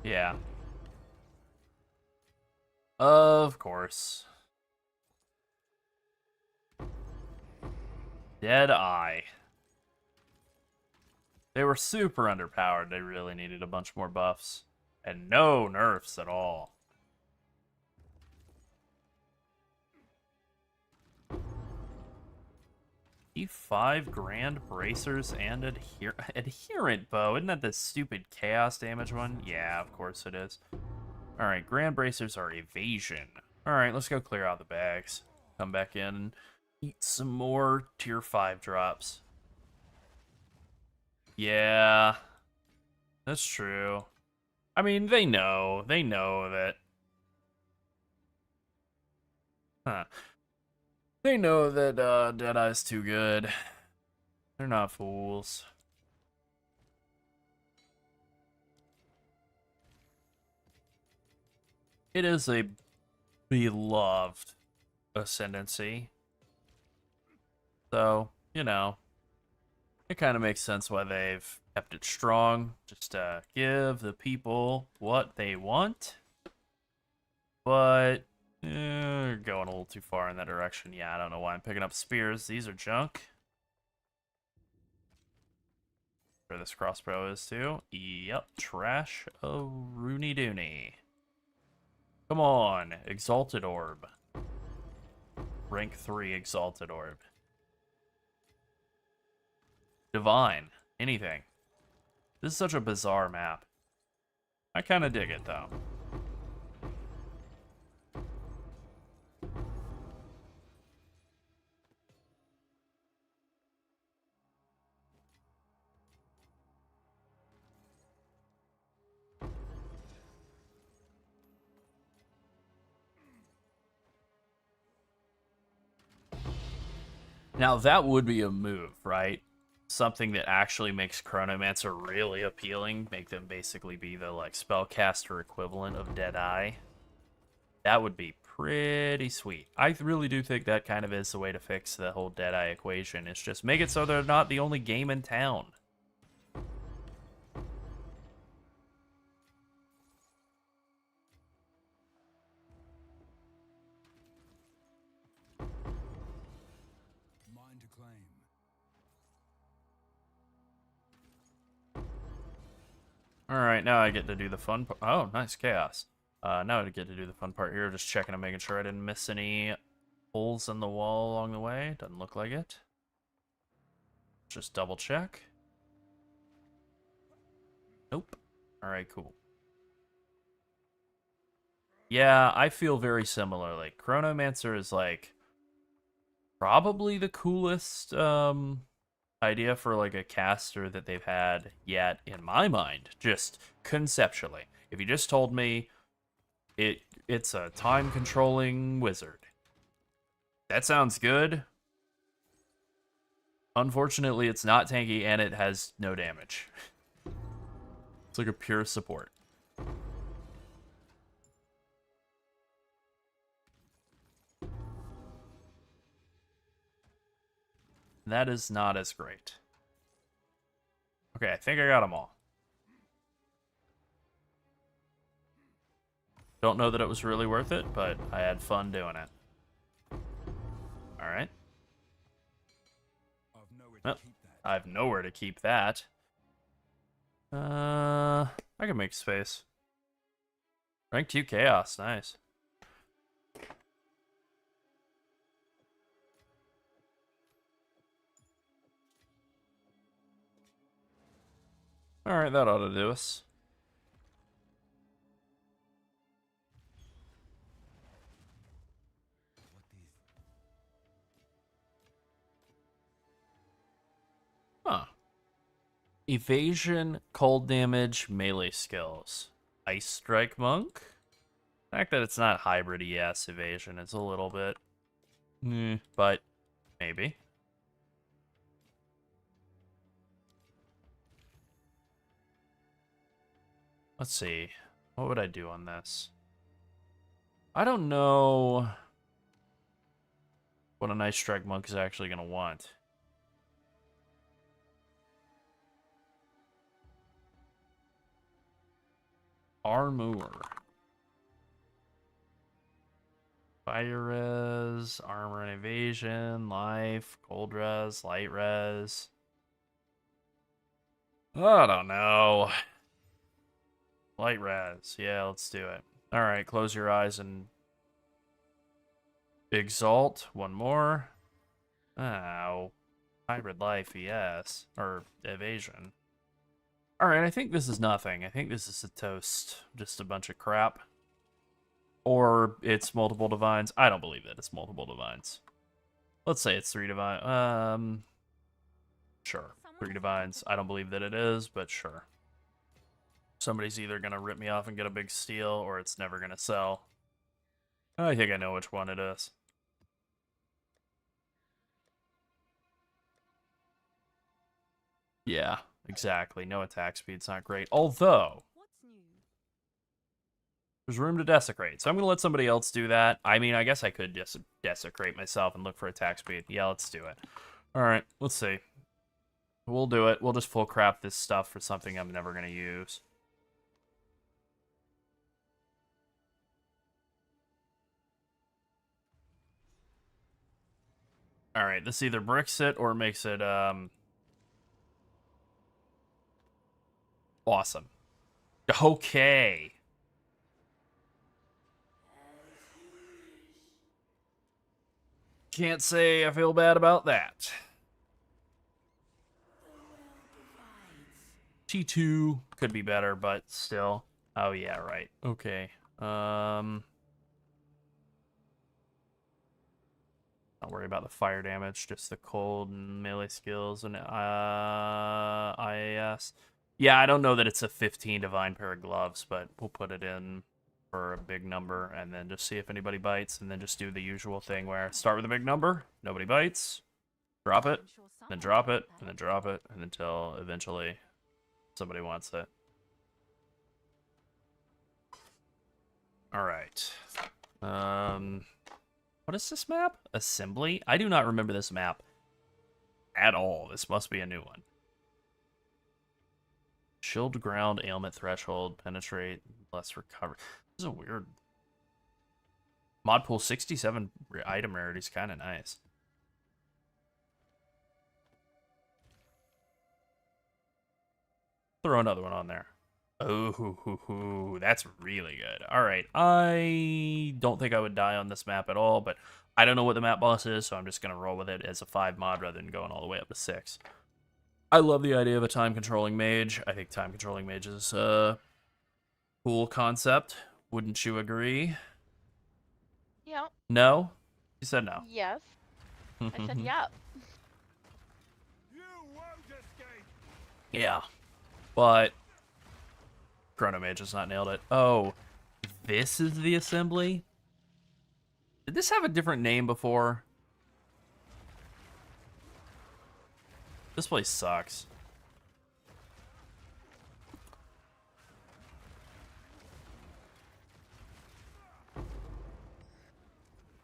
Yeah. Of course. Deadeye. They were super underpowered. They really needed a bunch more buffs. And no nerfs at all. E5 Grand Bracers and Adherent Bow. Isn't that the stupid chaos damage one? Yeah, of course it is. Alright, Grand Bracers are evasion. Alright, let's go clear out the bags. Come back in and eat some more tier 5 drops. Yeah, that's true. I mean, they know that. Huh. They know that Deadeye's too good. They're not fools. It is a beloved ascendancy. So, you know, it kind of makes sense why they've kept it strong. Just to give the people what they want. But, going a little too far in that direction. Yeah, I don't know why I'm picking up spears. These are junk. Where this crossbow is too. Yep, trash. Oh, Rooney Dooney. Come on, Exalted Orb. Rank 3 Exalted Orb. Divine. Anything. This is such a bizarre map. I kind of dig it, though. Now, that would be a move, right? Something that actually makes Chronomancer really appealing. Make them basically be the, like, spellcaster equivalent of Deadeye. That would be pretty sweet. I really do think that kind of is the way to fix the whole Deadeye equation. It's just make it so they're not the only game in town.
Mine to claim.
Alright, now I get to do the fun part. Oh, nice chaos. Now I get to do the fun part here, just checking and making sure I didn't miss any holes in the wall along the way. Doesn't look like it. Just double check. Nope. Alright, cool. Yeah, I feel very similar. Like, Chronomancer is, like, probably the coolest, idea for, like, a caster that they've had yet, in my mind. Just conceptually. If you just told me it's a time-controlling wizard. That sounds good. Unfortunately, it's not tanky, and it has no damage. It's like a pure support. That is not as great. Okay, I think I got them all. Don't know that it was really worth it, but I had fun doing it. Alright.
I've nowhere to
Well,
keep that.
I have nowhere to keep that. I can make space. Rank 2 Chaos, nice. Alright, that ought to do us. Huh. Evasion, cold damage, melee skills. Ice Strike Monk? The fact that it's not hybrid, yes, evasion is a little bit. But maybe. Let's see. What would I do on this? I don't know what an Ice Strike Monk is actually going to want. Armor. Fire res, armor and evasion, life, cold res, light res. I don't know. Light res. Yeah, let's do it. Alright, close your eyes and exalt. One more. Ow. Hybrid life, yes. Or evasion. Alright, I think this is nothing. I think this is a toast. Just a bunch of crap. Or it's multiple divines. I don't believe that it's multiple divines. Let's say it's 3 divine. Sure. 3 divines. I don't believe that it is, but sure. Somebody's either going to rip me off and get a big steal, or it's never going to sell. I think I know which one it is. Yeah, exactly. No attack speed's not great. Although,
What's new?
There's room to desecrate. So I'm going to let somebody else do that. I mean, I guess I could just desecrate myself and look for attack speed. Yeah, let's do it. All right, let's see. We'll do it. We'll just full crap this stuff for something I'm never going to use. All right, this either bricks it or makes it awesome. Okay. Can't say I feel bad about that. T2 could be better, but still. Oh yeah, right. Okay. Not worry about the fire damage, just the cold and melee skills and IAS. Yeah, I don't know that it's a 15 divine pair of gloves, but we'll put it in for a big number and then just see if anybody bites, and then just do the usual thing where start with a big number, nobody bites, drop it, then drop it, and then drop it, and until eventually somebody wants it. All right. What is this map? Assembly? I do not remember this map at all. This must be a new one. Shield ground, ailment threshold, penetrate, less recover. This is a weird mod pool. 67 item rarity is kind of nice. Throw another one on there. Oh, that's really good. All right, I don't think I would die on this map at all, but I don't know what the map boss is, so I'm just gonna roll with it as a 5 mod rather than going all the way up to 6. I love the idea of a time-controlling mage. I think time-controlling mage is a cool concept. Wouldn't you agree?
Yeah.
No? You said no.
Yes. I said yeah.
You won't escape!
Yeah. But Chrono Mage has not nailed it. Oh, this is the assembly? Did this have a different name before? This place sucks.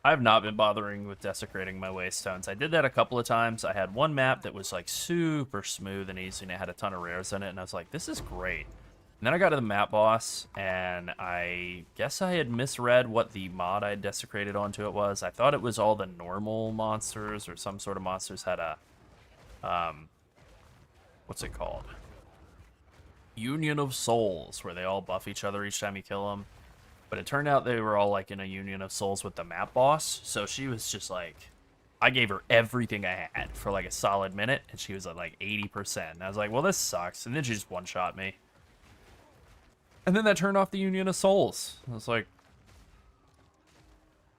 I have not been bothering with desecrating my waystones. I did that a couple of times. I had one map that was like super smooth and easy, and it had a ton of rares in it, and I was like, this is great. And then I got to the map boss, and I guess I had misread what the mod I desecrated onto it was. I thought it was all the normal monsters, or some sort of monsters had a, what's it called? Union of Souls, where they all buff each other each time you kill them. But it turned out they were all like in a union of souls with the map boss. So she was just like, I gave her everything I had for like a solid minute, and she was at like 80%. And I was like, well, this sucks. And then she just one-shot me. And then that turned off the union of souls. I was like,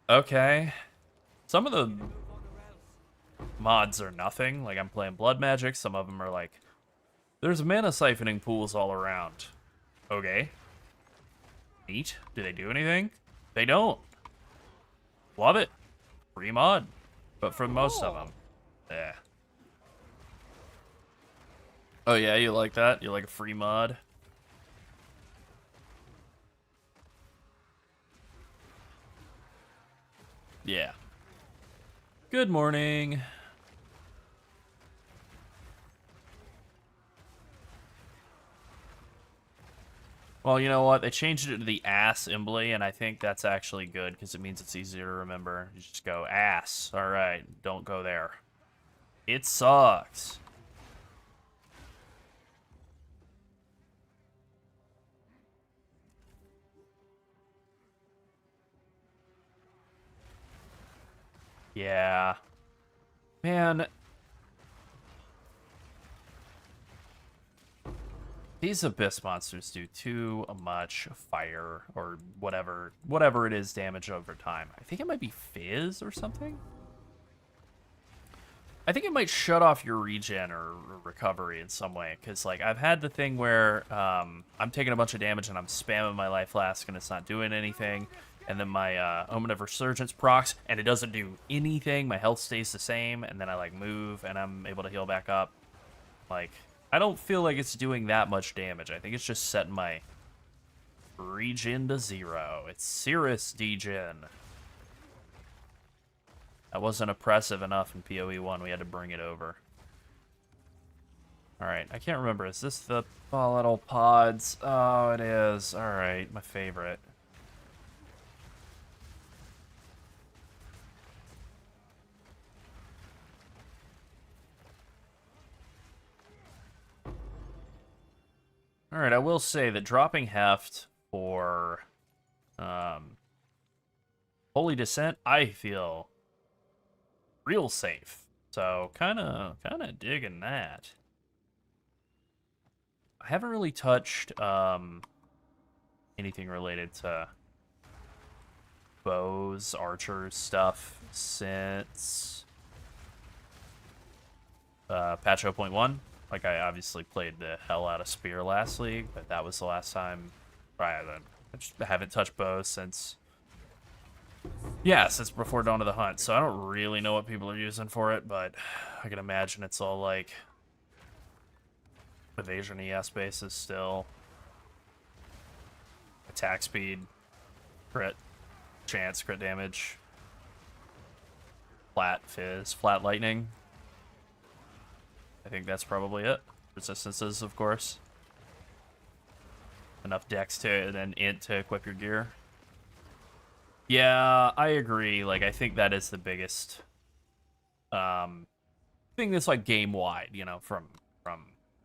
okay. Some of the mods are nothing. Like, I'm playing blood magic. Some of them are like, there's mana siphoning pools all around. Okay. Neat. Do they do anything? They don't. Love it. Free mod. But for most of them, yeah. Oh yeah, you like that? You like a free mod? Yeah. Good morning. Well, you know what? They changed it to the ass embly, and I think that's actually good because it means it's easier to remember. You just go ass. All right, don't go there. It sucks. Yeah. Man. These abyss monsters do too much fire or whatever it is damage over time. I think it might be fizz or something. I think it might shut off your regen or recovery in some way, because like I've had the thing where I'm taking a bunch of damage and I'm spamming my life flask and it's not doing anything, and then my Omen of Resurgence procs and it doesn't do anything. My health stays the same, and then I like move and I'm able to heal back up. Like, I don't feel like it's doing that much damage. I think it's just setting my Regen to 0. It's Cirrus Degen. That wasn't oppressive enough in PoE 1. We had to bring it over. Alright, I can't remember. Is this the volatile pods? Oh, it is. Alright, my favorite. Alright, I will say that dropping Heft for Holy Descent, I feel real safe. So kinda digging that. I haven't really touched anything related to bows, archers stuff since patch 0.1. Like, I obviously played the hell out of Spear last league, but that was the last time I just haven't touched bows since... Yeah, since before Dawn of the Hunt, so I don't really know what people are using for it, but I can imagine it's all, like, evasion ES bases still. Attack speed, crit, chance, crit damage, flat fizz, flat lightning. I think that's probably it. Resistances, of course. Enough dex to, and then int to equip your gear. Yeah, I agree. Like, I think that is the biggest thing that's, like, game-wide, you know, from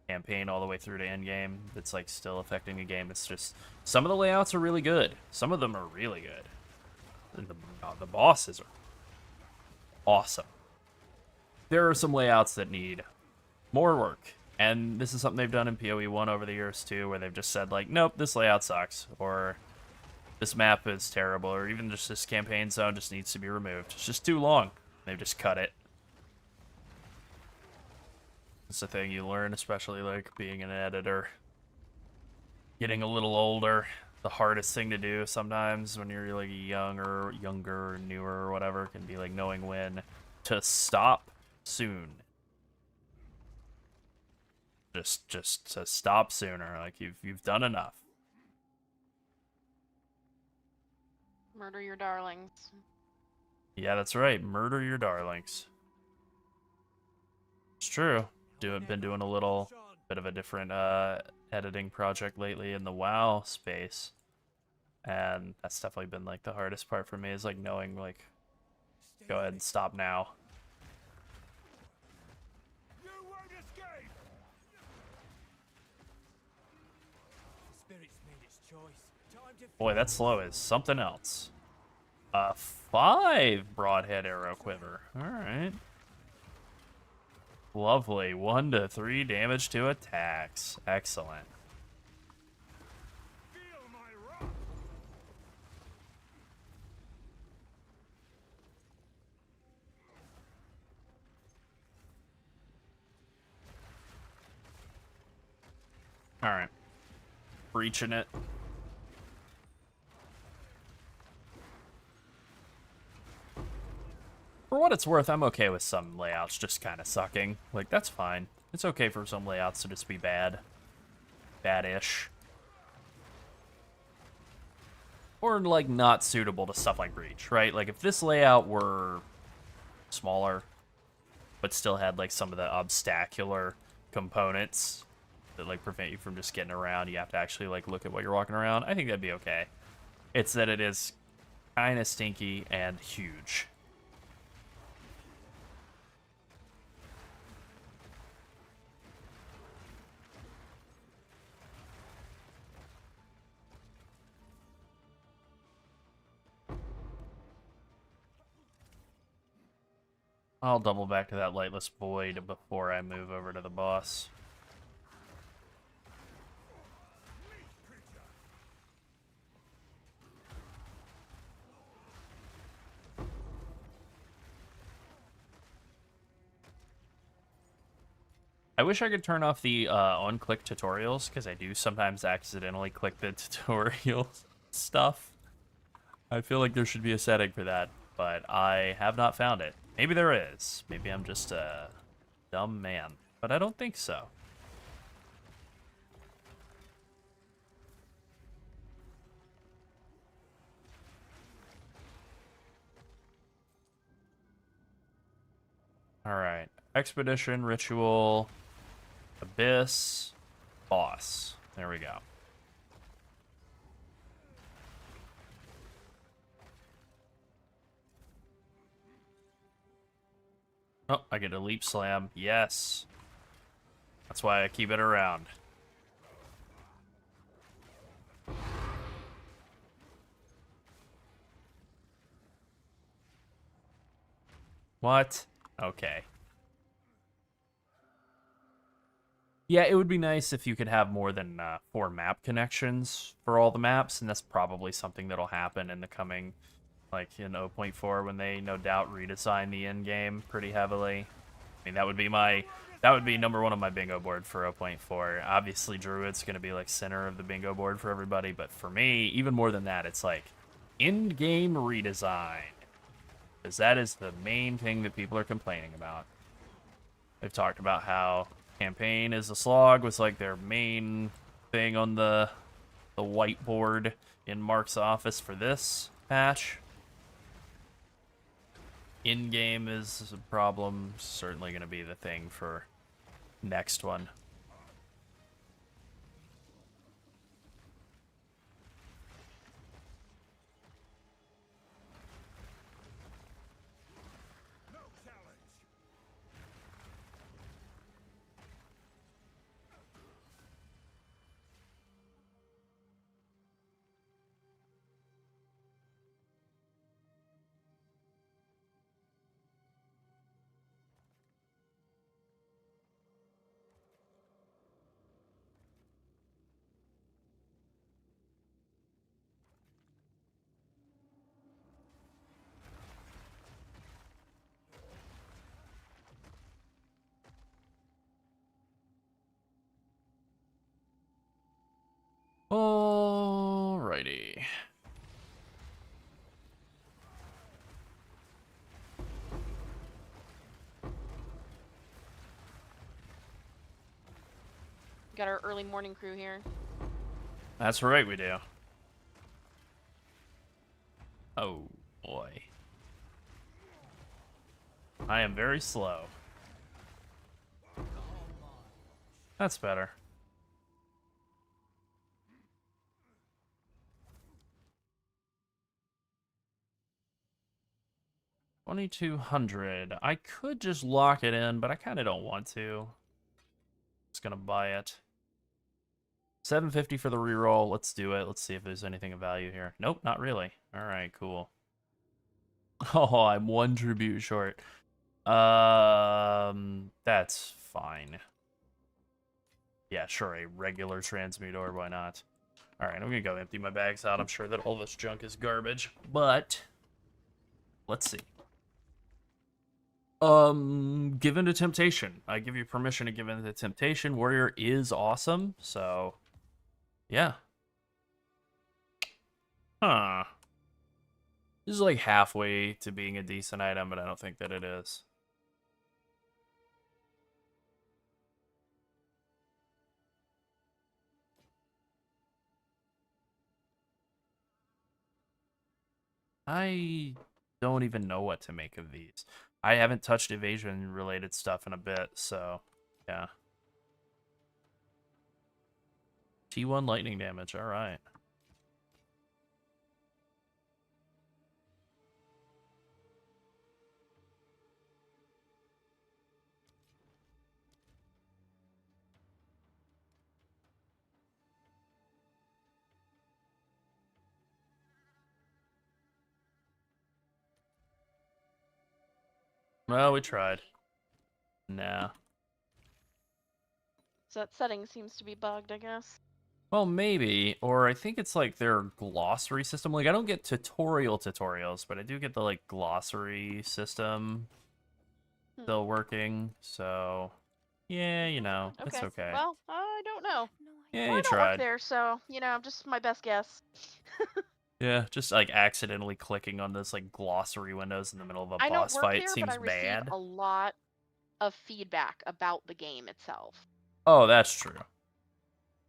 campaign all the way through to end game that's, like, still affecting the game. It's just, some of the layouts are really good. Some of them are really good. And the bosses are awesome. There are some layouts that need more work. And this is something they've done in PoE 1 over the years, too, where they've just said, like, nope, this layout sucks. Or this map is terrible. Or even just this campaign zone just needs to be removed. It's just too long. They've just cut it. It's the thing you learn, especially, like, being an editor. Getting a little older. The hardest thing to do sometimes when you're, like, younger, newer, or whatever, can be, like, knowing when to stop soon. Just to stop sooner. Like, you've done enough.
Murder your darlings.
Yeah, that's right. Murder your darlings. It's true. Been doing a little bit of a different editing project lately in the WoW space, and that's definitely been, like, the hardest part for me, is, like, knowing, like, go ahead and stop now.
You won't escape!
Spirit's made its choice. Time to
Boy, that slow is something else. 5 broadhead arrow quiver. Alright. Lovely. 1 to 3 damage to attacks. Excellent.
feel my wrath!
Alright. Breaching it. For what it's worth, I'm okay with some layouts just kind of sucking. Like, that's fine. It's okay for some layouts to just be bad. Bad-ish. Or, like, not suitable to stuff like Breach, right? Like, if this layout were smaller, but still had, like, some of the obstacular components that, like, prevent you from just getting around, you have to actually, like, look at what you're walking around, I think that'd be okay. It's that it is kind of stinky and huge. I'll double back to that Lightless Void before I move over to the boss. I wish I could turn off the on-click tutorials, because I do sometimes accidentally click the tutorial stuff. I feel like there should be a setting for that, but I have not found it. Maybe there is. Maybe I'm just a dumb man, but I don't think so. Alright. Expedition, Ritual, Abyss, Boss. There we go. Oh, I get a Leap Slam. Yes. That's why I keep it around. What? Okay. Yeah, it would be nice if you could have more than 4 map connections for all the maps, and that's probably something that'll happen in the coming, like, in 0.4 when they no doubt redesign the end game pretty heavily. I mean, that would be number one on my bingo board for 0.4. Obviously, Druid's going to be, like, center of the bingo board for everybody, but for me, even more than that, it's like, in-game redesign. Because that is the main thing that people are complaining about. They've talked about how campaign is a slog was like their main thing on the whiteboard in Mark's office for this patch. In-game is a problem, certainly going to be the thing for next one. Alrighty.
Got our early morning crew here.
That's right, we do. Oh, boy. I am very slow. That's better. $2,200. I could just lock it in, but I kind of don't want to. Just gonna buy it. $750 for the reroll. Let's do it. Let's see if there's anything of value here. Nope, not really. All right, cool. Oh, I'm 1 tribute short. That's fine. Yeah, sure, a regular transmutor, why not? All right, I'm gonna go empty my bags out. I'm sure that all this junk is garbage, but let's see. Given to temptation. I give you permission to give in to temptation. Warrior is awesome, so yeah. Huh. This is like halfway to being a decent item, but I don't think that it is. I don't even know what to make of these. I haven't touched evasion related stuff in a bit, so yeah. T1 lightning damage, alright. Well, we tried. Nah.
So that setting seems to be bugged, I guess.
Well, maybe, or I think it's like their glossary system. Like, I don't get tutorials, but I do get the, like, glossary system still working, so, yeah, you know, it's okay.
Well, I don't know.
Yeah,
Well,
you
I don't work
tried.
there, so, you know, just my best guess.
Yeah, just, like, accidentally clicking on those, like, glossary windows in the middle of a
I don't
boss
work
fight
there, but
seems
I receive
bad.
a lot of feedback about the game itself.
Oh, that's true.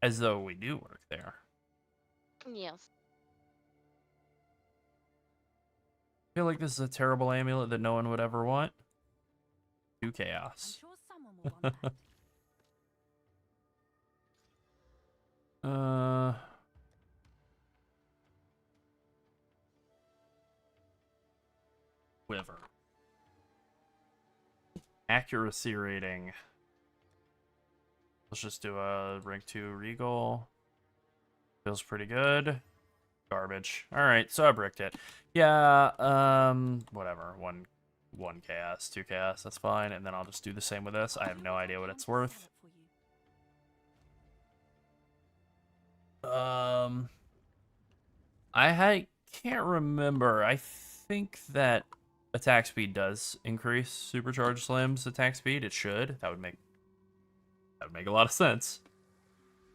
As though we do work there.
Yes.
I feel like this is a terrible amulet that no one would ever want. 2
I'm
chaos.
sure someone will want that.
Quiver. Accuracy rating. Let's just do a rank 2 Regal. Feels pretty good. Garbage. Alright, so I bricked it. Yeah, whatever. One chaos, 2 chaos, that's fine. And then I'll just do the same with this. I have no idea what it's worth. I can't remember. I think that attack speed does increase supercharged slim's attack speed. It should. That would make a lot of sense.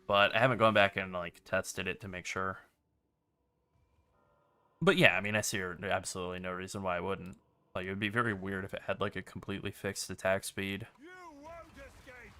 But I haven't gone back and like tested it to make sure. But yeah, I mean, I see absolutely no reason why I wouldn't. Like, it would be very weird if it had like a completely fixed attack speed.
You won't escape!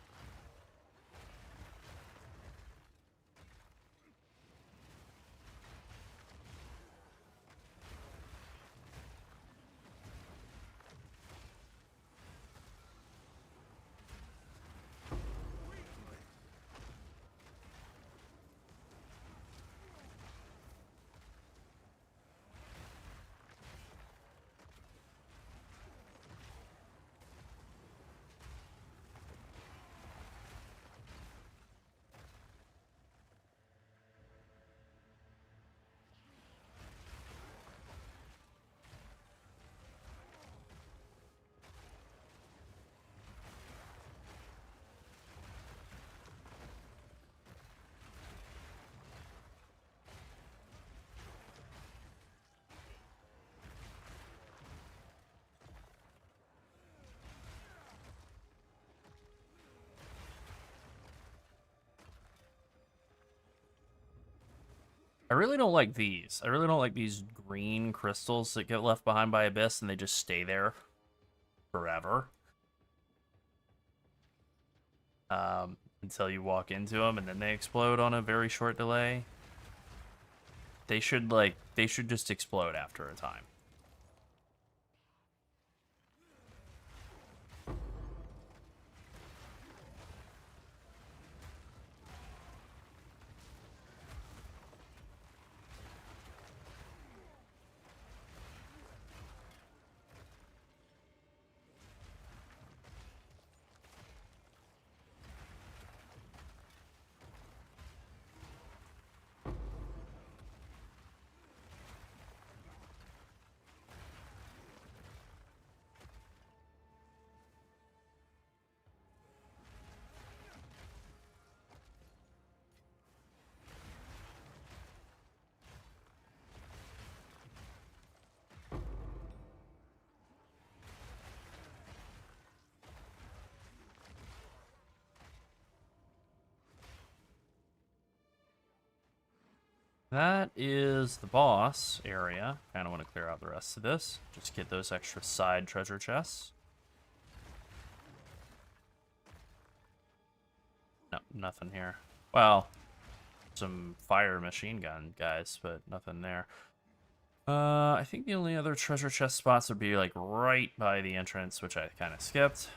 I really don't like these. I really don't like these green crystals that get left behind by Abyss and they just stay there forever. Until you walk into them and then they explode on a very short delay. They should just explode after a time. That is the boss area. Kind of want to clear out the rest of this. Just get those extra side treasure chests. No, nothing here. Well, some fire machine gun guys, but nothing there. I think the only other treasure chest spots would be like right by the entrance, which I kind of skipped.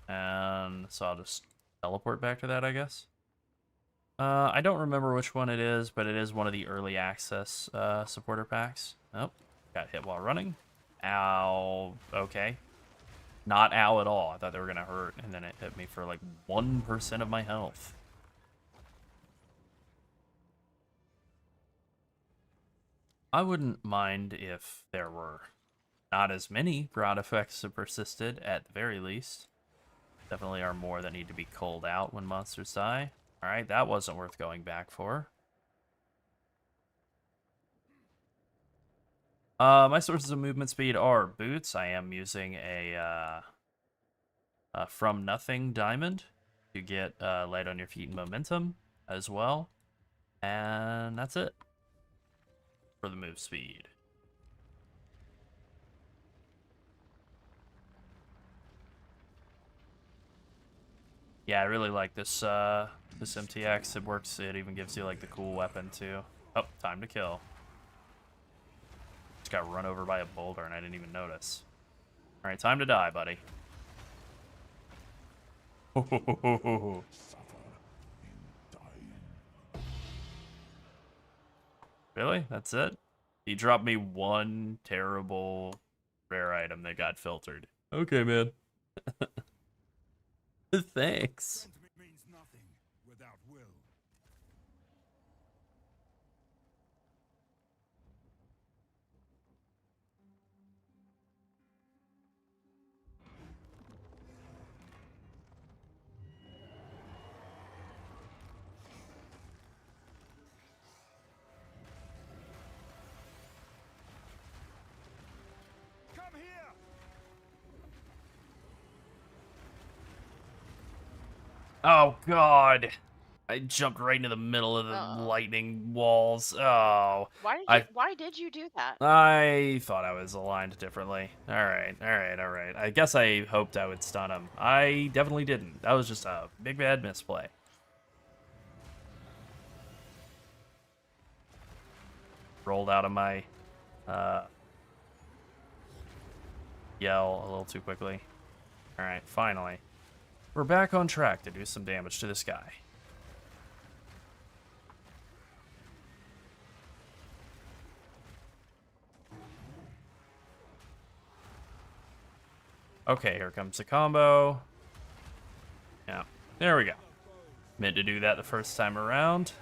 And so I'll just teleport back to that, I guess. I don't remember which one it is, but it is one of the early access supporter packs. Oh, got hit while running. Ow. Okay. Not ow at all. I thought they were going to hurt, and then it hit me for like 1% of my health. I wouldn't mind if there were not as many rod effects that persisted, at the very least. Definitely are more that need to be culled out when monsters die. Alright, that wasn't worth going back for. My sources of movement speed are boots. I am using a from nothing diamond to get light on your feet and momentum as well. And that's it for the move speed. Yeah, I really like this this MTX. It works. It even gives you like the cool weapon too. Oh, time to kill. Just got run over by a boulder and I didn't even notice. All right, time to die, buddy.
Suffer in dying.
Really? That's it? He dropped me one terrible rare item that got filtered. Okay, man. Thanks.
Strength means nothing without will. Come here!
Oh, God. I jumped right into the middle of the
Uh-oh.
lightning walls. Oh.
Why did you do that?
I thought I was aligned differently. Alright. I guess I hoped I would stun him. I definitely didn't. That was just a big bad misplay. Rolled out of my yell a little too quickly. Alright, finally. We're back on track to do some damage to this guy. Okay, here comes the combo. Yeah, there we go. Meant to do that the first time around.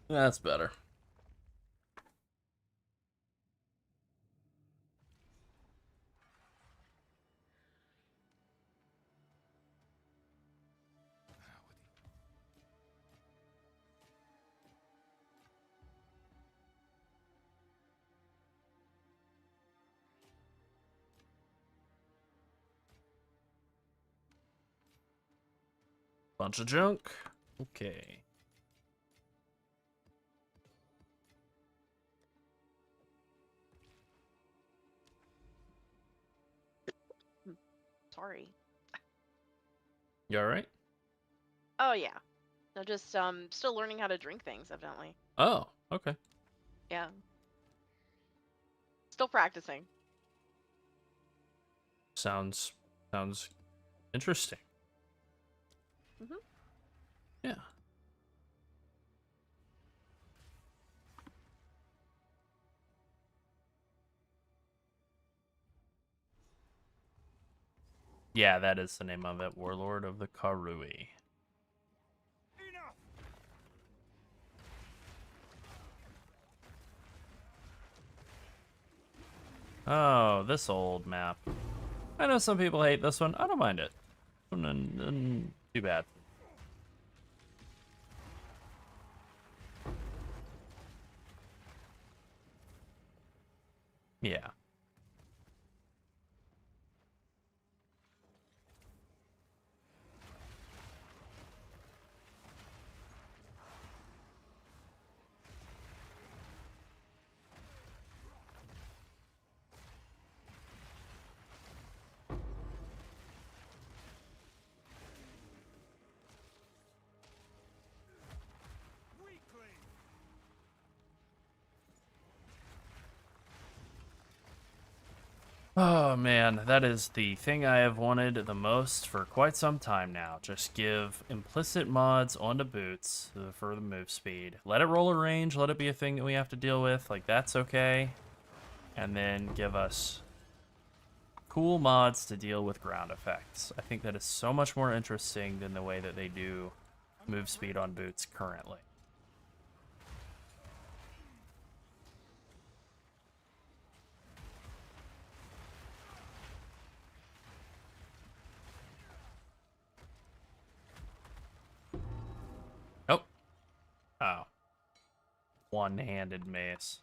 That's better. Bunch of junk. Okay.
Sorry.
You alright?
Oh yeah. No, just still learning how to drink things, evidently.
Oh, okay.
Yeah. Still practicing.
Sounds interesting.
Mhm.
Yeah. Yeah, that is the name of it. Warlord of the Karui.
Enough!
Oh, this old map. I know some people hate this one. I don't mind it. Too bad. Yeah.
Weakling!
Oh man, that is the thing I have wanted the most for quite some time now. Just give implicit mods onto boots for the move speed. Let it roll a range, let it be a thing that we have to deal with, like that's okay. And then give us cool mods to deal with ground effects. I think that is so much more interesting than the way that they do move speed on boots currently. Oh. Oh. One-handed mace.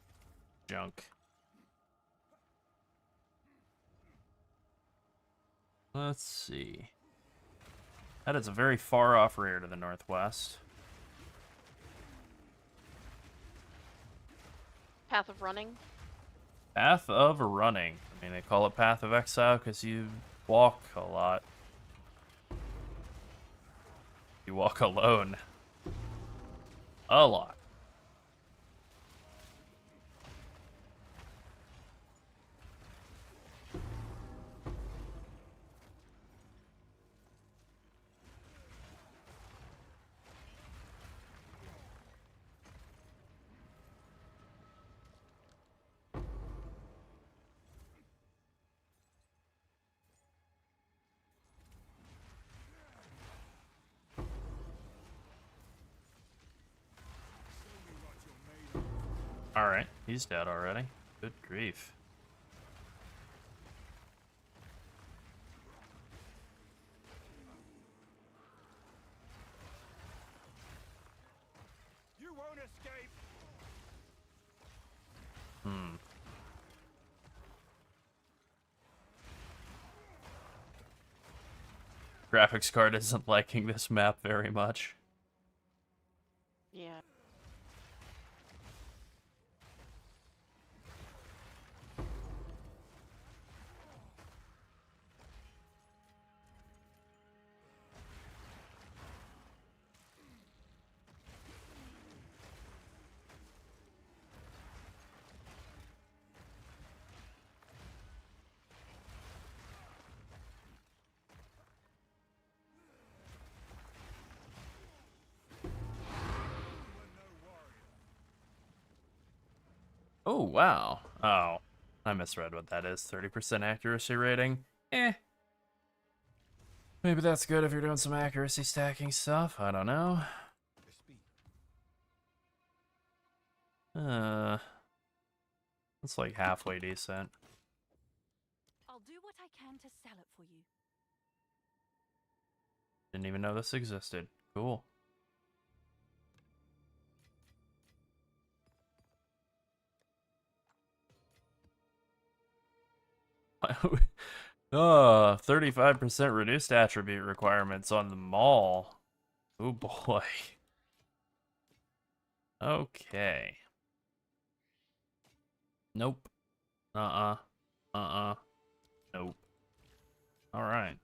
Junk. Let's see. That is a very far off rear to the northwest.
Path of running.
Path of running. I mean, they call it Path of Exile because you walk a lot. You walk alone. A lot. Alright, he's dead already. Good grief.
You won't escape.
Graphics card isn't liking this map very much.
Yeah.
Oh, wow. Oh, I misread what that is. 30% accuracy rating. Eh. Maybe that's good if you're doing some accuracy stacking stuff. I don't know. It's like halfway decent.
I'll do what I can to sell it for you.
Didn't even know this existed. Cool. Oh, 35% reduced attribute requirements on the mall. Oh boy. Okay. Nope. Uh-uh. Uh-uh. Nope. Alright.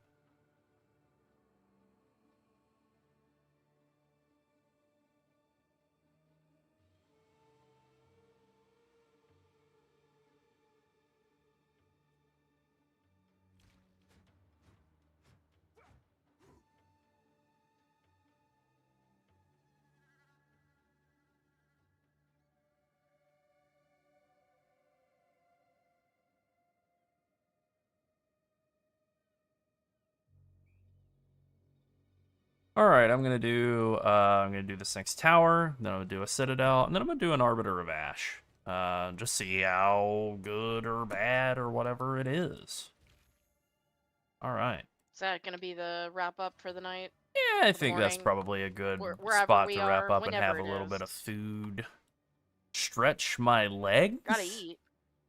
Alright, I'm gonna do this next tower, then I'm gonna do a citadel, and then I'm gonna do an arbiter of ash. Just see how good or bad or whatever it is. Alright.
Is that gonna be the wrap up for the night?
Yeah, I think that's
morning,
probably a good
wherever
spot
we
to wrap
are,
up and have
whenever
a
it
little bit
is.
of food. Stretch my legs?
Gotta eat.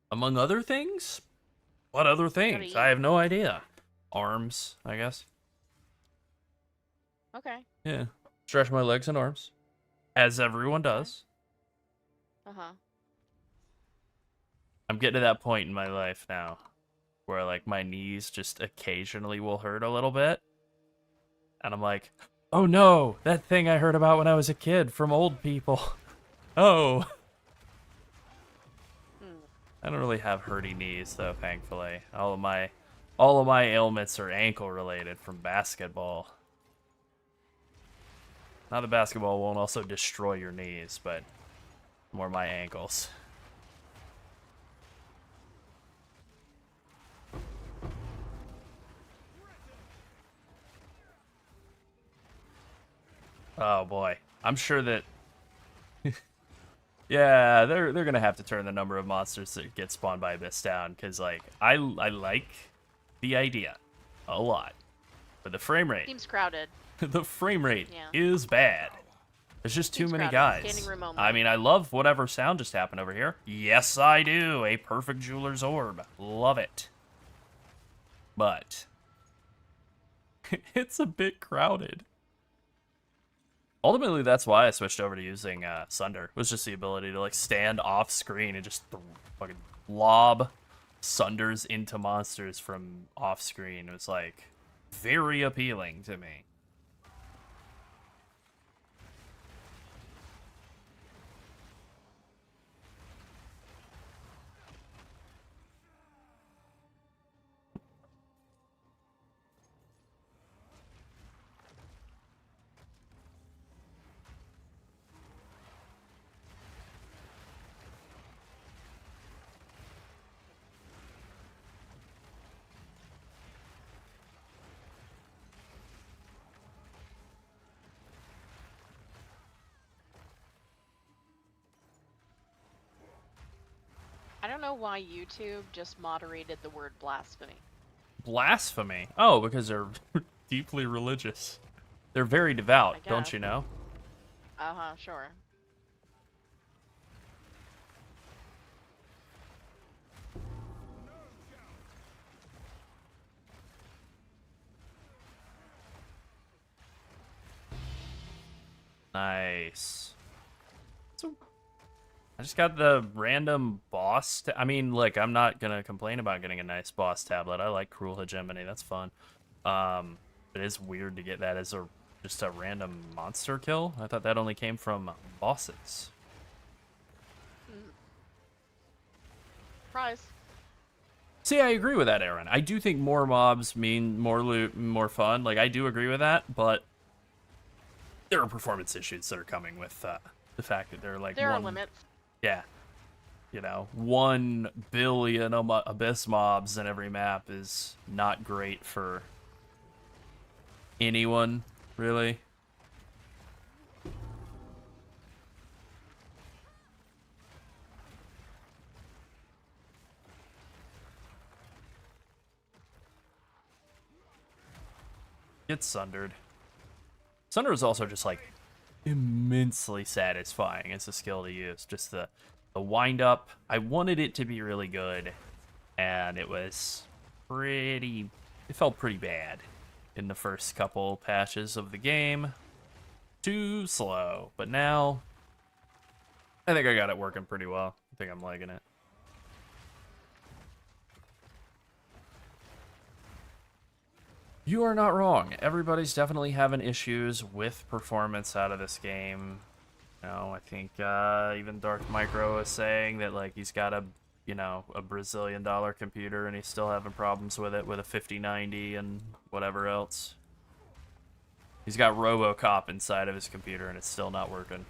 Among other things? What other things? I
eat.
have no idea. Arms, I guess.
Okay.
Yeah. Stretch my legs and arms. As everyone does.
Uh-huh.
I'm getting to that point in my life now where like my knees just occasionally will hurt a little bit. And I'm like, oh no, that thing I heard about when I was a kid from old people. Oh. I don't really have hurty knees though, thankfully. All of my ailments are ankle related from basketball. Now the basketball won't also destroy your knees, but more my ankles. Oh boy. I'm sure that yeah, they're gonna have to turn the number of monsters that get spawned by Abyss down, because like I like the idea a lot. But the frame rate
Seems crowded.
the frame rate
Yeah.
is bad. There's just too
Seems
many
crowded.
guys.
Standing room only.
I mean, I love whatever sound just happened over here. Yes, I do. A perfect jeweler's orb. Love it. But it's a bit crowded. Ultimately, that's why I switched over to using Sunder. Was just the ability to like stand off screen and just fucking lob Sunders into monsters from off screen. It was like very appealing to me.
know why YouTube just moderated the word blasphemy.
Blasphemy. Oh, because they're deeply religious. They're very devout,
I
don't
guess.
you know?
Uh-huh, sure.
Nice. So, I just got the random boss. I mean, look, I'm not gonna complain about getting a nice boss tablet. I like Cruel Hegemony. That's fun. It is weird to get that as just a random monster kill. I thought that only came from bosses.
Surprise.
See, I agree with that, Aaron. I do think more mobs mean more loot, more fun. Like, I do agree with that, but there are performance issues that are coming with the fact that they're like
There are limits.
Yeah. You know, 1 billion abyss mobs in every map is not great for anyone, really. Get sundered. Sunder is also just like immensely satisfying as a skill to use. Just the wind up. I wanted it to be really good, and it was pretty. It felt pretty bad in the first couple patches of the game. Too slow, but now I think I got it working pretty well. I think I'm liking it. You are not wrong. Everybody's definitely having issues with performance out of this game. You know, I think even Dark Micro is saying that like he's got a Brazilian dollar computer and he's still having problems with it with a 5090 and whatever else. He's got RoboCop inside of his computer and it's still not working.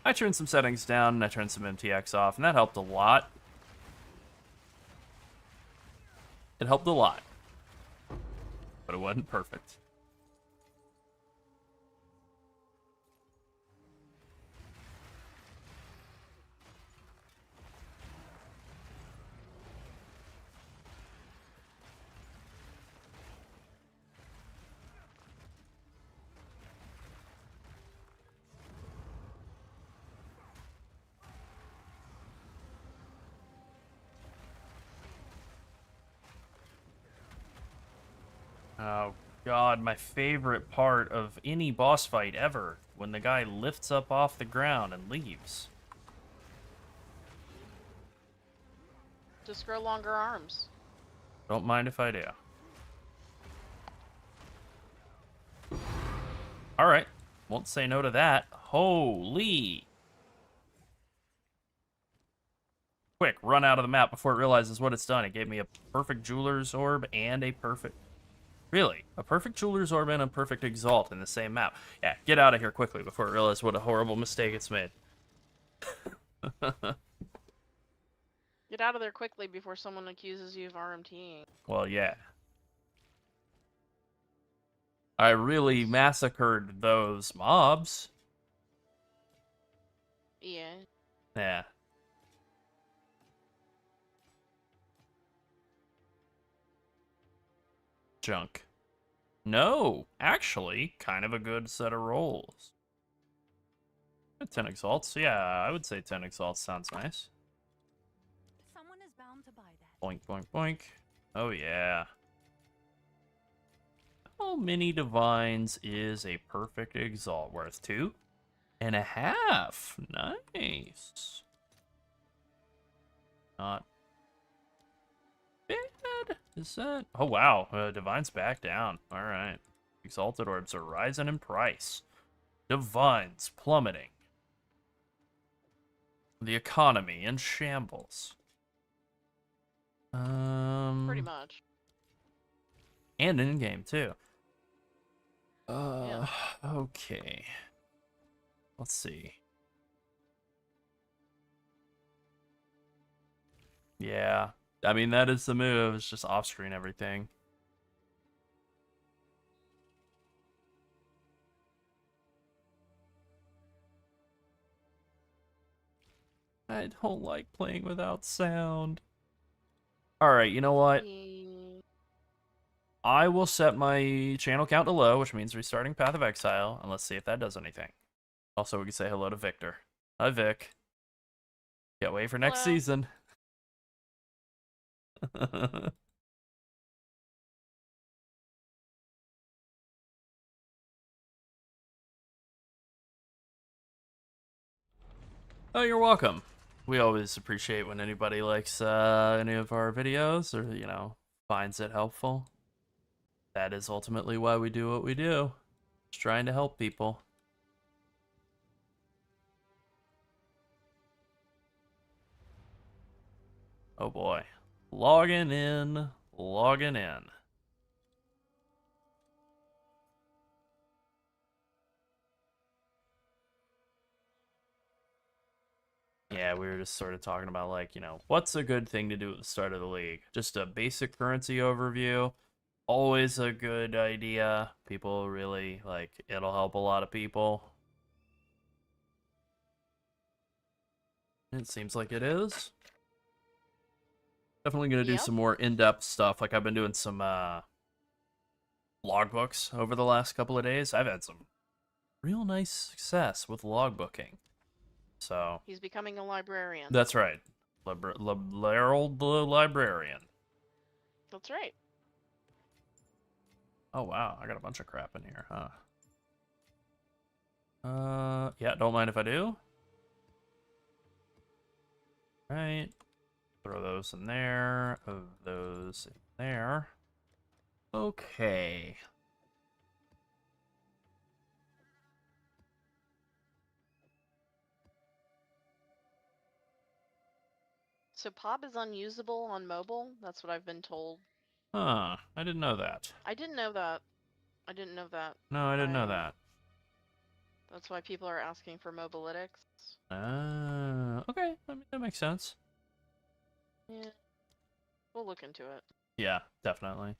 I turned some settings down and I turned some MTX off, and that helped a lot. It helped a lot, but it wasn't perfect. Oh god, my favorite part of any boss fight ever, when the guy lifts up off the ground and leaves.
Just grow longer arms.
Don't mind if I do. Alright, won't say no to that. Holy! Quick, run out of the map before it realizes what it's done. It gave me a perfect Jeweler's Orb and a perfect... Really? A perfect Jeweler's Orb and a perfect Exalt in the same map. Yeah, get out of here quickly before it realizes what a horrible mistake it's made.
Get out of there quickly before someone accuses you of RMTing.
Well, yeah. I really massacred those mobs.
Yeah.
Yeah. Junk. No, actually, kind of a good set of rolls. 10 exalts, yeah, I would say 10 exalts sounds nice.
Someone is bound to buy that.
Boink, boink, boink. Oh, yeah. How many divines is a perfect exalt worth? 2.5. Nice. Not bad. Is that? Oh, wow. Divine's back down. All right. Exalted orbs are rising in price. Divine's plummeting. The economy in shambles.
Pretty much.
And in game too.
Yeah.
Okay. Let's see. Yeah. I mean, that is the move. It's just off-screen everything. I don't like playing without sound. Alright, you know what? I will set my channel count to low, which means restarting Path of Exile, and let's see if that does anything. Also, we can say hello to Victor. Hi, Vic. Can't wait for next
Hello.
season. Oh, you're welcome. We always appreciate when anybody likes any of our videos or, you know, finds it helpful. That is ultimately why we do what we do. Just trying to help people. Oh boy. Logging in. Logging in. Yeah, we were just sort of talking about, like, you know, what's a good thing to do at the start of the league? Just a basic currency overview. Always a good idea. People really, like, it'll help a lot of people. It seems like it is. Definitely going to do
Yep.
some more in-depth stuff. Like, I've been doing some logbooks over the last couple of days. I've had some real nice success with logbooking. So,
He's becoming a librarian.
that's right. Harold the Librarian.
That's right.
Oh, wow. I got a bunch of crap in here, huh? Yeah, don't mind if I do. Right. Throw those in there. Those in there. Okay.
So Pop is unusable on mobile. That's what I've been told.
Huh. I didn't know that.
I didn't know that. I didn't know that.
No, I didn't know that.
That's why people are asking for mobilytics.
Okay. I mean, that makes sense.
Yeah. We'll look into it.
Yeah, definitely.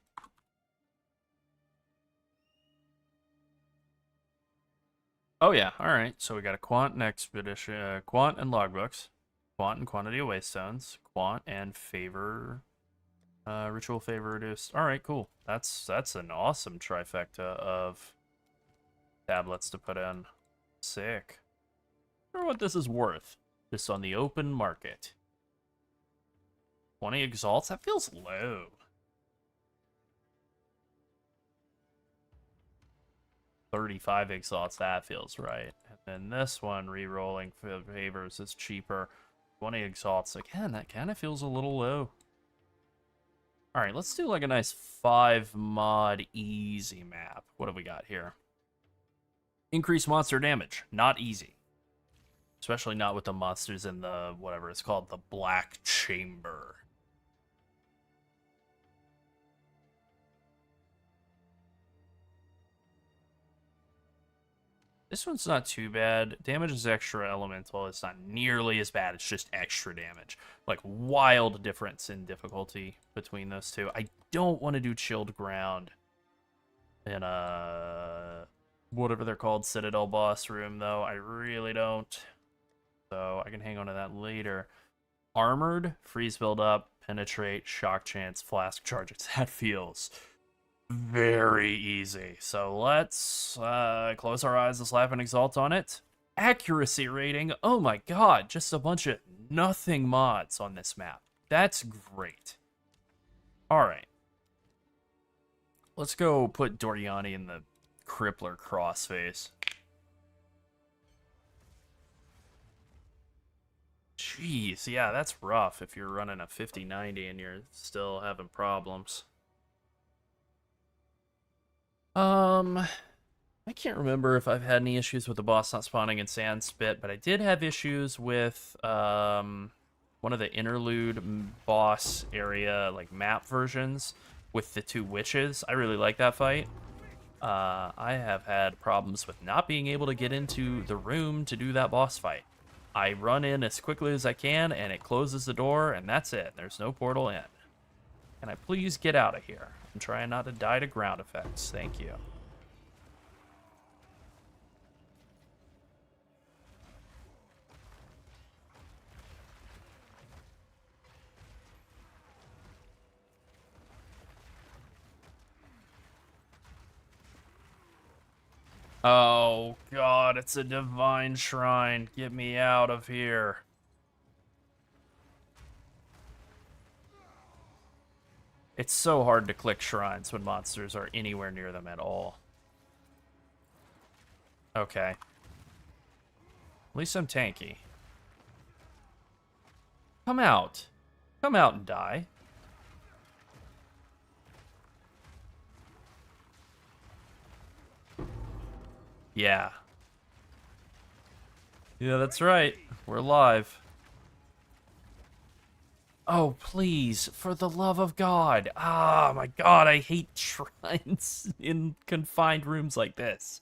Oh yeah, all right. So we got a quant and expedition, quant and logbooks, quant and quantity of waystones, quant and favor, ritual favor reduced. All right, cool. That's an awesome trifecta of tablets to put in. Sick. I wonder what this is worth. Just on the open market. 20 exalts? That feels low. 35 exalts, that feels right. And then this one, re-rolling favors, is cheaper. 20 exalts, again, that kind of feels a little low. Alright, let's do like a nice 5 mod easy map. What have we got here? Increase monster damage, not easy. Especially not with the monsters in the, whatever it's called, the Black Chamber. This one's not too bad. Damage is extra elemental. It's not nearly as bad. It's just extra damage. Like, wild difference in difficulty between those two. I don't want to do Chilled Ground in whatever they're called, Citadel boss room, though. I really don't. So I can hang on to that later. Armored, freeze build up, penetrate, shock chance, flask charges. That feels very easy. So let's close our eyes and slap an exalt on it. Accuracy rating. Oh my god, just a bunch of nothing mods on this map. That's great. Alright. Let's go put Doriani in the Crippler crossface. Jeez, yeah, that's rough if you're running a 50-90 and you're still having problems. I can't remember if I've had any issues with the boss not spawning in Sandspit, but I did have issues with one of the interlude boss area, like map versions, with the two witches. I really like that fight. I have had problems with not being able to get into the room to do that boss fight. I run in as quickly as I can, and it closes the door, and that's it. There's no portal in. Can I please get out of here? I'm trying not to die to ground effects. Thank you. Oh, God, it's a divine shrine. Get me out of here. It's so hard to click shrines when monsters are anywhere near them at all. Okay. At least I'm tanky. Come out. Come out and die. Yeah. Yeah, that's right. We're live. Oh, please, for the love of God. Ah, my God, I hate shrines in confined rooms like this.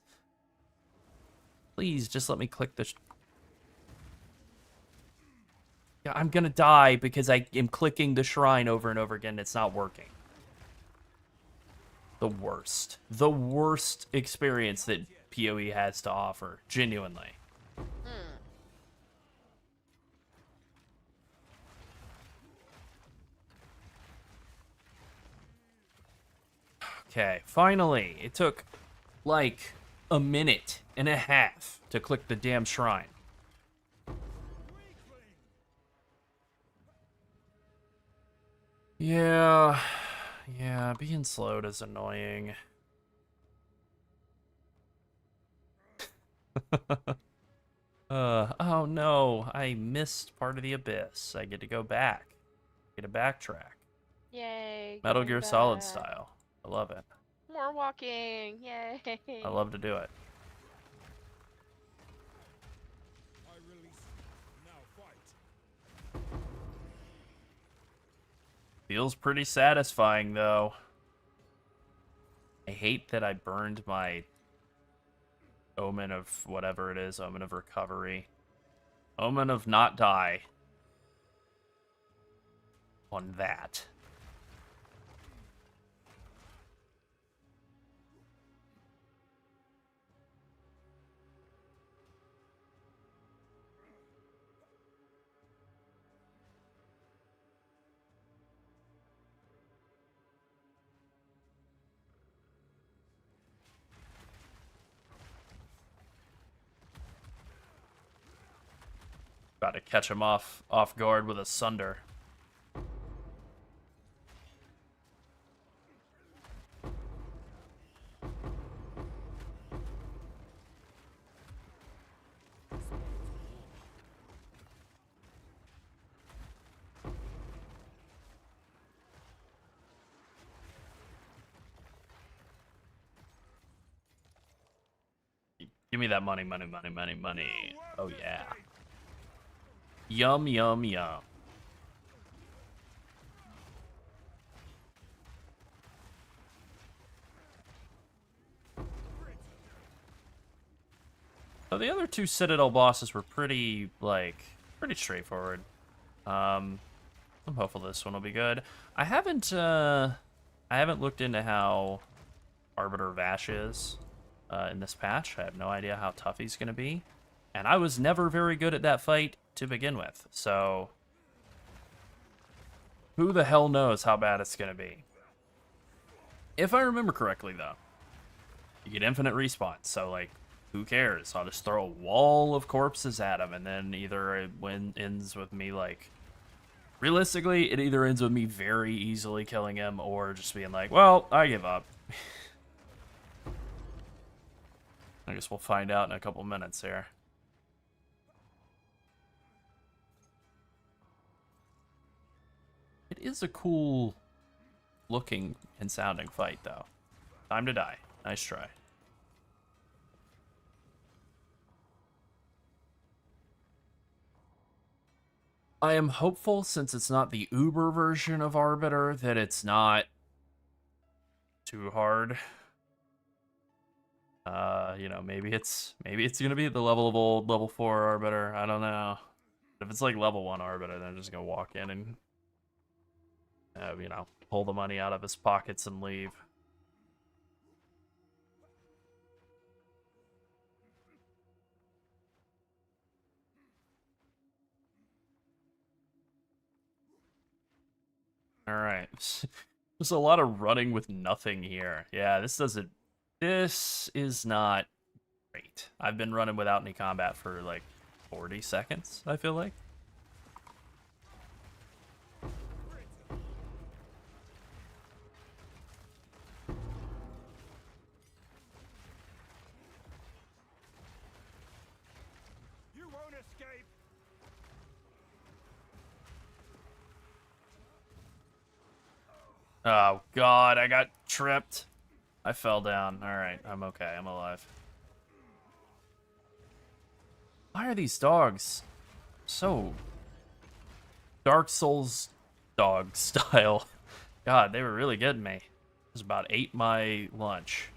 Please, just let me click the... Yeah, I'm gonna die because I am clicking the shrine over and over again. It's not working. The worst. The worst experience that PoE has to offer. Genuinely. Okay, finally. It took, like, a minute and a half to click the damn shrine. Yeah, being slowed is annoying. Oh no, I missed part of the abyss. I get to go back. Get to backtrack.
Yay.
Metal
going
Gear Solid
back.
style. I love it.
More walking. Yay.
I love to do it.
I release you. Now fight.
Feels pretty satisfying though. I hate that I burned my Omen of whatever it is, Omen of Recovery. Omen of Not Die. On that. About to catch him off guard with a Sunder. Give me that money, money, money, money, money. Oh yeah. Yum, yum, yum. So the other two Citadel bosses were pretty straightforward. I'm hopeful this one will be good. I haven't looked into how Arbiter Vash is in this patch. I have no idea how tough he's gonna be. And I was never very good at that fight to begin with, so who the hell knows how bad it's gonna be. If I remember correctly, though, you get infinite respawns, so, like, who cares? I'll just throw a wall of corpses at him, and then either it ends with me, like... Realistically, it either ends with me very easily killing him, or just being like, well, I give up. I guess we'll find out in a couple minutes here. It is a cool looking and sounding fight, though. Time to die. Nice try. I am hopeful, since it's not the Uber version of Arbiter, that it's not too hard. You know, maybe it's gonna be at the level of old level 4 Arbiter. I don't know. But if it's like level 1 Arbiter, then I'm just gonna walk in and you know, pull the money out of his pockets and leave. Alright. There's a lot of running with nothing here. Yeah, this is not Great. I've been running without any combat for like 40 seconds, I feel like.
You won't escape.
Oh god, I got tripped. I fell down. Alright, I'm okay. I'm alive. Why are these dogs so Dark Souls dog style? God, they were really getting me. It was about ate my lunch.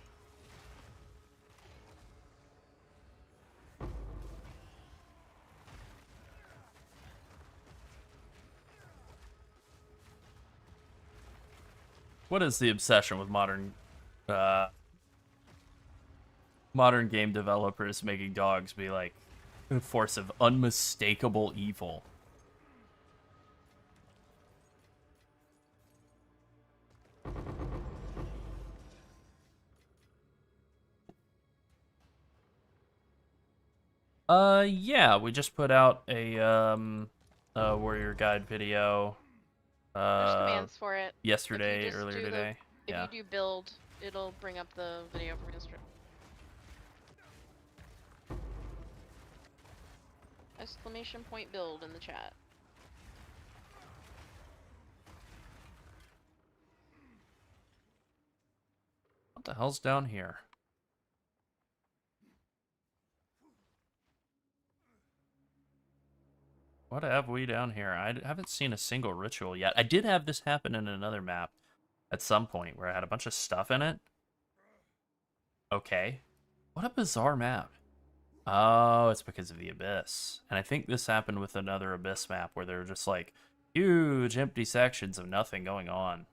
What is the obsession with modern game developers making dogs be like a force of unmistakable evil? Yeah, we just put out a warrior guide video
There's commands for it.
yesterday, earlier today.
If
Yeah.
you do build, it'll bring up the video from yesterday. Exclamation point build in the chat.
What the hell's down here? What have we down here? I haven't seen a single ritual yet. I did have this happen in another map at some point where I had a bunch of stuff in it. Okay. What a bizarre map. Oh, it's because of the Abyss. And I think this happened with another Abyss map where there were just like huge empty sections of nothing going on.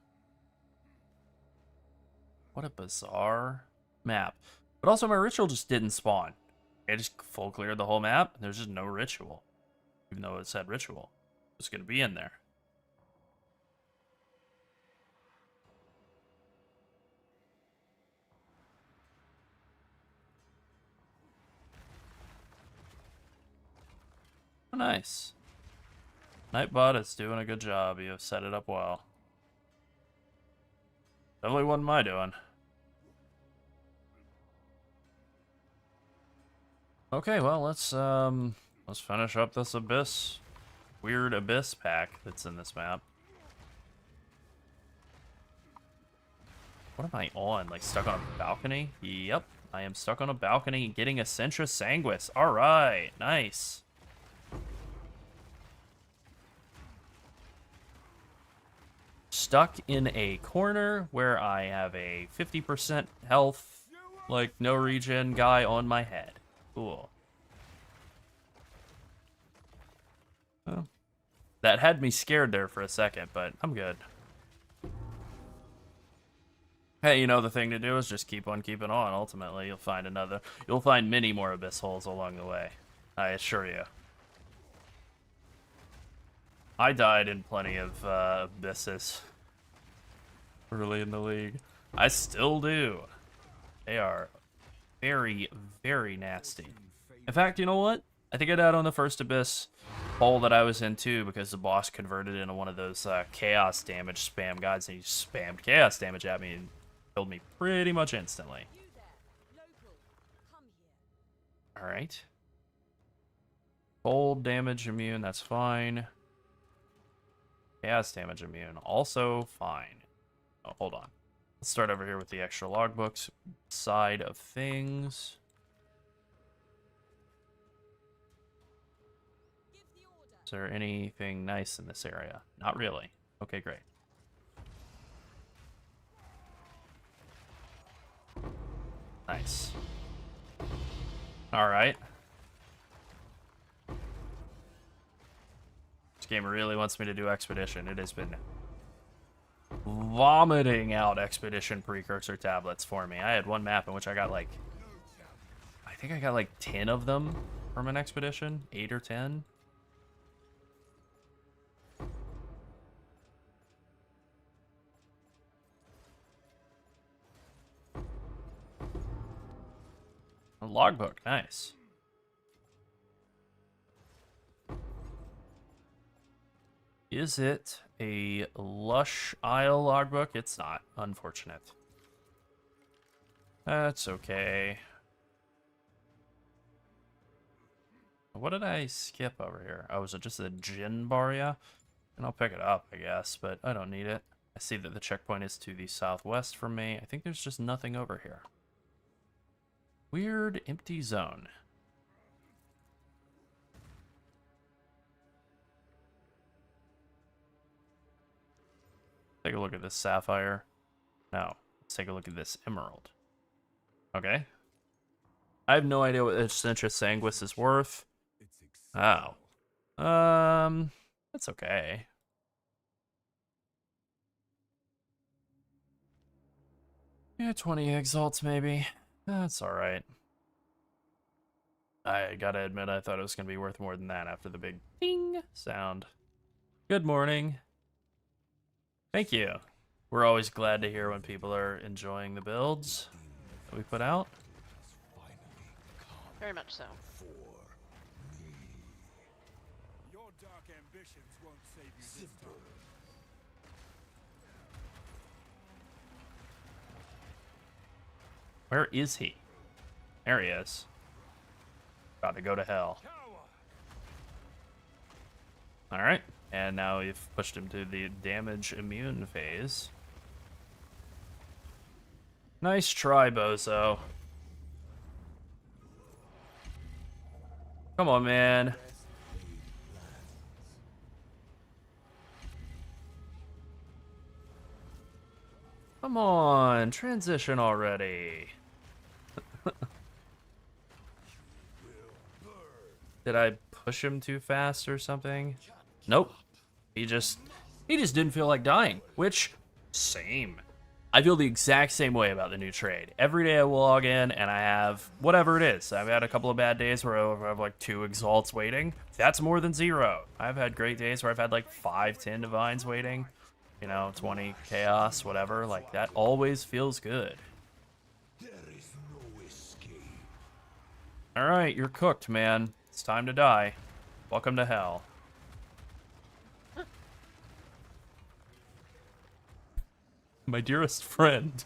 What a bizarre map. But also my ritual just didn't spawn. I just full cleared the whole map and there's just no ritual. Even though it said ritual. It's going to be in there. Oh, nice. Nightbot is doing a good job. You have set it up well. Definitely wasn't my doing. Okay, well, let's finish up this Abyss. Weird Abyss pack that's in this map. What am I on? Like stuck on a balcony? Yep, I am stuck on a balcony getting a Centra Sanguis. Alright, nice. Stuck in a corner where I have a 50% health, like no regen guy on my head. Cool. Oh. That had me scared there for a second, but I'm good. Hey, you know, the thing to do is just keep on keeping on. Ultimately, you'll find many more abyss holes along the way. I assure you. I died in plenty of abysses early in the league. I still do. They are very, very nasty. In fact, you know what? I think I died on the first abyss hole that I was in too because the boss converted into one of those chaos damage spam guys and he spammed chaos damage at me and killed me pretty much instantly. Alright. Cold damage immune, that's fine. Chaos damage immune, also fine. Oh, hold on. Let's start over here with the extra logbooks side of things. Is there anything nice in this area? Not really. Okay, great. Nice. Alright. This game really wants me to do Expedition. It has been vomiting out Expedition precursor tablets for me. I had one map in which I got like... I think I got like 10 of them from an Expedition. 8 or 10. logbook, nice. Is it a Lush Isle logbook? It's not, unfortunate. That's okay. What did I skip over here? Oh, was it just a gin bar, yeah? And I'll pick it up, I guess, but I don't need it. I see that the checkpoint is to the southwest from me. I think there's just nothing over here. Weird empty zone. Take a look at this sapphire. No, let's take a look at this emerald. Okay. I have no idea what this Centra Sanguis is worth.
It's
Oh. That's okay. Yeah, 20 exalts maybe. That's alright. I gotta admit, I thought it was gonna be worth more than that after the big ding sound. Good morning. Thank you. We're always glad to hear when people are enjoying the builds that we put out.
Very much so.
Your dark ambitions won't save you this time.
Where is he? There he is. About to go to hell. Alright, and now we've pushed him to the damage immune phase. Nice try, Bozo. Come on, man. Come on, transition already. Did I push him too fast or something? Nope. He just didn't feel like dying, which, same. I feel the exact same way about the new trade. Every day I will log in and I have whatever it is. I've had a couple of bad days where I have like 2 exalts waiting. That's more than 0. I've had great days where I've had like 5, 10 divines waiting. You know, 20 chaos, whatever. Like, that always feels good.
There is no escape.
Alright, you're cooked, man. It's time to die. Welcome to hell. My dearest friend.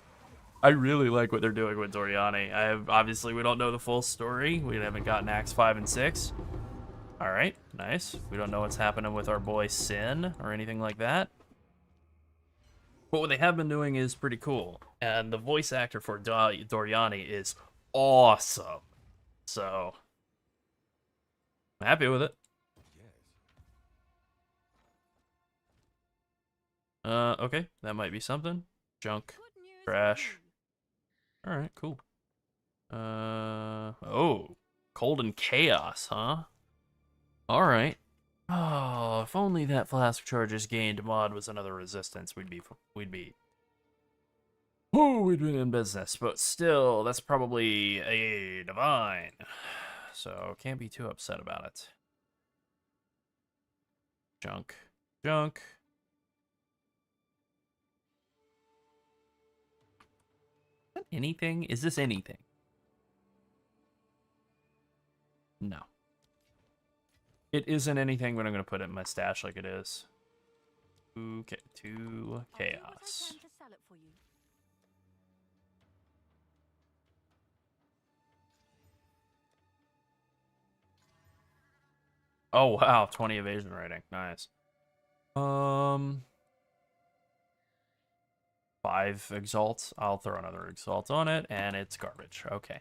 I really like what they're doing with Doriani. Obviously, we don't know the full story. We haven't gotten Acts 5 and 6. Alright, nice. We don't know what's happening with our boy Sin or anything like that. But what they have been doing is pretty cool. And the voice actor for Doriani is awesome. So, I'm happy with it. Okay, that might be something. Junk.
Good news
Trash.
for you.
Alright, cool. Oh. Cold and Chaos, huh? Alright. Oh, if only that flask charges gained mod was another resistance, we'd be in business, but still, that's probably a divine. So, can't be too upset about it. Junk. Junk. Is that anything? Is this anything? No. It isn't anything, but I'm going to put it in my stash like it is. Okay, 2
I'll do what I
chaos.
can to sell it for you.
Oh, wow, 20 evasion rating. Nice. 5 exalts. I'll throw another exalt on it, and it's garbage. Okay.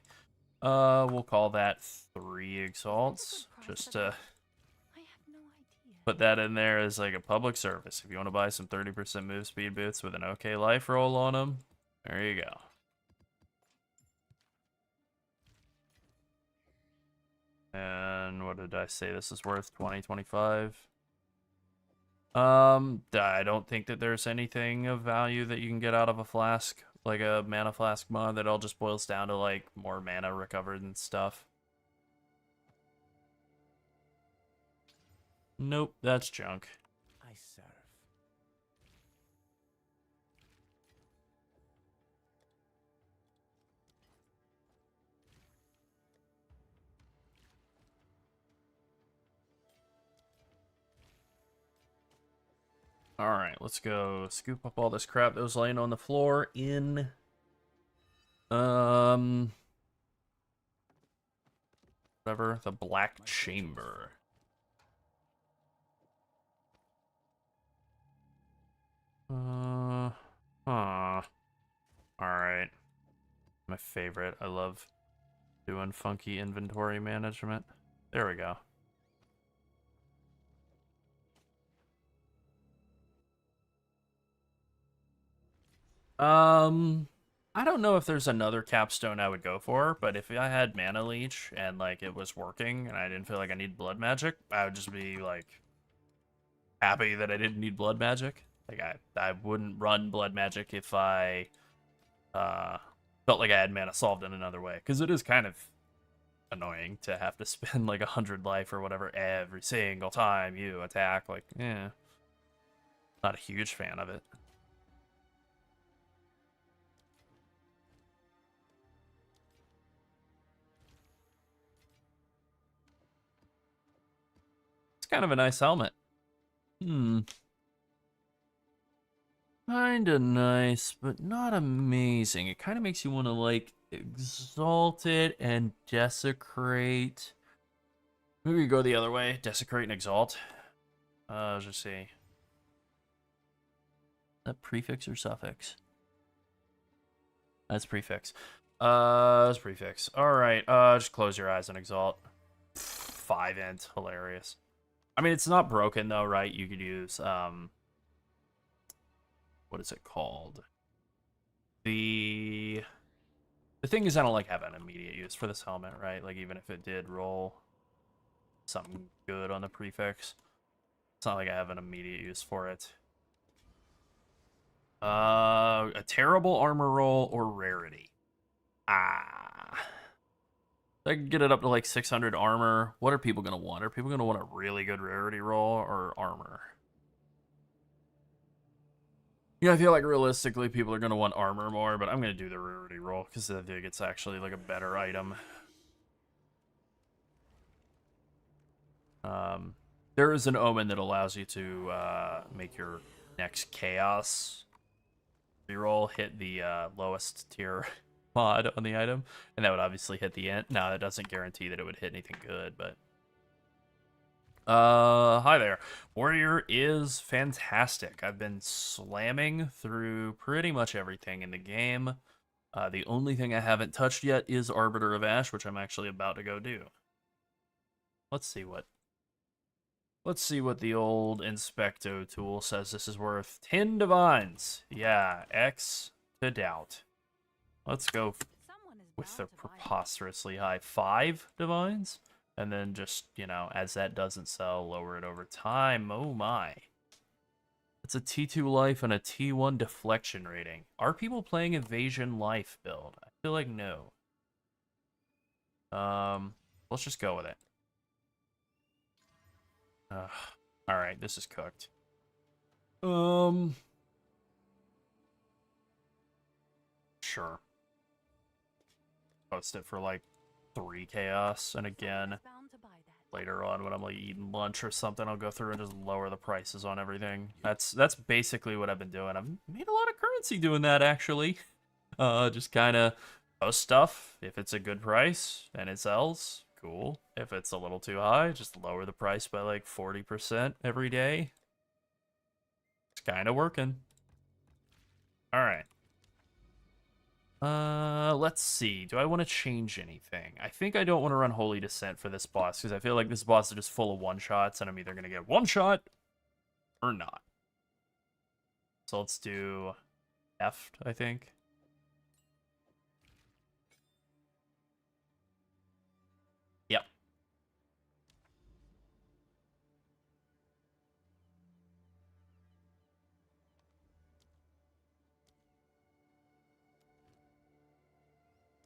We'll call that 3 exalts. Just to
I have no idea.
put that in there as like a public service. If you want to buy some 30% move speed boots with an okay life roll on them, there you go. And what did I say this is worth? 20, 25? I don't think that there's anything of value that you can get out of a flask, like a mana flask mod, that all just boils down to like more mana recovered and stuff. Nope, that's junk.
I serve.
Alright, let's go scoop up all this crap that was laying on the floor in... Whatever, the Black Chamber. Alright. My favorite. I love doing funky inventory management. There we go. I don't know if there's another capstone I would go for, but if I had Mana Leech and, like, it was working and I didn't feel like I need Blood Magic, I would just be, like, happy that I didn't need Blood Magic. Like, I wouldn't run Blood Magic if I, felt like I had Mana solved in another way, because it is kind of annoying to have to spend, like, 100 life or whatever every single time you attack. Like, not a huge fan of it. Kind of a nice helmet. Kinda nice, but not amazing. It kind of makes you want to, like, exalt it and desecrate. Maybe we go the other way. Desecrate and exalt. Let's just see. Is that prefix or suffix? That's prefix. That's prefix. Alright, just close your eyes and exalt. 5 int. Hilarious. I mean, it's not broken though, right? You could use, what is it called? The thing is, I don't like having immediate use for this helmet, right? Like, even if it did roll something good on the prefix, it's not like I have an immediate use for it. A terrible armor roll or rarity. I can get it up to like 600 armor. What are people going to want? Are people going to want a really good rarity roll or armor? Yeah, I feel like realistically people are going to want armor more, but I'm going to do the rarity roll because I think it's actually like a better item. There is an omen that allows you to make your next chaos reroll hit the lowest tier mod on the item, and that would obviously hit the int. Now, that doesn't guarantee that it would hit anything good, but hi there. Warrior is fantastic. I've been slamming through pretty much everything in the game. The only thing I haven't touched yet is Arbiter of Ash, which I'm actually about to go do. Let's see what the old Inspecto tool says this is worth. 10 divines. Yeah, X to doubt. Let's go with the preposterously high 5 divines. And then just, you know, as that doesn't sell, lower it over time. Oh my. It's a T2 life and a T1 deflection rating. Are people playing Evasion Life build? I feel like no. Let's just go with it. Alright, this is cooked. Sure. Post it for like 3 chaos, and again, later on when I'm like eating lunch or something, I'll go through and just lower the prices on everything. That's basically what I've been doing. I've made a lot of currency doing that, actually. Just kind of post stuff. If it's a good price and it sells, cool. If it's a little too high, just lower the price by like 40% every day. It's kind of working. All right. Let's see. Do I want to change anything? I think I don't want to run Holy Descent for this boss, because I feel like this boss is just full of one-shots, and I'm either going to get one-shot or not. So let's do F, I think. Yep.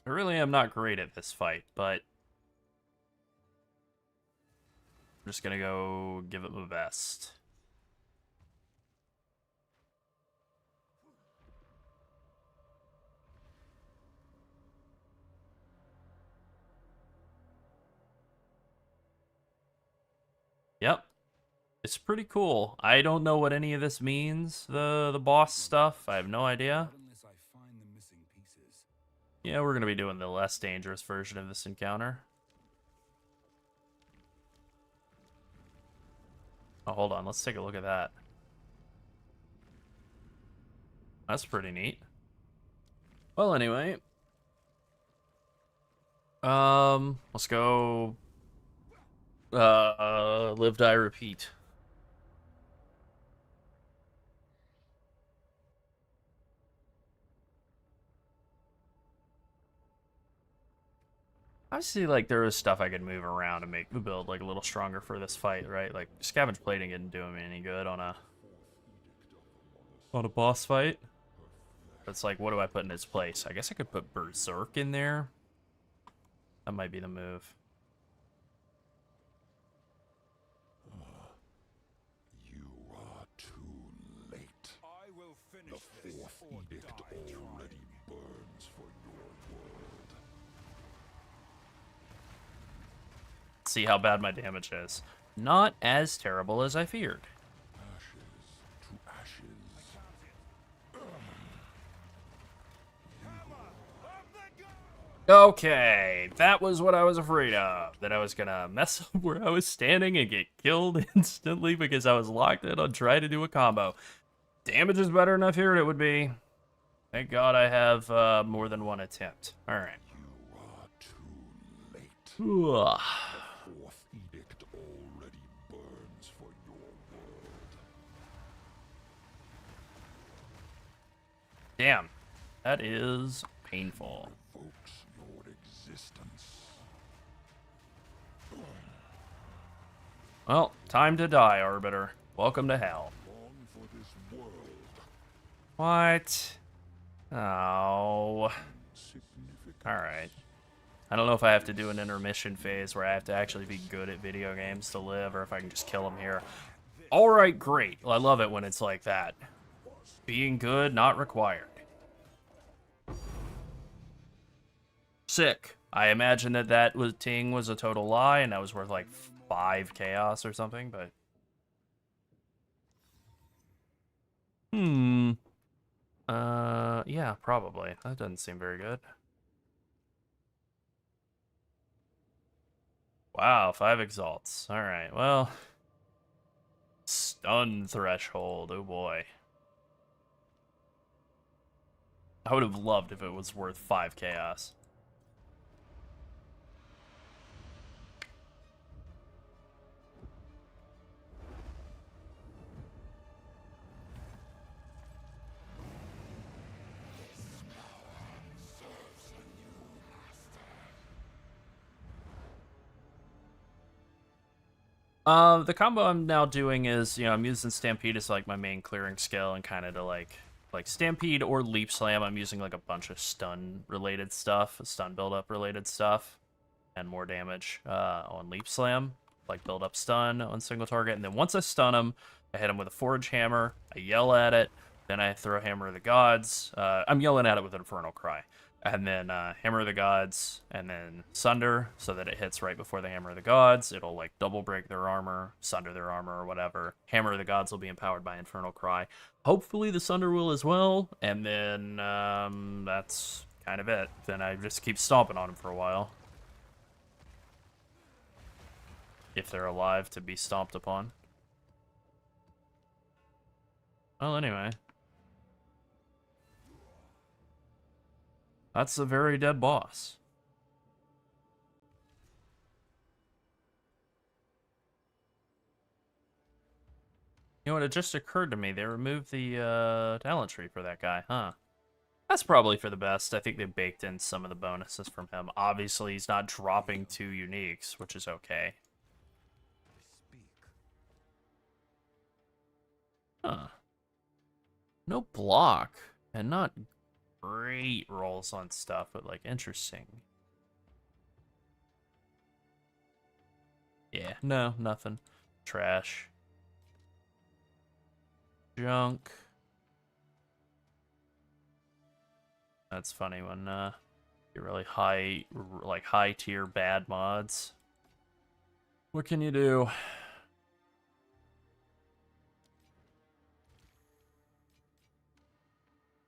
I really am not great at this fight, but I'm just gonna go give it my best. Yep. It's pretty cool. I don't know what any of this means, the boss stuff. I have no idea.
Not unless I find the missing pieces.
Yeah, we're gonna be doing the less dangerous version of this encounter. Oh, hold on. Let's take a look at that. That's pretty neat. Well, anyway. Let's go. Live, die, repeat. Obviously, like, there was stuff I could move around and make the build, like, a little stronger for this fight, right? Like, scavenge plating didn't do me any good on a boss fight. It's like, what do I put in its place? I guess I could put Berserk in there. That might be the move.
You are too late.
I will
The
finish this
fourth
or
edict
die
already
trying.
burns for your world.
See how bad my damage is. Not as terrible as I feared.
Ashes to ashes.
Okay, that was what I was afraid of. That I was gonna mess up where I was standing and get killed instantly because I was locked in on trying to do a combo. Damage is better than I feared it would be. Thank God I have more than one attempt. Alright.
You are too late.
Ugh.
The fourth edict already burns for your world.
Damn. That is painful.
Evokes your existence.
Well, time to die, Arbiter. Welcome to hell.
Long for this world.
What? Oh.
Significant.
Alright. I don't know if I have to do an intermission phase where I have to actually be good at video games to live, or if I can just kill them here. Alright, great. Well, I love it when it's like that. Being good, not required. Sick. I imagine that Ting was a total lie, and that was worth like 5 chaos or something, but... Yeah, probably. That doesn't seem very good. Wow, 5 exalts. Alright, well... Stun threshold, oh boy. I would have loved if it was worth 5 chaos. The combo I'm now doing is, I'm using Stampede as like my main clearing skill, and kind of to like Stampede or Leap Slam. I'm using like a bunch of stun related stuff, stun build up related stuff, and more damage on Leap Slam, like build up stun on single target. And then once I stun him, I hit him with a Forge Hammer. I yell at it, then I throw Hammer of the Gods. I'm yelling at it with Infernal Cry. And then Hammer of the Gods, and then Sunder, so that it hits right before the Hammer of the Gods. It'll like double break their armor, sunder their armor, or whatever. Hammer of the Gods will be empowered by Infernal Cry. Hopefully the Sunder will as well, and then that's kind of it. Then I just keep stomping on them for a while. If they're alive to be stomped upon. Well, anyway. That's a very dead boss. You know what, it just occurred to me, they removed the talent tree for that guy, huh? That's probably for the best. I think they baked in some of the bonuses from him. Obviously, he's not dropping 2 uniques, which is okay. Huh. No block, and not great rolls on stuff, but like interesting. Yeah, no, nothing. Trash. Junk. That's funny when you're really high, like high tier bad mods. What can you do?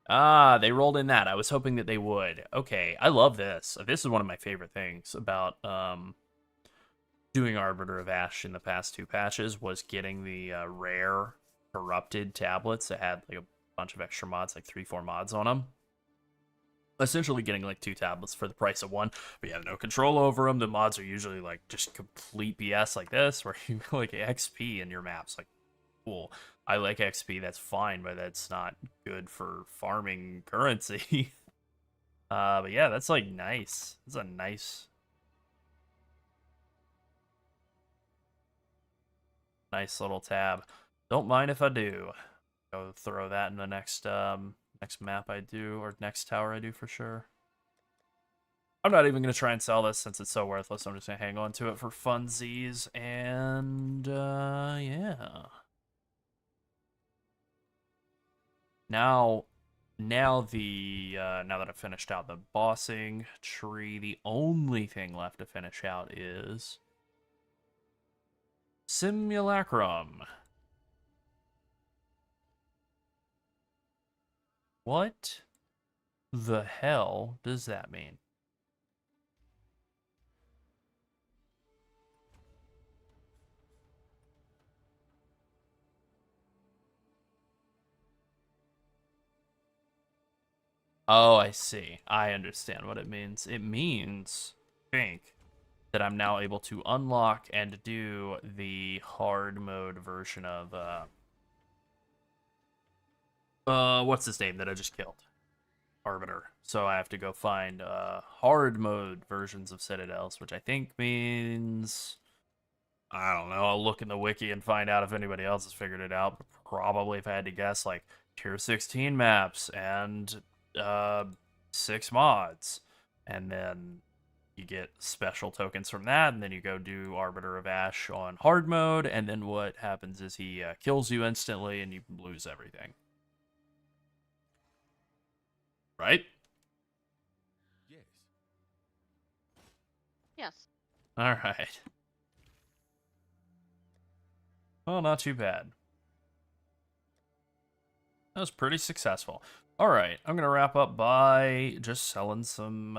Ah, they rolled in that. I was hoping that they would. Okay, I love this. This is one of my favorite things about doing Arbiter of Ash in the past 2 patches was getting the rare corrupted tablets that had like a bunch of extra mods, like 3-4 mods on them. Essentially getting like 2 tablets for the price of 1, but you have no control over them. The mods are usually like just complete BS like this, where you like XP in your maps. Like, cool. I like XP, that's fine, but that's not good for farming currency. But yeah, that's like nice. That's a nice little tab. Don't mind if I do. Go throw that in the next next map I do, or next tower I do for sure. I'm not even gonna try and sell this since it's so worthless. I'm just gonna hang on to it for funsies, and yeah. Now that I've finished out the bossing tree, the only thing left to finish out is Simulacrum. What the hell does that mean? Oh, I see. I understand what it means. It means, I think, that I'm now able to unlock and do the hard mode version of what's his name that I just killed? Arbiter. So I have to go find hard mode versions of Citadels, which I think means, I don't know, I'll look in the wiki and find out if anybody else has figured it out, but probably, if I had to guess, like tier 16 maps and 6 mods, and then you get special tokens from that, and then you go do Arbiter of Ash on hard mode, and then what happens is he kills you instantly and you lose everything. Right?
Yes.
Yes.
Alright. Well, not too bad. That was pretty successful. Alright, I'm gonna wrap up by just selling some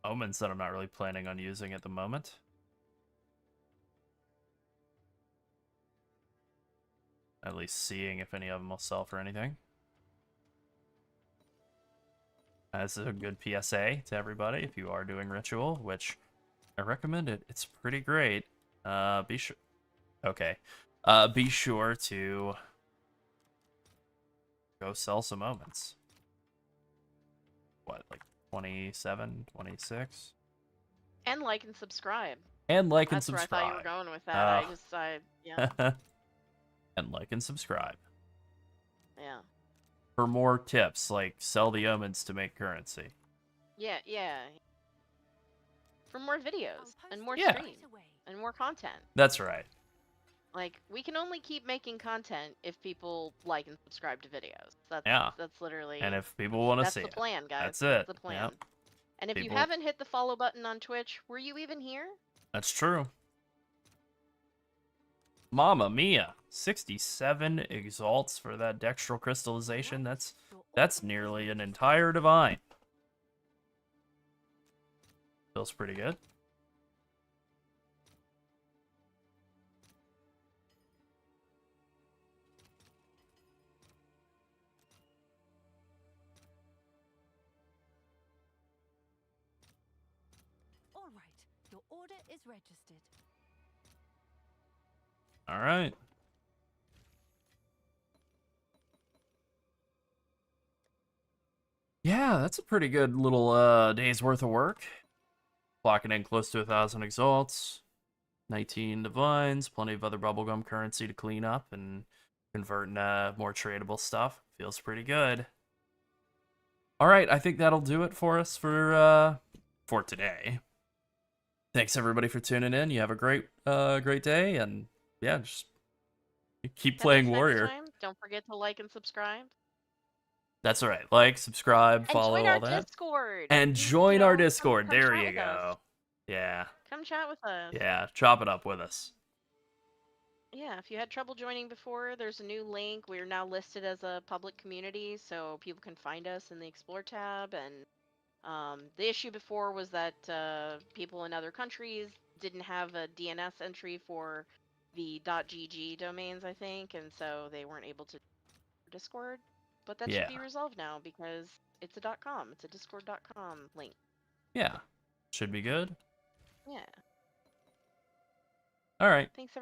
omens that I'm not really planning on using at the moment. At least seeing if any of them will sell for anything. That's a good PSA to everybody if you are doing ritual, which I recommend it. It's pretty great. Be sure. Okay. Be sure to go sell some moments. What, like 27, 26?
And like and subscribe.
And like and
That's
subscribe.
where I thought you were going with that. Yeah.
And like and subscribe.
Yeah.
For more tips, like sell the omens to make currency.
Yeah, yeah. For more videos and more
Yeah.
streams and more content.
That's right.
Like, we can only keep making content if people like and subscribe to videos. That's literally.
And if people want to see it.
That's the plan, guys.
That's it.
That's the plan.
Yep.
And if you
People-
haven't hit the follow button on Twitch, were you even here?
That's true. Mamma mia. 67 exalts for that dextral crystallization. That's nearly an entire divine. Feels pretty good.
All right, your order is registered.
All right. Yeah, that's a pretty good little day's worth of work. Clocking in close to 1,000 exalts, 19 divines, plenty of other bubblegum currency to clean up and convert into more tradable stuff. Feels pretty good. All right, I think that'll do it for us for today. Thanks everybody for tuning in. You have a great day, and yeah, just keep playing
Next
Warrior.
time, don't forget to like and subscribe.
That's right. Like, subscribe, follow
and join
all
our
that.
Discord.
And join our Discord.
Come
There
chat
you
with us.
go. Yeah.
Come chat with us.
Yeah. Chop it up with us.
Yeah, if you had trouble joining before, there's a new link. We're now listed as a public community, so people can find us in the Explore tab. And the issue before was that people in other countries didn't have a DNS entry for the .gg domains, I think, and so they weren't able to Discord. But that should
Yeah.
be resolved now because it's a .com. It's a discord.com link.
Yeah. Should be good.
Yeah.
All right.
Thanks,